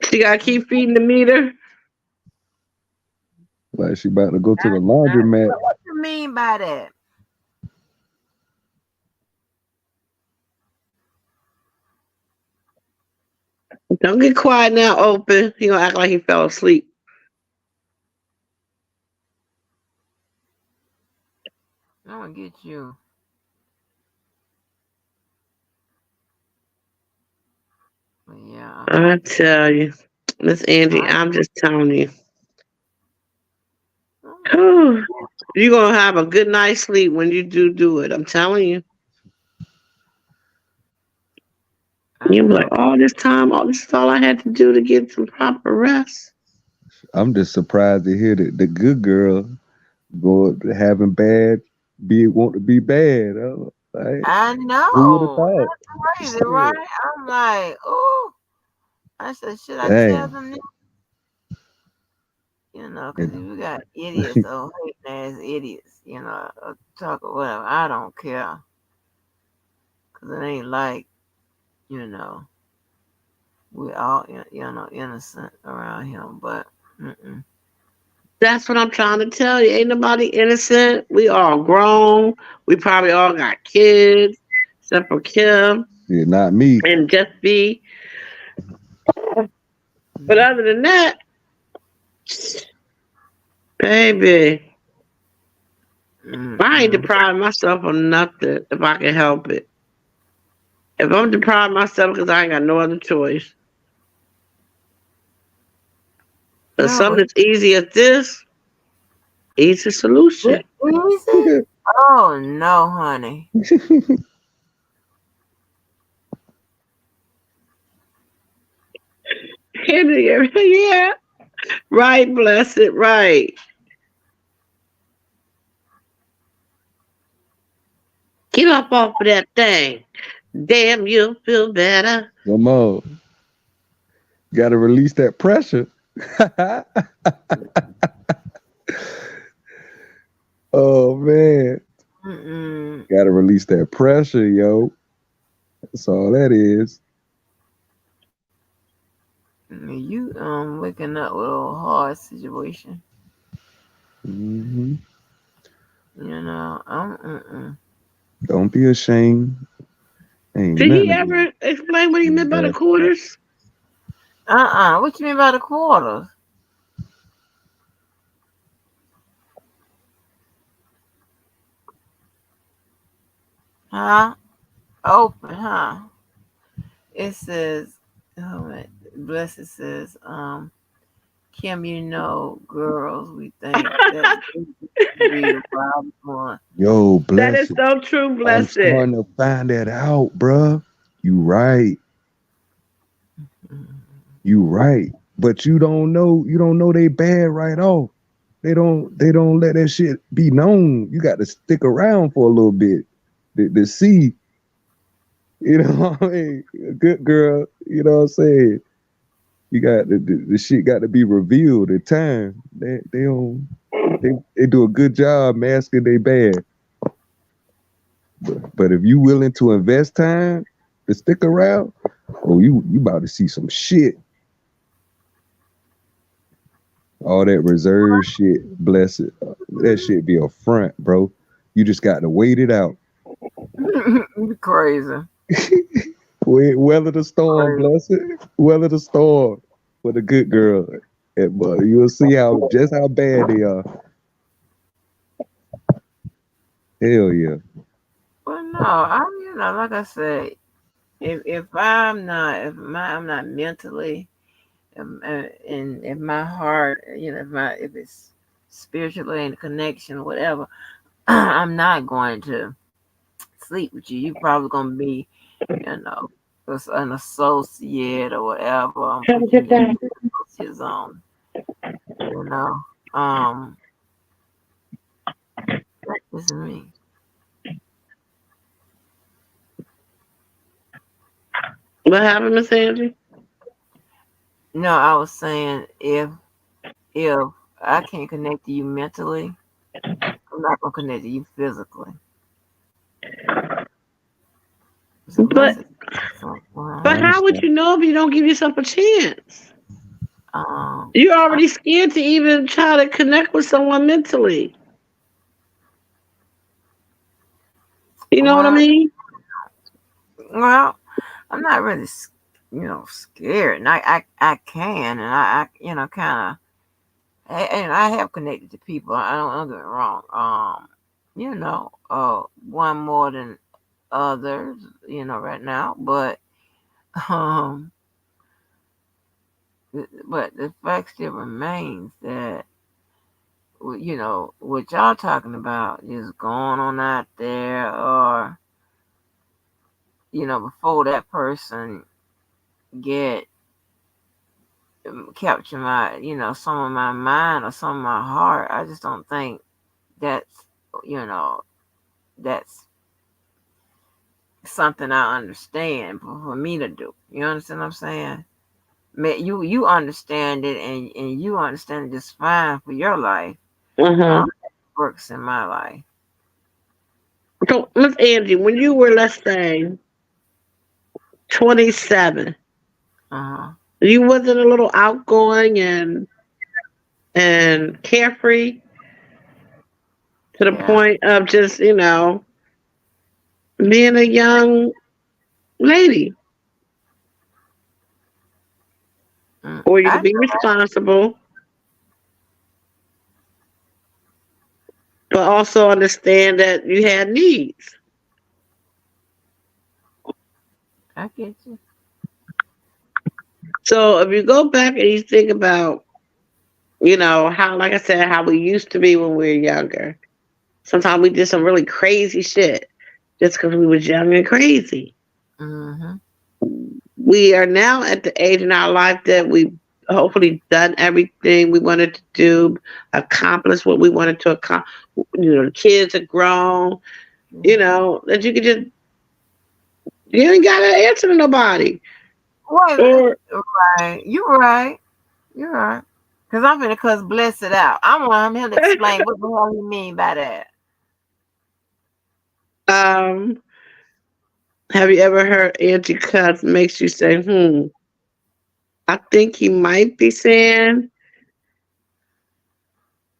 She gotta keep feeding the meter. Like she about to go to the What laundromat. you mean by that? Don't get quiet now, Open. He gonna act like he fell asleep. I'm gonna get you. But yeah. I tell you, Miss Angie, I, I'm just telling you. mm, You're gonna have a good night's sleep when you do it. I'm telling you. I You'll be know. like, all this time, all this is all I had to do to get some proper rest. I'm just surprised to hear that the good girl go having bad, want to be bad. Like, I who would have know. thought? That's crazy, right? I'm like, oh. I said, should I tell Damn. them this? Because And we got idiots, or hating ass idiots, talk or whatever. I don't care. Because it ain't like, you know, we all, innocent around him. But, mm-mm. That's what I'm trying to tell you. Ain't nobody innocent. We all grown. We probably all got kids, except for Kim yeah, not me. and Just B. But other than that, baby, I ain't Mm-mm. depriving myself of nothing if I can help it. If I'm depriving myself because I ain't got no other choice. But No, something but as easy as this, easy solution. easy? Oh, no, honey. Yeah, right, bless it, right. Get up off of that thing. Damn, you'll feel better. Come on. Got to release that pressure. Oh man. Mm-mm. Got to release that pressure, yo. That's all that is. You waking up with a hard situation. Mm-hmm. Mm-mm. Don't be ashamed. Ain't Did he nothing. ever explain what he meant by the Yeah. quarters? What you mean by the quarters? Huh? Open, huh? It says, Blessed says, Kim, girls, we think that be the problem one. Yo, That is bless it. so true, I'm bless it. starting to find that out, bruh. You right. You right. But you don't know they bad right off. They don't let that shit be known. You got to stick around for a little bit to see. You know what I mean? A good girl, you know what I'm saying? You got the shit got to be revealed at time. They don't they do a good job masking they bad. But if you willing to invest time to stick around, oh you about to see some shit. All that reserve shit, bless it. That shit be a front, bro. You just got to wait it out. You crazy. Weather the storm, Crazy. bless it. Weather the storm for the good girl. And you'll see how bad they are. Hell yeah. Well, no, like I said, if I'm not mentally, and if my heart, if it's spiritually in connection, whatever, I'm not going to sleep with you. You're probably gonna be, you know, an associate or whatever. I'm Have a put you good in the day. associate zone. You know, um, this is me. What happened, Miss Angie? No, I was saying if I can't connect to you mentally, I'm not gonna connect to you physically. So But unless it's I but how would understand. you know if you don't give yourself a chance? um, You're I, already scared to even try to connect with someone mentally. You know what I well, mean? well, I'm not really, scared, and I can, and kind of, and I have connected to people. I don't get me wrong. One more than others, right now, but um, but the fact still remains that what y'all talking about is going on out there, or before that person get capture my, some of my mind or some of my heart. I just don't think that's, you know, that's something I understand for me to do. You understand what I'm saying? You understand it, and you understand it just fine for your life. Uh-huh. It works in my life. So, Miss Angie, when you were, let's say, 27, Uh-huh. you wasn't a little outgoing and carefree to the Yeah. point of just, being a young lady where you I could be responsible, but also understand that you had needs. get you. So if you go back and you think about, how, like I said, how we used to be when we were younger. Sometimes we did some really crazy shit just because we was young and crazy. Mm-hmm. We are now at the age in our life that we've hopefully done everything we wanted to do, accomplished what we wanted to accomplish. The kids are grown, that you could just, you ain't got to answer to nobody. Wait a minute. Or, Right. You're right. You're right. Cause I'm finna cuss bless it out. I want him to explain what the hell he mean by that. um, have you ever heard Angie cuss makes you say, I think he might be saying,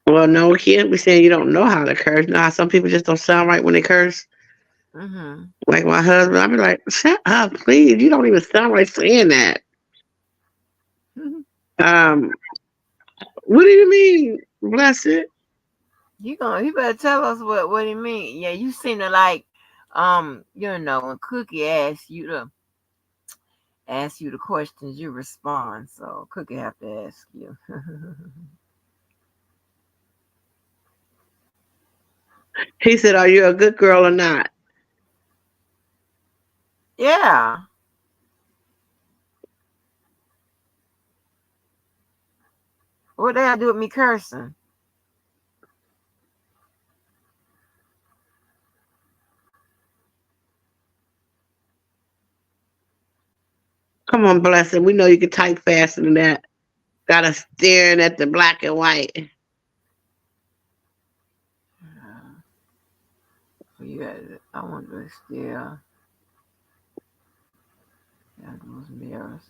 well, no, he can't be saying you don't know how to curse. Nah, some people just don't sound right when they curse. Mm-hmm. Like my husband, I'd be like, shut up, please. You don't even sound like saying that. Um, what do you mean, bless it? You better tell us what he mean. Yeah, you seem to like, when Cookie asks you the questions, you respond. So Cookie have to ask you. He said, are you a good girl or not? Yeah. What they have to do with me cursing? Come on, bless it. We know you can type faster than that. Got us staring at the black and white. I want to still have those mirrors.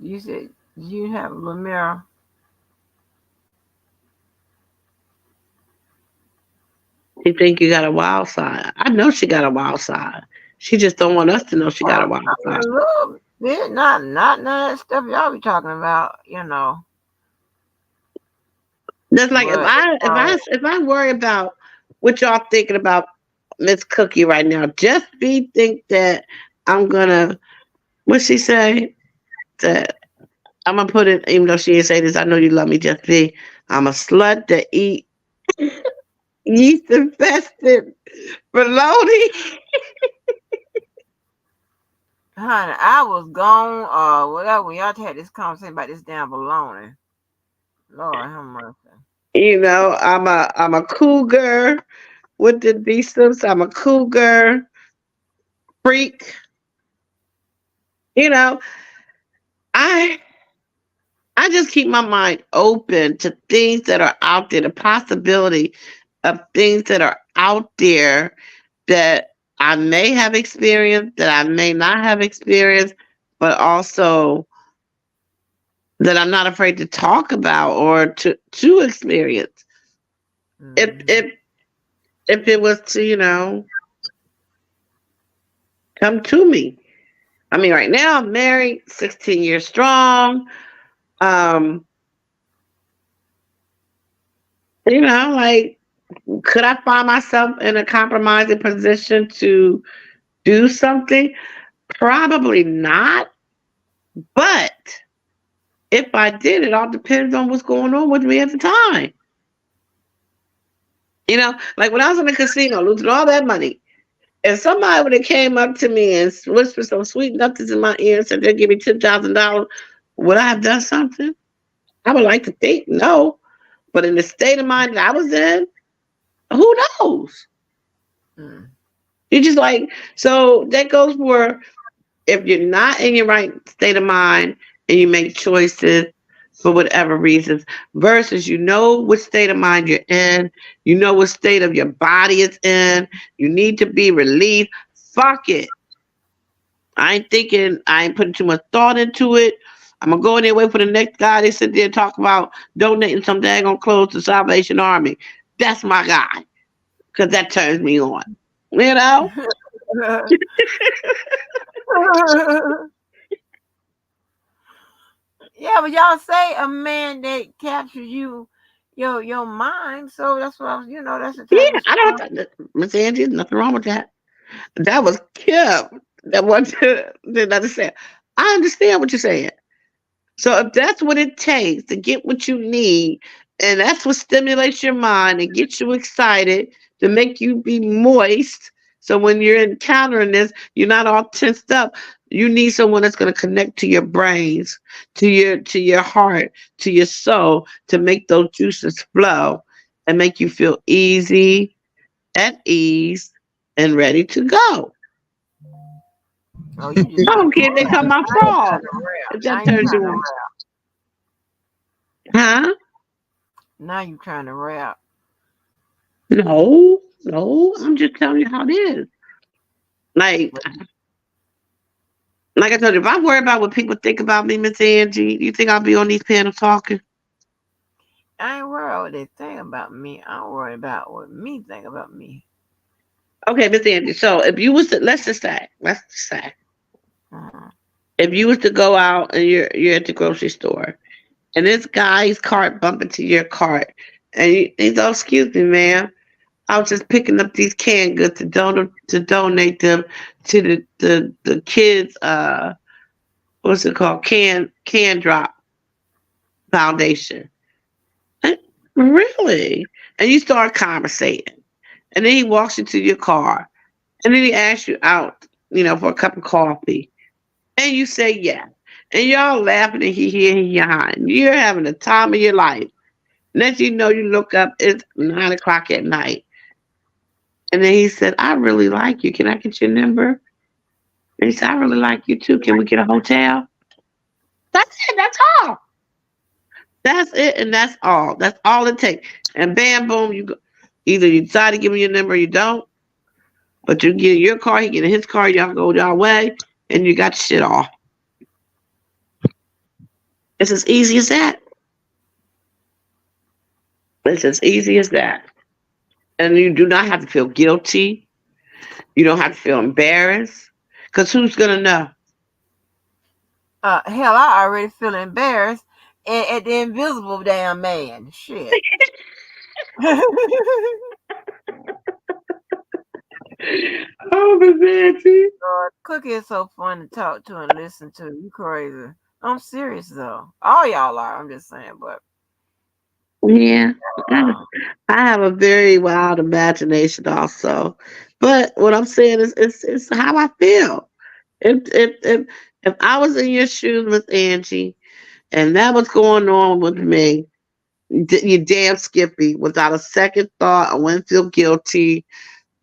You said you have a little mirror. She think you got a wild side. I know she got a wild side. She just don't want us to know she got a wild A side. little bit, not none of that stuff y'all be talking about. That's like if But I if I if I worry about what y'all thinking about Miss Cookie right now. Just be think that I'm gonna. What she say? That I'm gonna put it. Even though she didn't say this, I know you love me. Just be. I'm a slut that eat yeast infested bologna. Honey, I was gone or whatever when y'all had this conversation about this damn baloney. Lord have mercy. You know, I'm a cougar with the decents. I'm a cougar freak. You know, I I just keep my mind open to things that are out there, the possibility of things that are out there that I may have experienced, that I may not have experienced, but also that I'm not afraid to talk about or to experience. If Mhm. if if it was to, come to me. I mean, right now I'm married, 16 years strong. Um, like, could I find myself in a compromising position to do something? Probably not. But if I did, it all depends on what's going on with me at the time. Like when I was in the casino losing all that money, if somebody would have came up to me and whispered some sweet nothings in my ear and said they'll give me $10,000, would I have done something? I would like to think no. But in the state of mind that I was in, who knows? Mm. You just like, so that goes for if you're not in your right state of mind and you make choices for whatever reasons, versus which state of mind you're in, what state of your body is in, you need to be relieved. Fuck it. I ain't putting too much thought into it. I'm gonna go in there, wait for the next guy. They sit there and talk about donating some daggone clothes to Salvation Army. That's my guy. Because that turns me on. You know? Yeah, but y'all say a man that captures your mind. So that's what I was, that's the type Yeah, of I stuff. don't, Miss Angie, nothing wrong with that. That was Kim that wanted to understand. I understand what you're saying. So if that's what it takes to get what you need, and that's what stimulates your mind and gets you excited to make you be moist. So when you're encountering this, you're not all tensed up. You need someone that's going to connect to your brains, to your heart, to your soul, to make those juices flow and make you feel easy, at ease, and ready to go. Oh, you just I trying don't to care if they talking rap. about Now you trying frogs. to rap. If Now that you turns trying you to on. rap. Huh? Now you trying to rap. No, no, I'm just telling you how it is. Like, But like I told you, if I worry about what people think about me, Miss Angie, you think I'll be on these panels talking? I ain't worried what they think about me. I'm worried about what me think about me. Okay, Miss Angie. So if you was to let's just say, Uh-huh. if you was to go out and you're at the grocery store and this guy's cart bump into your cart and he's oh excuse me, ma'am. I was just picking up these canned goods to donate them to the kids what's it called? Can drop foundation. And, really? And you start conversating. And then he walks you to your car. And then he asks you out, for a cup of coffee. And you say yes. And y'all laughing and he and you're having the time of your life. Next you know, you look up, it's 9 o'clock at night. And then he said, I really like you. Can I get your number? And he said, I really like you too. Can we get a hotel? That's it. That's all. That's it. And that's all. That's all it takes. And bam, boom, you go. Either you decide to give him your number or you don't. But you get in your car, he get in his car, y'all go y'all way, and you got shit off. It's as easy as that. It's as easy as that. And you do not have to feel guilty. You don't have to feel embarrassed. Because who's going to know? Hell, I already feel embarrassed at the invisible damn man. Shit. Oh, Miss Angie. Lord, Cookie is so fun to talk to and listen to. You crazy. I'm serious though. All y'all are. I'm just saying, but Yeah, I uh, I have a very wild imagination also. But what I'm saying is it's how I feel. If I was in your shoes with Angie and that was going on with me, you damn Skippy, without a second thought, I wouldn't feel guilty.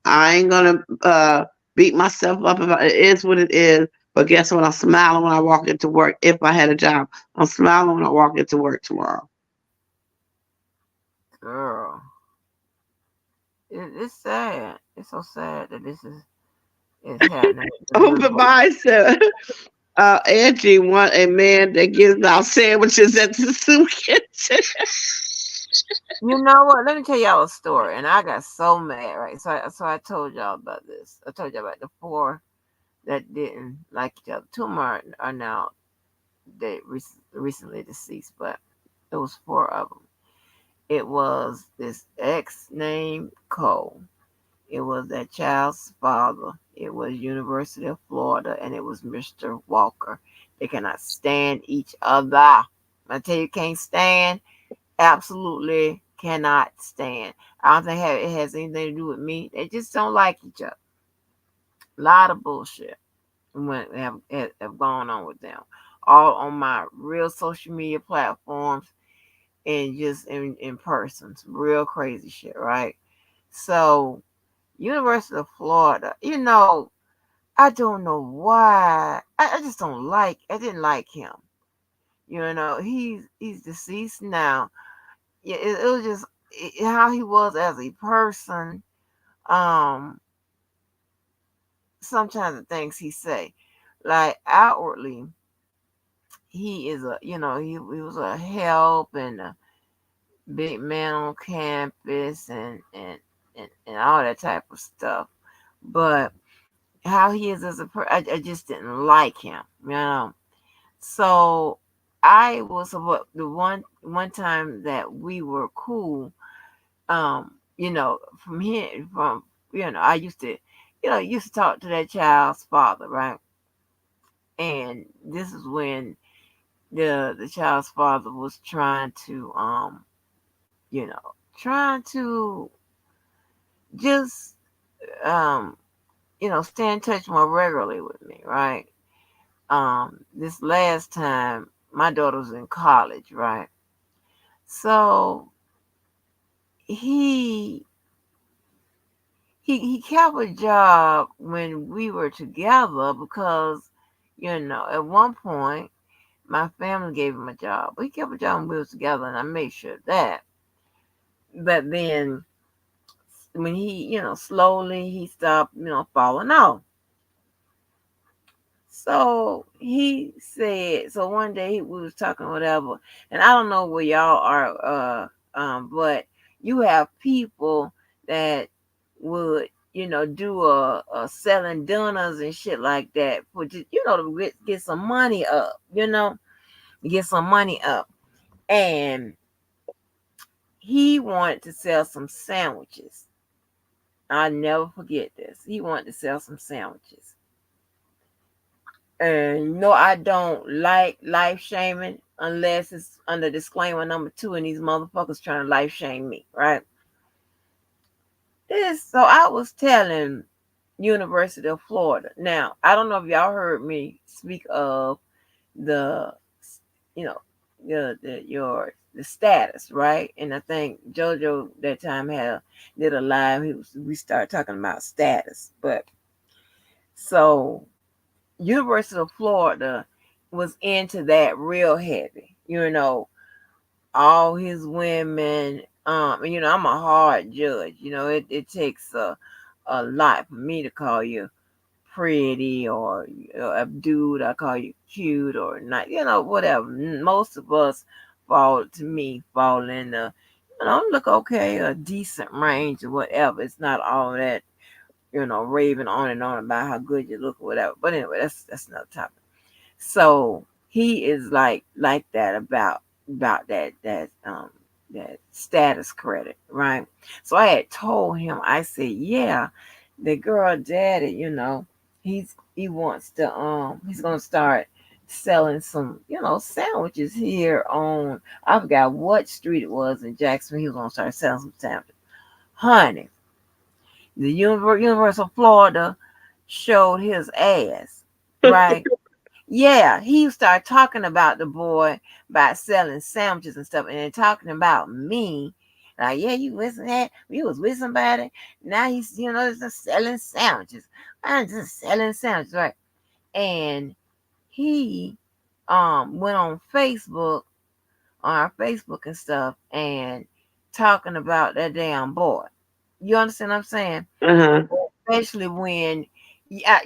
I ain't gonna beat myself up about it. It is what it is. But guess what? I'm smiling when I walk into work. If I had a job, I'm smiling when I walk into work tomorrow. girl, it's sad. It's so sad that this is happening. Oh, but mine said, Angie want a man that gives out sandwiches at the soup kitchen. You know what? Let me tell y'all a story. And I got so mad, right? So I told y'all about this. I told y'all about the four that didn't like each other. Two more are now recently deceased, but it was four of them. It was this ex named Cole. It was that child's father. It was University of Florida, and it was Mr. Walker. They cannot stand each other. I tell you, can't stand. Absolutely cannot stand. I don't think it has anything to do with me. They just don't like each other. A lot of bullshit have gone on with them. All on my real social media platforms and just in person. Some real crazy shit, right? So, University of Florida, I don't know why. I just don't like. I didn't like him. He's deceased now. Yeah, it was just how he was as a person. Um, Sometimes the things he say, like outwardly, he is he was a help and a big man on campus and all that type of stuff. But how he is as a person, I just didn't like him. So I was what the one time that we were cool. From here, I used to talk to that child's father, right? And this is when the child's father was trying to trying to just um stay in touch more regularly with me, right? This last time my daughter was in college, right? So he he kept a job when we were together because at one point my family gave him a job. He kept a job when we was together, and I made sure of that. But then when he, slowly he stopped, falling off. So he said, so one day we was talking whatever, and I don't know where y'all are, but you have people that would, do a selling dinners and shit like that for just, to get some money up, get some money up, and he wanted to sell some sandwiches. I'll never forget this. He wanted to sell some sandwiches. And I don't like life shaming unless it's under disclaimer number 2 and these motherfuckers trying to life shame me, right? So I was telling University of Florida. Now, I don't know if y'all heard me speak of the, you know, the status, right? And I think JoJo that time did a live. We started talking about status, but so University of Florida was into that real heavy. All his women. I'm a hard judge. It takes a lot for me to call you pretty or a dude. I call you cute or not. Whatever. Most of us fall in the look okay, a decent range or whatever. It's not all that raving on and on about how good you look or whatever. But anyway, that's another topic. So he is like that about that status credit, right? So I had told him, I said, yeah, the girl daddy, he wants to he's gonna start selling some, sandwiches here on, I forgot what street it was in Jacksonville. He was gonna start selling some sandwiches. Honey, the University of Florida showed his ass, right? Yeah, he started talking about the boy about selling sandwiches and stuff, and then talking about me. Like, yeah, you was with somebody. Now he's, just selling sandwiches. I'm just selling sandwiches, right? And he went on Facebook, on our Facebook and stuff, and talking about that damn boy. You understand what I'm saying? Especially when, yeah,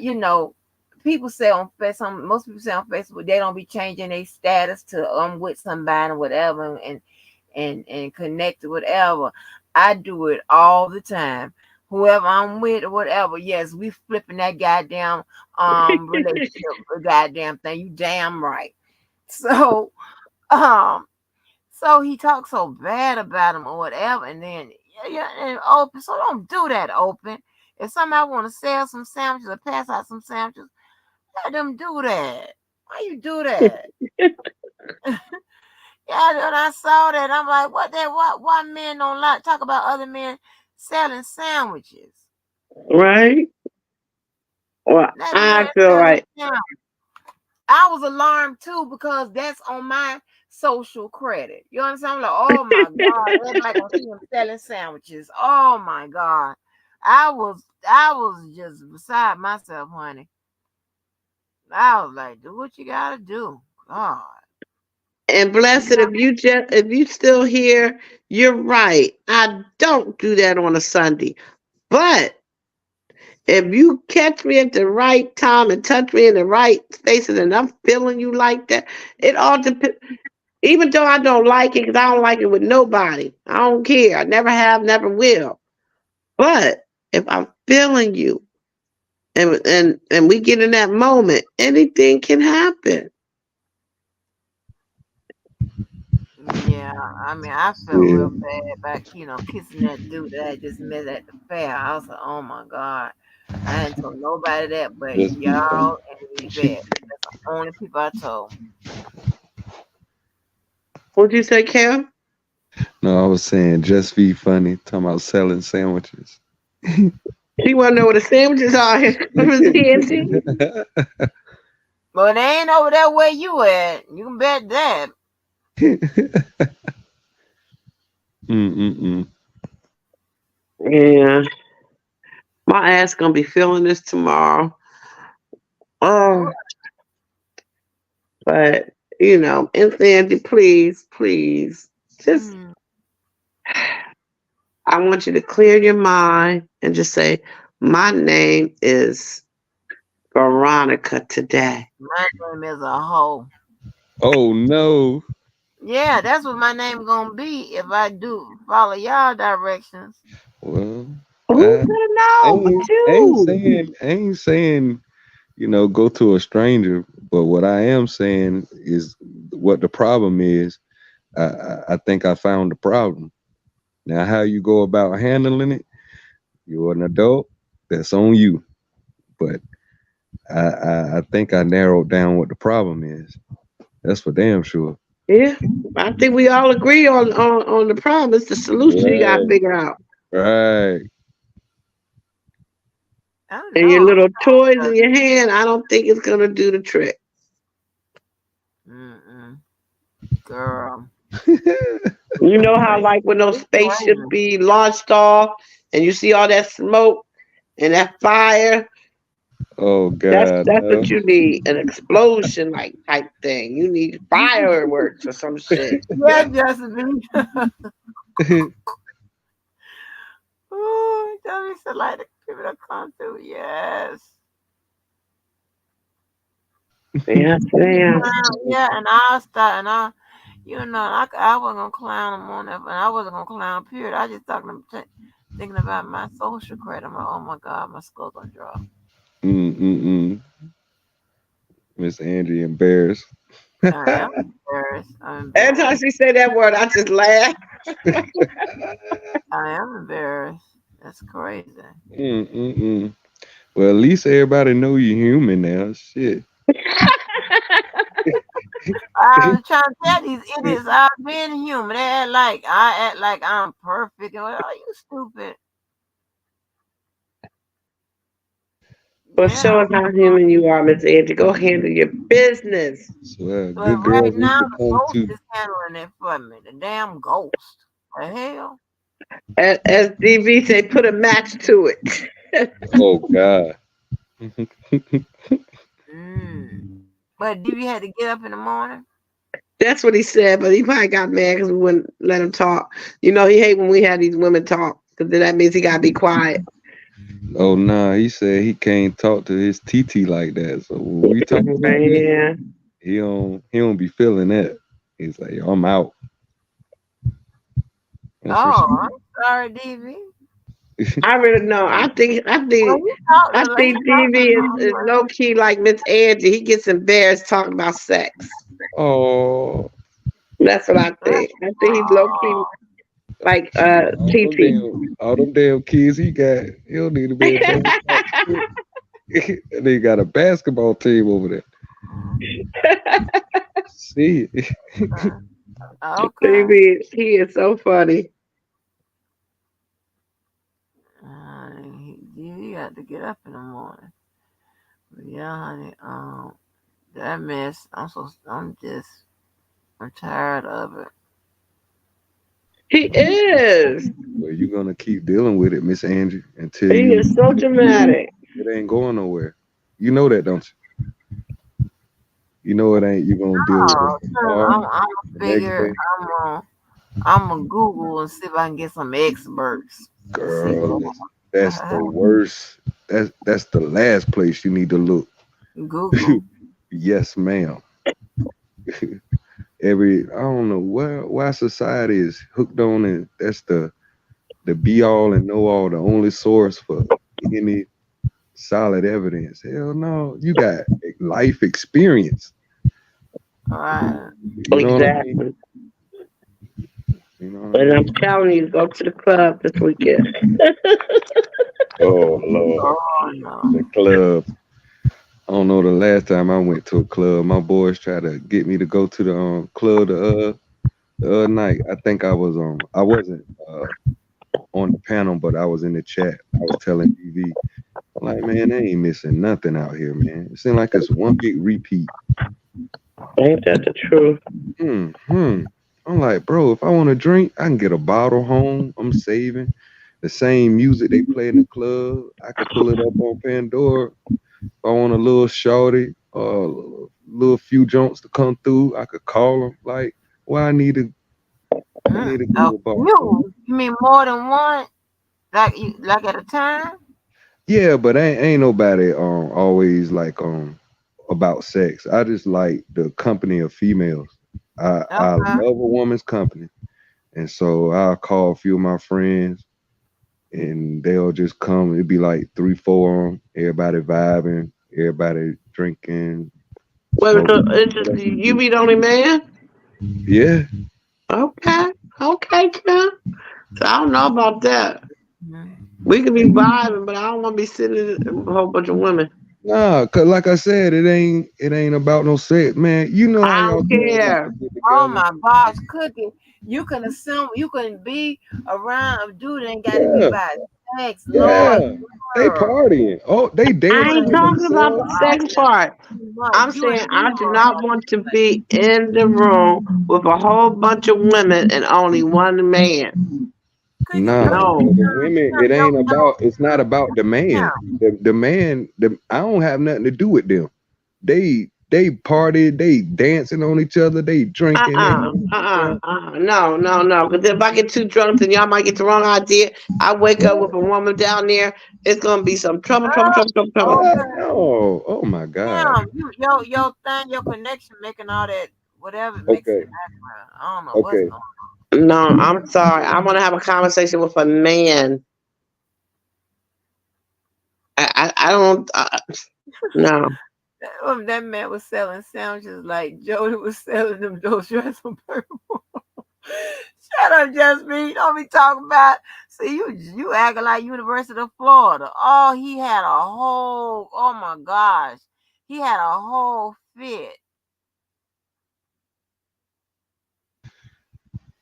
people say on Facebook, most people say on Facebook they don't be changing their status to I'm with somebody or whatever, and connect to whatever. I do it all the time. Whoever I'm with or whatever, yes, we flipping that goddamn relationship goddamn thing. You damn right. So so he talks so bad about him or whatever, and then and open. So don't do that, open. If somebody want to sell some sandwiches or pass out some sandwiches, let them do that. Why you do that? Yeah, when I saw that, I'm like, why men don't like talk about other men selling sandwiches? Right? Well, Let I men feel sell like, sandwiches. I was alarmed too because that's on my social credit. You understand? I'm like, oh my God, everybody gonna see him selling sandwiches. Oh my God. I was just beside myself, honey. I was like, do what you gotta do. God. and blessed if you still here, you're right. I don't do that on a Sunday. But if you catch me at the right time and touch me in the right spaces and I'm feeling you like that, it all depends. Even though I don't like it, because I don't like it with nobody. I don't care. I never have, never will. But if I'm feeling you and we get in that moment, anything can happen. Yeah, I mean, I felt Yeah, real bad about, kissing that dude that I just met at the fair. I was like, oh my God. I hadn't told nobody that but just be funny. y'all and Yvette. That's the only people I told. What'd you say, Cam? No, I was saying just be funny. Talking about selling sandwiches. She wanna know what the sandwiches are. Auntie. But they ain't over there where you at. You can bet that. Mm-mm-mm. Yeah. My ass gonna be feeling this tomorrow. Oh, but and Sandy, please, just Mm. I want you to clear your mind and just say, my name is Veronica today. My name is a hoe. Oh no. Yeah, that's what my name gonna be if I do follow y'all directions. Well, Who's I gonna know but you? I ain't saying, go to a stranger, but what I am saying is what the problem is. I think I found the problem. Now, how you go about handling it, you're an adult. That's on you. But I think I narrowed down what the problem is. That's for damn sure. Yeah, I think we all agree on the problem. It's the solution you gotta Right. figure out. Right. I don't And your know. little toys in your hand, I don't think it's gonna do the trick. Mm-mm. Girl. You know how like when those spaceships be launched off and you see all that smoke and that fire, Oh God. that's No. what you need. An explosion like type thing. You need fireworks or some shit. Yeah, Josephine. Ooh, tell me so like the people that come through. Yes. Yes, ma'am. Yeah, and I'll start, and I wasn't gonna clown them on that, and I wasn't gonna clown. Period. I just thinking about my social credit. I'm like, oh my God, my skull gonna drop. Mm-mm-mm. Miss Angie embarrassed. I am embarrassed. I'm Every time embarrassed. she say that word, I just laugh. I am embarrassed. That's crazy. Mm-mm-mm. Well, at least everybody know you're human now. Shit. I was trying to tell these idiots I'm being human. I act like I'm perfect. And are you stupid? Well, Yeah. show us how human you are, Miss Angie. Go handle your business. Swear, But good right girls need now to the come ghost too. is handling it for me. The damn ghost. The hell? As DV say, put a match to it. Oh God. Mm. But DV had to get up in the morning. That's what he said, but he probably got mad because we wouldn't let him talk. You know, he hate when we have these women talk because then that means he got to be quiet. Oh nah, he said he can't talk to his TT like that. So when we talk to me, Man. he don't be feeling that. He's like, yo, I'm out. That's for Oh, sure. I'm sorry, DV. I really know. Well, I he think talked DV to is me. low key like Miss Angie. He gets embarrassed talking about sex. Oh, That's what I Yeah. think. I think he's low key like shit. TT. All them damn kids he got, he don't need to be able to talk shit. And they got a basketball team over there. See it. Okay. DV, he is so funny. You got to get up in the morning. But yeah, honey. That mess. I'm tired of it. He is. Well, you're gonna keep dealing with it, Miss Angie, until He is so dramatic. it ain't going nowhere. You know that, don't you? You know it ain't. You're gonna deal with Oh, it tomorrow, I'm the next figure. day. I'm gonna Google and see if I can get some experts to see Girl, what. that's the worst. That's the last place you need to look. Google. Yes, ma'am. I don't know why society is hooked on it. That's the be all and know all, the only source for any solid evidence. Hell no, you got life experience. All right. You know what I mean? Exactly. You know what I And I'm mean? telling you, go to the club this weekend. Oh Lord, Oh the no. club. I don't know the last time I went to a club. My boys tried to get me to go to the club the other night. I think I wasn't on the panel, but I was in the chat. I was telling DV, like, man, they ain't missing nothing out here, man. It seems like it's one big repeat. Ain't that the truth? Hmm. I'm like, bro, if I want to drink, I can get a bottle home. I'm saving the same music they play in the club. I could pull it up on Pandora. If I want a little shorty, little few junks to come through, I could call them. Like, why I need to go Oh, to a bar for? you mean more than one? Like at a time? Yeah, but ain't nobody always like about sex. I just like the company of females. I love Okay. a woman's company, and so I'll call a few of my friends, and they'll just come. It'd be like 3, 4 of 'em, everybody vibing, everybody drinking, Wait, so smoking. it's just you be the only man? Yeah, Okay. Okay, Kim. So I don't know about that. Mhm. We could be vibing, but I don't want to be sitting in a whole bunch of women. nah, cause like I said, it ain't about no sex, man. You know how I y'all don't girls used care. to get Oh together. my gosh, Cookie. You can assume you can be around a dude that ain't gotta be Yeah, by sex. Lord, yeah. They girl. partying. Oh, they You I dancing ain't with ain't talking about themselves. the sex part. too much. I'm You saying ain't I do doing not want to be in the room with a whole bunch of women and only one man. Cookie, Nah, No. the women. It ain't about. It's not about the man. The man. I don't have nothing to do with them. They party. They dancing on each other. They drinking. They No, no, no. Because if I get too drunk, then y'all might get the wrong idea. I wake up with a woman down there. It's gonna be some trouble, trouble, trouble, trouble, trouble. what? Okay. No. Oh my God. Damn, your thing, your connection making all that whatever it makes in Okay. the background. I don't know what's Okay. going on. No, I'm sorry. I want to have a conversation with a man. I don't. No. That man was selling sandwiches like Jody was selling them those dress on purple. Shut up, just me. Don't be talking about. See, you acting like University of Florida. Oh, he had a whole. Oh my gosh, he had a whole fit.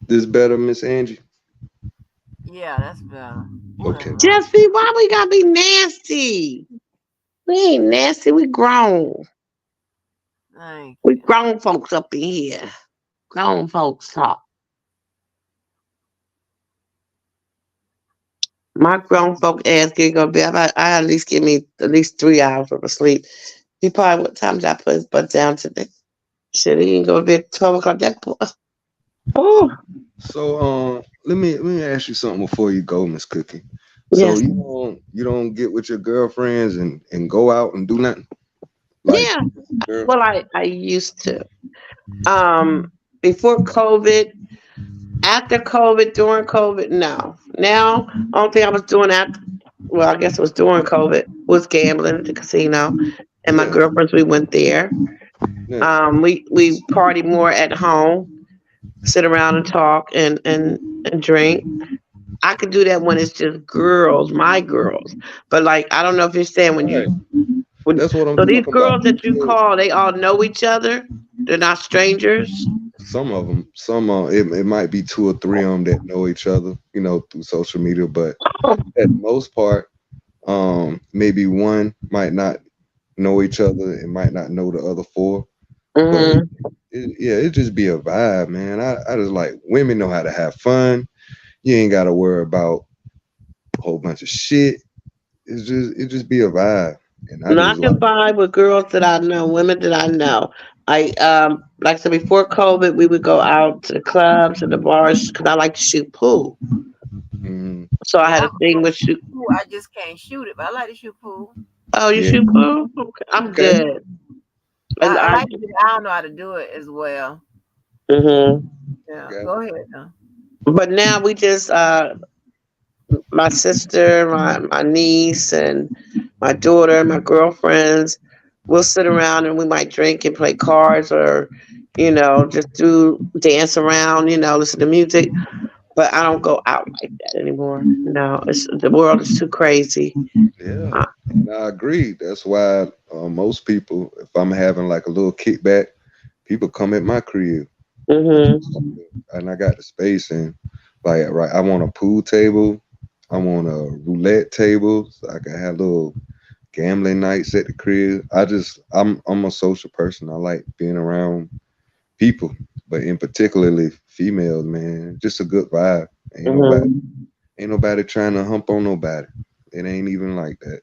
This better, Miss Angie? Yeah, that's better. Okay. Just be, why we gotta be nasty? We ain't nasty. We grown. Thank We you. grown folks up in here. Grown folks talk. My grown folk ass get gonna be. I at least give me at least 3 hours of sleep. He probably, what time did I put his butt down today? Shit, he ain't gonna be at 12 o'clock. That boy. Oh, So let me ask you something before you go, Miss Cookie. So yes. you don't get with your girlfriends and go out and do nothing? Like, Yeah. girl? Well, I used to. Before COVID, after COVID, during COVID, no. Now, only thing I was doing after, well, I guess it was during COVID, was gambling at the casino. And my Yeah. girlfriends, we went there. Yeah. We party more at home, sit around and talk and drink. I could do that when it's just girls, my girls. But like, I don't know if you're saying when Right. when, That's what I'm so these talking about. girls that you call, they all know each other. They're not strangers. Some of them, it might be 2 or 3 of them that know each other, through social media, but at the most part, maybe one might not know each other and might not know the other 4. Mm-hmm. But it just be a vibe, man. I just like women know how to have fun. You ain't got to worry about a whole bunch of shit. It just be a vibe, and I And I just like. can vibe with girls that I know, women that I know. I like I said, before COVID, we would go out to the clubs and the bars because I like to shoot pool. Mm, So I Yeah, had a thing with shoot. I just can't shoot it, but I like to shoot pool. Oh, you yeah. shoot pool? Okay. I'm Okay. good. I I like to. I don't know how to do it as well. hmm Yeah, Got go ahead now. But now we just my sister, my niece, and my daughter, my girlfriends, we'll sit around and we might drink and play cards or, just do dance around, listen to music. But I don't go out like that anymore. No, the world is too crazy. Yeah, Uh, and I agree. That's why most people, if I'm having like a little kickback, people come at my crib, mhm, and I got the space and like right. I want a pool table. I want a roulette table. So I can have little gambling nights at the crib. I'm a social person. I like being around people, but in particularly females, man. Just a good vibe. mhm, Ain't nobody trying to hump on nobody. It ain't even like that.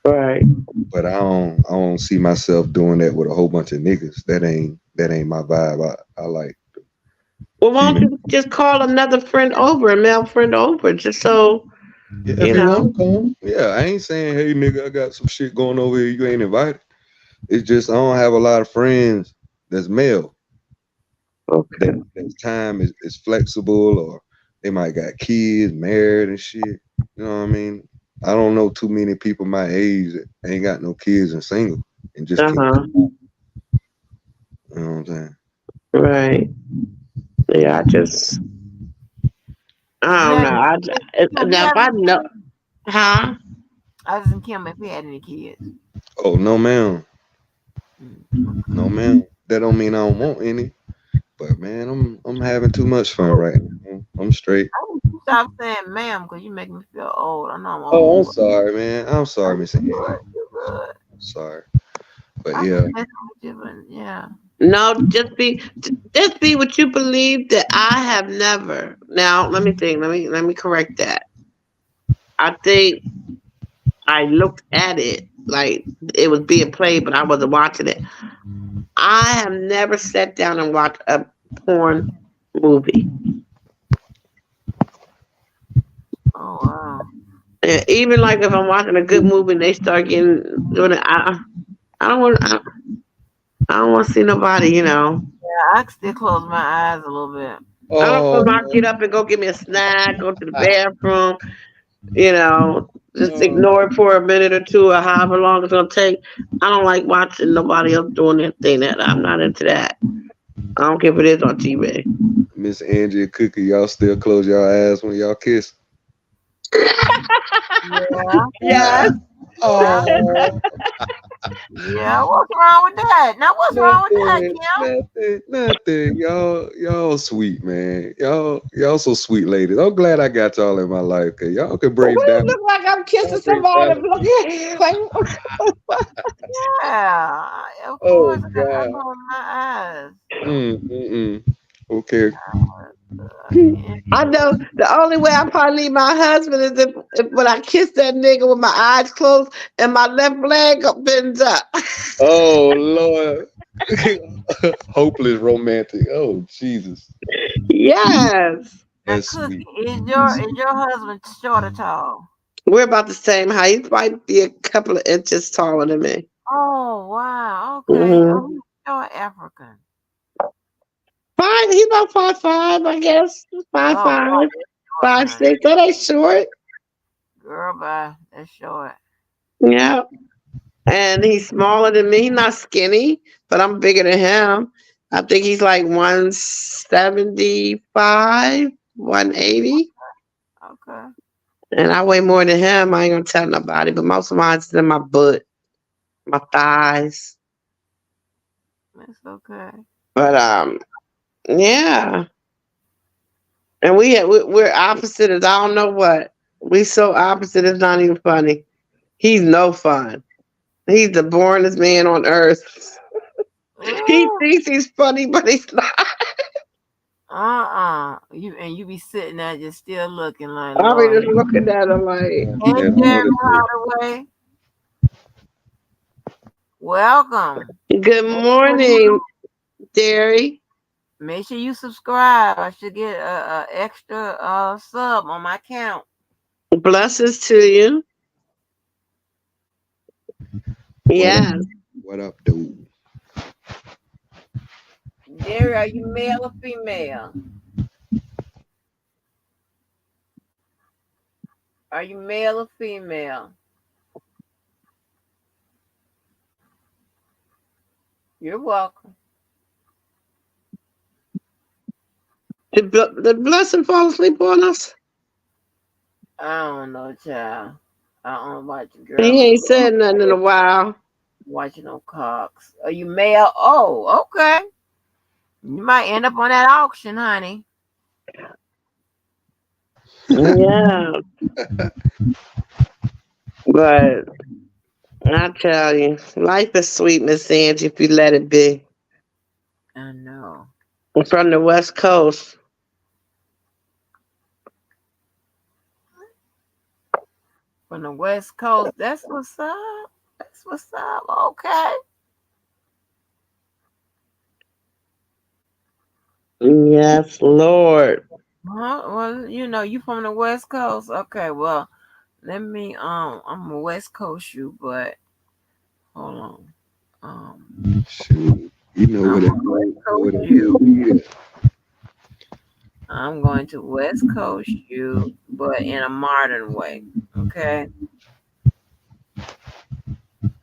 right. But I don't see myself doing that with a whole bunch of niggas. That ain't my vibe. I like Well, why don't female. you just call another friend over, a male friend over, just so Yeah, if you you know? want to come. Yeah, I ain't saying, hey nigga, I got some shit going over here. You ain't invited. It's just I don't have a lot of friends that's male. Okay. That time is flexible, or they might got kids, married and shit. You know what I mean? I don't know too many people my age that ain't got no kids and single and just Uh can. huh. You know what I'm saying? Right. Yeah. I don't Now, know. have you Now if had I any know, kids? huh? I was asking Kim if he had any kids. Oh no, ma'am. Mm. No, ma'am. That don't mean I don't want any. But man, I'm having too much fun right now. I'm straight. I want you to stop saying ma'am because you make me feel old. I know I'm Oh, I'm old. sorry, man. I'm sorry, Miss Angie. But you're good. I'm sorry. But I yeah, just messing with you, but yeah. No, just be what you believe that I have never. Now, let me think. Let me correct that. I think I looked at it like it was being played, but I wasn't watching it. I have never sat down and watched a porn movie. Oh wow. And even like if I'm watching a good movie and they start getting doing it, I don't want I don't want to see nobody. Yeah, I can still close my eyes a little bit. I don't oh, want to get up and go get me a snack, go to the bathroom. You know, just ignore it for a minute or two or however long it's gonna take. I don't like watching nobody else doing their thing. That I'm not into that. I don't care if it is on TV. Miss Angie and Cookie, y'all still close y'all eyes when y'all kiss? Yeah. Yes. Oh, Yeah. What's wrong with that? Now, what's wrong with that, nothing. Y'all sweet, man. Y'all so sweet ladies. I'm glad I got y'all in my life, cause y'all can Well, bring you down. look like I'm kissing somebody. Like, Yeah. Of Oh course, I God. close my eyes. Okay. Yeah. I know the only way I probably leave my husband is if when I kiss that nigga with my eyes closed and my left leg up bends up. Oh Lord. Hopeless romantic. Oh Jesus. Yes. Now, That's Cookie, sweet. is your husband short or tall? We're about the same height. He might be a couple of inches taller than me. Oh, wow. Okay. Mm-hmm. Oh, he's short African. Fine. He's about 5'5", I guess. Five Oh, five, boy, that's short, five honey. six. That ain't short. Girl, bye. That's short. Yeah. And he's smaller than me. He's not skinny, but I'm bigger than him. I think he's like 175, 180. Okay. And I weigh more than him. I ain't gonna tell nobody, but most of mine's in my butt, my thighs. That's okay. But yeah. And we're opposite as I don't know what. We so opposite it's not even funny. He's no fun. He's the boringest man on earth. He Ooh, thinks he's funny, but he's not. You be sitting there just still looking like I be Lord. just looking at him like, Hey, And I know Jeremy that Hardaway, welcome. good Make sure you morning, Derry. make sure you subscribe. I should get a extra sub on my count. Blessings to you. what up, Yes. what up, dude? Jerry, are you male or female? Are you male or female? You're welcome. Did Blessing fall asleep on us? I don't know, child. I don't watch a girl He on ain't said nothing in a while. watching no cocks. Are you male? Oh, okay. You might end up on that auction, honey. Yeah. But I tell you, life is sweet, Miss Angie, if you let it be. I know. I'm from the West Coast. From the West Coast. That's what's up. That's what's up. Okay. Yes, Lord. Well, you from the West Coast. Okay, well, let me I'm a West Coast you, but hold on. Shoot, you know I'm what a that West Coast what you. that I'm going to West Coast you, but in a modern way. Okay.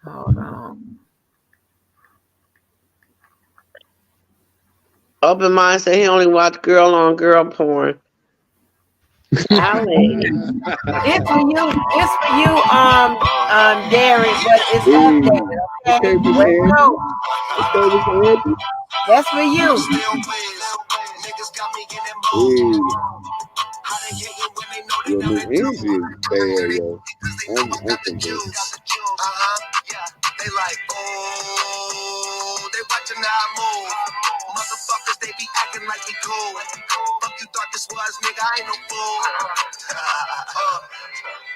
Hold on. Open mind say he only watch girl on girl porn. Allie. It's for you. It's for you, Derry, but it's Hey, updated. Okay. okay, Miss West Angie. Coast. Okay, Miss Angie. That's for you. Niggas got me in them Hey, mood. How they hating when they know they yo, Miss nothing do? Angie is bad, yo. Cause they know I I'm got the convinced. juice. Yeah. They like, oh, they watching how I move. Motherfuckers, they be acting like we cool. Fuck you thought this was, nigga, I ain't no fool.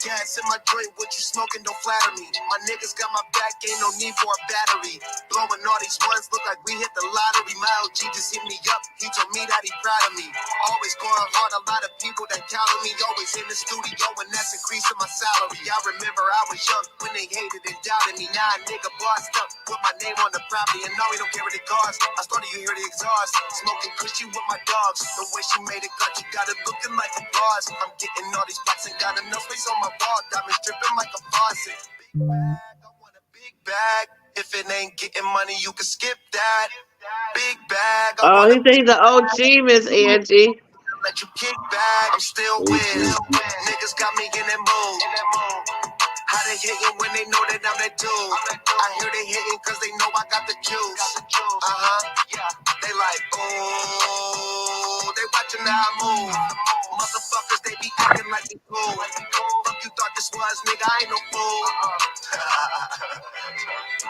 Gas in my joint, what you smoking don't flatter me. My niggas got my back, ain't no need for a battery. Blowing all these ones, look like we hit the lottery. My OG just hit me up, he told me that he proud of me. Always going hard, a lot of people that count on me. Always in the studio, and that's increasing my salary. I remember I was young when they hated and doubted me. Now a nigga bossed up, put my name on the property, and now he don't care what it costs. I started, you hear the exhaust, smoking cushy with my dogs. The way she made it cut, you got it looking like applause. I'm getting all these blocks and got enough space on my wall. Diamonds dripping like a faucet. Big bag, I want a big bag. If it ain't getting money, you can skip that. Big bag, I Oh, wanna he said he's an OG, Miss Angie. let you kick back. I'm still whiz. Niggas got me in that mood. How they hating when they know that I'm that dude? I hear they hating cause they know I got the juice. They like, oh, they watching how I move. Motherfuckers, they be acting like they cool. Fuck you thought this was, nigga, I ain't no fool.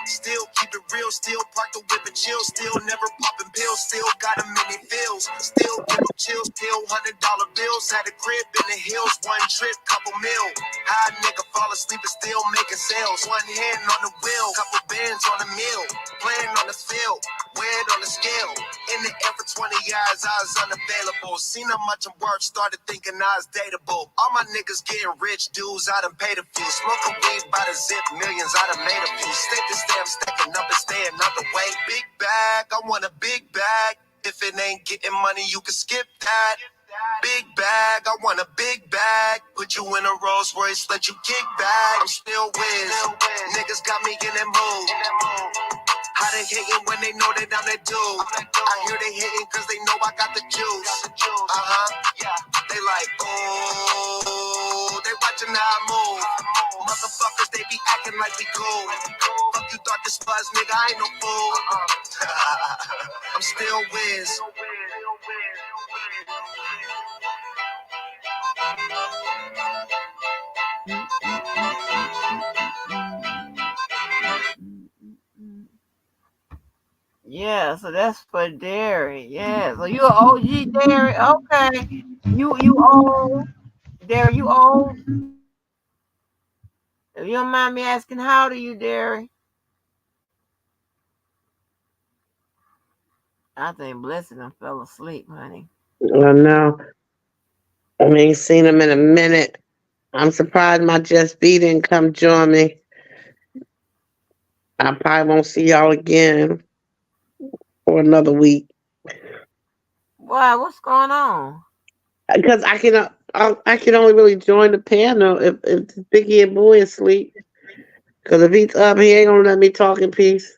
Still keep it real, still park the whip and chill, still never popping pills, still got them in their feels, still give them chills, still $100 bills, had a crib in the hills, one trip, couple mil. High nigga fall asleep and still making sales, one hand on the wheel, couple bands on the mill, playing on the field, weird on the scale. In the air for 20 years, I was unavailable. Seen how much I'm worth, started thinking I was dateable. All my niggas getting rich, dudes, I done paid a few. Smoking weed by the zip, millions, I done made a few. Stick to stamp, stacking up and staying out the way. Big bag, I want a big bag. If it ain't getting money, you can skip that. Big bag, I want a big bag. Put you in a Rolls Royce, let you kick back. I'm still whiz. Niggas got me in that mood. How they hating when they know that I'm that dude? I hear they hating cause they know I got the juice. They like, oh, they watching how I move. Motherfuckers, they be acting like we cool. Fuck you thought this was, nigga, I ain't no fool. I'm still whiz. Yeah, so that's for Derry. Yeah, so you an OG Derry. Okay. You old. Derry, you old. If you don't mind me asking, how old are you, Derry? I think Blessing done fell asleep, honey. Oh no, I ain't seen him in a minute. I'm surprised my Just B didn't come join me. I probably won't see y'all again for another week Why? What's going on? because I can only really join the panel if the big head boy is asleep. Because if he's up, he ain't gonna let me talk in peace.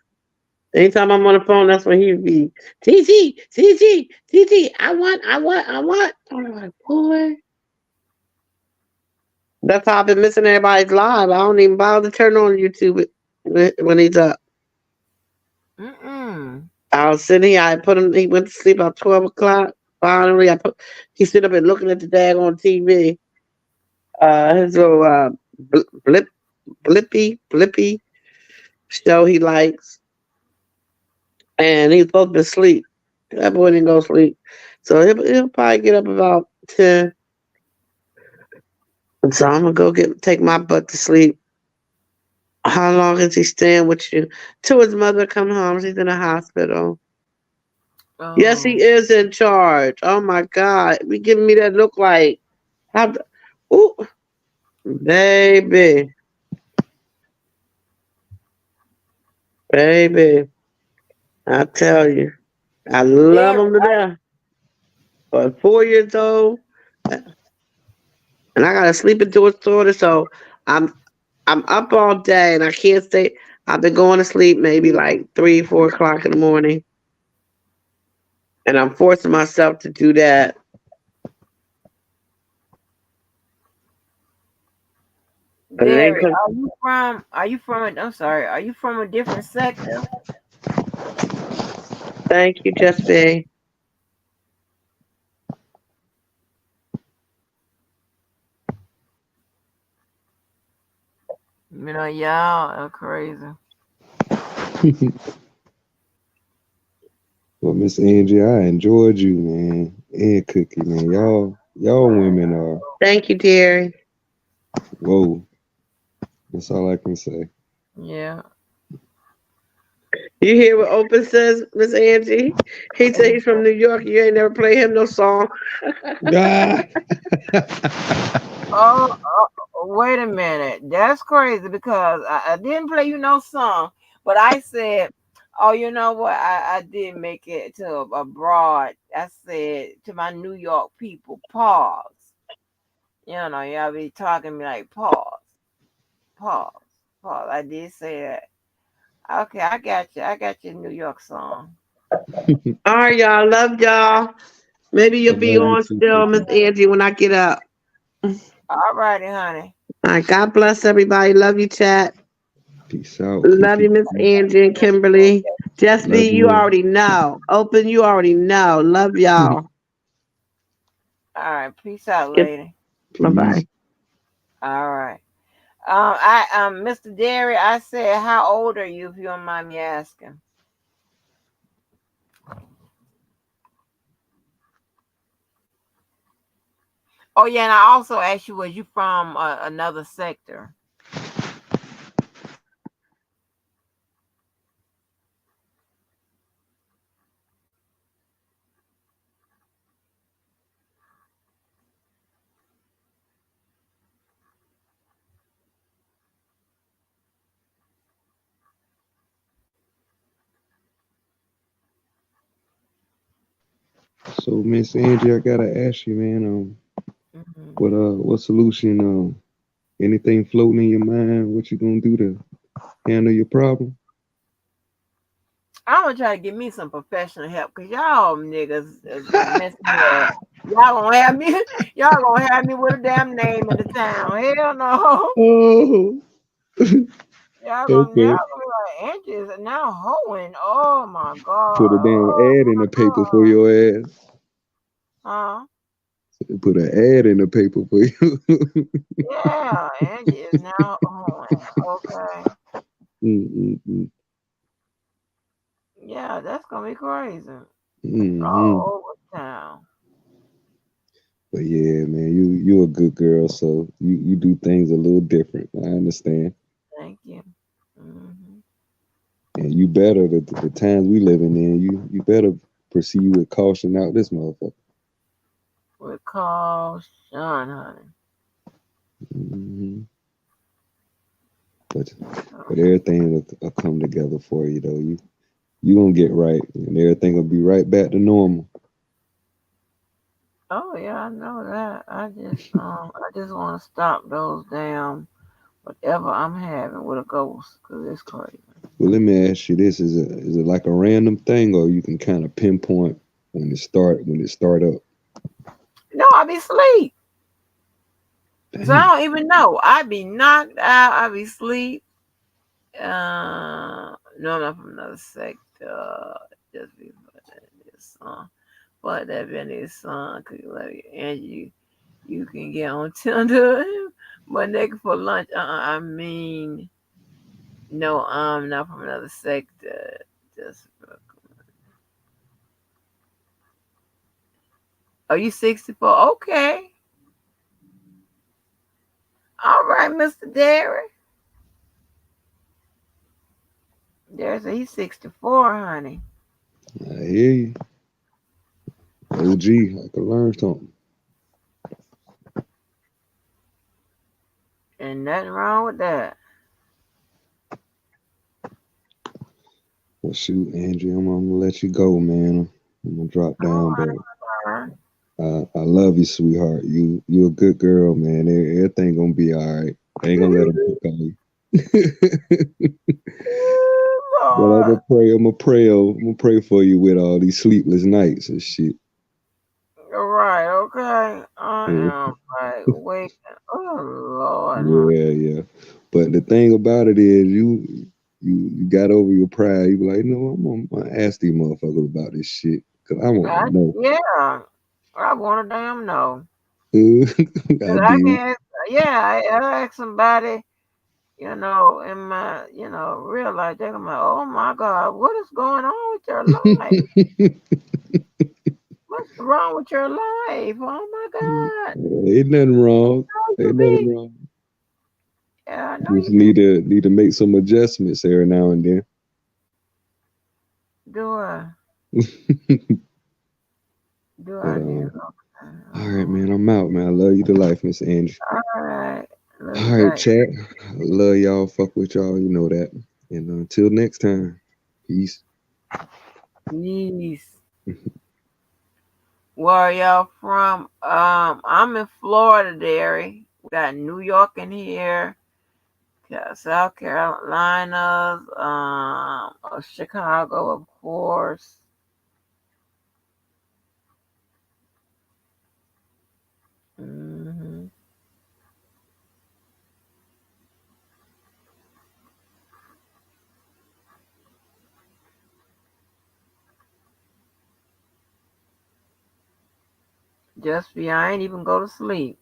Anytime I'm on the phone, that's when he'd be TT, I want. I'm like, boy. That's how I've been missing everybody's live. I don't even bother to turn on YouTube when he's up. Mm-mm. I was sitting here. I put him. He went to sleep about 12 o'clock. Finally, he sit up and looking at the dag on TV. His little blippy show he likes, and he's supposed to be asleep. That boy didn't go to sleep, so he'll probably get up about 10. So I'm gonna take my butt to sleep. How long is he staying with you? Till his mother come home. She's in the hospital. Yes, he Oh, is in charge. Oh my God. Be giving me that look like how ooh, baby. Baby. I tell you. I love Derry. him to death. But 4 years old and I gotta sleep into his daughter, so I'm I'm up all day and I can't stay. I've been going to sleep maybe like 3, 4 o'clock in the morning. And I'm forcing myself to do that. But it ain't Derry, 'cause- I'm sorry, are you from a different sector? thank you, Just B. You know, y'all are crazy. Well, Miss Angie, I enjoyed you, man, and Cookie, man. Y'all women are Thank you, dear. whoa. That's all I can say. Yeah. You hear what Open says, Miss Angie? He said he's from New York. You ain't never played him no song. Ah! Wait a minute. That's crazy because I didn't play you no song, but I said, oh, you know what? I did make it to abroad. I said to my New York people, pause. You know, y'all be talking to me like, pause, pause. I did say that. Okay, I got you. I got your New York song. All right, y'all. Love y'all. Maybe you'll I be love you on too, still, Miss Cookie. Angie, when I get up. All righty, honey. All right. God bless everybody. Love you, chat. Peace out, Love you, Kiki. Miss Angie and Kimberly. Just Love be, you you. already know. Open, you already know. Love y'all. All right. Peace out, Bye lady. Peace. bye. All right. Mr. Derry, I said, how old are you, if you don't mind me asking? Oh yeah, and I also asked you, was you from another sector? So, Miss Angie, I gotta ask you, man. Hmm. What solution? Anything floating in your mind? What you gonna do to handle your problem? I'm gonna try to get me some professional help because y'all niggas is messing me up. Y'all gonna have me. Y'all gonna have me with a damn name in the town. Hell no. Oh, Y'all okay. gonna be like Angie's now hoeing. Oh my Put a god. damn Oh ad in my the paper for your ass. god. Huh? Put an ad in the paper for you. Yeah, Angie is now hoeing. Okay. Mm-mm-mm. Yeah, that's gonna be crazy. Mm-hmm. All over town. But yeah, man, you a good girl, so you do things a little different. I understand, Thank you. Hmm. and you better the times we living in. You better proceed with caution out this motherfucker. We call Sean, honey. Hmm. But everything will come together for you though. You gonna get right, and everything will be right back to normal. Oh yeah, I know that. I just want to stop those damn whatever I'm having with a ghost, cause it's crazy. Well, let me ask you this: is it like a random thing, or you can kind of pinpoint when it start up? No, I be asleep, so I Damn. don't even know. I be knocked out. I be asleep. No, I'm not from another sector. Just be this song. But that been his son, cause you love you, and you can get on Tinder, but naked for lunch. I mean, no, I'm not from another sector. Just are you 64? Okay. All right, Mr. Derry. He's 64, honey. I hear you. OG, I can learn something. And nothing wrong with that. Well, shoot, Andrew, I'm gonna let you go, man. I'm gonna drop All down, but right. I love you, sweetheart. You a good girl, man. Everything gonna be all right. I ain't gonna let them pick on you. But I'm Lord. gonna pray. I'm gonna pray for you with all these sleepless nights and shit. All right, okay. I Yeah, am like waking. Oh, Lord, honey. yeah. But the thing about it is, you got over your pride. You be like, no, I'm gonna ask these motherfuckers about this shit because I want to know. Yeah, I want to damn know. I 'Cause I did. can't, yeah, I ask somebody, in my, real life, they're gonna be like, oh my God, what is going on with your life? What's wrong with your life? Oh my God. Ain't nothing wrong. I know you Ain't nothing be. wrong. Yeah, I know Just you be. need to make some adjustments every now and then. Do I? Do But I do? all right, man. I'm out, man. I love you to life, Miss Angie. All right. Love you All right, back. chat. I love y'all. Fuck with y'all. You know that. And until next time, peace. Peace. Where y'all from? I'm in Florida, Derry. We got New York in here. Got South Carolina, Chicago, of course. Just be, I ain't even go to sleep.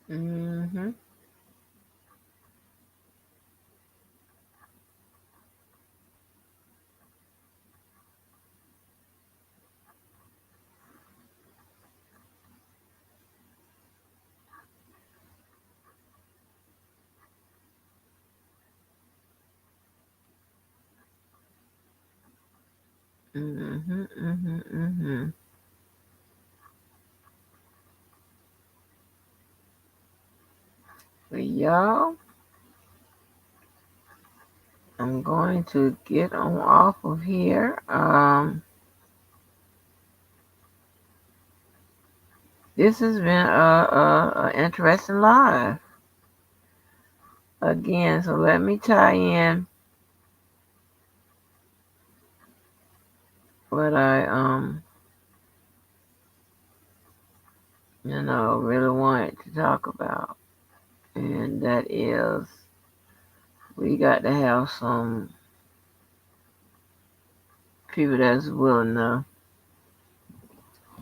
Mm-hmm. Mm-hmm. Mm-hmm. Mm-hmm. But y'all, I'm going to get on off of here. This has been a interesting live again. So let me tie in what I really wanted to talk about, and that is we got to have some people that's willing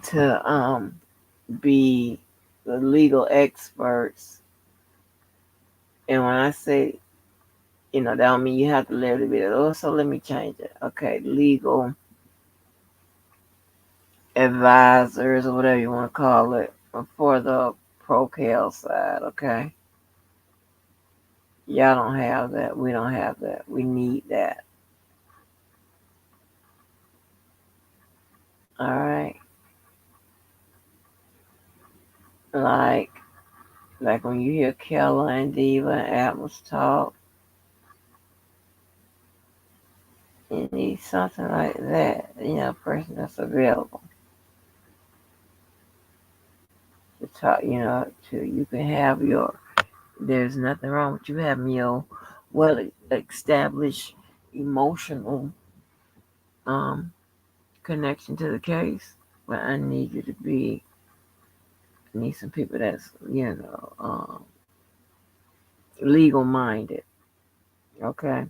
to be the legal experts. And when I say, that don't mean you have to live to be that. Oh, so let me change it. Okay, legal advisors or whatever you want to call it for the pro-cal side. Okay, y'all don't have that. We don't have that. We need that. All right, like when you hear Keller and Diva and Atlas talk, you need something like that. A person that's available to talk. You can have your. There's nothing wrong with you having your well established emotional um connection to the case, but I need you to be. I need some people that's legal minded. Okay,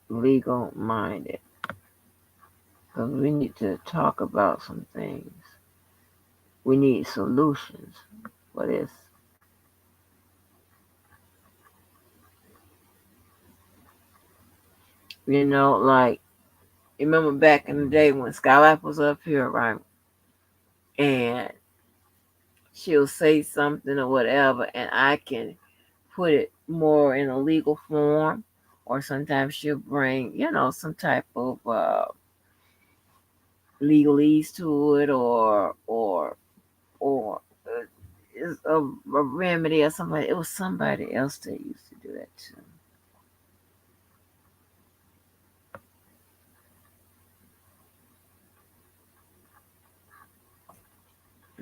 legal minded. Because we need to talk about some things. We need solutions for this. Like you remember back in the day when Skylab was up here, right? And she'll say something or whatever, and I can put it more in a legal form, or sometimes she'll bring, some type of legalese to it, or is a remedy or somebody. It was somebody else that used to do that too.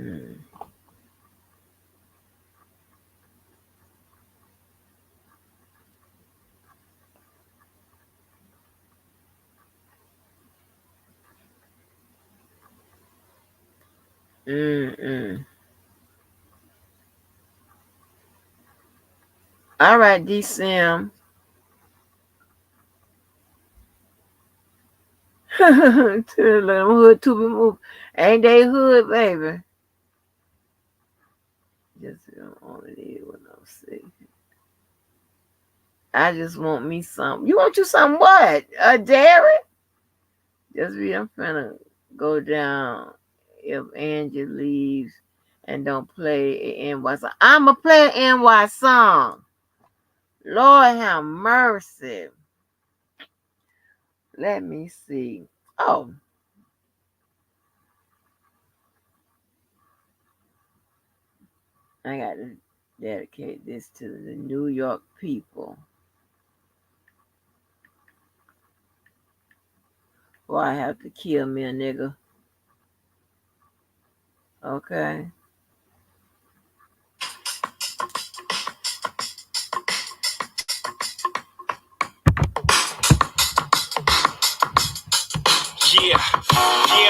Mm. Mm-mm. All right, DCM. To them hood to be moved. Ain't they hood, baby? Just only need what I'm saying. I just want me some. You want you some what? Dairy? Just be I'm finna go down if Angie leaves and don't play an NY song. I'ma play an NY song. Lord have mercy. Let me see. Oh, I got to dedicate this to the New York people. Or I have to kill me a nigga. Okay. Yeah,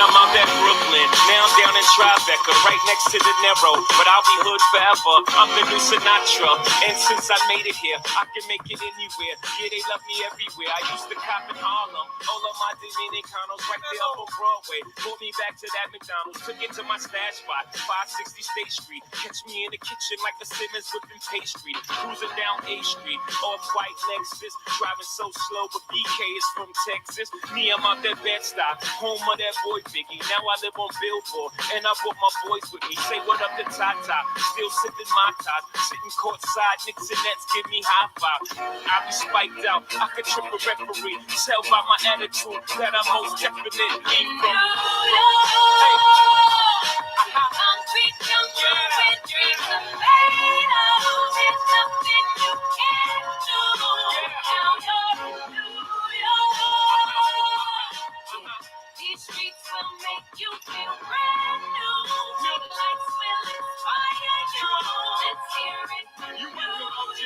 I'm out at Brooklyn. Now I'm down in Tribeca, right next to the Narrow. But I'll be hood forever. I'm the new Sinatra. And since I made it here, I can make it anywhere. Yeah, they love me everywhere. I used to cop in Harlem. All of my Dominicanos right there up on Broadway. Pulled me back to that McDonald's. Took it to my stash spot, 560 State Street. Catch me in the kitchen like the Simmons whipping pastry. Cruising down A Street, off-white Lexus. Driving so slow, but BK is from Texas. Me, I'm out there Bed-Stuy, home of that boy Biggie. Now I live on Billboard, and I brought my boys with me. Say what up to Tata, still sipping my top. Sitting courtside, Knicks and Nets give me high five. I be spiked out, I could trip a referee. Tell by my attitude that I'm most definitely from. Hey. Concrete jungle with dreams of made of. There's nothing you can't do. Now you're New York. These streets will make you feel brand new. Big lights will inspire you. Let's hear it for New York.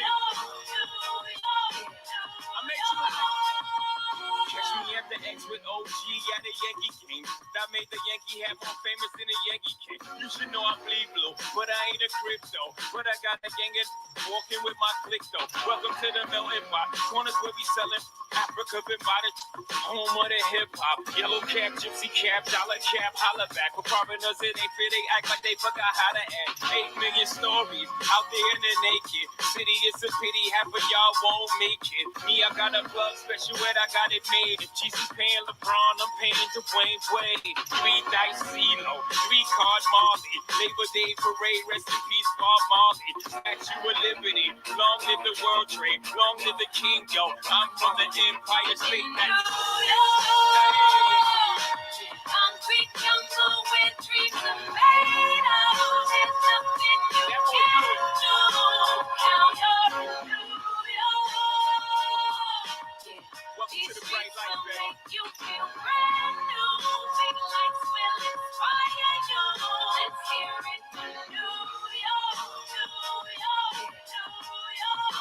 I made you catch me at the X with OG at a Yankee game. That made the Yankee hat more famous than a Yankee king. You should know I bleed blue, but I ain't a crypto. But I got a gang of walking with my click though. Welcome to the melting pot. Corners where we selling Africa been by the home of the hip hop. Yellow cap, gypsy cap, dollar cap, holla back. For foreigners it ain't fair, they act like they forgot how to act. 8 million stories out there in the naked city. It's a pity half of y'all won't make it. Me, I got a plug special and I got it made. If Jesus paying LeBron, I'm paying Dwayne Wade. 3 dice CeeLo, 3 card Marley. Labor Day parade, rest in peace, Bob Marley. Statue of Liberty, long live the World Trade, long live the King, yo. I'm from the Empire State. Concrete jungle with dreams of made of. There's nothing you can't do. Now you're New York. These streets will make you feel brand new. Big lights will inspire you. Let's hear it for New York, New York, New York.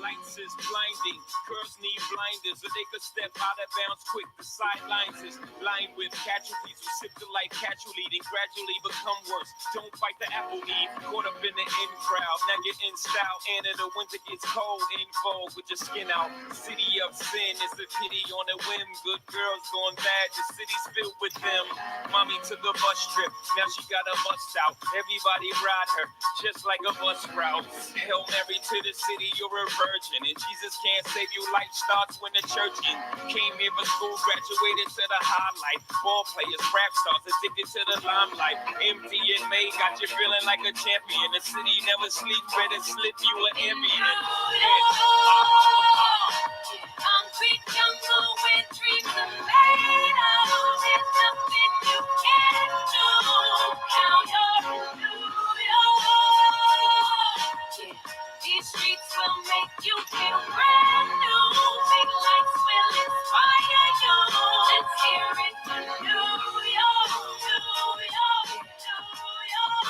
Lights is blinding, girls need blinders so they could step out of bounds quick. The sidelines is lined with casualties who sip the life casually and gradually become worse. Don't fight the apple eve, caught up in the in crowd. Now you're in style, and in the winter gets cold, in vogue with your skin out. City of sin is a pity on a whim. Good girls going bad, the city's filled with them. Mommy took a bus trip, now she got a bust out. Everybody ride her, just like a bus route. Hail Mary to the city, you're a virgin. And Jesus can't save you, life starts when the church in. Came here for school, graduated to the highlight. Ball players, rap stars, addicted to the limelight. Empty and May got you feeling like a champion. The city never sleep, better slip you an ambient. Concrete jungle with dreams of made of. There's nothing you can't do. Now you're New York. These streets will make you feel brand new. Big lights will inspire you. Let's hear it for New York, New York, New York.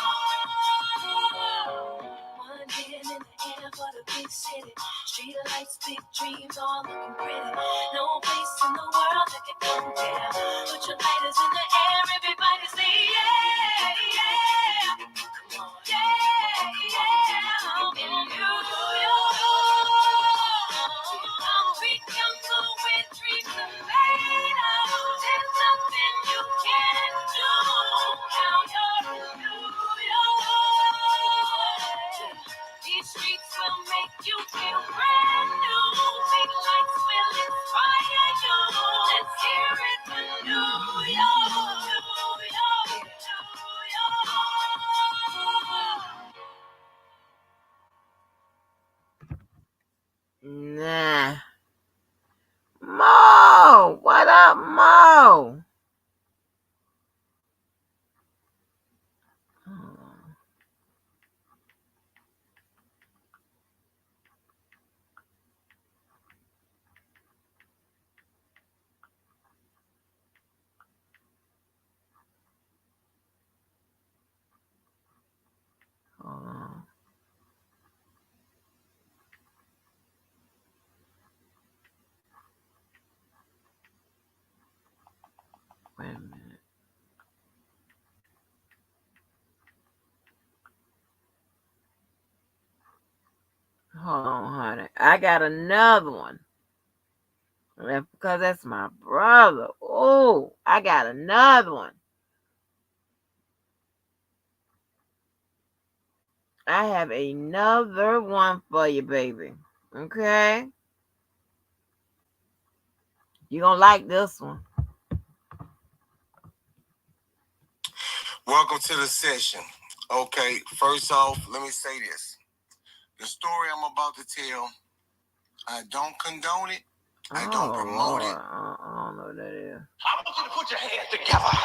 One hand in the air for the big city. Street lights, big dreams, all looking pretty. No place in the world that can compare. Put your lighters in the air, everybody say yeah, yeah. Come on, yeah, yeah. I'm in New York. Concrete jungle with dreams of made of. There's nothing you can't do. Now you're New York. These streets will make you feel brand new. Big lights will inspire Hold on, honey. I got another one. Because that's my brother. Oh, I got another one. I have another one for you, baby. Okay? You're going to like this one. Welcome to the session. Okay, first off, let me say this. The story I'm about to tell, I don't condone it. I don't promote it. I don't know what that is. I want you to put your hands together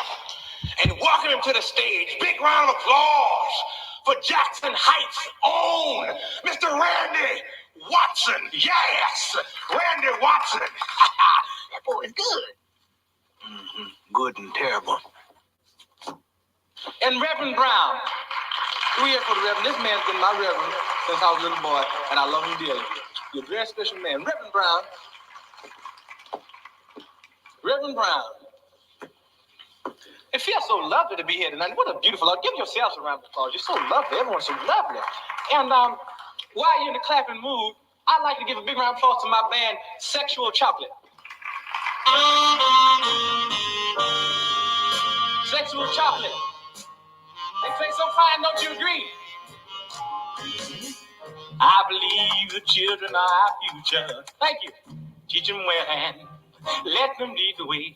and welcome him to the stage. Big round of applause for Jackson Heights' own Mr. Randy Watson. Yes, Randy Watson. That boy is good. Good and terrible. And Reverend Brown. 3 years for the Reverend. This man's been my Reverend since I was a little boy, and I love him dearly. You're a very special man. Reverend Brown. Reverend Brown. It feels so lovely to be here tonight. What a beautiful, give yourselves a round of applause. You're so lovely. Everyone's so lovely. And while you're in the clapping mood, I'd like to give a big round of applause to my band, Sexual Chocolate. Sexual Chocolate. They play so fine, don't you agree? I believe the children are our future. Thank you. Teach them well and let them lead the way.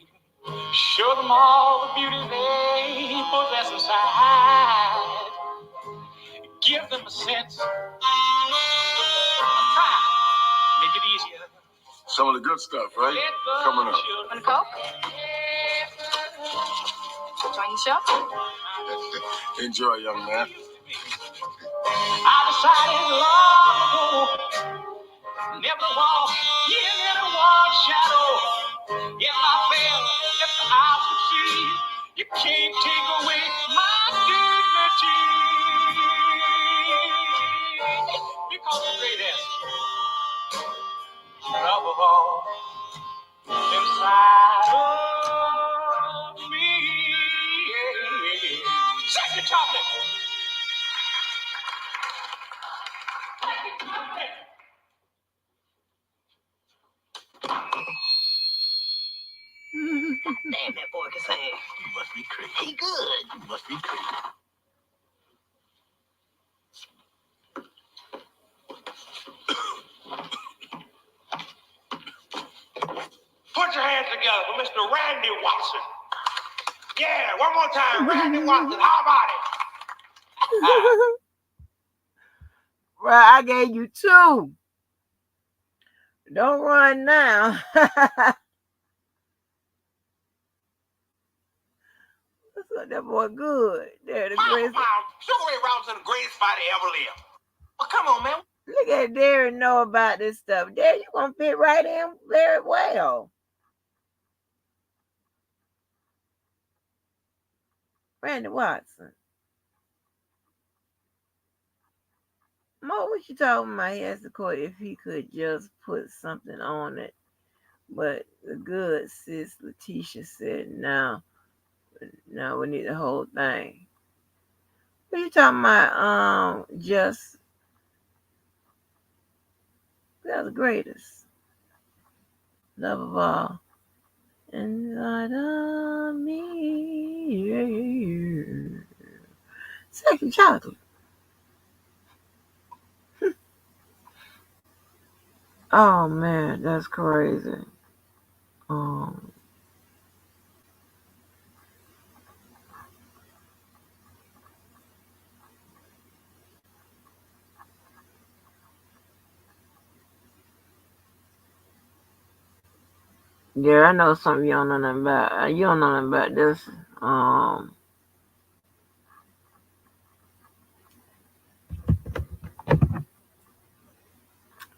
Show them all the beauty they possess inside. Give them a sense of time. Make it easier. Some of the good stuff, right? Coming up. Want a Coke? Join the show? Enjoy, young man. I decided long ago never to walk in anyone's shadow. If I fail, if I succeed, you can't take away my dignity. Because the greatest love of all inside of me. Shake your chocolate. Damn, that boy can sing. You must be crazy. He good. You must be crazy. Put your hands together for Mr. Randy Watson. Yeah, one more time. Randy Watson. How about it? Well, I gave you 2. Don't run now. That boy good. They're the greatest. Sugar Ray Robinson, the greatest fighter ever lived. Well, come on, man. Look at Darren know about this stuff. Darren, you gonna fit right in very well. Randy Watson. Mo, what you talking about? He asked the court if he could just put something on it. But the good sis Letitia said, no, we need the whole thing. What you talking about? Just that's the greatest. Love of all. Inside of me. Second chocolate. Oh man, that's crazy. Yeah, I know something you don't know nothing about. You don't know nothing about this.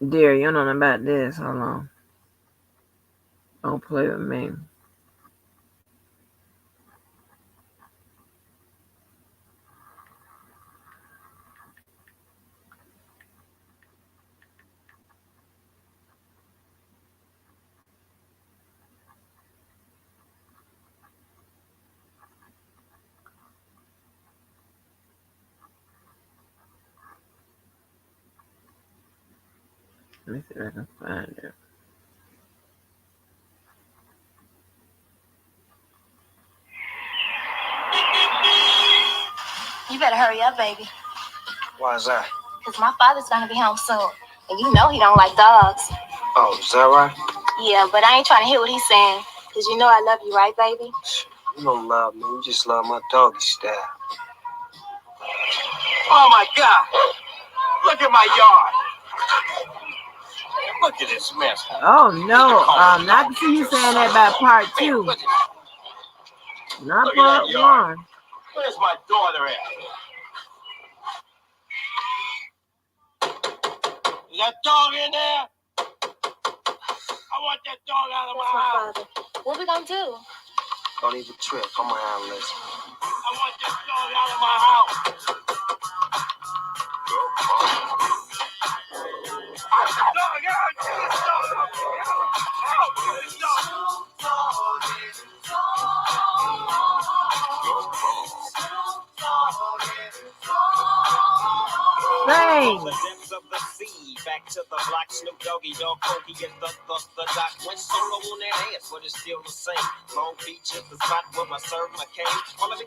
Dear, you don't know nothing about this. Hold on. Don't play with me. Let me see if I can find it. You better hurry up, baby. Why is that? Because my father's going to be home soon. And you know he don't like dogs. Oh, is that right? Yeah, but I ain't trying to hear what he's saying. Because you know I love you, right, baby? You don't love me. You just love my doggy style. Oh, my God. Look at my yard. Look at this mess. Oh no, not to see you saying that about part 2. Not Look at part that yard. 1. Where's my daughter at? Is that dog in there? I want that dog out of my house. Father. What we going to do? Don't even trip. Come around, listen. I want that dog out of my house. Dog out! Get this dog out! Out! Get this Sing. The depths of the sea, back to the block, Snoop Doggy Dogg, Funky is the doc. Went solo on that ass, but it's still the same. Long Beach is the spot where I serve my cane. Follow me,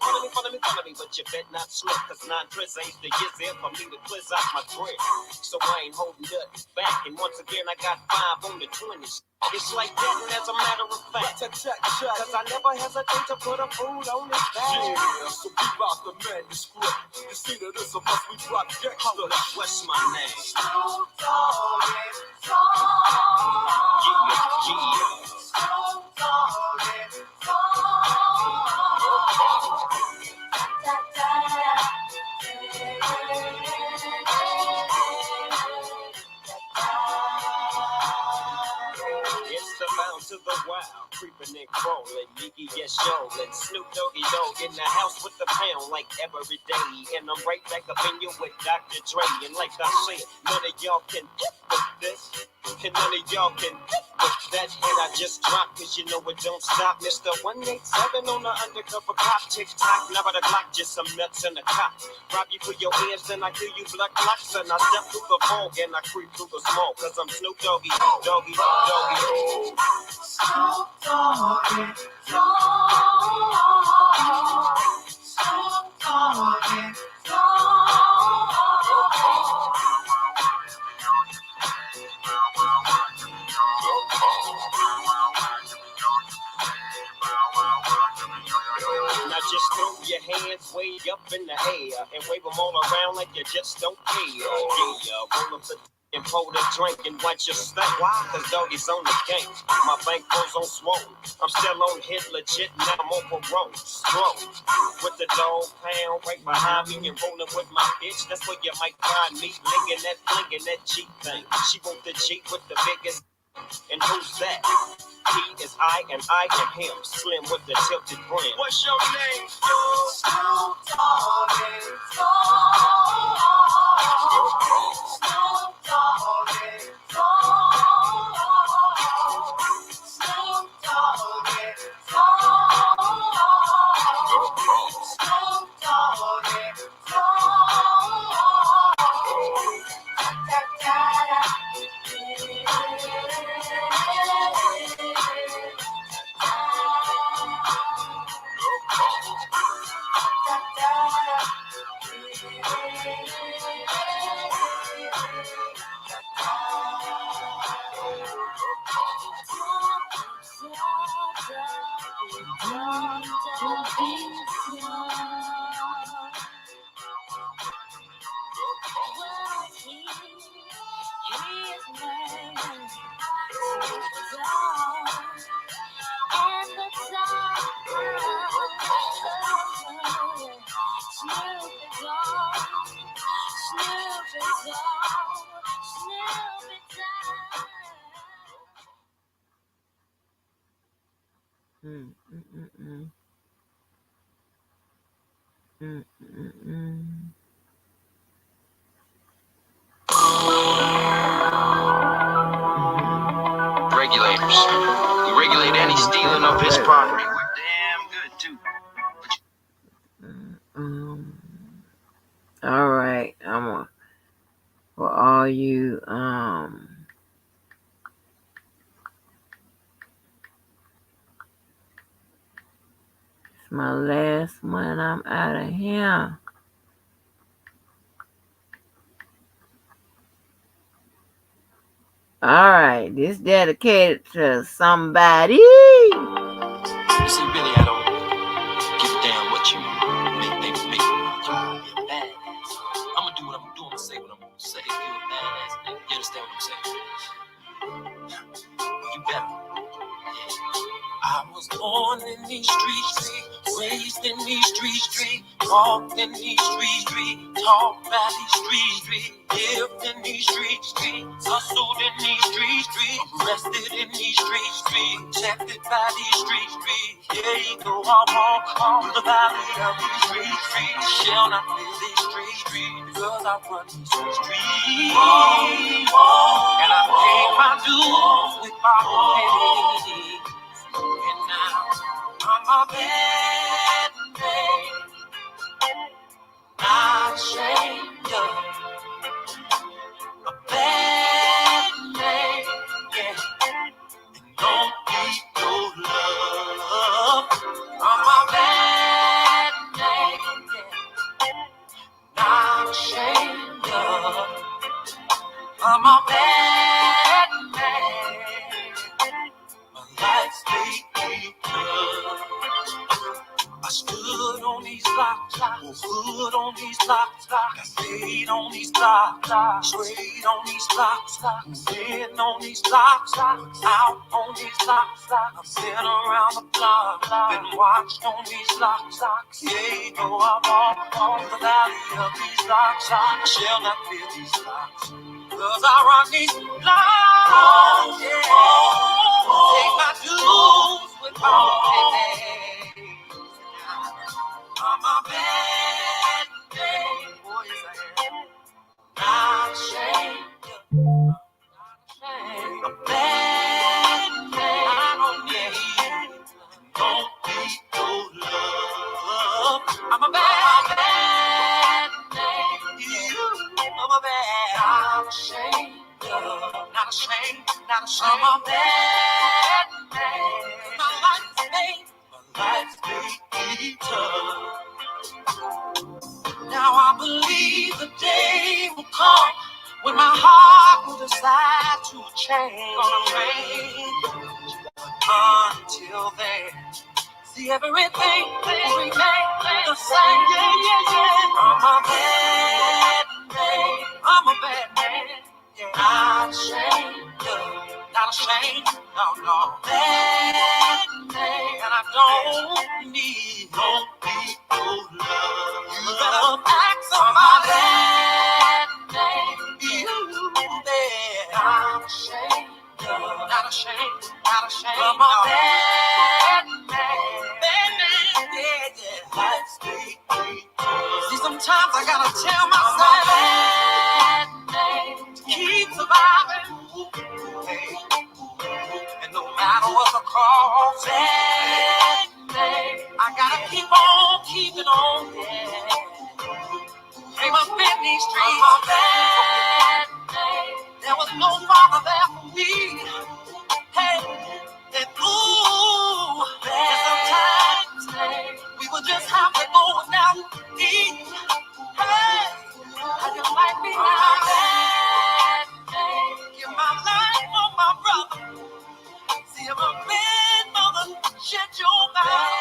but you bet not slip, cause 9 trips ain't the years there for me to quiz out my grip. So I ain't holding nothing back, and once again I got 5 on the 20s. It's like that, and as a matter of fact, cause I never hesitate to put a food on his back. Yeah, so we rock the manuscript. You see that it's a must, we drop Dexter. Hold up, what's my name? Snoop Dogg is Yeah. Snoop Dogg is It's the bound to the wild, creeping and crawling, Yiggy yes yo, and Snoop Doggy Dogg in the house with the pound like every day, and I'm right back up in you with Dr. Dre, and like I said, none of y'all can get with this, and none of y'all can get with that, and I just dropped, cause you know it don't stop, Mr. 187 on the undercover cop, tick-tock, now by the clock, just some nuts in the cop, rob you for your ears, then I kill you blood clots, and I step through the fog, and I creep through the smoke, cause I'm Snoop Doggy, Doggy, Doggy. Snoop Dogg is Snoop Dogg is Now just throw your hands way up in the air and wave them all around like you just don't care. Yeah, roll up the and pour the drink and watch your step. Why? Cause doggy's on the game. My bank goes on swole. I'm still on hit legit, now I'm on parole. Stroll with the dog pound right behind me and rolling with my bitch. That's where you might find me flinging that Jeep thing. She want the Jeep with the biggest. And who's that? He is I and I am him. Slim with the tilted brim. What's your name? Snoop Dogg is Snoop Dogg is Snoop Dogg is Snoop Dogg is Mm, mm, mm, mm. Mm, mm, mm. Regulators. We regulate any stealing of his property. We're damn good too. All right, I'm gonna, for all you I'm out of here. All right, this dedicated to somebody. You see, really, I don't give a damn what you make. You're badass. I'm gonna do what I'm gonna do. I'm gonna say what I'm gonna say. You're a badass nigga. You understand what I'm saying? You better. I was born in these streets, raised in these streets, walked in these streets, talked by these streets, lived in these streets, hustled in these streets, rested in these streets, protected by these streets. Yeah, you go, I walk through the valley of these streets, shall not live these streets, because I run these streets. And I pay my dues with my pennies. And now I'm a bad man, not ashamed of a bad man, yeah. And don't need no love. I'm a bad man, yeah. Not ashamed of. I'm a bad man. My life's made me good. I stood on these blocks, stood on these blocks, I stayed on these blocks, straight on these blocks, sitting on these blocks, out on these blocks, I've been around the block, been watched on these blocks, yeah, though I walk on the valley of these blocks, I shall not fear these blocks, cause I run these blocks, yeah, take my dues with all my I'm a bad man, boy, yes I am. Not ashamed, a bad man. I don't need no love. I'm a bad man. I'm a bad. Not ashamed, not ashamed, not ashamed. I'm a bad man. My life's made. Life's big tough. Now I believe the day will come when my heart will decide to change. Until then, see everything will remain the same. Yeah. I'm a bad man. I'm a bad man. Yeah. Not ashamed. Not ashamed. No. Bad man. And I don't need no love. You better ask somebody. You there. Not ashamed. Not ashamed. Not ashamed. I'm a bad man. Bad man. Yeah. Let's be. See, sometimes I gotta tell myself to keep surviving. And no matter what the cost, I gotta keep on keeping on. Hey, my Bentley Street, there was no father there for me. Hey, and ooh, and sometimes we would just have to go down and eat. Hey, how you like me now? Give my life for my brother. See, I'm a bad mother. Shut your mouth.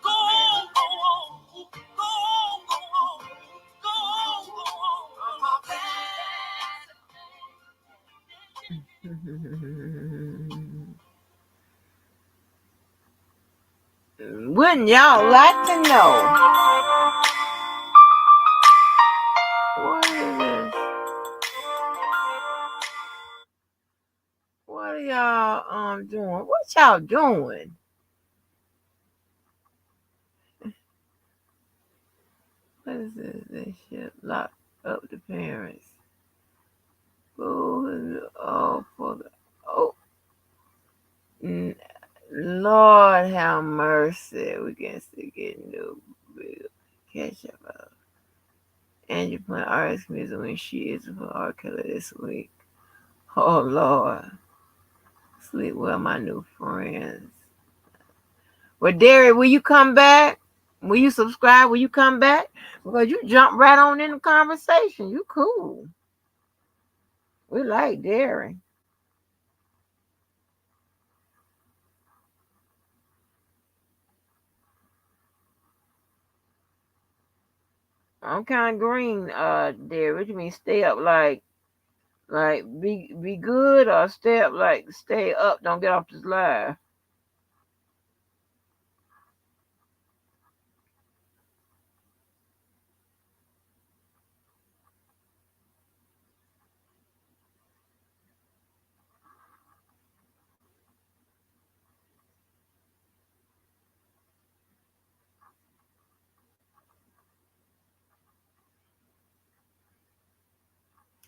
Go on. I'm a bad. Wouldn't y'all like to know what is this? What are y'all doing? What y'all doing? What is this? This shit locked up the parents. Oh, for the Lord have mercy. We can still get new bill. Catch up. Angie playing RX music when she is for R. Kelly this week. Oh Lord. Sleep well, my new friends. Well, Derek, will you come back? Will you subscribe? Will you come back? Because you jump right on in the conversation. You cool. We like Derry. I'm kind of green, Derry. What you mean stay up like be good or stay up like stay up, don't get off this live.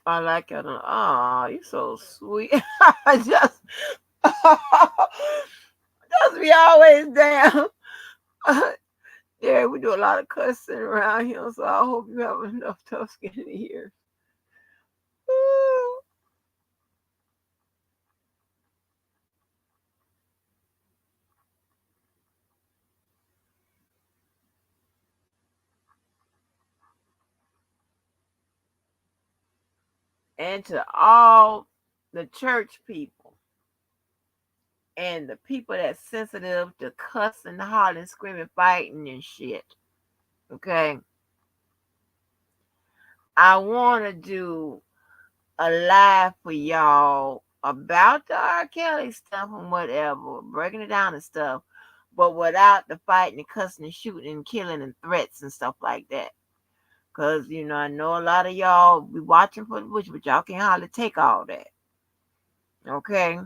I like it. Oh, you so sweet. just just be always down. Yeah, we do a lot of cussing around here, so I hope you have enough tough skin to hear. And to all the church people and the people that's sensitive to cussing, hollering, screaming, fighting, and shit. Okay, I want to do a live for y'all about the R. Kelly stuff and whatever, breaking it down and stuff, but without the fighting and cussing and shooting and killing and threats and stuff like that. Because, I know a lot of y'all be watching for the bush, but y'all can't hardly take all that. Okay?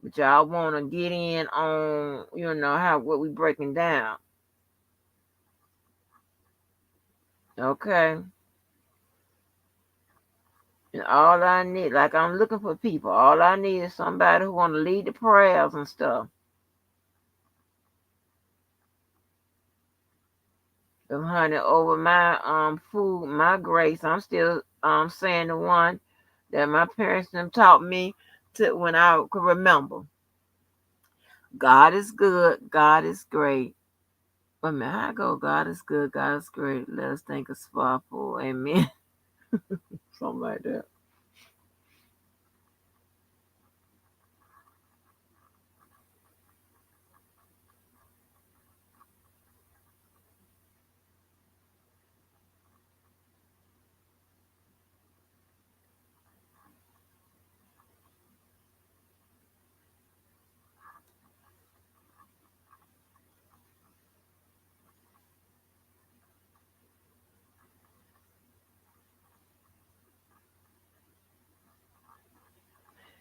But y'all want to get in on, how what we breaking down. Okay? And all I need, like I'm looking for people, all I need is somebody who want to lead the prayers and stuff. Honey, over my food, my grace, I'm still saying the one that my parents them taught me to when I could remember. God is good, God is great. Wait a minute, how I go? God is good, God is great. Let us think of sparkle. Amen. Something like that.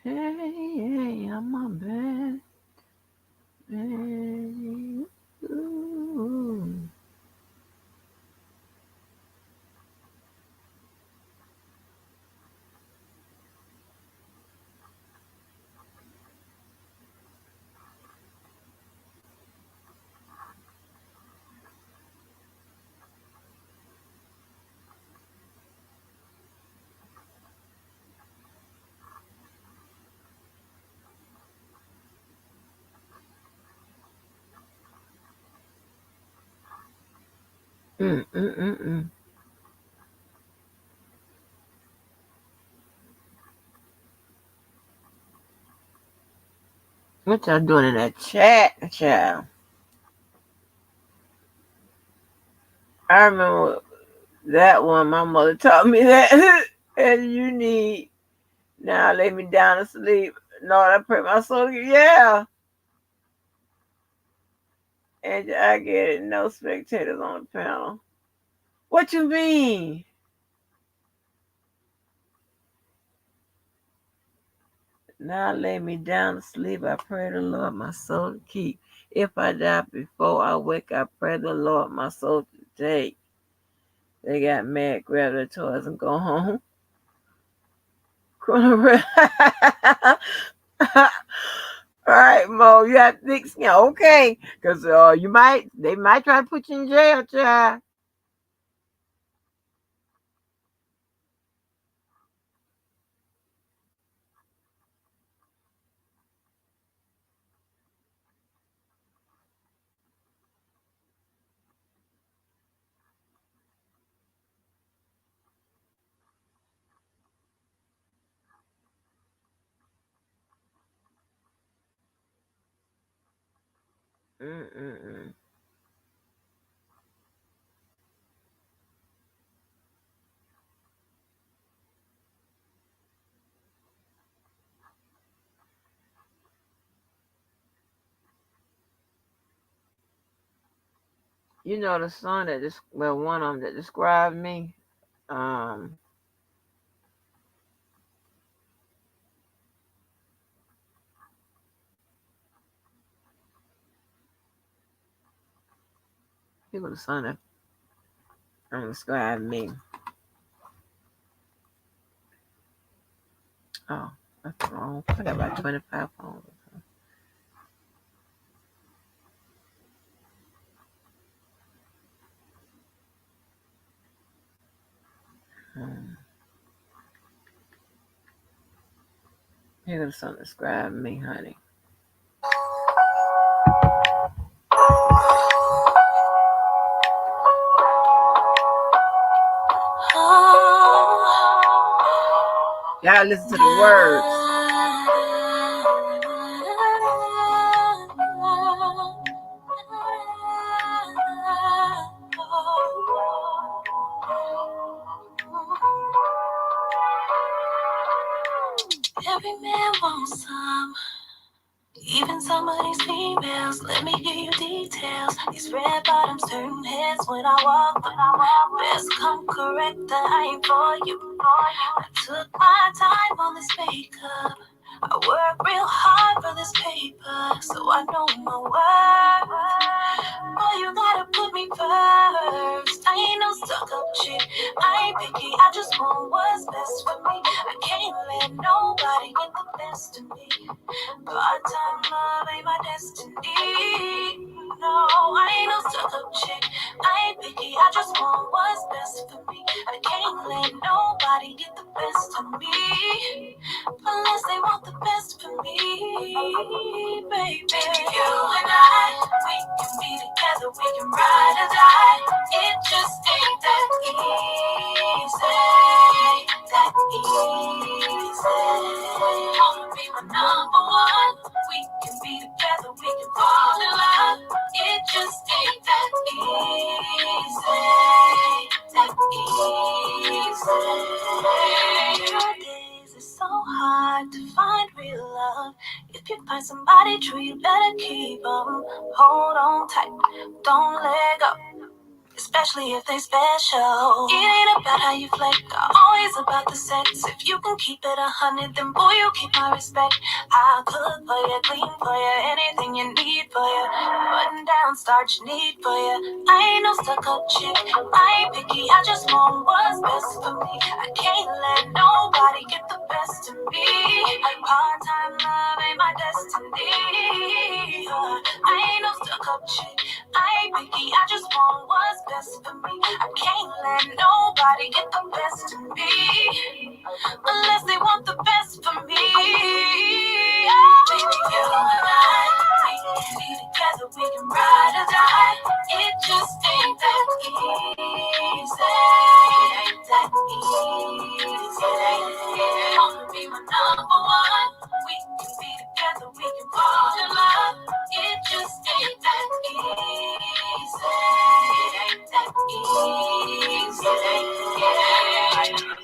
Hey, I'm a bad baby. Ooh. Mm. What y'all doing in that chat, child? I remember that one. My mother taught me that. And you need now lay me down to sleep. Lord, I pray my soul. Yeah. And I get it. No spectators on the panel. What you mean? Now lay me down to sleep. I pray the Lord my soul to keep. If I die before I wake, I pray the Lord my soul to take. They got mad, grab their toys, and go home. All right, Mo, you have thick skin. Okay, because they might try to put you in jail, child. Mm-mm-mm. You know the song that one of them that described me. Um, People the song that described me. Oh, that's wrong. I got about 25 phones. Hmm. Here goes something describe me, honey. Y'all listen to the words. Every man wants some. Even some of these females, let me give you details. These red bottoms turn heads when I walk them. Best come correct, I ain't for you. I took my time on this makeup. I work real hard for this paper, so I know my worth. Boy, you gotta put me first. I ain't no stuck-up chick. I ain't picky, I just want what's best for me. I can't let nobody get the best of me. Part-time love ain't my destiny. No, I ain't no stuck-up chick. I ain't picky, I just want what's best for me. I can't let nobody get the best of me, unless they want the best for me, baby. You and I, we can be together, we can ride or die. It just ain't that easy, that easy. Wanna be my number one? We can be together, we can fall in love. It just ain't that easy, that easy. Nowadays it's so hard to find real love. If you find somebody true, you better keep 'em. Hold on tight, don't let go, especially if they special. It ain't about how you flex, always about the sex. If you can keep it 100, then boy, you keep my respect. I'll cook for you, clean for you, anything you need for you. Button down, starch need for you. I ain't no stuck-up chick, I ain't picky, I just want what's best for me. I can't let nobody get the best of me. Part-time love ain't my destiny. I ain't no stuck-up chick, I ain't picky, I just want what's best for me. I can't let nobody get the best of me, unless they want the best for me. Baby, you and I, we can be together, we can ride or die. It just ain't that easy, ain't that easy. Wanna be my number one? We can be together, we can fall in love. It just ain't that easy, ain't that easy.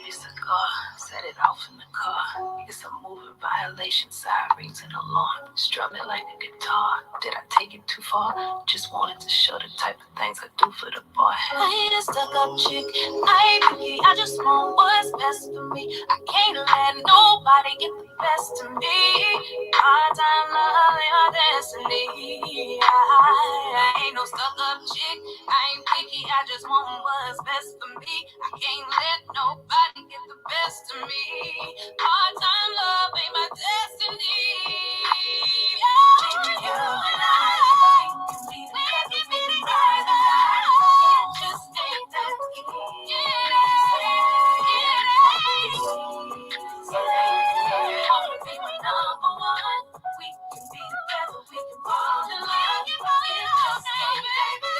It's a car, set it off in the car. It's a moving violation, sirens and alarm. Strum it like a guitar. Did I take it too far? Just wanted to show the type of things I do for the boy. I ain't a stuck-up chick, I ain't picky, I just want what's best for me. I can't let nobody get the best of me. Part-time love ain't my destiny. I ain't no stuck-up chick, I ain't picky, I just want what's best for me. I can't let nobody get the best of me. Part-time love ain't my destiny. Baby, you and I, we can be together. It just ain't that easy. Wanna be my number one? We can be together, we can fall in love. It just ain't that easy.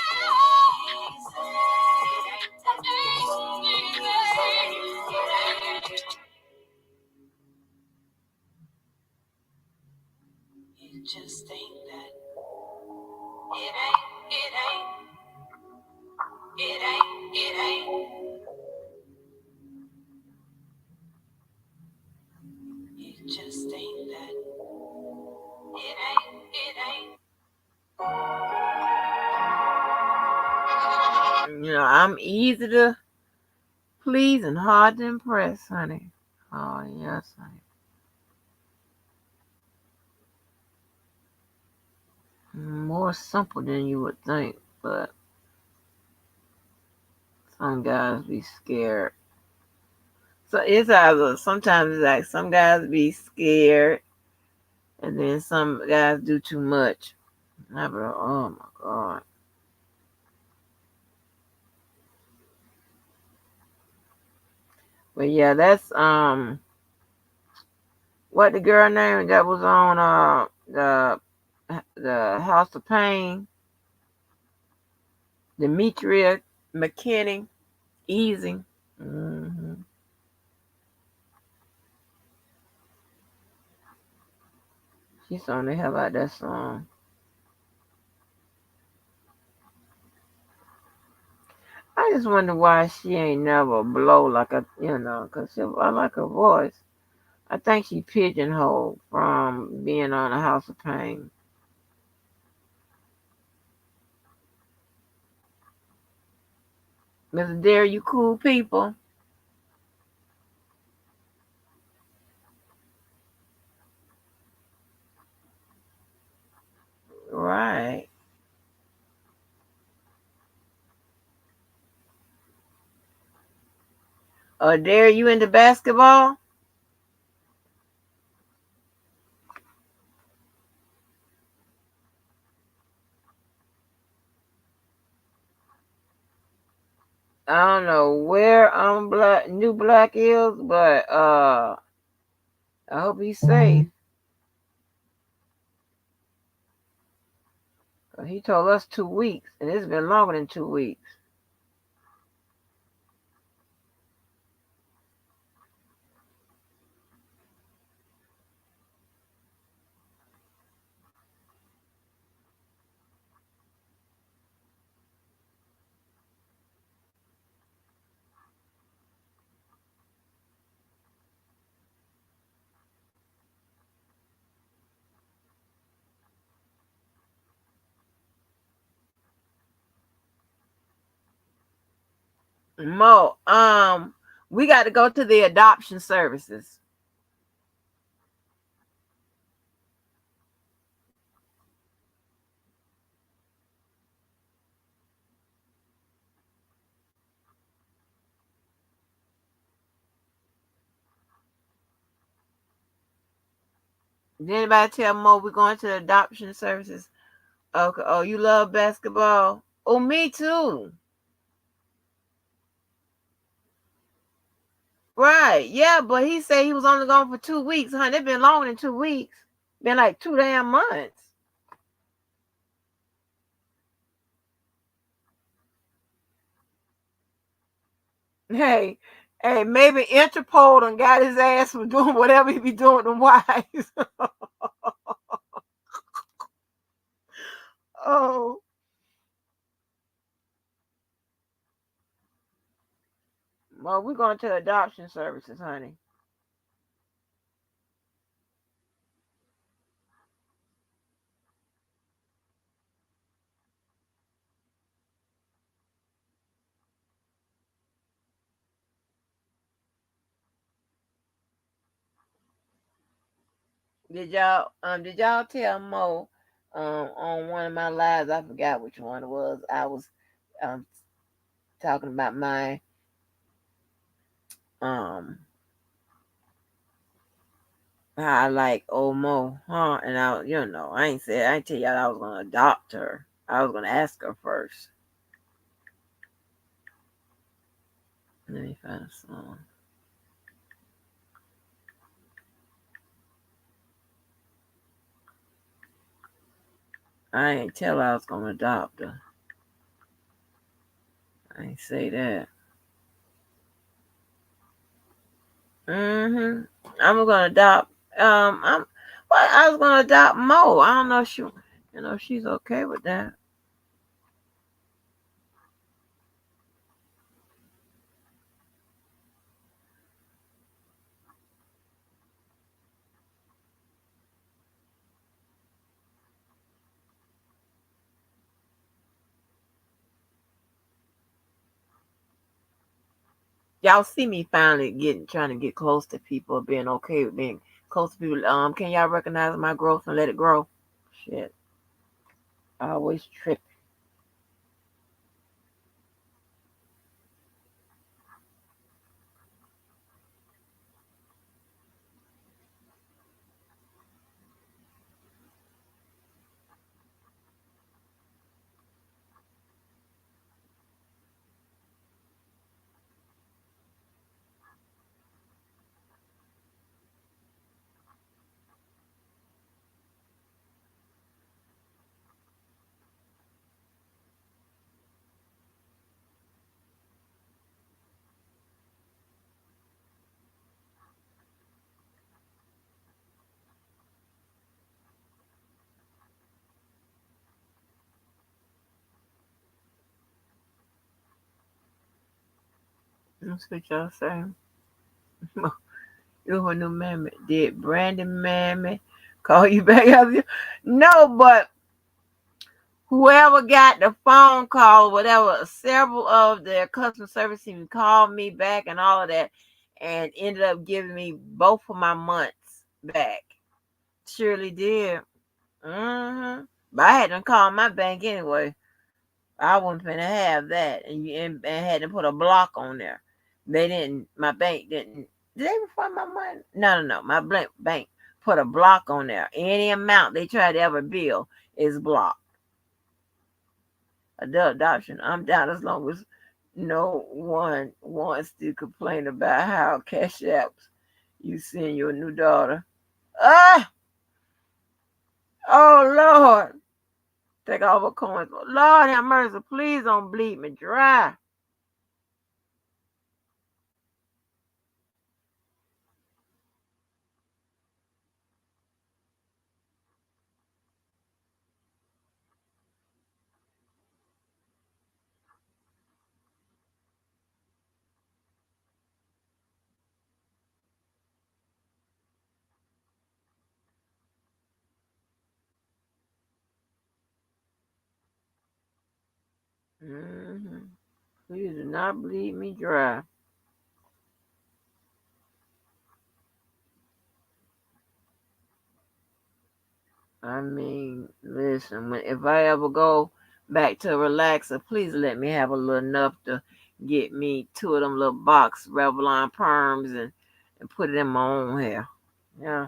It just ain't that It just ain't that. It ain't. You know, I'm easy to please and hard to impress, honey. Oh, yes, honey. More simple than you would think, but some guys be scared. So it's either sometimes it's like some guys be scared, and then some guys do too much. And I be like, oh my god. But yeah, that's what the girl name that was on the House of Pain, Demetria McKinney, Easy. hmm She sung the hell out that song. I just wonder why she ain't never blow like cause I like her voice. I think she pigeonholed from being on the House of Pain. Mr. Dare, you cool people? Right. Dare, you into basketball? I don't know where New Black is, but I hope he's safe. 'Cause he told us 2 weeks, and it's been longer than 2 weeks. Mo, we got to go to the adoption services. Did anybody tell Mo we're going to the adoption services? Okay. Oh, you love basketball? Oh, me too. Right. Yeah, but he said he was only gone for 2 weeks, honey. It's been longer than 2 weeks. Been like 2 damn months. Hey, hey, maybe Interpol and got his ass for doing whatever he be doing to wives. Oh, well, we're going to adoption services, honey. Did y'all tell Mo on one of my lives? I forgot which one it was. I was um talking about my um how I like old Mo, huh? And I ain't tell y'all I was gonna adopt her. I was gonna ask her first. Let me find a song. I ain't tell her I was gonna adopt her. I ain't say that. Mm-hmm. I'm gonna adopt. I'm. Well, I was gonna adopt Mo. I don't know if she's okay with that. Y'all see me finally trying to get close to people, being okay with being close to people. Can y'all recognize my growth and let it grow? Shit. I always trip. That's what y'all saying. You a new mammy. Did Brandon mammy call you back after you? No, but whoever got the phone call, whatever, several of their customer service team called me back and all of that, and ended up giving me both of my months back. Surely did. But I had to call my bank anyway. I wasn't finna have that, and had to put a block on there. They didn't. My bank didn't. Did they refund my money? No. My bank put a block on there. Any amount they try to ever bill is blocked. Adult adoption. I'm down as long as no one wants to complain about how cash apps you send your new daughter. Ah, oh Lord, take all the coins. Lord have mercy. Please don't bleed me dry. Mm-hmm. Please do not bleed me dry. I mean, listen, if I ever go back to a relaxer, please let me have a little enough to get me two of them little box Revlon perms and put it in my own hair. Yeah.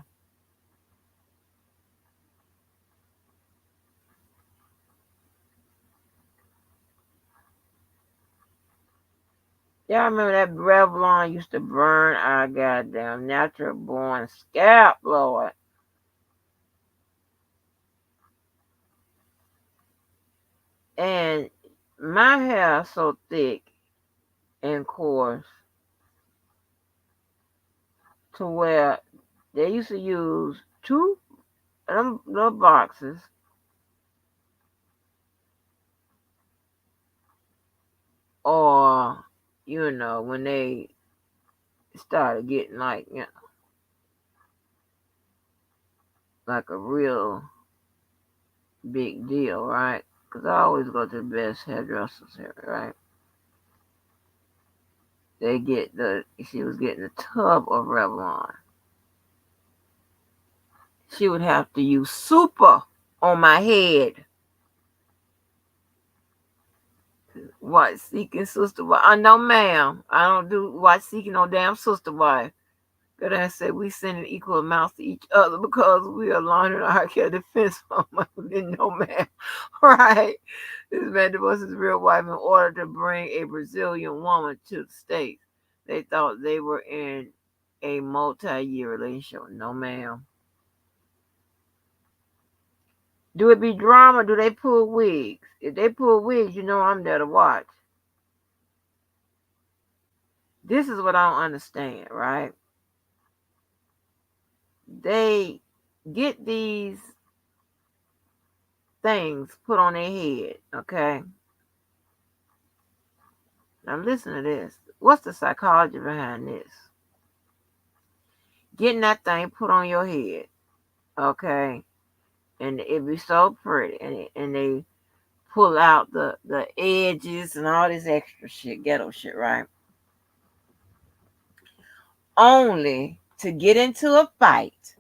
Yeah, I remember that Revlon used to burn our goddamn natural born scalp, Lord. And my hair so thick and coarse to where they used to use two of them little boxes or, when they started getting like a real big deal, right? Because I always go to the best hairdressers here, right? She was getting a tub of Revlon. She would have to use super on my head. What, seeking sister wife? No, ma'am. I don't do what seeking no damn sister wife. Good I said we sending equal amounts to each other because we are learning our care defense from no man. Right. This man divorced his real wife in order to bring a Brazilian woman to the States. They thought they were in a multi-year relationship. No ma'am. Do it be drama? Do they pull wigs? If they pull wigs, I'm there to watch. This is what I don't understand, right? They get these things put on their head, okay? Now listen to this. What's the psychology behind this? Getting that thing put on your head, okay? And it be so pretty, and they pull out the edges and all this extra shit, ghetto shit, right? only to get into a fight,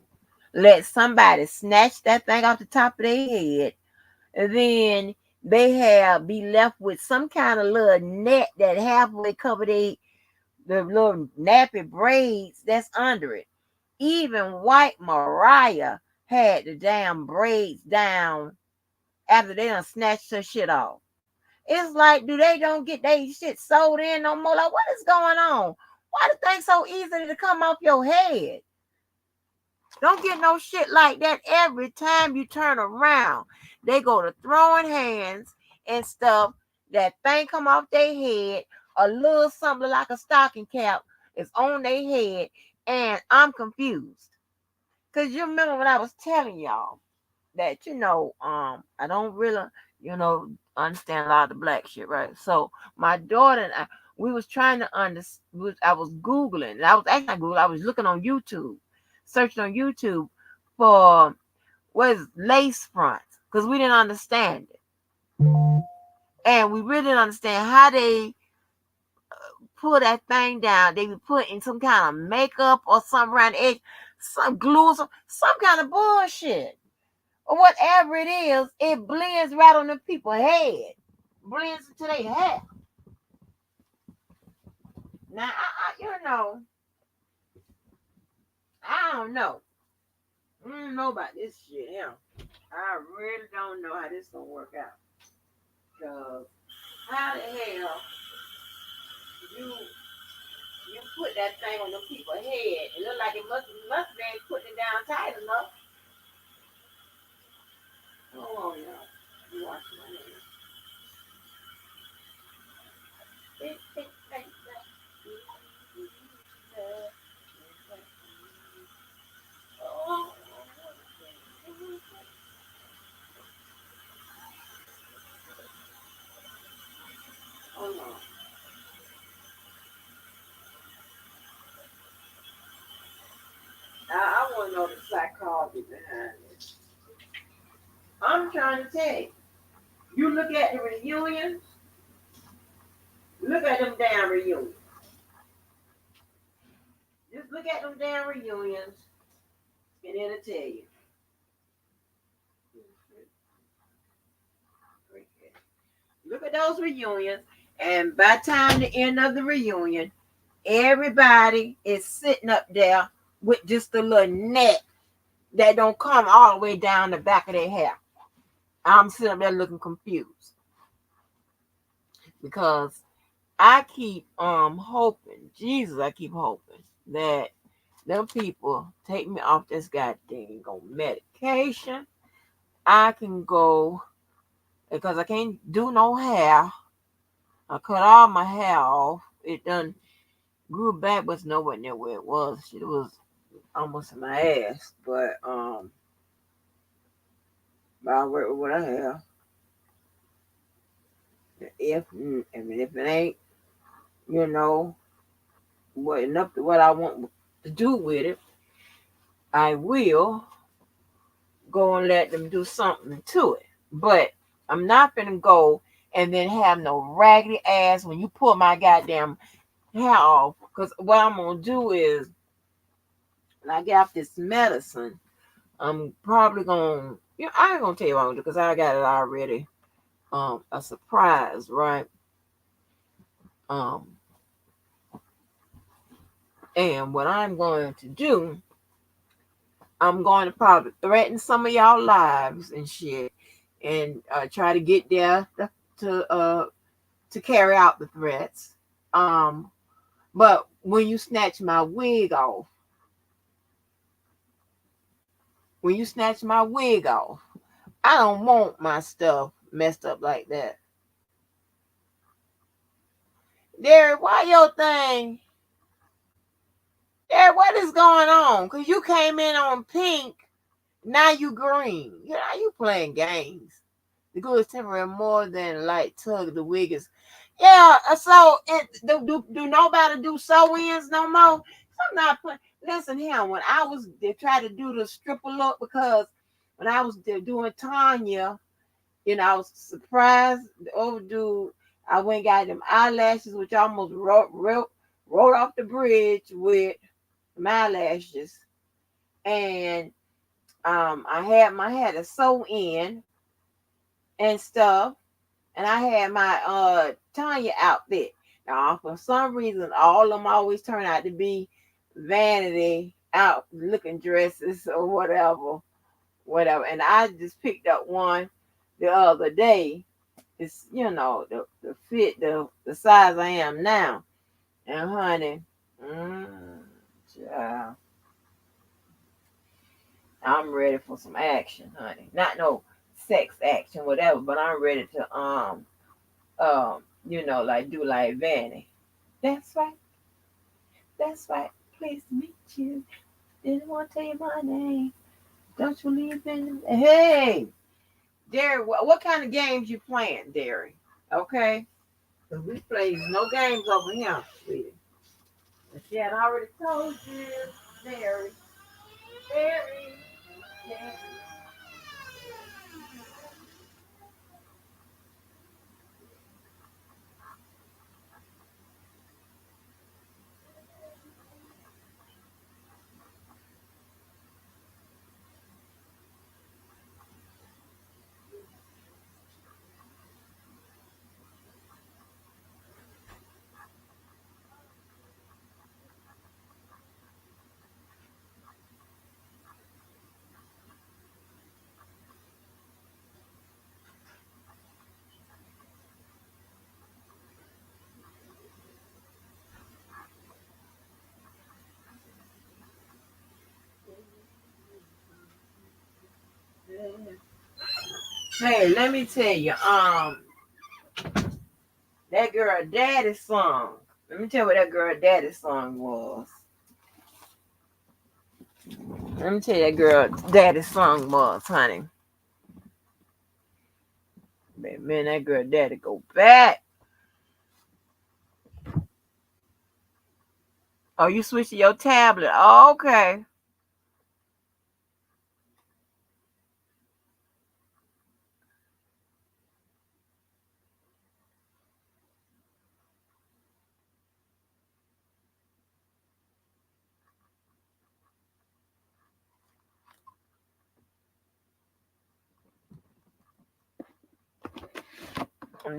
let somebody snatch that thing off the top of their head, and then they be left with some kind of little net that halfway cover the little nappy braids that's under it. Even White Mariah had the damn braids down after they done snatched her shit off. It's like, do they don't get they shit sold in no more? Like, what is going on? Why the thing so easy to come off your head? Don't get no shit like that every time you turn around. They go to throwing hands and stuff. That thing come off their head. A little something like a stocking cap is on their head. And I'm confused. Because you remember when I was telling y'all that, I don't really, understand a lot of the black shit, right? So my daughter and I, we was trying to understand. I was Googling. I was actually not Googling. I was looking on YouTube, searching on YouTube for what is lace fronts, because we didn't understand it, and we really didn't understand how they pull that thing down. They would put in some kind of makeup or something around the edge, some glue, some kind of bullshit. Or whatever it is, it blends right on the people's head. Blends into their hair. Now, I don't know. I don't know about this shit here. I really don't know how this gonna work out. Cause how the hell you put that thing on the people's head? It look like it must be putting it down tight enough. Hold on, y'all. You watch my hands. Hold on. I want to know the psychology behind it. I'm trying to tell you. You look at the reunions. Look at them damn reunions. Just look at them damn reunions, and it'll tell you. Look at those reunions, and by the time the end of the reunion, everybody is sitting up there with just a little net that don't come all the way down the back of their hair. I'm sitting up there looking confused because I keep hoping, Jesus, I keep hoping that them people take me off this goddamn medication. I can go, because I can't do no hair. I cut all my hair off. It done grew back, but it's nowhere near where it was. It was almost in my ass. But I work with what I have. If it ain't, what enough to what I want to do with it, I will go and let them do something to it. But I'm not gonna go and then have no raggedy ass when you pull my goddamn hair off. Because what I'm gonna do is, when I get off this medicine, I'm probably gonna, I ain't gonna tell you what I'm gonna do because I got it already. A surprise, right? And what I'm going to do, I'm going to probably threaten some of y'all lives and shit, and try to get there to carry out the threats. But when you snatch my wig off, I don't want my stuff messed up like that. Derek, why your thing? Derek, what is going on? Because you came in on pink, now you green. You playing games. The glue is temporary more than a light tug. The wig is, yeah. So do nobody do sew-ins no more? I'm not playing. Listen here, when I was trying to do the stripper look, because when I was doing Tanya, I was surprised. The old dude, I went and got them eyelashes, which I almost rolled off the bridge with. my lashes, and I had to sew in and stuff, and I had my Tanya outfit. Now, for some reason, all of them always turn out to be vanity out looking dresses or whatever. And I just picked up one the other day. It's the fit the size I am now, and honey, child, I'm ready for some action, honey. Not no sex action, whatever, but I'm ready to like do like Vanny. That's right. That's right. Pleased to meet you. Didn't want to tell you my name. Don't you leave in. Hey, Derry, what kind of games you playing, Derry? Okay, 'cause we play no games over here, sweetie. And she had already told you, Derry. Derry. Derry. Hey, let me tell you, that girl daddy song. Let me tell you what that girl daddy song was. Let me tell you that girl daddy song was, honey. Man, that girl daddy go back. Oh, you switched to your tablet. Oh, okay.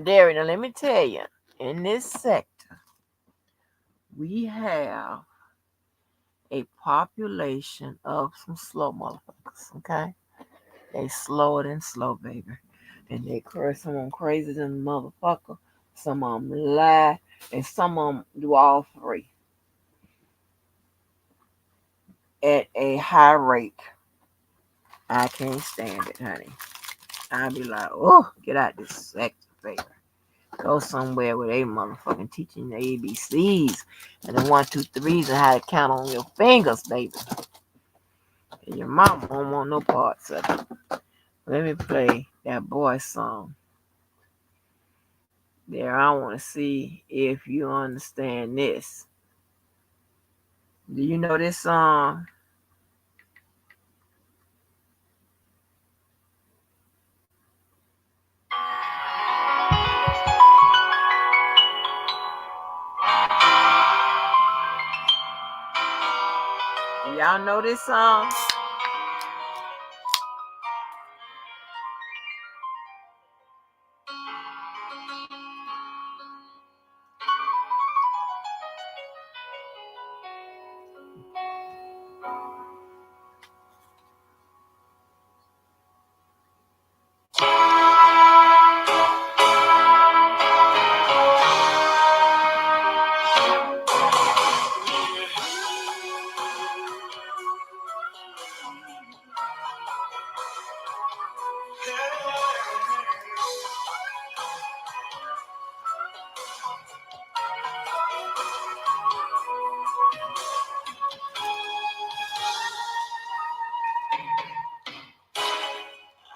Derry, now let me tell you, in this sector, we have a population of some slow motherfuckers, okay? They slower than slow, baby. And they curse, some of them crazy than a motherfucker. Some of them lie, and some of them do all three at a high rate. I can't stand it, honey. I be like, oh, get out this sector, baby. Go somewhere where they motherfucking teaching the ABCs and the 1, 2, 3s and how to count on your fingers, baby. And your mama won't want no parts of it. Let me play that boy song. There, I want to see if you understand this. Do you know this song? Y'all know this song?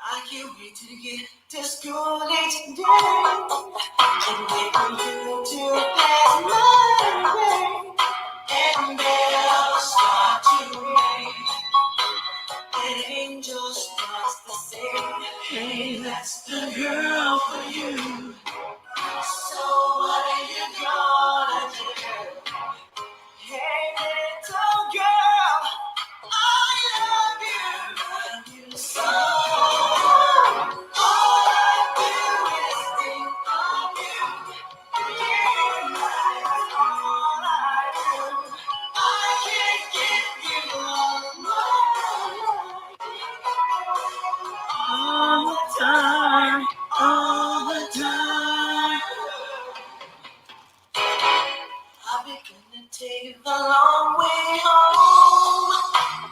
I can't wait to get to school each day. Can't wait for you to pass my way. And bells start to ring. And angels start to sing. Hey, that's the girl for you. So what are you gonna do? Hey, little girl. Gonna take the long way home,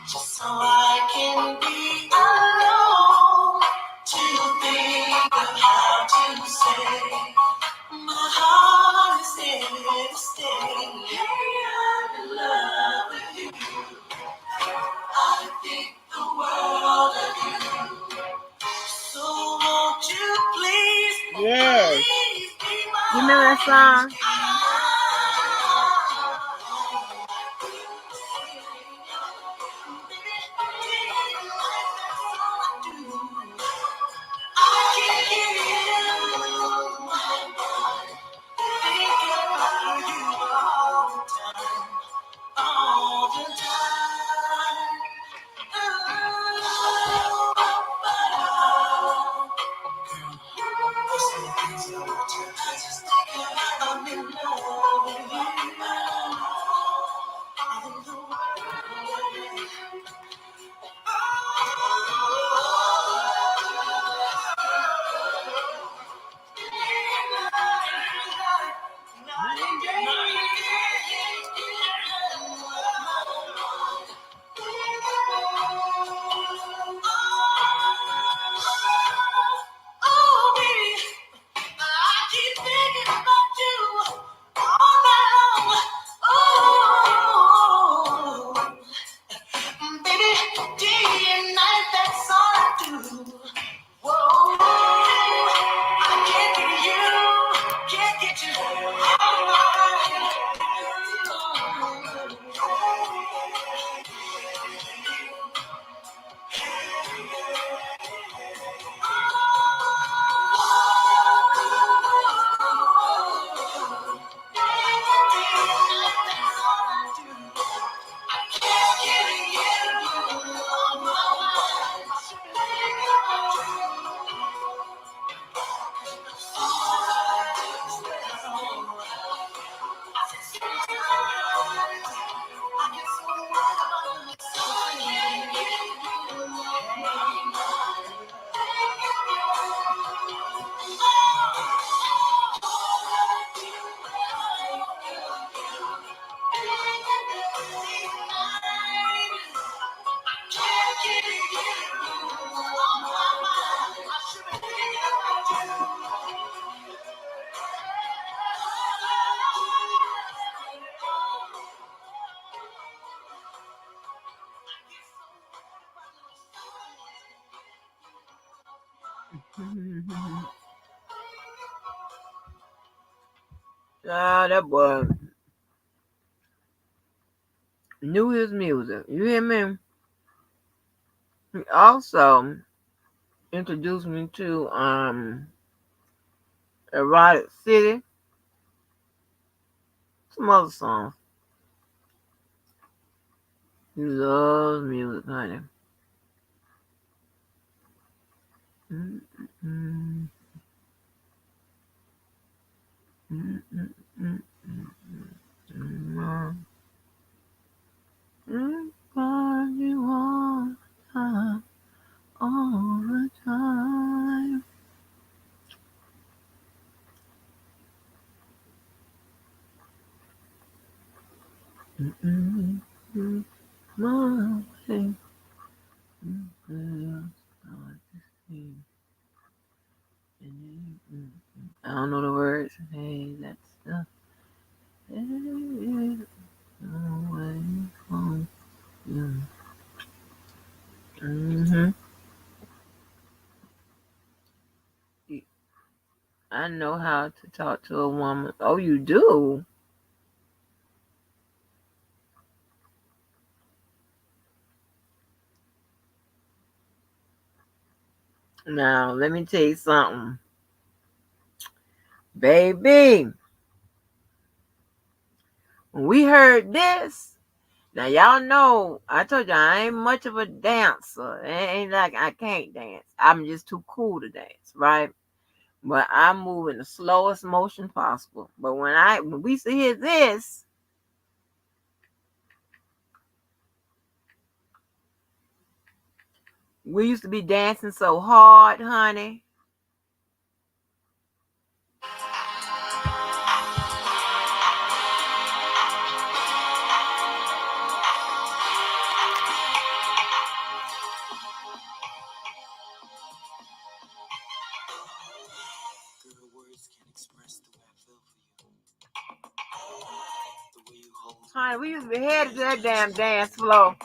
just so I can be alone. To think of how to say my heart is here to stay. Hey, I'm in love with you. I think the world of you. So won't you please, Yes. please be mine? You remember that song? All the time. I'm in love with Oh, baby, I keep thinking about you all night long. Oh, baby, day and night, that's all I do. Whoa, I can't get you, can't get you out of That boy knew his music. You hear me? He also introduced me to Erotic City, some other songs. He loves music, honey. Mm-mm. Mm-mm. Mm-mm. What you want all the time. Mm-mm. My way. I don't know the words. Hey, that's the away from you. I know how to talk to a woman. Oh, you do? Now, let me tell you something. Baby, when we heard this, now y'all know, I told you I ain't much of a dancer. It ain't like I can't dance. I'm just too cool to dance, right? But I move in the slowest motion possible. But when we hear this, we used to be dancing so hard, honey. Honey, we used to be headed to that damn dance floor.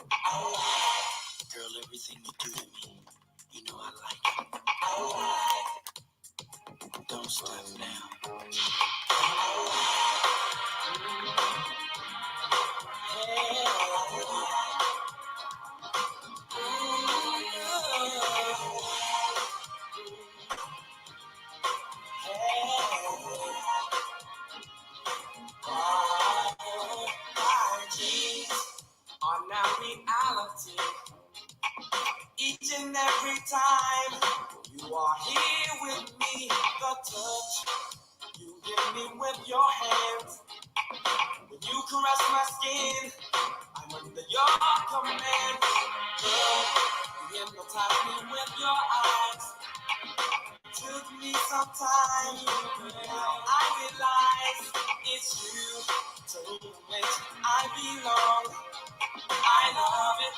Girl, everything you do to me, you know I like it. Don't stop now. My dreams are now reality. Each and every time you are here with me, the touch you give me with your hands. When you caress my skin, I'm under your command. Girl, you hypnotize me with your eyes. Took me some time, now I realize it's you to which I belong. I love it,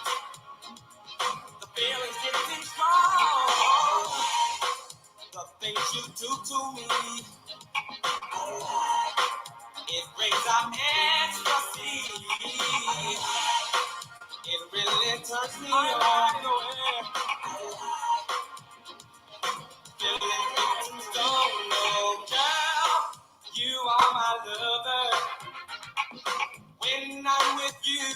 the feeling's getting strong. The things you do to me, it brings out ecstasy. It really turns me on. Feeling getting so girl, you are my lover. When I'm with you,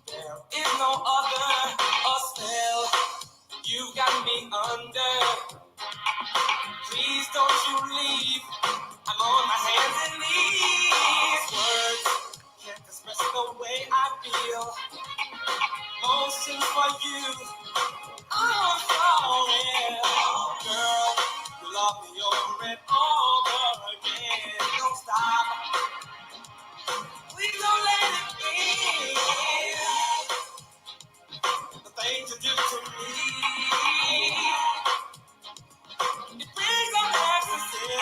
there is no other. A spell you got me under. Please don't you leave. I'm on my hands and knees. Words can't express the way I feel. Motion for you. Oh, so real. Girl, you love me over and over again. Don't stop. Please don't let it be. The things you do to me. It brings up ecstasy.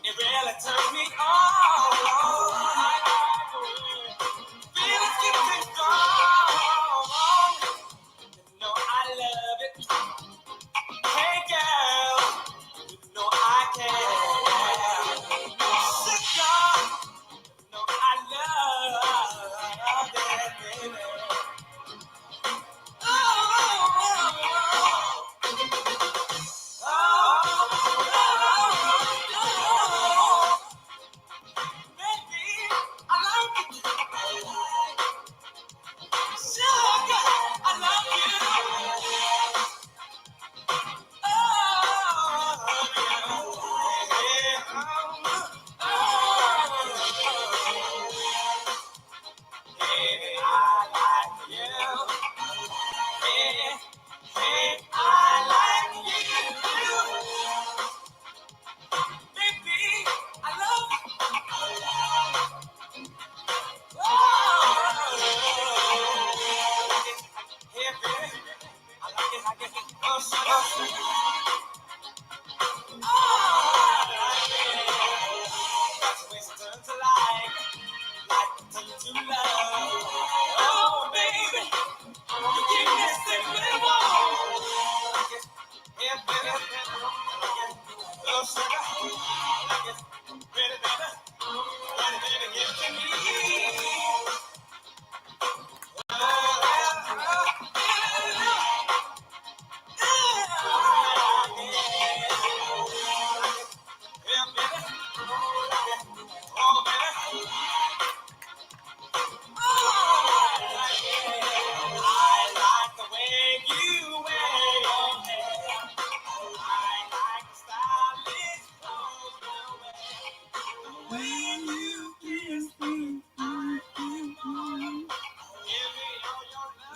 It really turns me on. Feelings getting strong. You know I love it. Hey girl, you know I can. Sugar, you know I love it, baby. Baby, I like it. Sugar, I love you.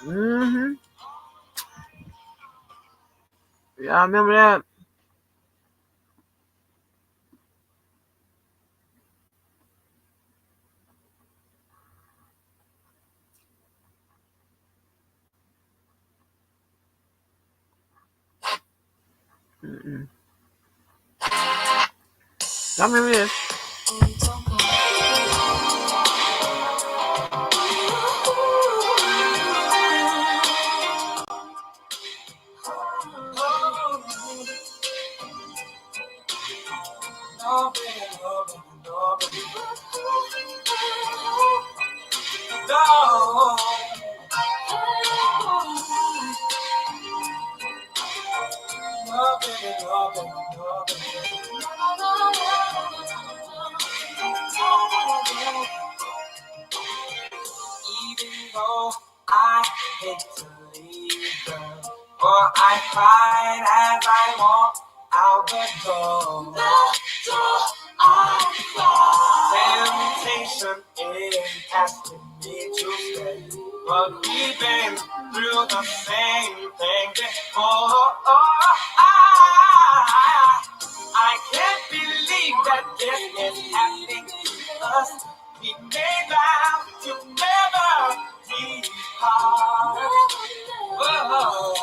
Mm-hmm. Y'all remember that? Mm-mm. Y'all remember this? I cried as I walked out the door. Temptation is asking me to stay, but we've been through the same thing before. I can't believe that this is happening to us. We made vows to never depart. Whoa.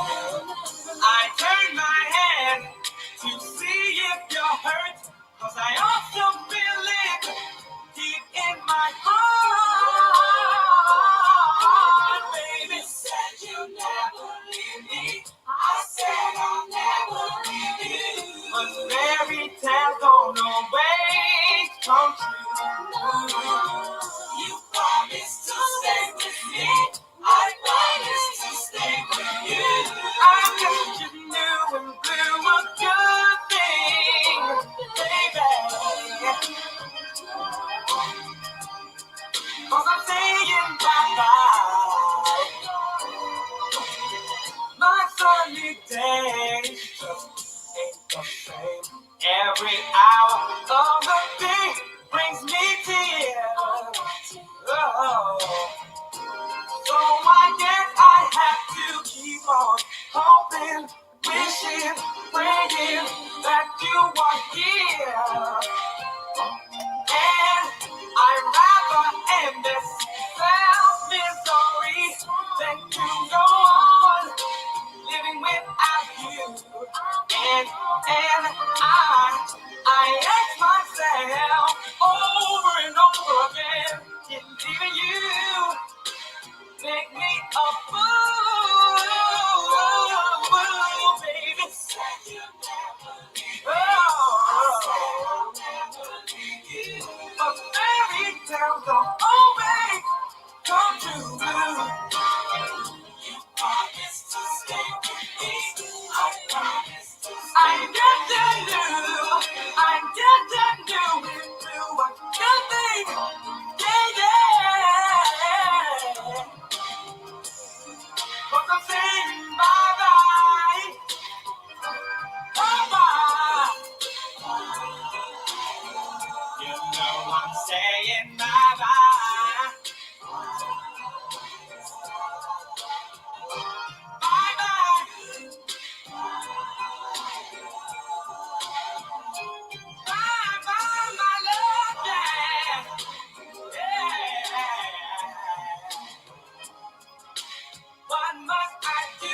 I turn my head to see if you're hurt, 'cause I also feel it deep in my heart. Baby said you'll never leave me. I said I'll never leave you. But fairy tales don't always come true. You promised to stay with me. I promised to stay with you. I guess you knew and blew a good thing, baby. 'Cause I'm saying bye-bye. My sunny days just ain't the same. Every hour of the day brings me tears. Oh. So I guess I have to keep on hoping, wishing, praying that you are here. And I'd rather end this self-misery than to go on living without you. And I ask myself over and over again, did leaving you make me a fool, baby? Oh, but fairy tales don't always come true. You promised to stay with me. I promised to stay. I didn't do a good thing. Yeah. But I'm saying bye-bye. Bye-bye. You know I'm saying bye-bye. Bye-bye. Bye-bye, my love, yeah. Yeah. What must I do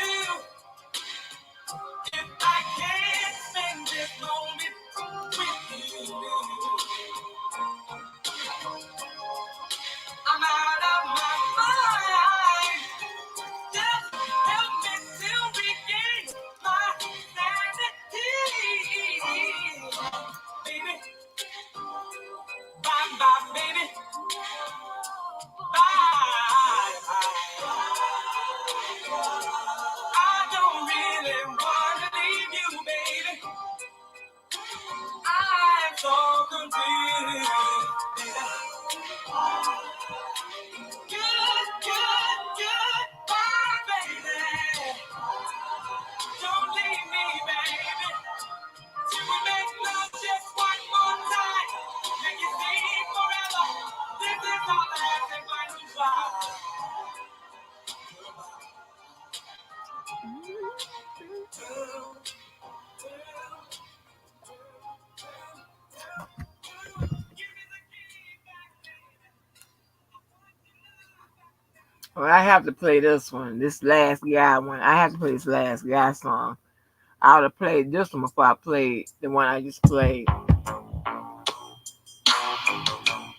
if I can't spend this moment with you? I'm out of my mind. Just help me to regain my sanity. Baby, bye-bye, baby. Bye. I don't really want to leave you, baby. I'm so confused. Goodbye, baby. Don't leave me, baby. Till we make love just one more time. Make it stay forever. This is all that I can find. Well, I have to play this one, this last guy one. I have to play this last guy song. I would have played this one before I played the one I just played.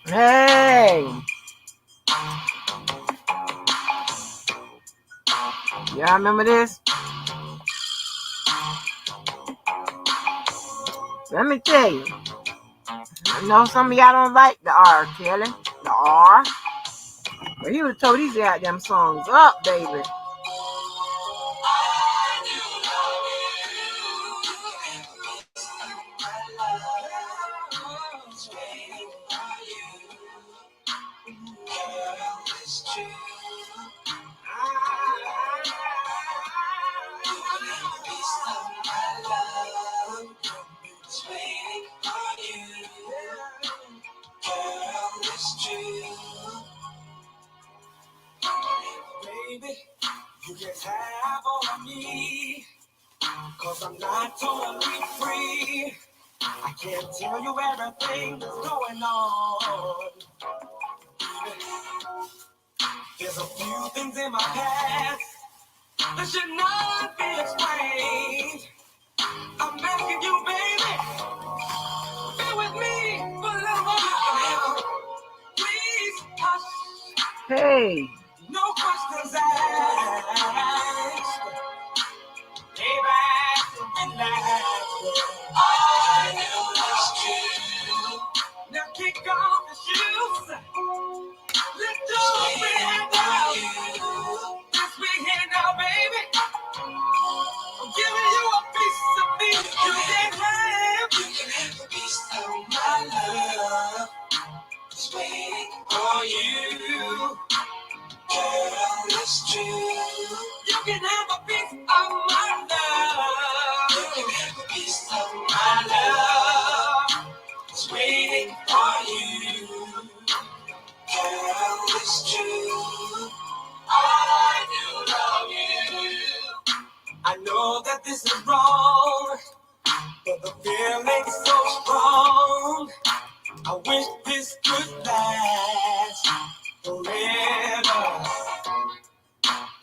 Hey! Y'all remember this? Let me tell you. I know some of y'all don't like the R, Kelly. The R. But he would have told these goddamn songs up, baby. Baby, you can have all of me, 'cause I'm not totally free. I can't tell you everything that's going on. There's a few things in my past that should not be explained. I'm begging you, baby, be with me for a little while. Please hush, Hey. no questions asked. Lay back and relax. I know that's true. Now kick off the shoes. Lift your big hand down. This big hand now, baby. I'm giving you a piece of me. You can have a piece of my love. It's waiting for you. Girl, it's true. You can have a piece of my love. You can have a piece of my love. It's waiting for you. Girl, it's true. I do love you. I know that this is wrong, but the feeling's so strong. I wish this could last forever,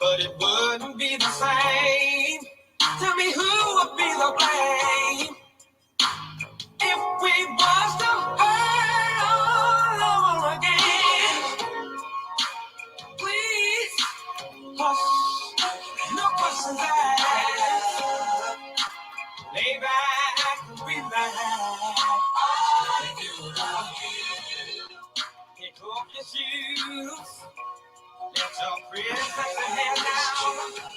but it wouldn't be the same. Tell me who would be the blame if we was to hurt all over again. Please, hush, no questions asked. Lay back and relax. I do love you. Take off your shoes. Let your pretty sexy hair down.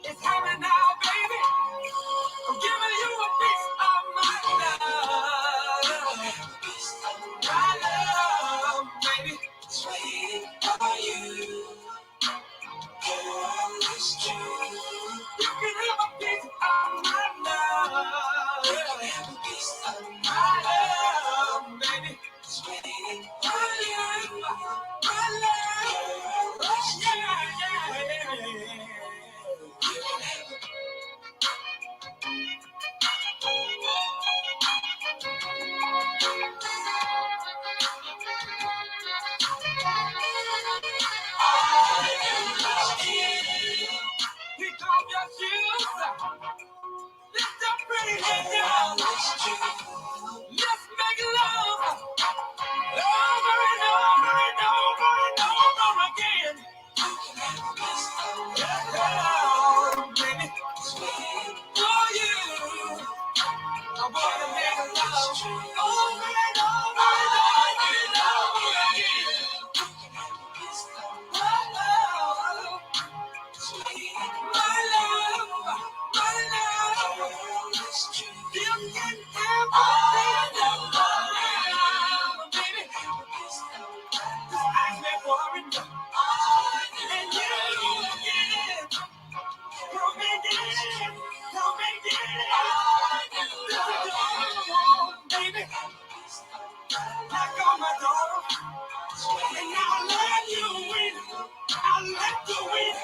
It's coming now, baby. I'm giving you a piece of my love. My love, baby. It's waiting for you. Girl, it's true. You can have a piece of my love. You can have a piece of my love, baby. It's waiting for you. My love. Oh, yeah, yeah, yeah. You can have a Kick off your shoes. Lift your pretty head down. Let's make love over and over and over and over again. Oh, baby, for you, I wanna make love over and over and over again. Oh, my love, my love. You can have all the love, baby. Just ask me for it, and you get it. Come and get it, come and get it. This is all I want, baby. Knock on my door, and I'll let you in. I'll let you in.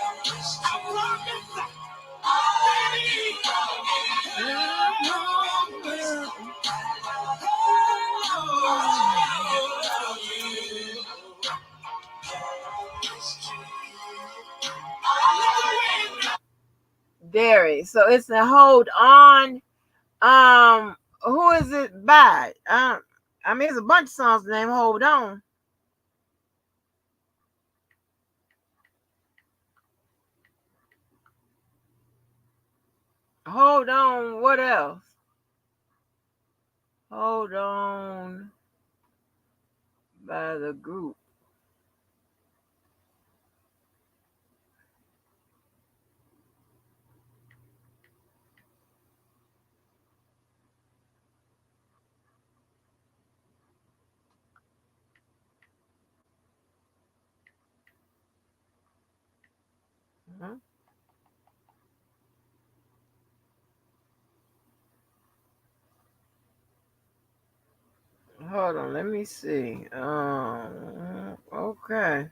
I promise, Derry. So it's a hold on. Who is it by? I mean, it's a bunch of songs named Hold On. Hold on. What else? Hold on by the group. Mhm. Hold on, let me see. Okay.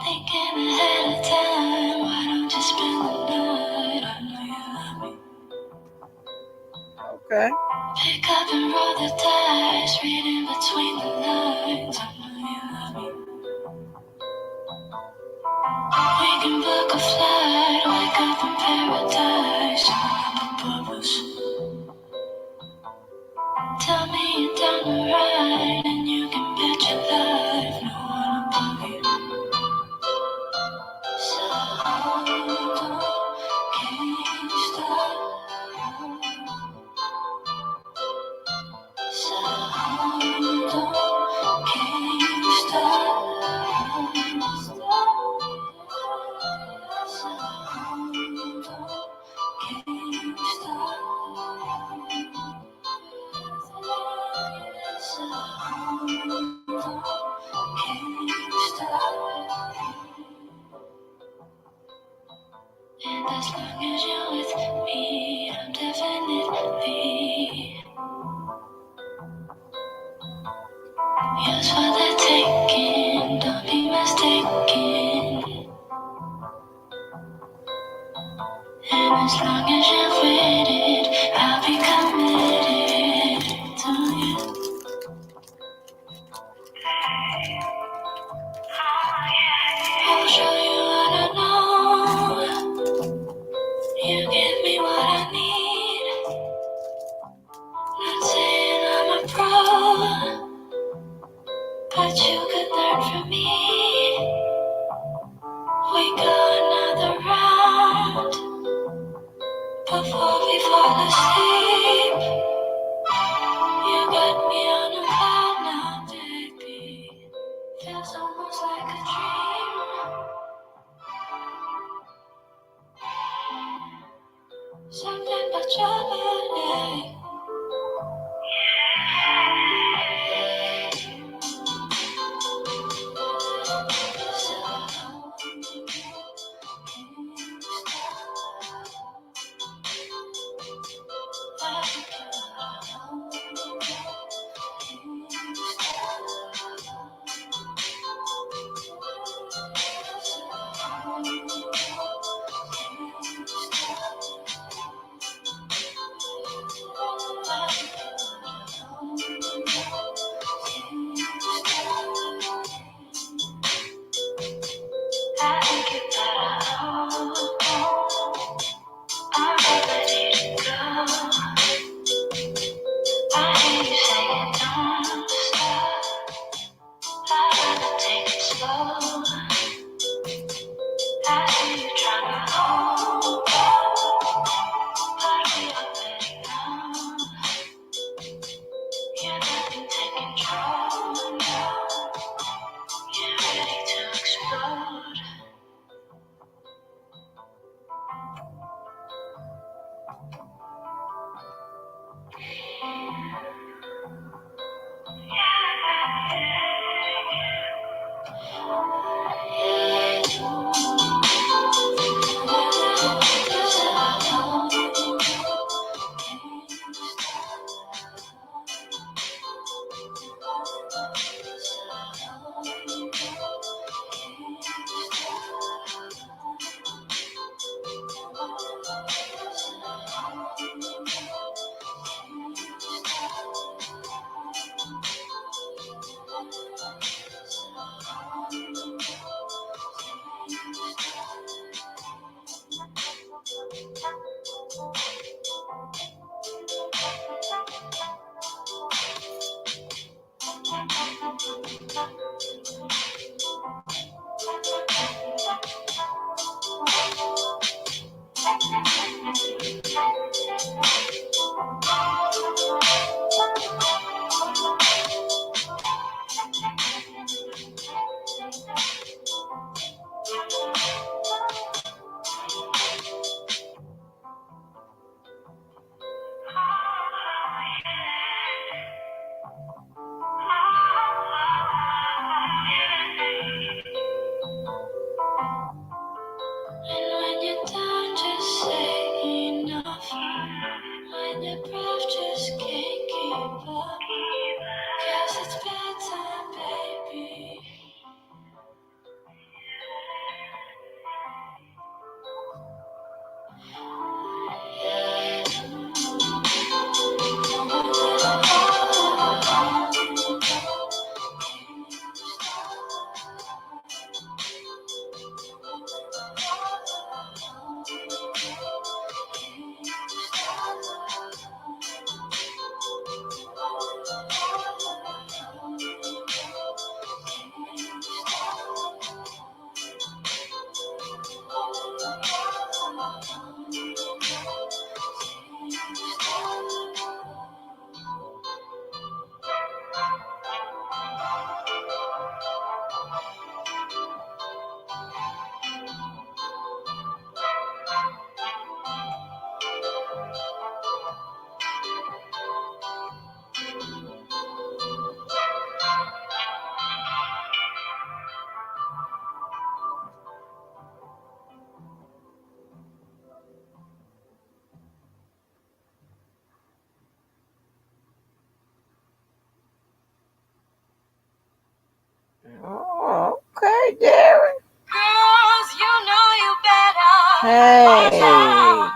Thinking ahead of time, why don't you spend the night? I know you love me. Okay. Pick up and roll the dice, reading between the lines. I know you love me. We can book a flight, wake up in paradise. You have a purpose. Tell me you're down the ride, and you can bet your life. No one above you. So hold on, can't stop. So hold on, can't stop. So hold on, can't stop. So hold on, can't stop. And as long as you're with me, I'm definitely yours for the taking. Don't be mistaken. And as long as you're waiting, I'll be committed to you. I'll show you what I know. You give me what I need. Not saying I'm a pro, but you could learn from me. We go another round before we fall asleep. You got me on a cloud now, baby. Feels almost like a dream. Something about your body. I think you better hold on. I'm ready to go. I hear you saying don't stop. I'd rather take it slow. I see you trying to hold on, but we already know you're letting take control now. You're ready to explode. and your breath just can't keep up. 'Cause it's bedtime, baby. Oh, okay, Derek. Girls, you know you better. Hey,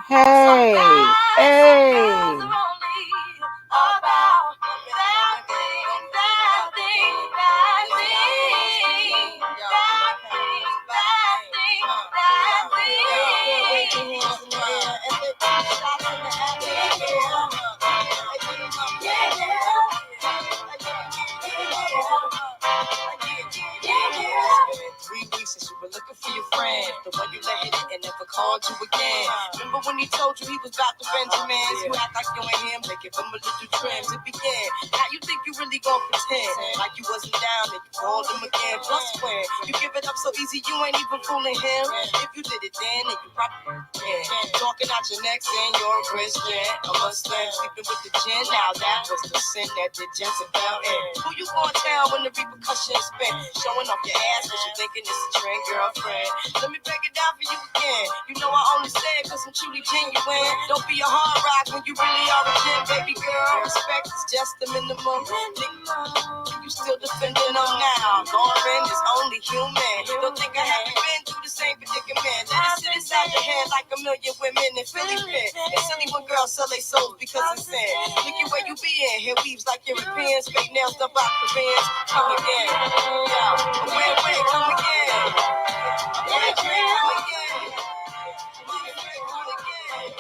hey, hey. About that thing, that thing, that thing, that thing, that thing, that thing. 3 weeks since you were looking for your friend, the one you let hit it and never called you again. Remember when he told you he was about to Benjamins? You act like you ain't him, they give him a little trim to begin. Now you think you really gon' pretend like you wasn't down and you called him again. Plus when you give it up so easy, you ain't even fooling him. If you did it then you probably can. Talking out your neck saying you're a Christian, a Muslim, sleeping with the gin. Now that was the sin that did Jezebel in. Who you gonna tell when the repercussions spin? Showing off your ass cause you thinking it's a trend, girlfriend. Let me break it down for you again. You know I only say it cause I'm truly genuine. Don't be a hard rock when you really are a gem, baby girl. Respect is just the minimum. You still defending them now. Lauren is only human. Don't think I haven't been through the same predicament. Let it sit inside your head like a million women in Philly fit. It's silly when girls sell their souls because it's sin. Look at where you be in. Hair weaves like Europeans. Fake nails done by Koreans. Come again. Yeah. Wait, come again. Wait, come again. Come again.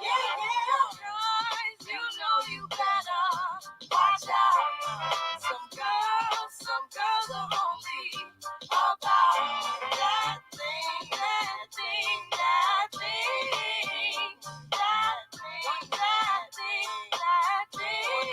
Guys, you know you better watch out. Some girls are only about that thing, that thing, that thing, that thing, that thing, that thing.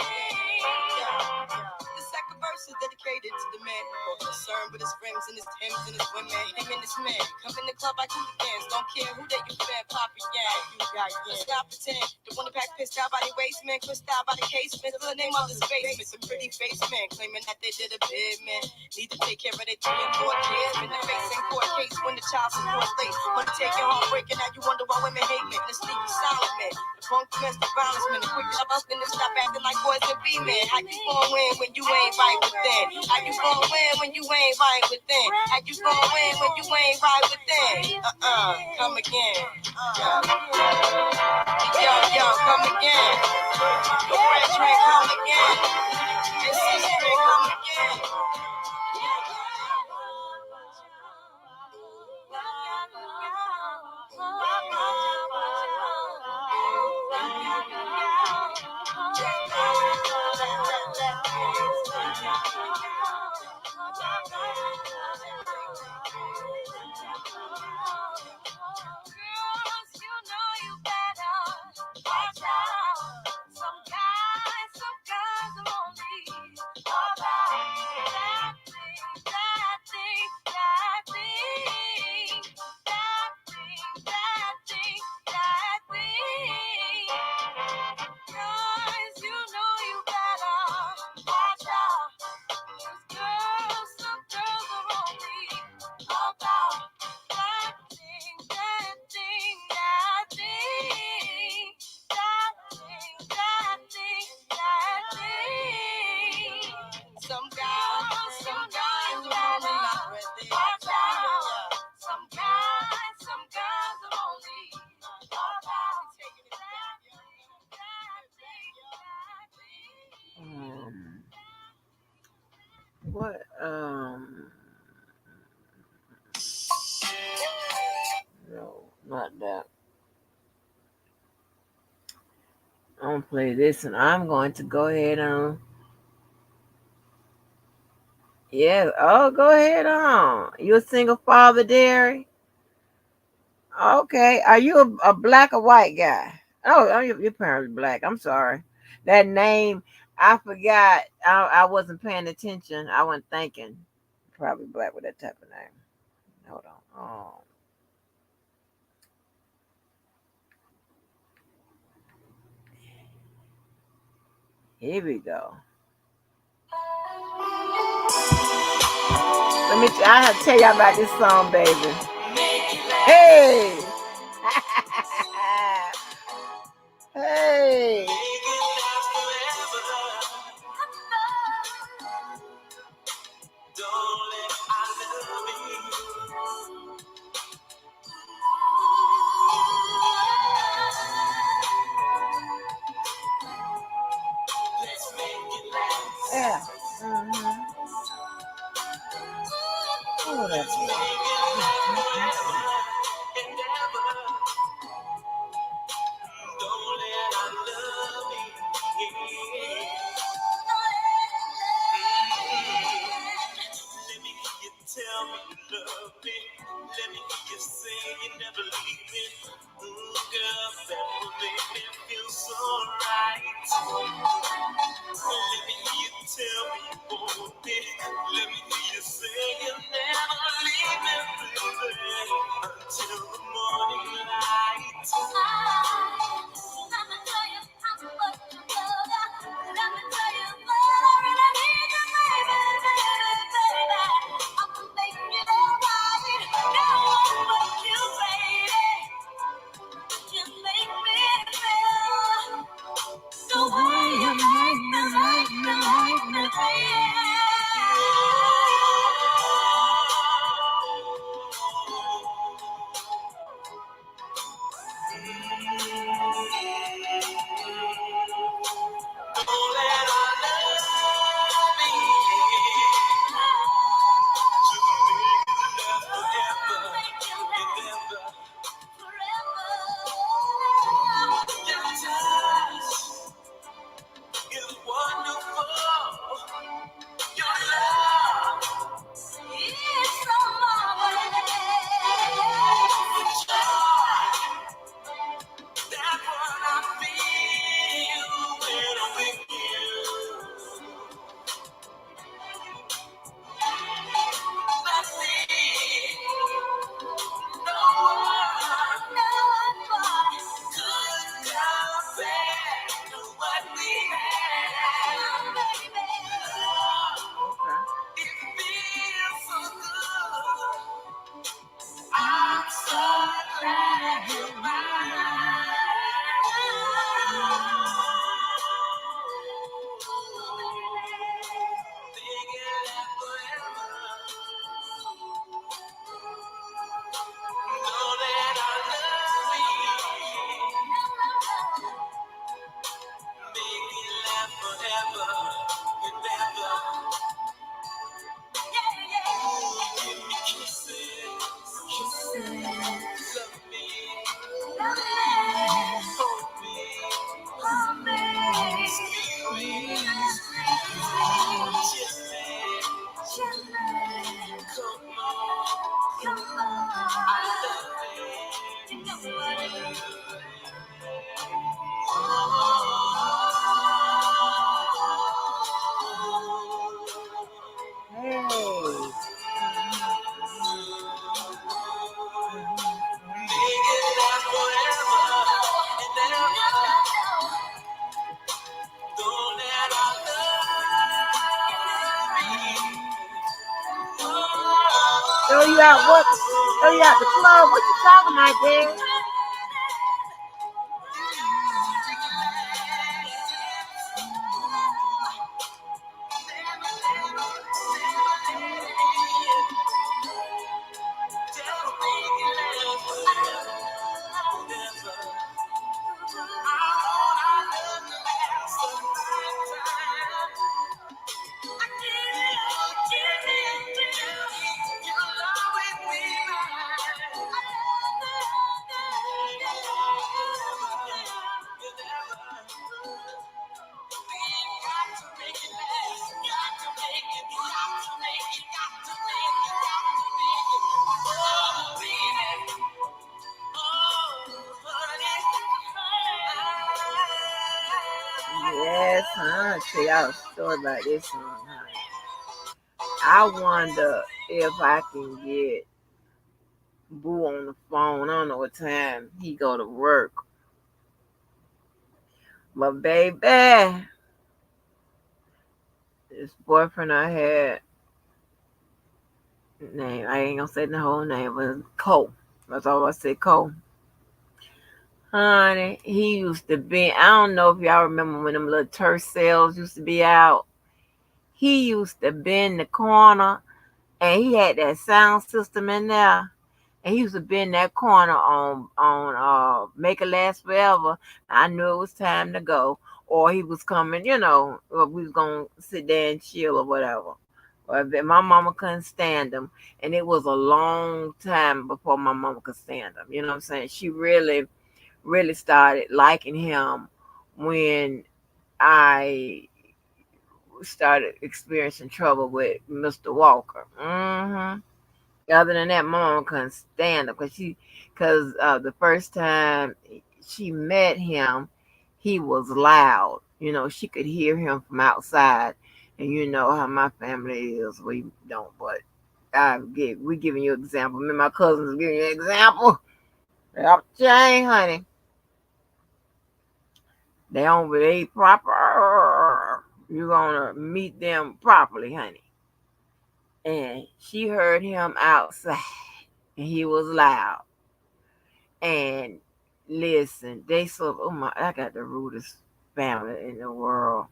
The second verse is dedicated to the man more concerned with his rims and his Timbs and his women. Him and his men come in the club like hooligans. Don't care who they you fan, Papa Yang. You got Let's not pretend. The one that pack pissed out by the waistman, crissed out by the casement. The name of his basement. Some pretty face men claiming that they did a bid, man. Need to take care of their 3 and 4 kids. Been the face in court case when the child support late. Money taking home breaking out. You wonder why women hate men. The sneaky silent man. The punk domestic violence man. The quick shop up and stop acting like boys and be men. How you gon' win when you ain't right within? How you gon' win when you ain't right within? How you gon' win when you ain't right within? Come again. Yo, come again. The red train, come again. And sister, come again. Girls, you know you better watch out. Some guys are only What? No, not that. I'm gonna play this, and I'm going to go ahead and yeah. Oh, go ahead on. You a single father, Derry? Okay. Are you a black or white guy? Oh, your parents black. I'm sorry. That name, I forgot. I wasn't paying attention. I wasn't thinking. Probably black with that type of name. Hold on. Oh, here we go. I have to tell y'all about this song, baby. Hey! Hey! Yeah. Mm-hmm. Oh, that's Tell me you love me. Let me hear you say you never leave me. Girl, that will make me feel so right. Let me hear you tell me you want me. Let me hear you say you'll never leave me, baby, until the morning light. Let me tell you how much you love ya. Let me tell you what I really need you, baby, baby. I'ma make it alright. Now I'm with you, baby. You make me feel the way you make me, It's wonderful. Your love is so marvelous. That's what I feel when I'm with you. That's it. No one could compare to what we have, baby. It feels so good. I'm so glad you're mine. Thinking that forever. Know that I love you. Make it last forever and ever. Yeah, yeah. Give me kisses, kisses. Love me, hold me, squeeze me, kiss me, come on, I love you. You know what I Hey. Throw you out what? Throw you out the club? What you talking about, there? Yes, I'll tell y'all a story about this one, honey. I wonder if I can get Boo on the phone. I don't know what time he go to work. But baby, this boyfriend I had, name, I ain't gonna say the whole name, but it's Cole. That's all I said, Cole. Honey, he used to be, I don't know if y'all remember when them little turf sales used to be out. He used to be in the corner and he had that sound system in there. And he used to be in that corner on Make It Last Forever. I knew it was time to go. Or he was coming, or we was gonna sit there and chill or whatever. But my mama couldn't stand him. And it was a long time before my mama could stand him. You know what I'm saying? She really, really started liking him when I started experiencing trouble with Mr. Walker. Other than that, my mom couldn't stand him because the first time she met him, he was loud. She could hear him from outside, and you know how my family is. We don't, but we giving you an example. Me and my cousins giving you an example. Yep, Jane, honey. They proper. You're gonna meet them properly, honey. And she heard him outside, and he was loud. And listen, I got the rudest family in the world.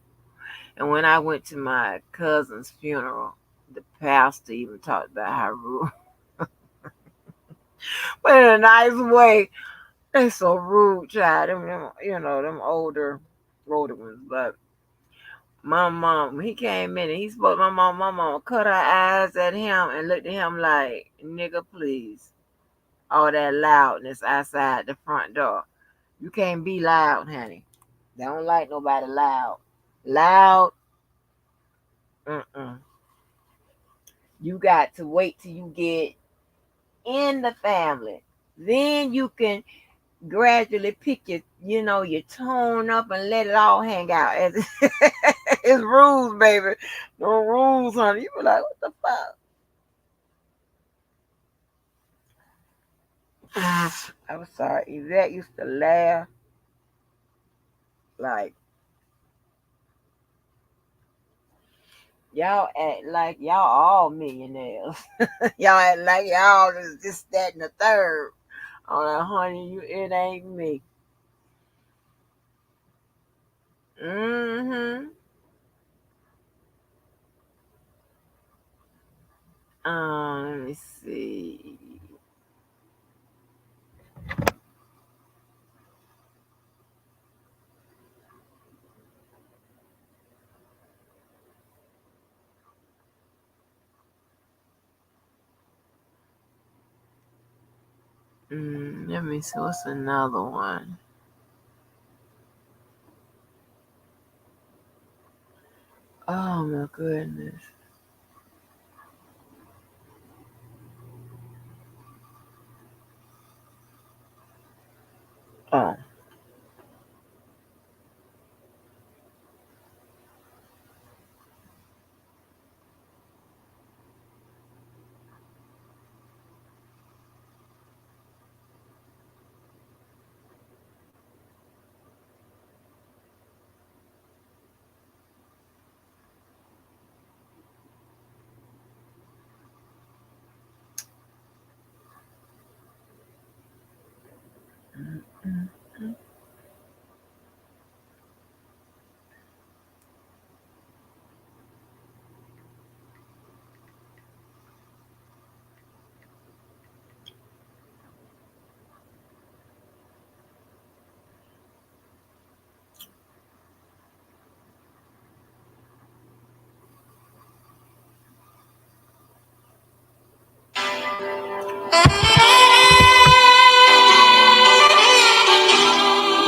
And when I went to my cousin's funeral, the pastor even talked about how rude, but in a nice way. They so rude, child. Them older ones. But my mom, when he came in and he spoke to my mom cut her eyes at him and looked at him like, nigga, please. All that loudness outside the front door. You can't be loud, honey. They don't like nobody loud. Loud, mm-mm. You got to wait till you get in the family. Then you can gradually pick your tone up and let it all hang out. It's rules, baby. No rules, honey. You be like, what the fuck? I'm sorry. Yvette used to laugh like, y'all act like y'all all millionaires. Y'all act like y'all is this, that, and the third. Oh, like, honey, it ain't me. Mm-hmm. Let me see. Let me see. What's another one? Oh my goodness. Oh.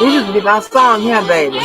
This used to be my song here, baby.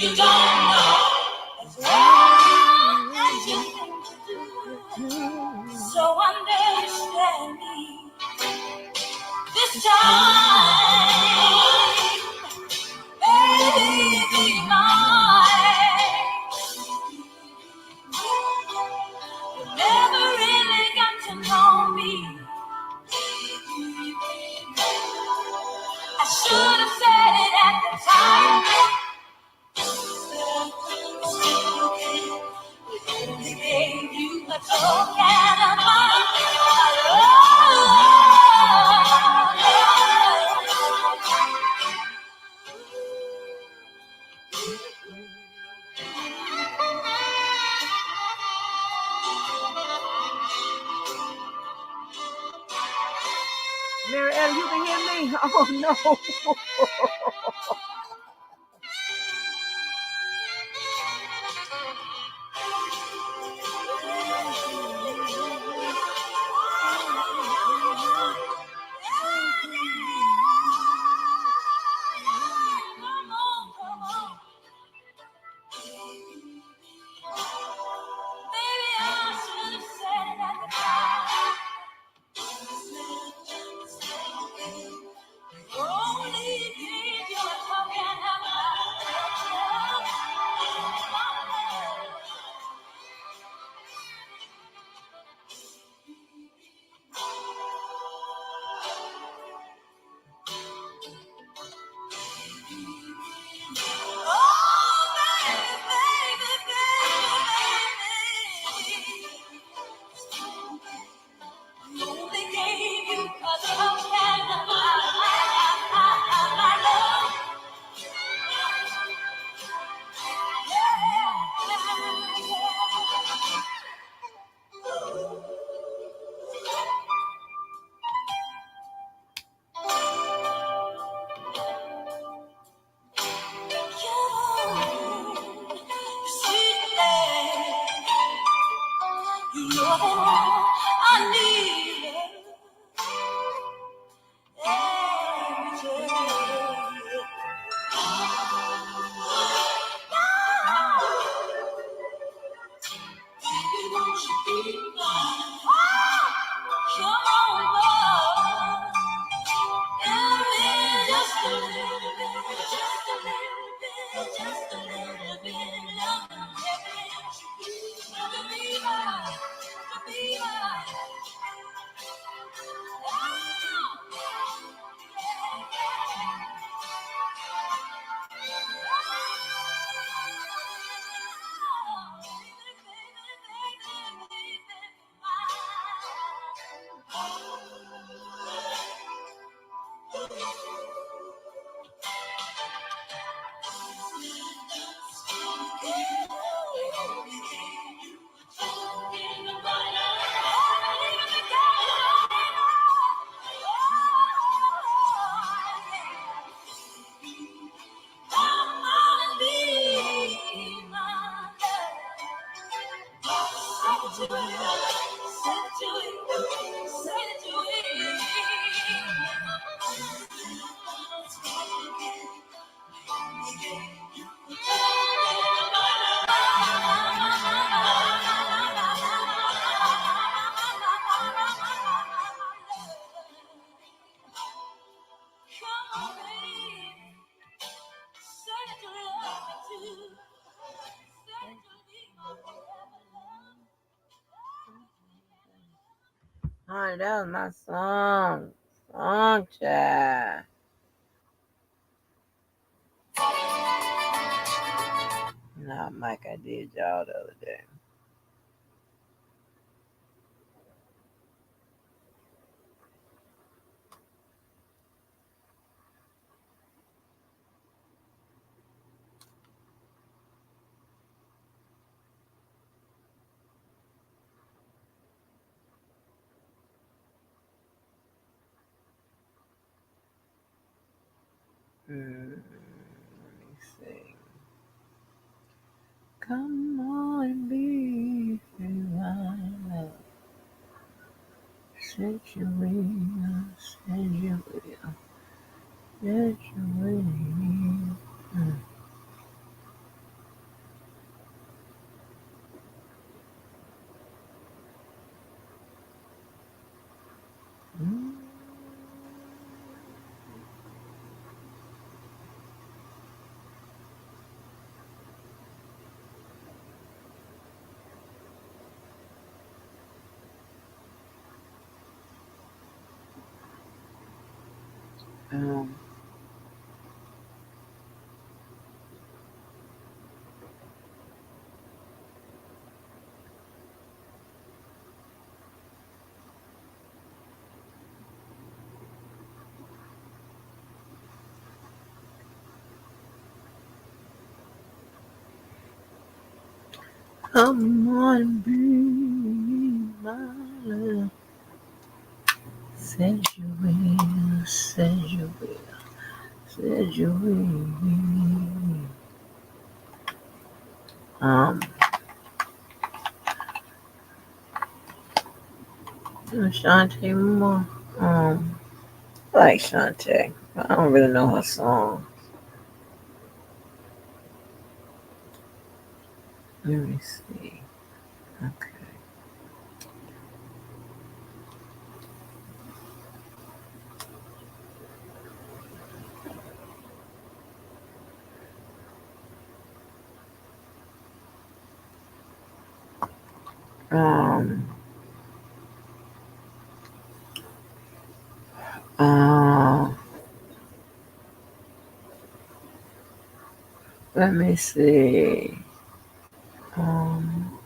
You don't know as well as you think you do. So understand me this time, baby mine. You never really got to know me. I should have said it at the time. Only gave you a token of my Mary Ellen, you can hear me? Oh no. Honey, that was my song. Song child. Nah, Mike, I did y'all the other day. Let me see. Come on and be free, set your wings, set your will, set your wings. Um, Come on, be my love. Said you will, said you will, said you will. Shantae more. I like Shantae, but I don't really know her song. Let me see. Okay. Um. Uh, Let me see. Um.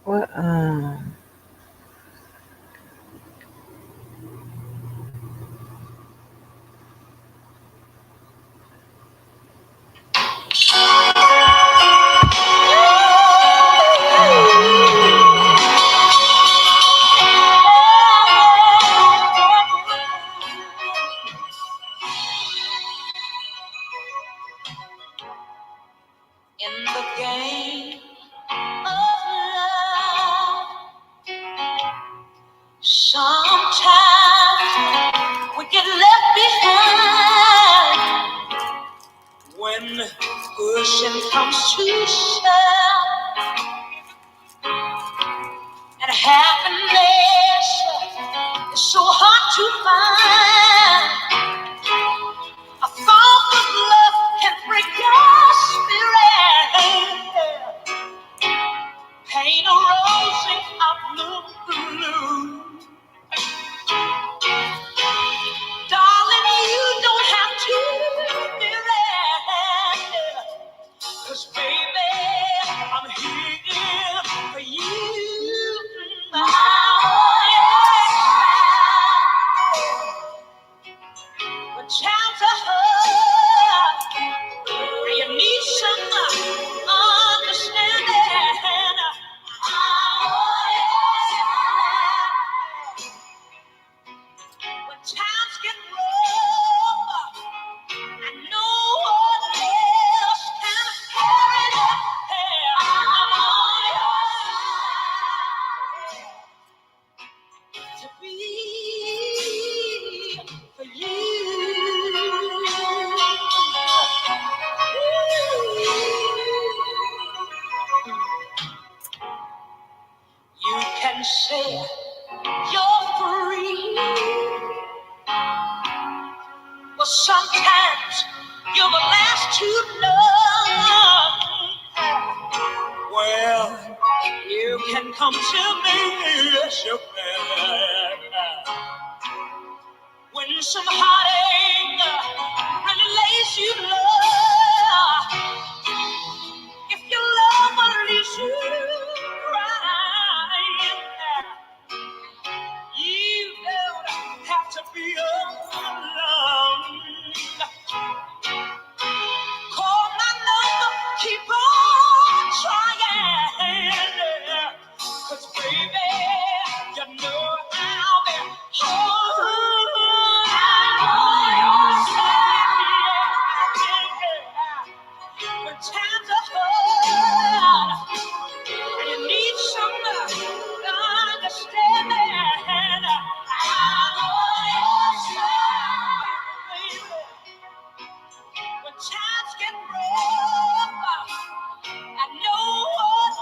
What? In the game of love, sometimes we get left behind when pushing comes to shove and happiness is so hard to find. A thought of love can break your spirit, paint a rosy outlook blue. Darling, you don't have to be red, 'cause baby, I'm here for you. Oh, yeah. When times are hard and you need some understanding, oh, yeah. When times get rough, I know what else can carry the hair. I'm on your side to be for you. You can say you're free, but sometimes you're the last to know. Well, you can come to me, yes you can. When some heartache really lays you low, if your love leaves you crying, you don't have to be alone. Call my number, keep on trying, 'cause baby, you know I'll be home. I'm on your side. When times are hard and you need some understanding, I'm on your side, baby. When times get rough, I know what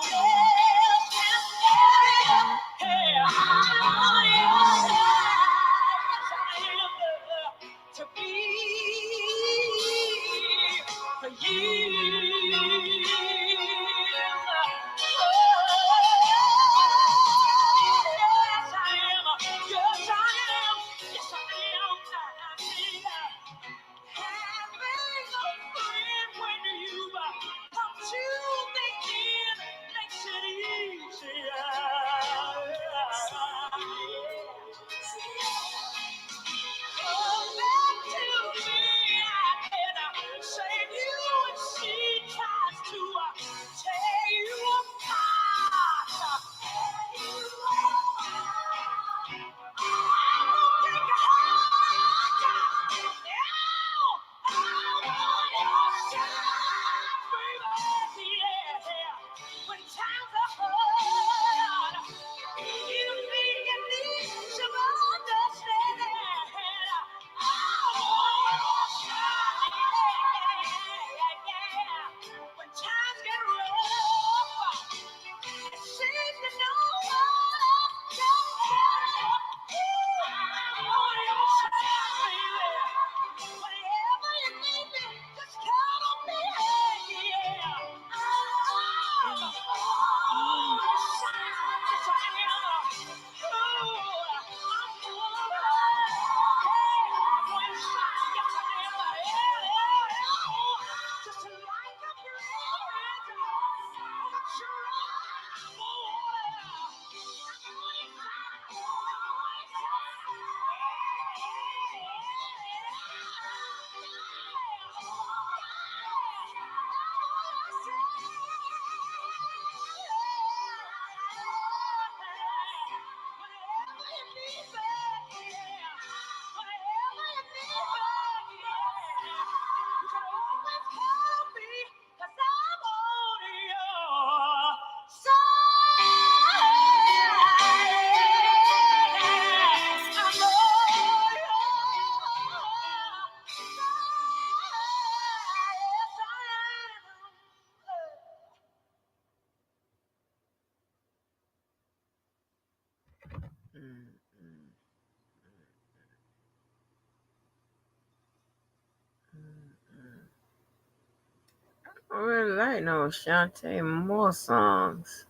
I really like no Shantae Moore songs.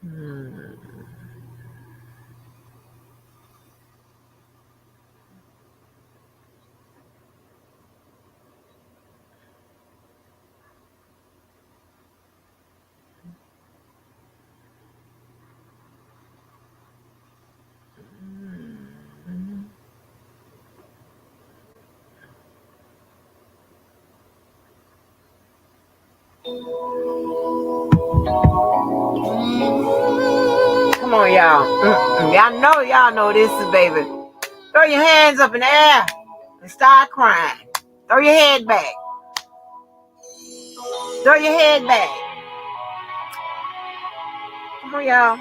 Come on, y'all. Y'all know this is, baby. Throw your hands up in the air and start crying. Throw your head back. Throw your head back. Come on, y'all.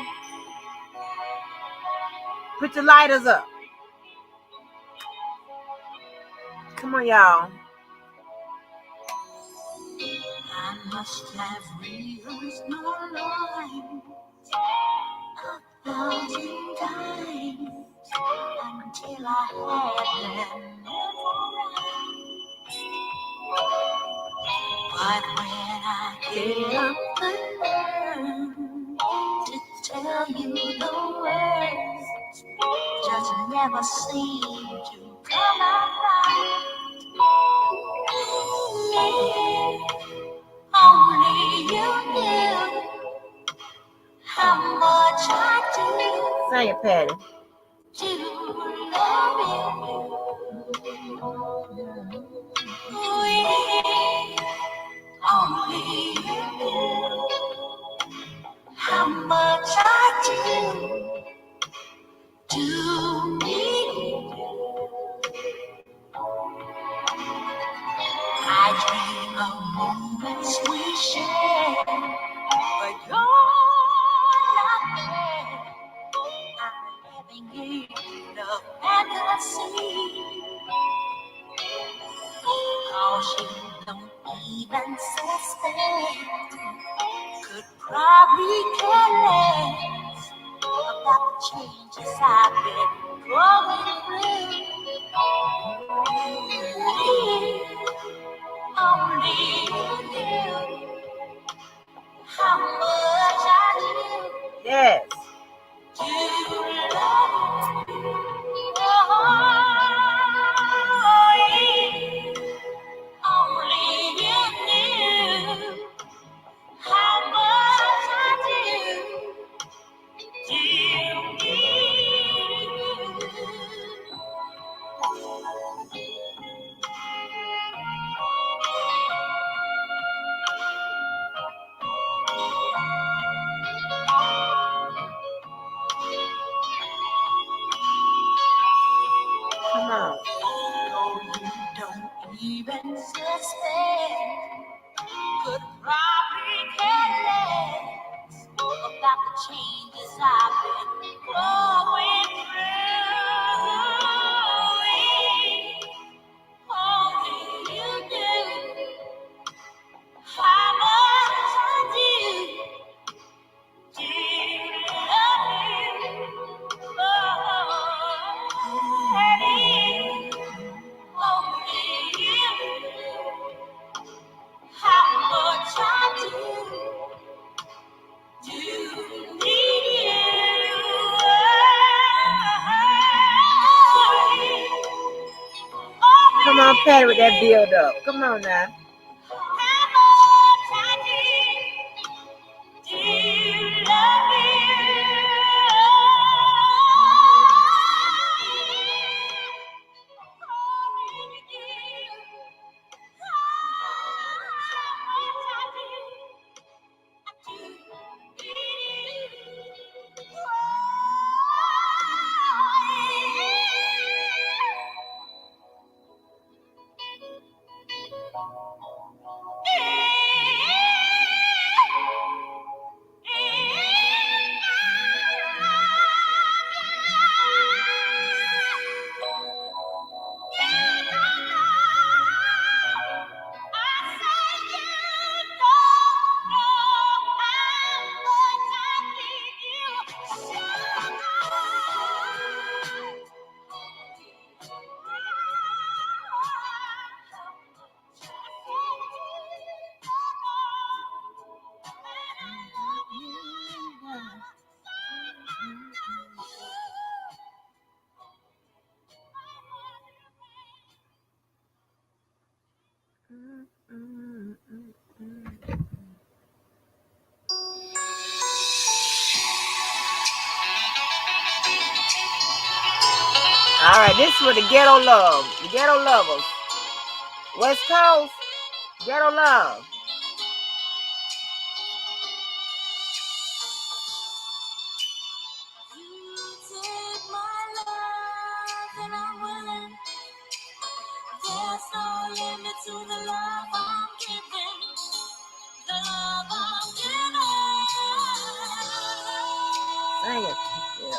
Put your lighters up. Come on, y'all. I must have reused my life 1,000 times until I had them memorized. But when I get up the nerve to tell you the words, just never seem to come out right. Only you knew how much I do. Sing it, Patty. To love you. Only you knew how much I do to me. I dream of moments we share, but you're not there. I'm living in a fantasy, 'cause you don't even suspect. Could probably care less about the changes I've been going through. only you knew how much I do. Yes. Do love you. Only you knew how much I do. Do Come on. no, you don't even suspect. Could probably care less about the changes I've been going through. Only you do how much I do love you. Oh, honey, only you know how much I do need you. Come on, Patty, with that build up. Come on now. All right, this is for the ghetto love, the ghetto lovers. West Coast, ghetto love. Take my love and I'm willing. There's no limit to the love I'm giving. The love I'm giving. Sing it. Yeah,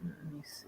Let me see.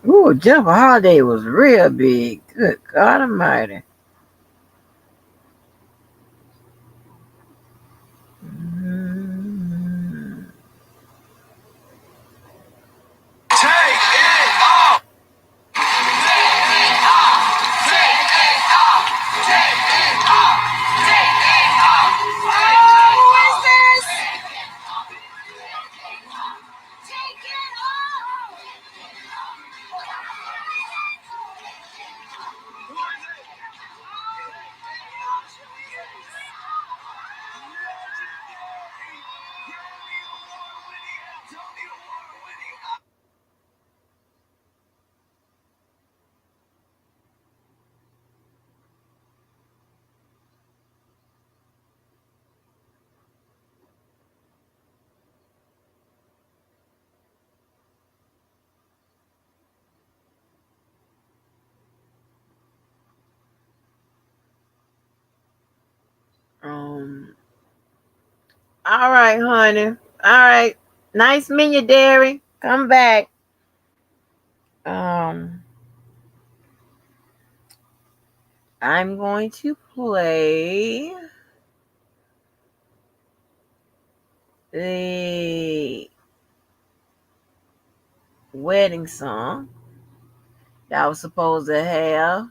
Ooh, Jennifer Holiday was real big. Good God Almighty. All right, honey. All right. Nice meeting you, Derry. Come back. I'm going to play the wedding song that I was supposed to have.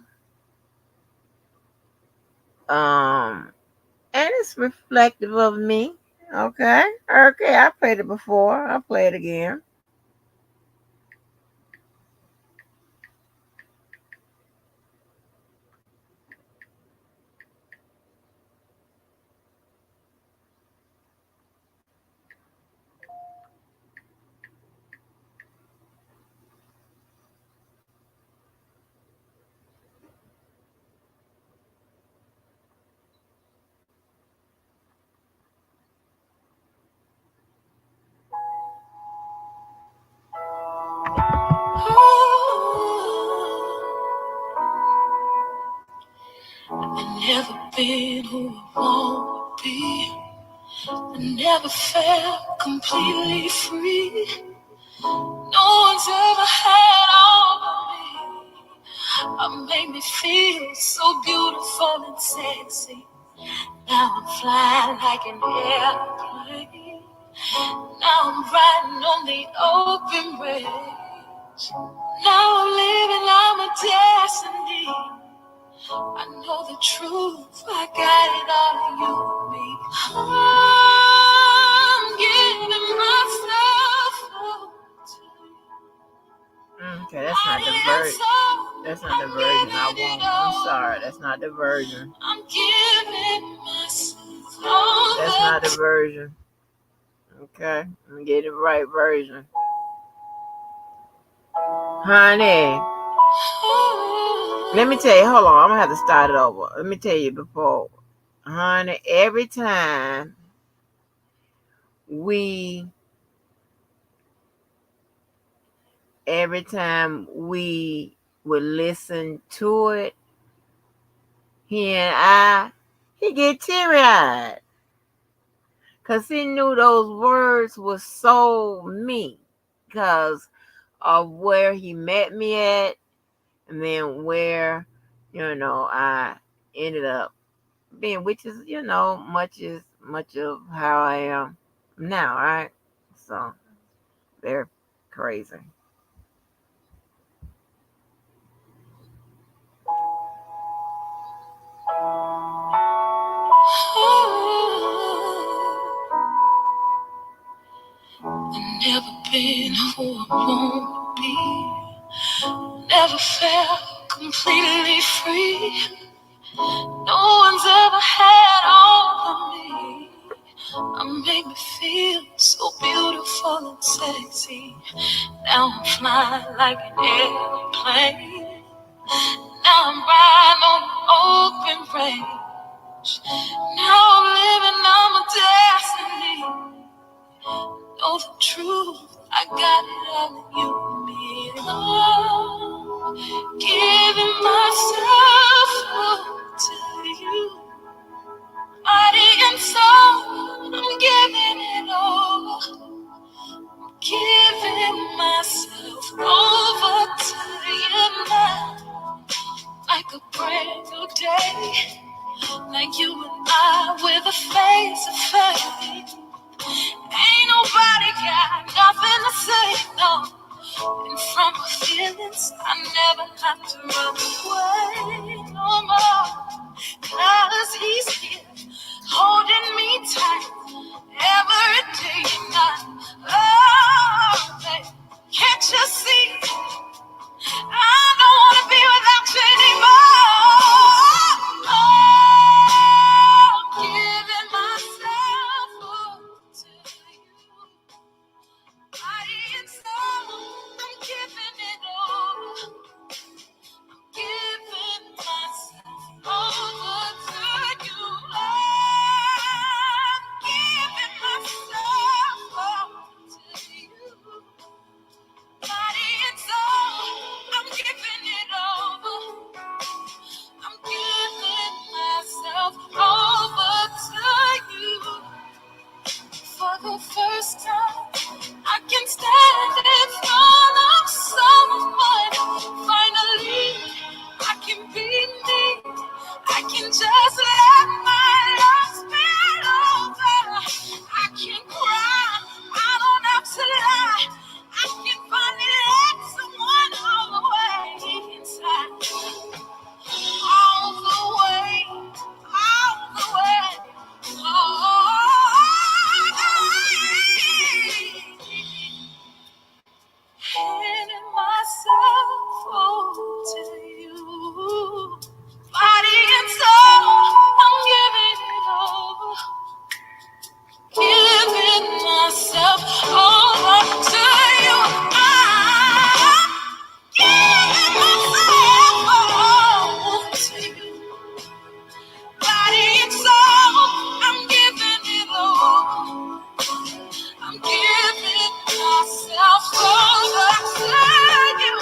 And it's reflective of me. Okay. Okay, I played it before. I'll play it again. I've never been who I want to be. I never felt completely free. No one's ever had all of me. Made me feel so beautiful and sexy. Now I'm flying like an airplane. Now I'm riding on the open range. Now I'm living out my destiny. I know the truth. I got it all in you and me. I'm giving myself up to you. Okay, that's not the version. That's not the version I want. I'm sorry. That's not the version. I'm giving myself all That's not the version. Okay, let me get the right version. Honey, let me tell you, hold on, I'm gonna have to start it over. Let me tell you before. Honey, every time we would listen to it, he get teary-eyed. Because he knew those words were so me. Because of where he met me at. And then where, I ended up being, which is, much of how I am now, right? So, they're crazy. I've never been who I want to be. Never felt completely free. No one's ever had all of me. Make me feel so beautiful and sexy. Now I'm flying like an airplane. Now I'm riding on an open range. Now I'm living on my destiny. Know the truth, I got it all in you and me. Oh, giving myself to you. Body and soul, I'm giving it over. Giving myself over to you now. Like a brand new day. Like you and I with a face to face. Ain't nobody got nothing to say, no. And from my feelings, I never have to run away no more. 'Cause he's here, holding me tight, every day and night. Oh, babe, can't you see? I don't wanna be without you anymore. Oh, giving myself to you. Body and soul, I'm giving it all. I'm giving myself over to you. I'm giving myself to you. Body and soul, I'm giving it over. I'm giving myself over to you. For the first time, I can stand in front of someone. Finally, I can be me. I can just let my love spill over. I can cry. I don't have to lie. I can finally let someone all the way inside. All the way. All the way. All the way. Handing myself to you. Body and soul, I'm giving it over. Giving myself over to you. I'm giving myself over to you. Body and soul, I'm giving it over. I'm giving myself over to you.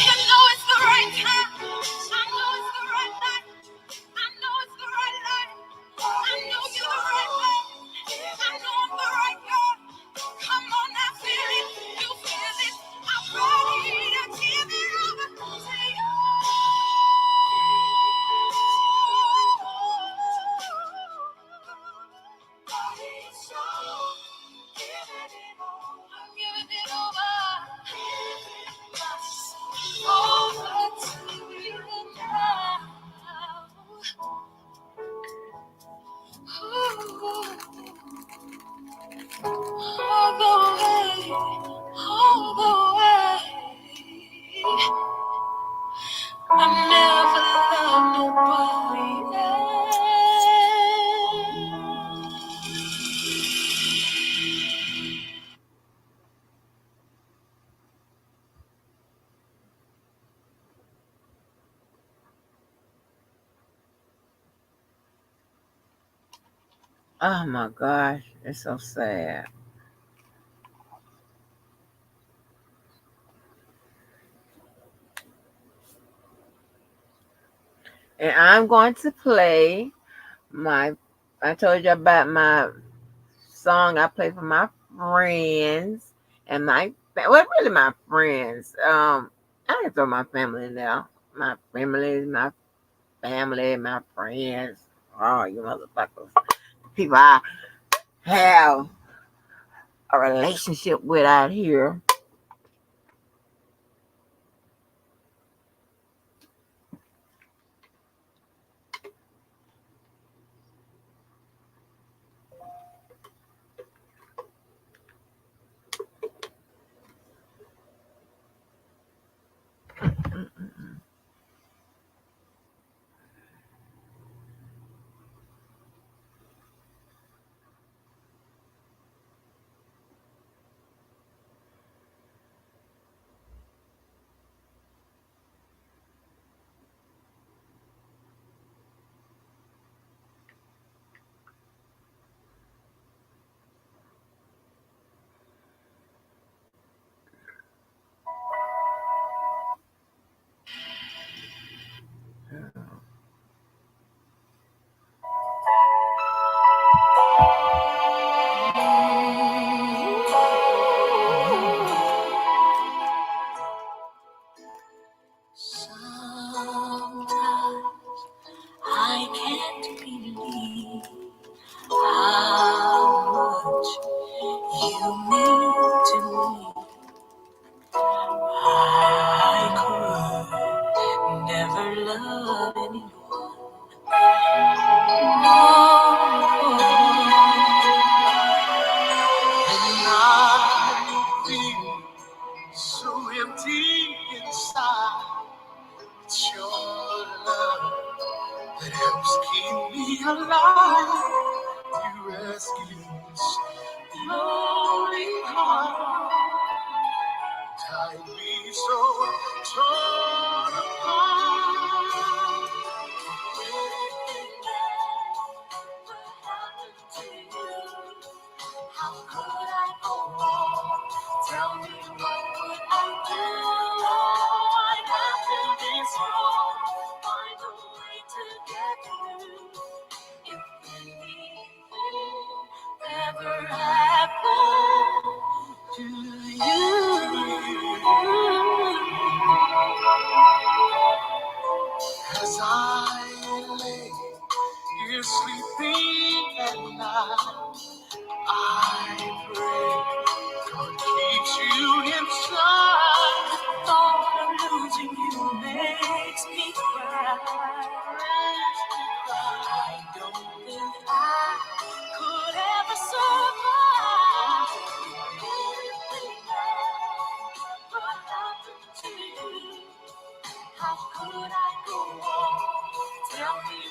You know it's the right time. I know it's the right night. I know it's the right life. I know you're the right way. I know I'm the right girl. Come on now, feel it. You feel it. I'm ready to give it over to you. Body and soul, giving it all. I'm giving it over. Giving myself over to you now. All the way, all the way. I never loved nobody else. Oh my gosh, it's so sad. And I'm going to play I told you about my song I play for my friends and really my friends. I can throw my family in there. My family, my friends. Oh, you motherfuckers. People I have a relationship with out here. love anyone. And I feel so empty inside. It's your love that helps keep me alive. You rescue this lonely heart. Tied me so torn apart. Anything that happened to you, how could I go on? Tell me what would I do? I'd have to be strong, find a way to get through. If anything ever happened to you. As I lay here sleeping at night, I pray God keeps you inside. Thought of losing you makes me cry. I don't think I could ever survive. Anything ever happened to you, how could I go on? Tell me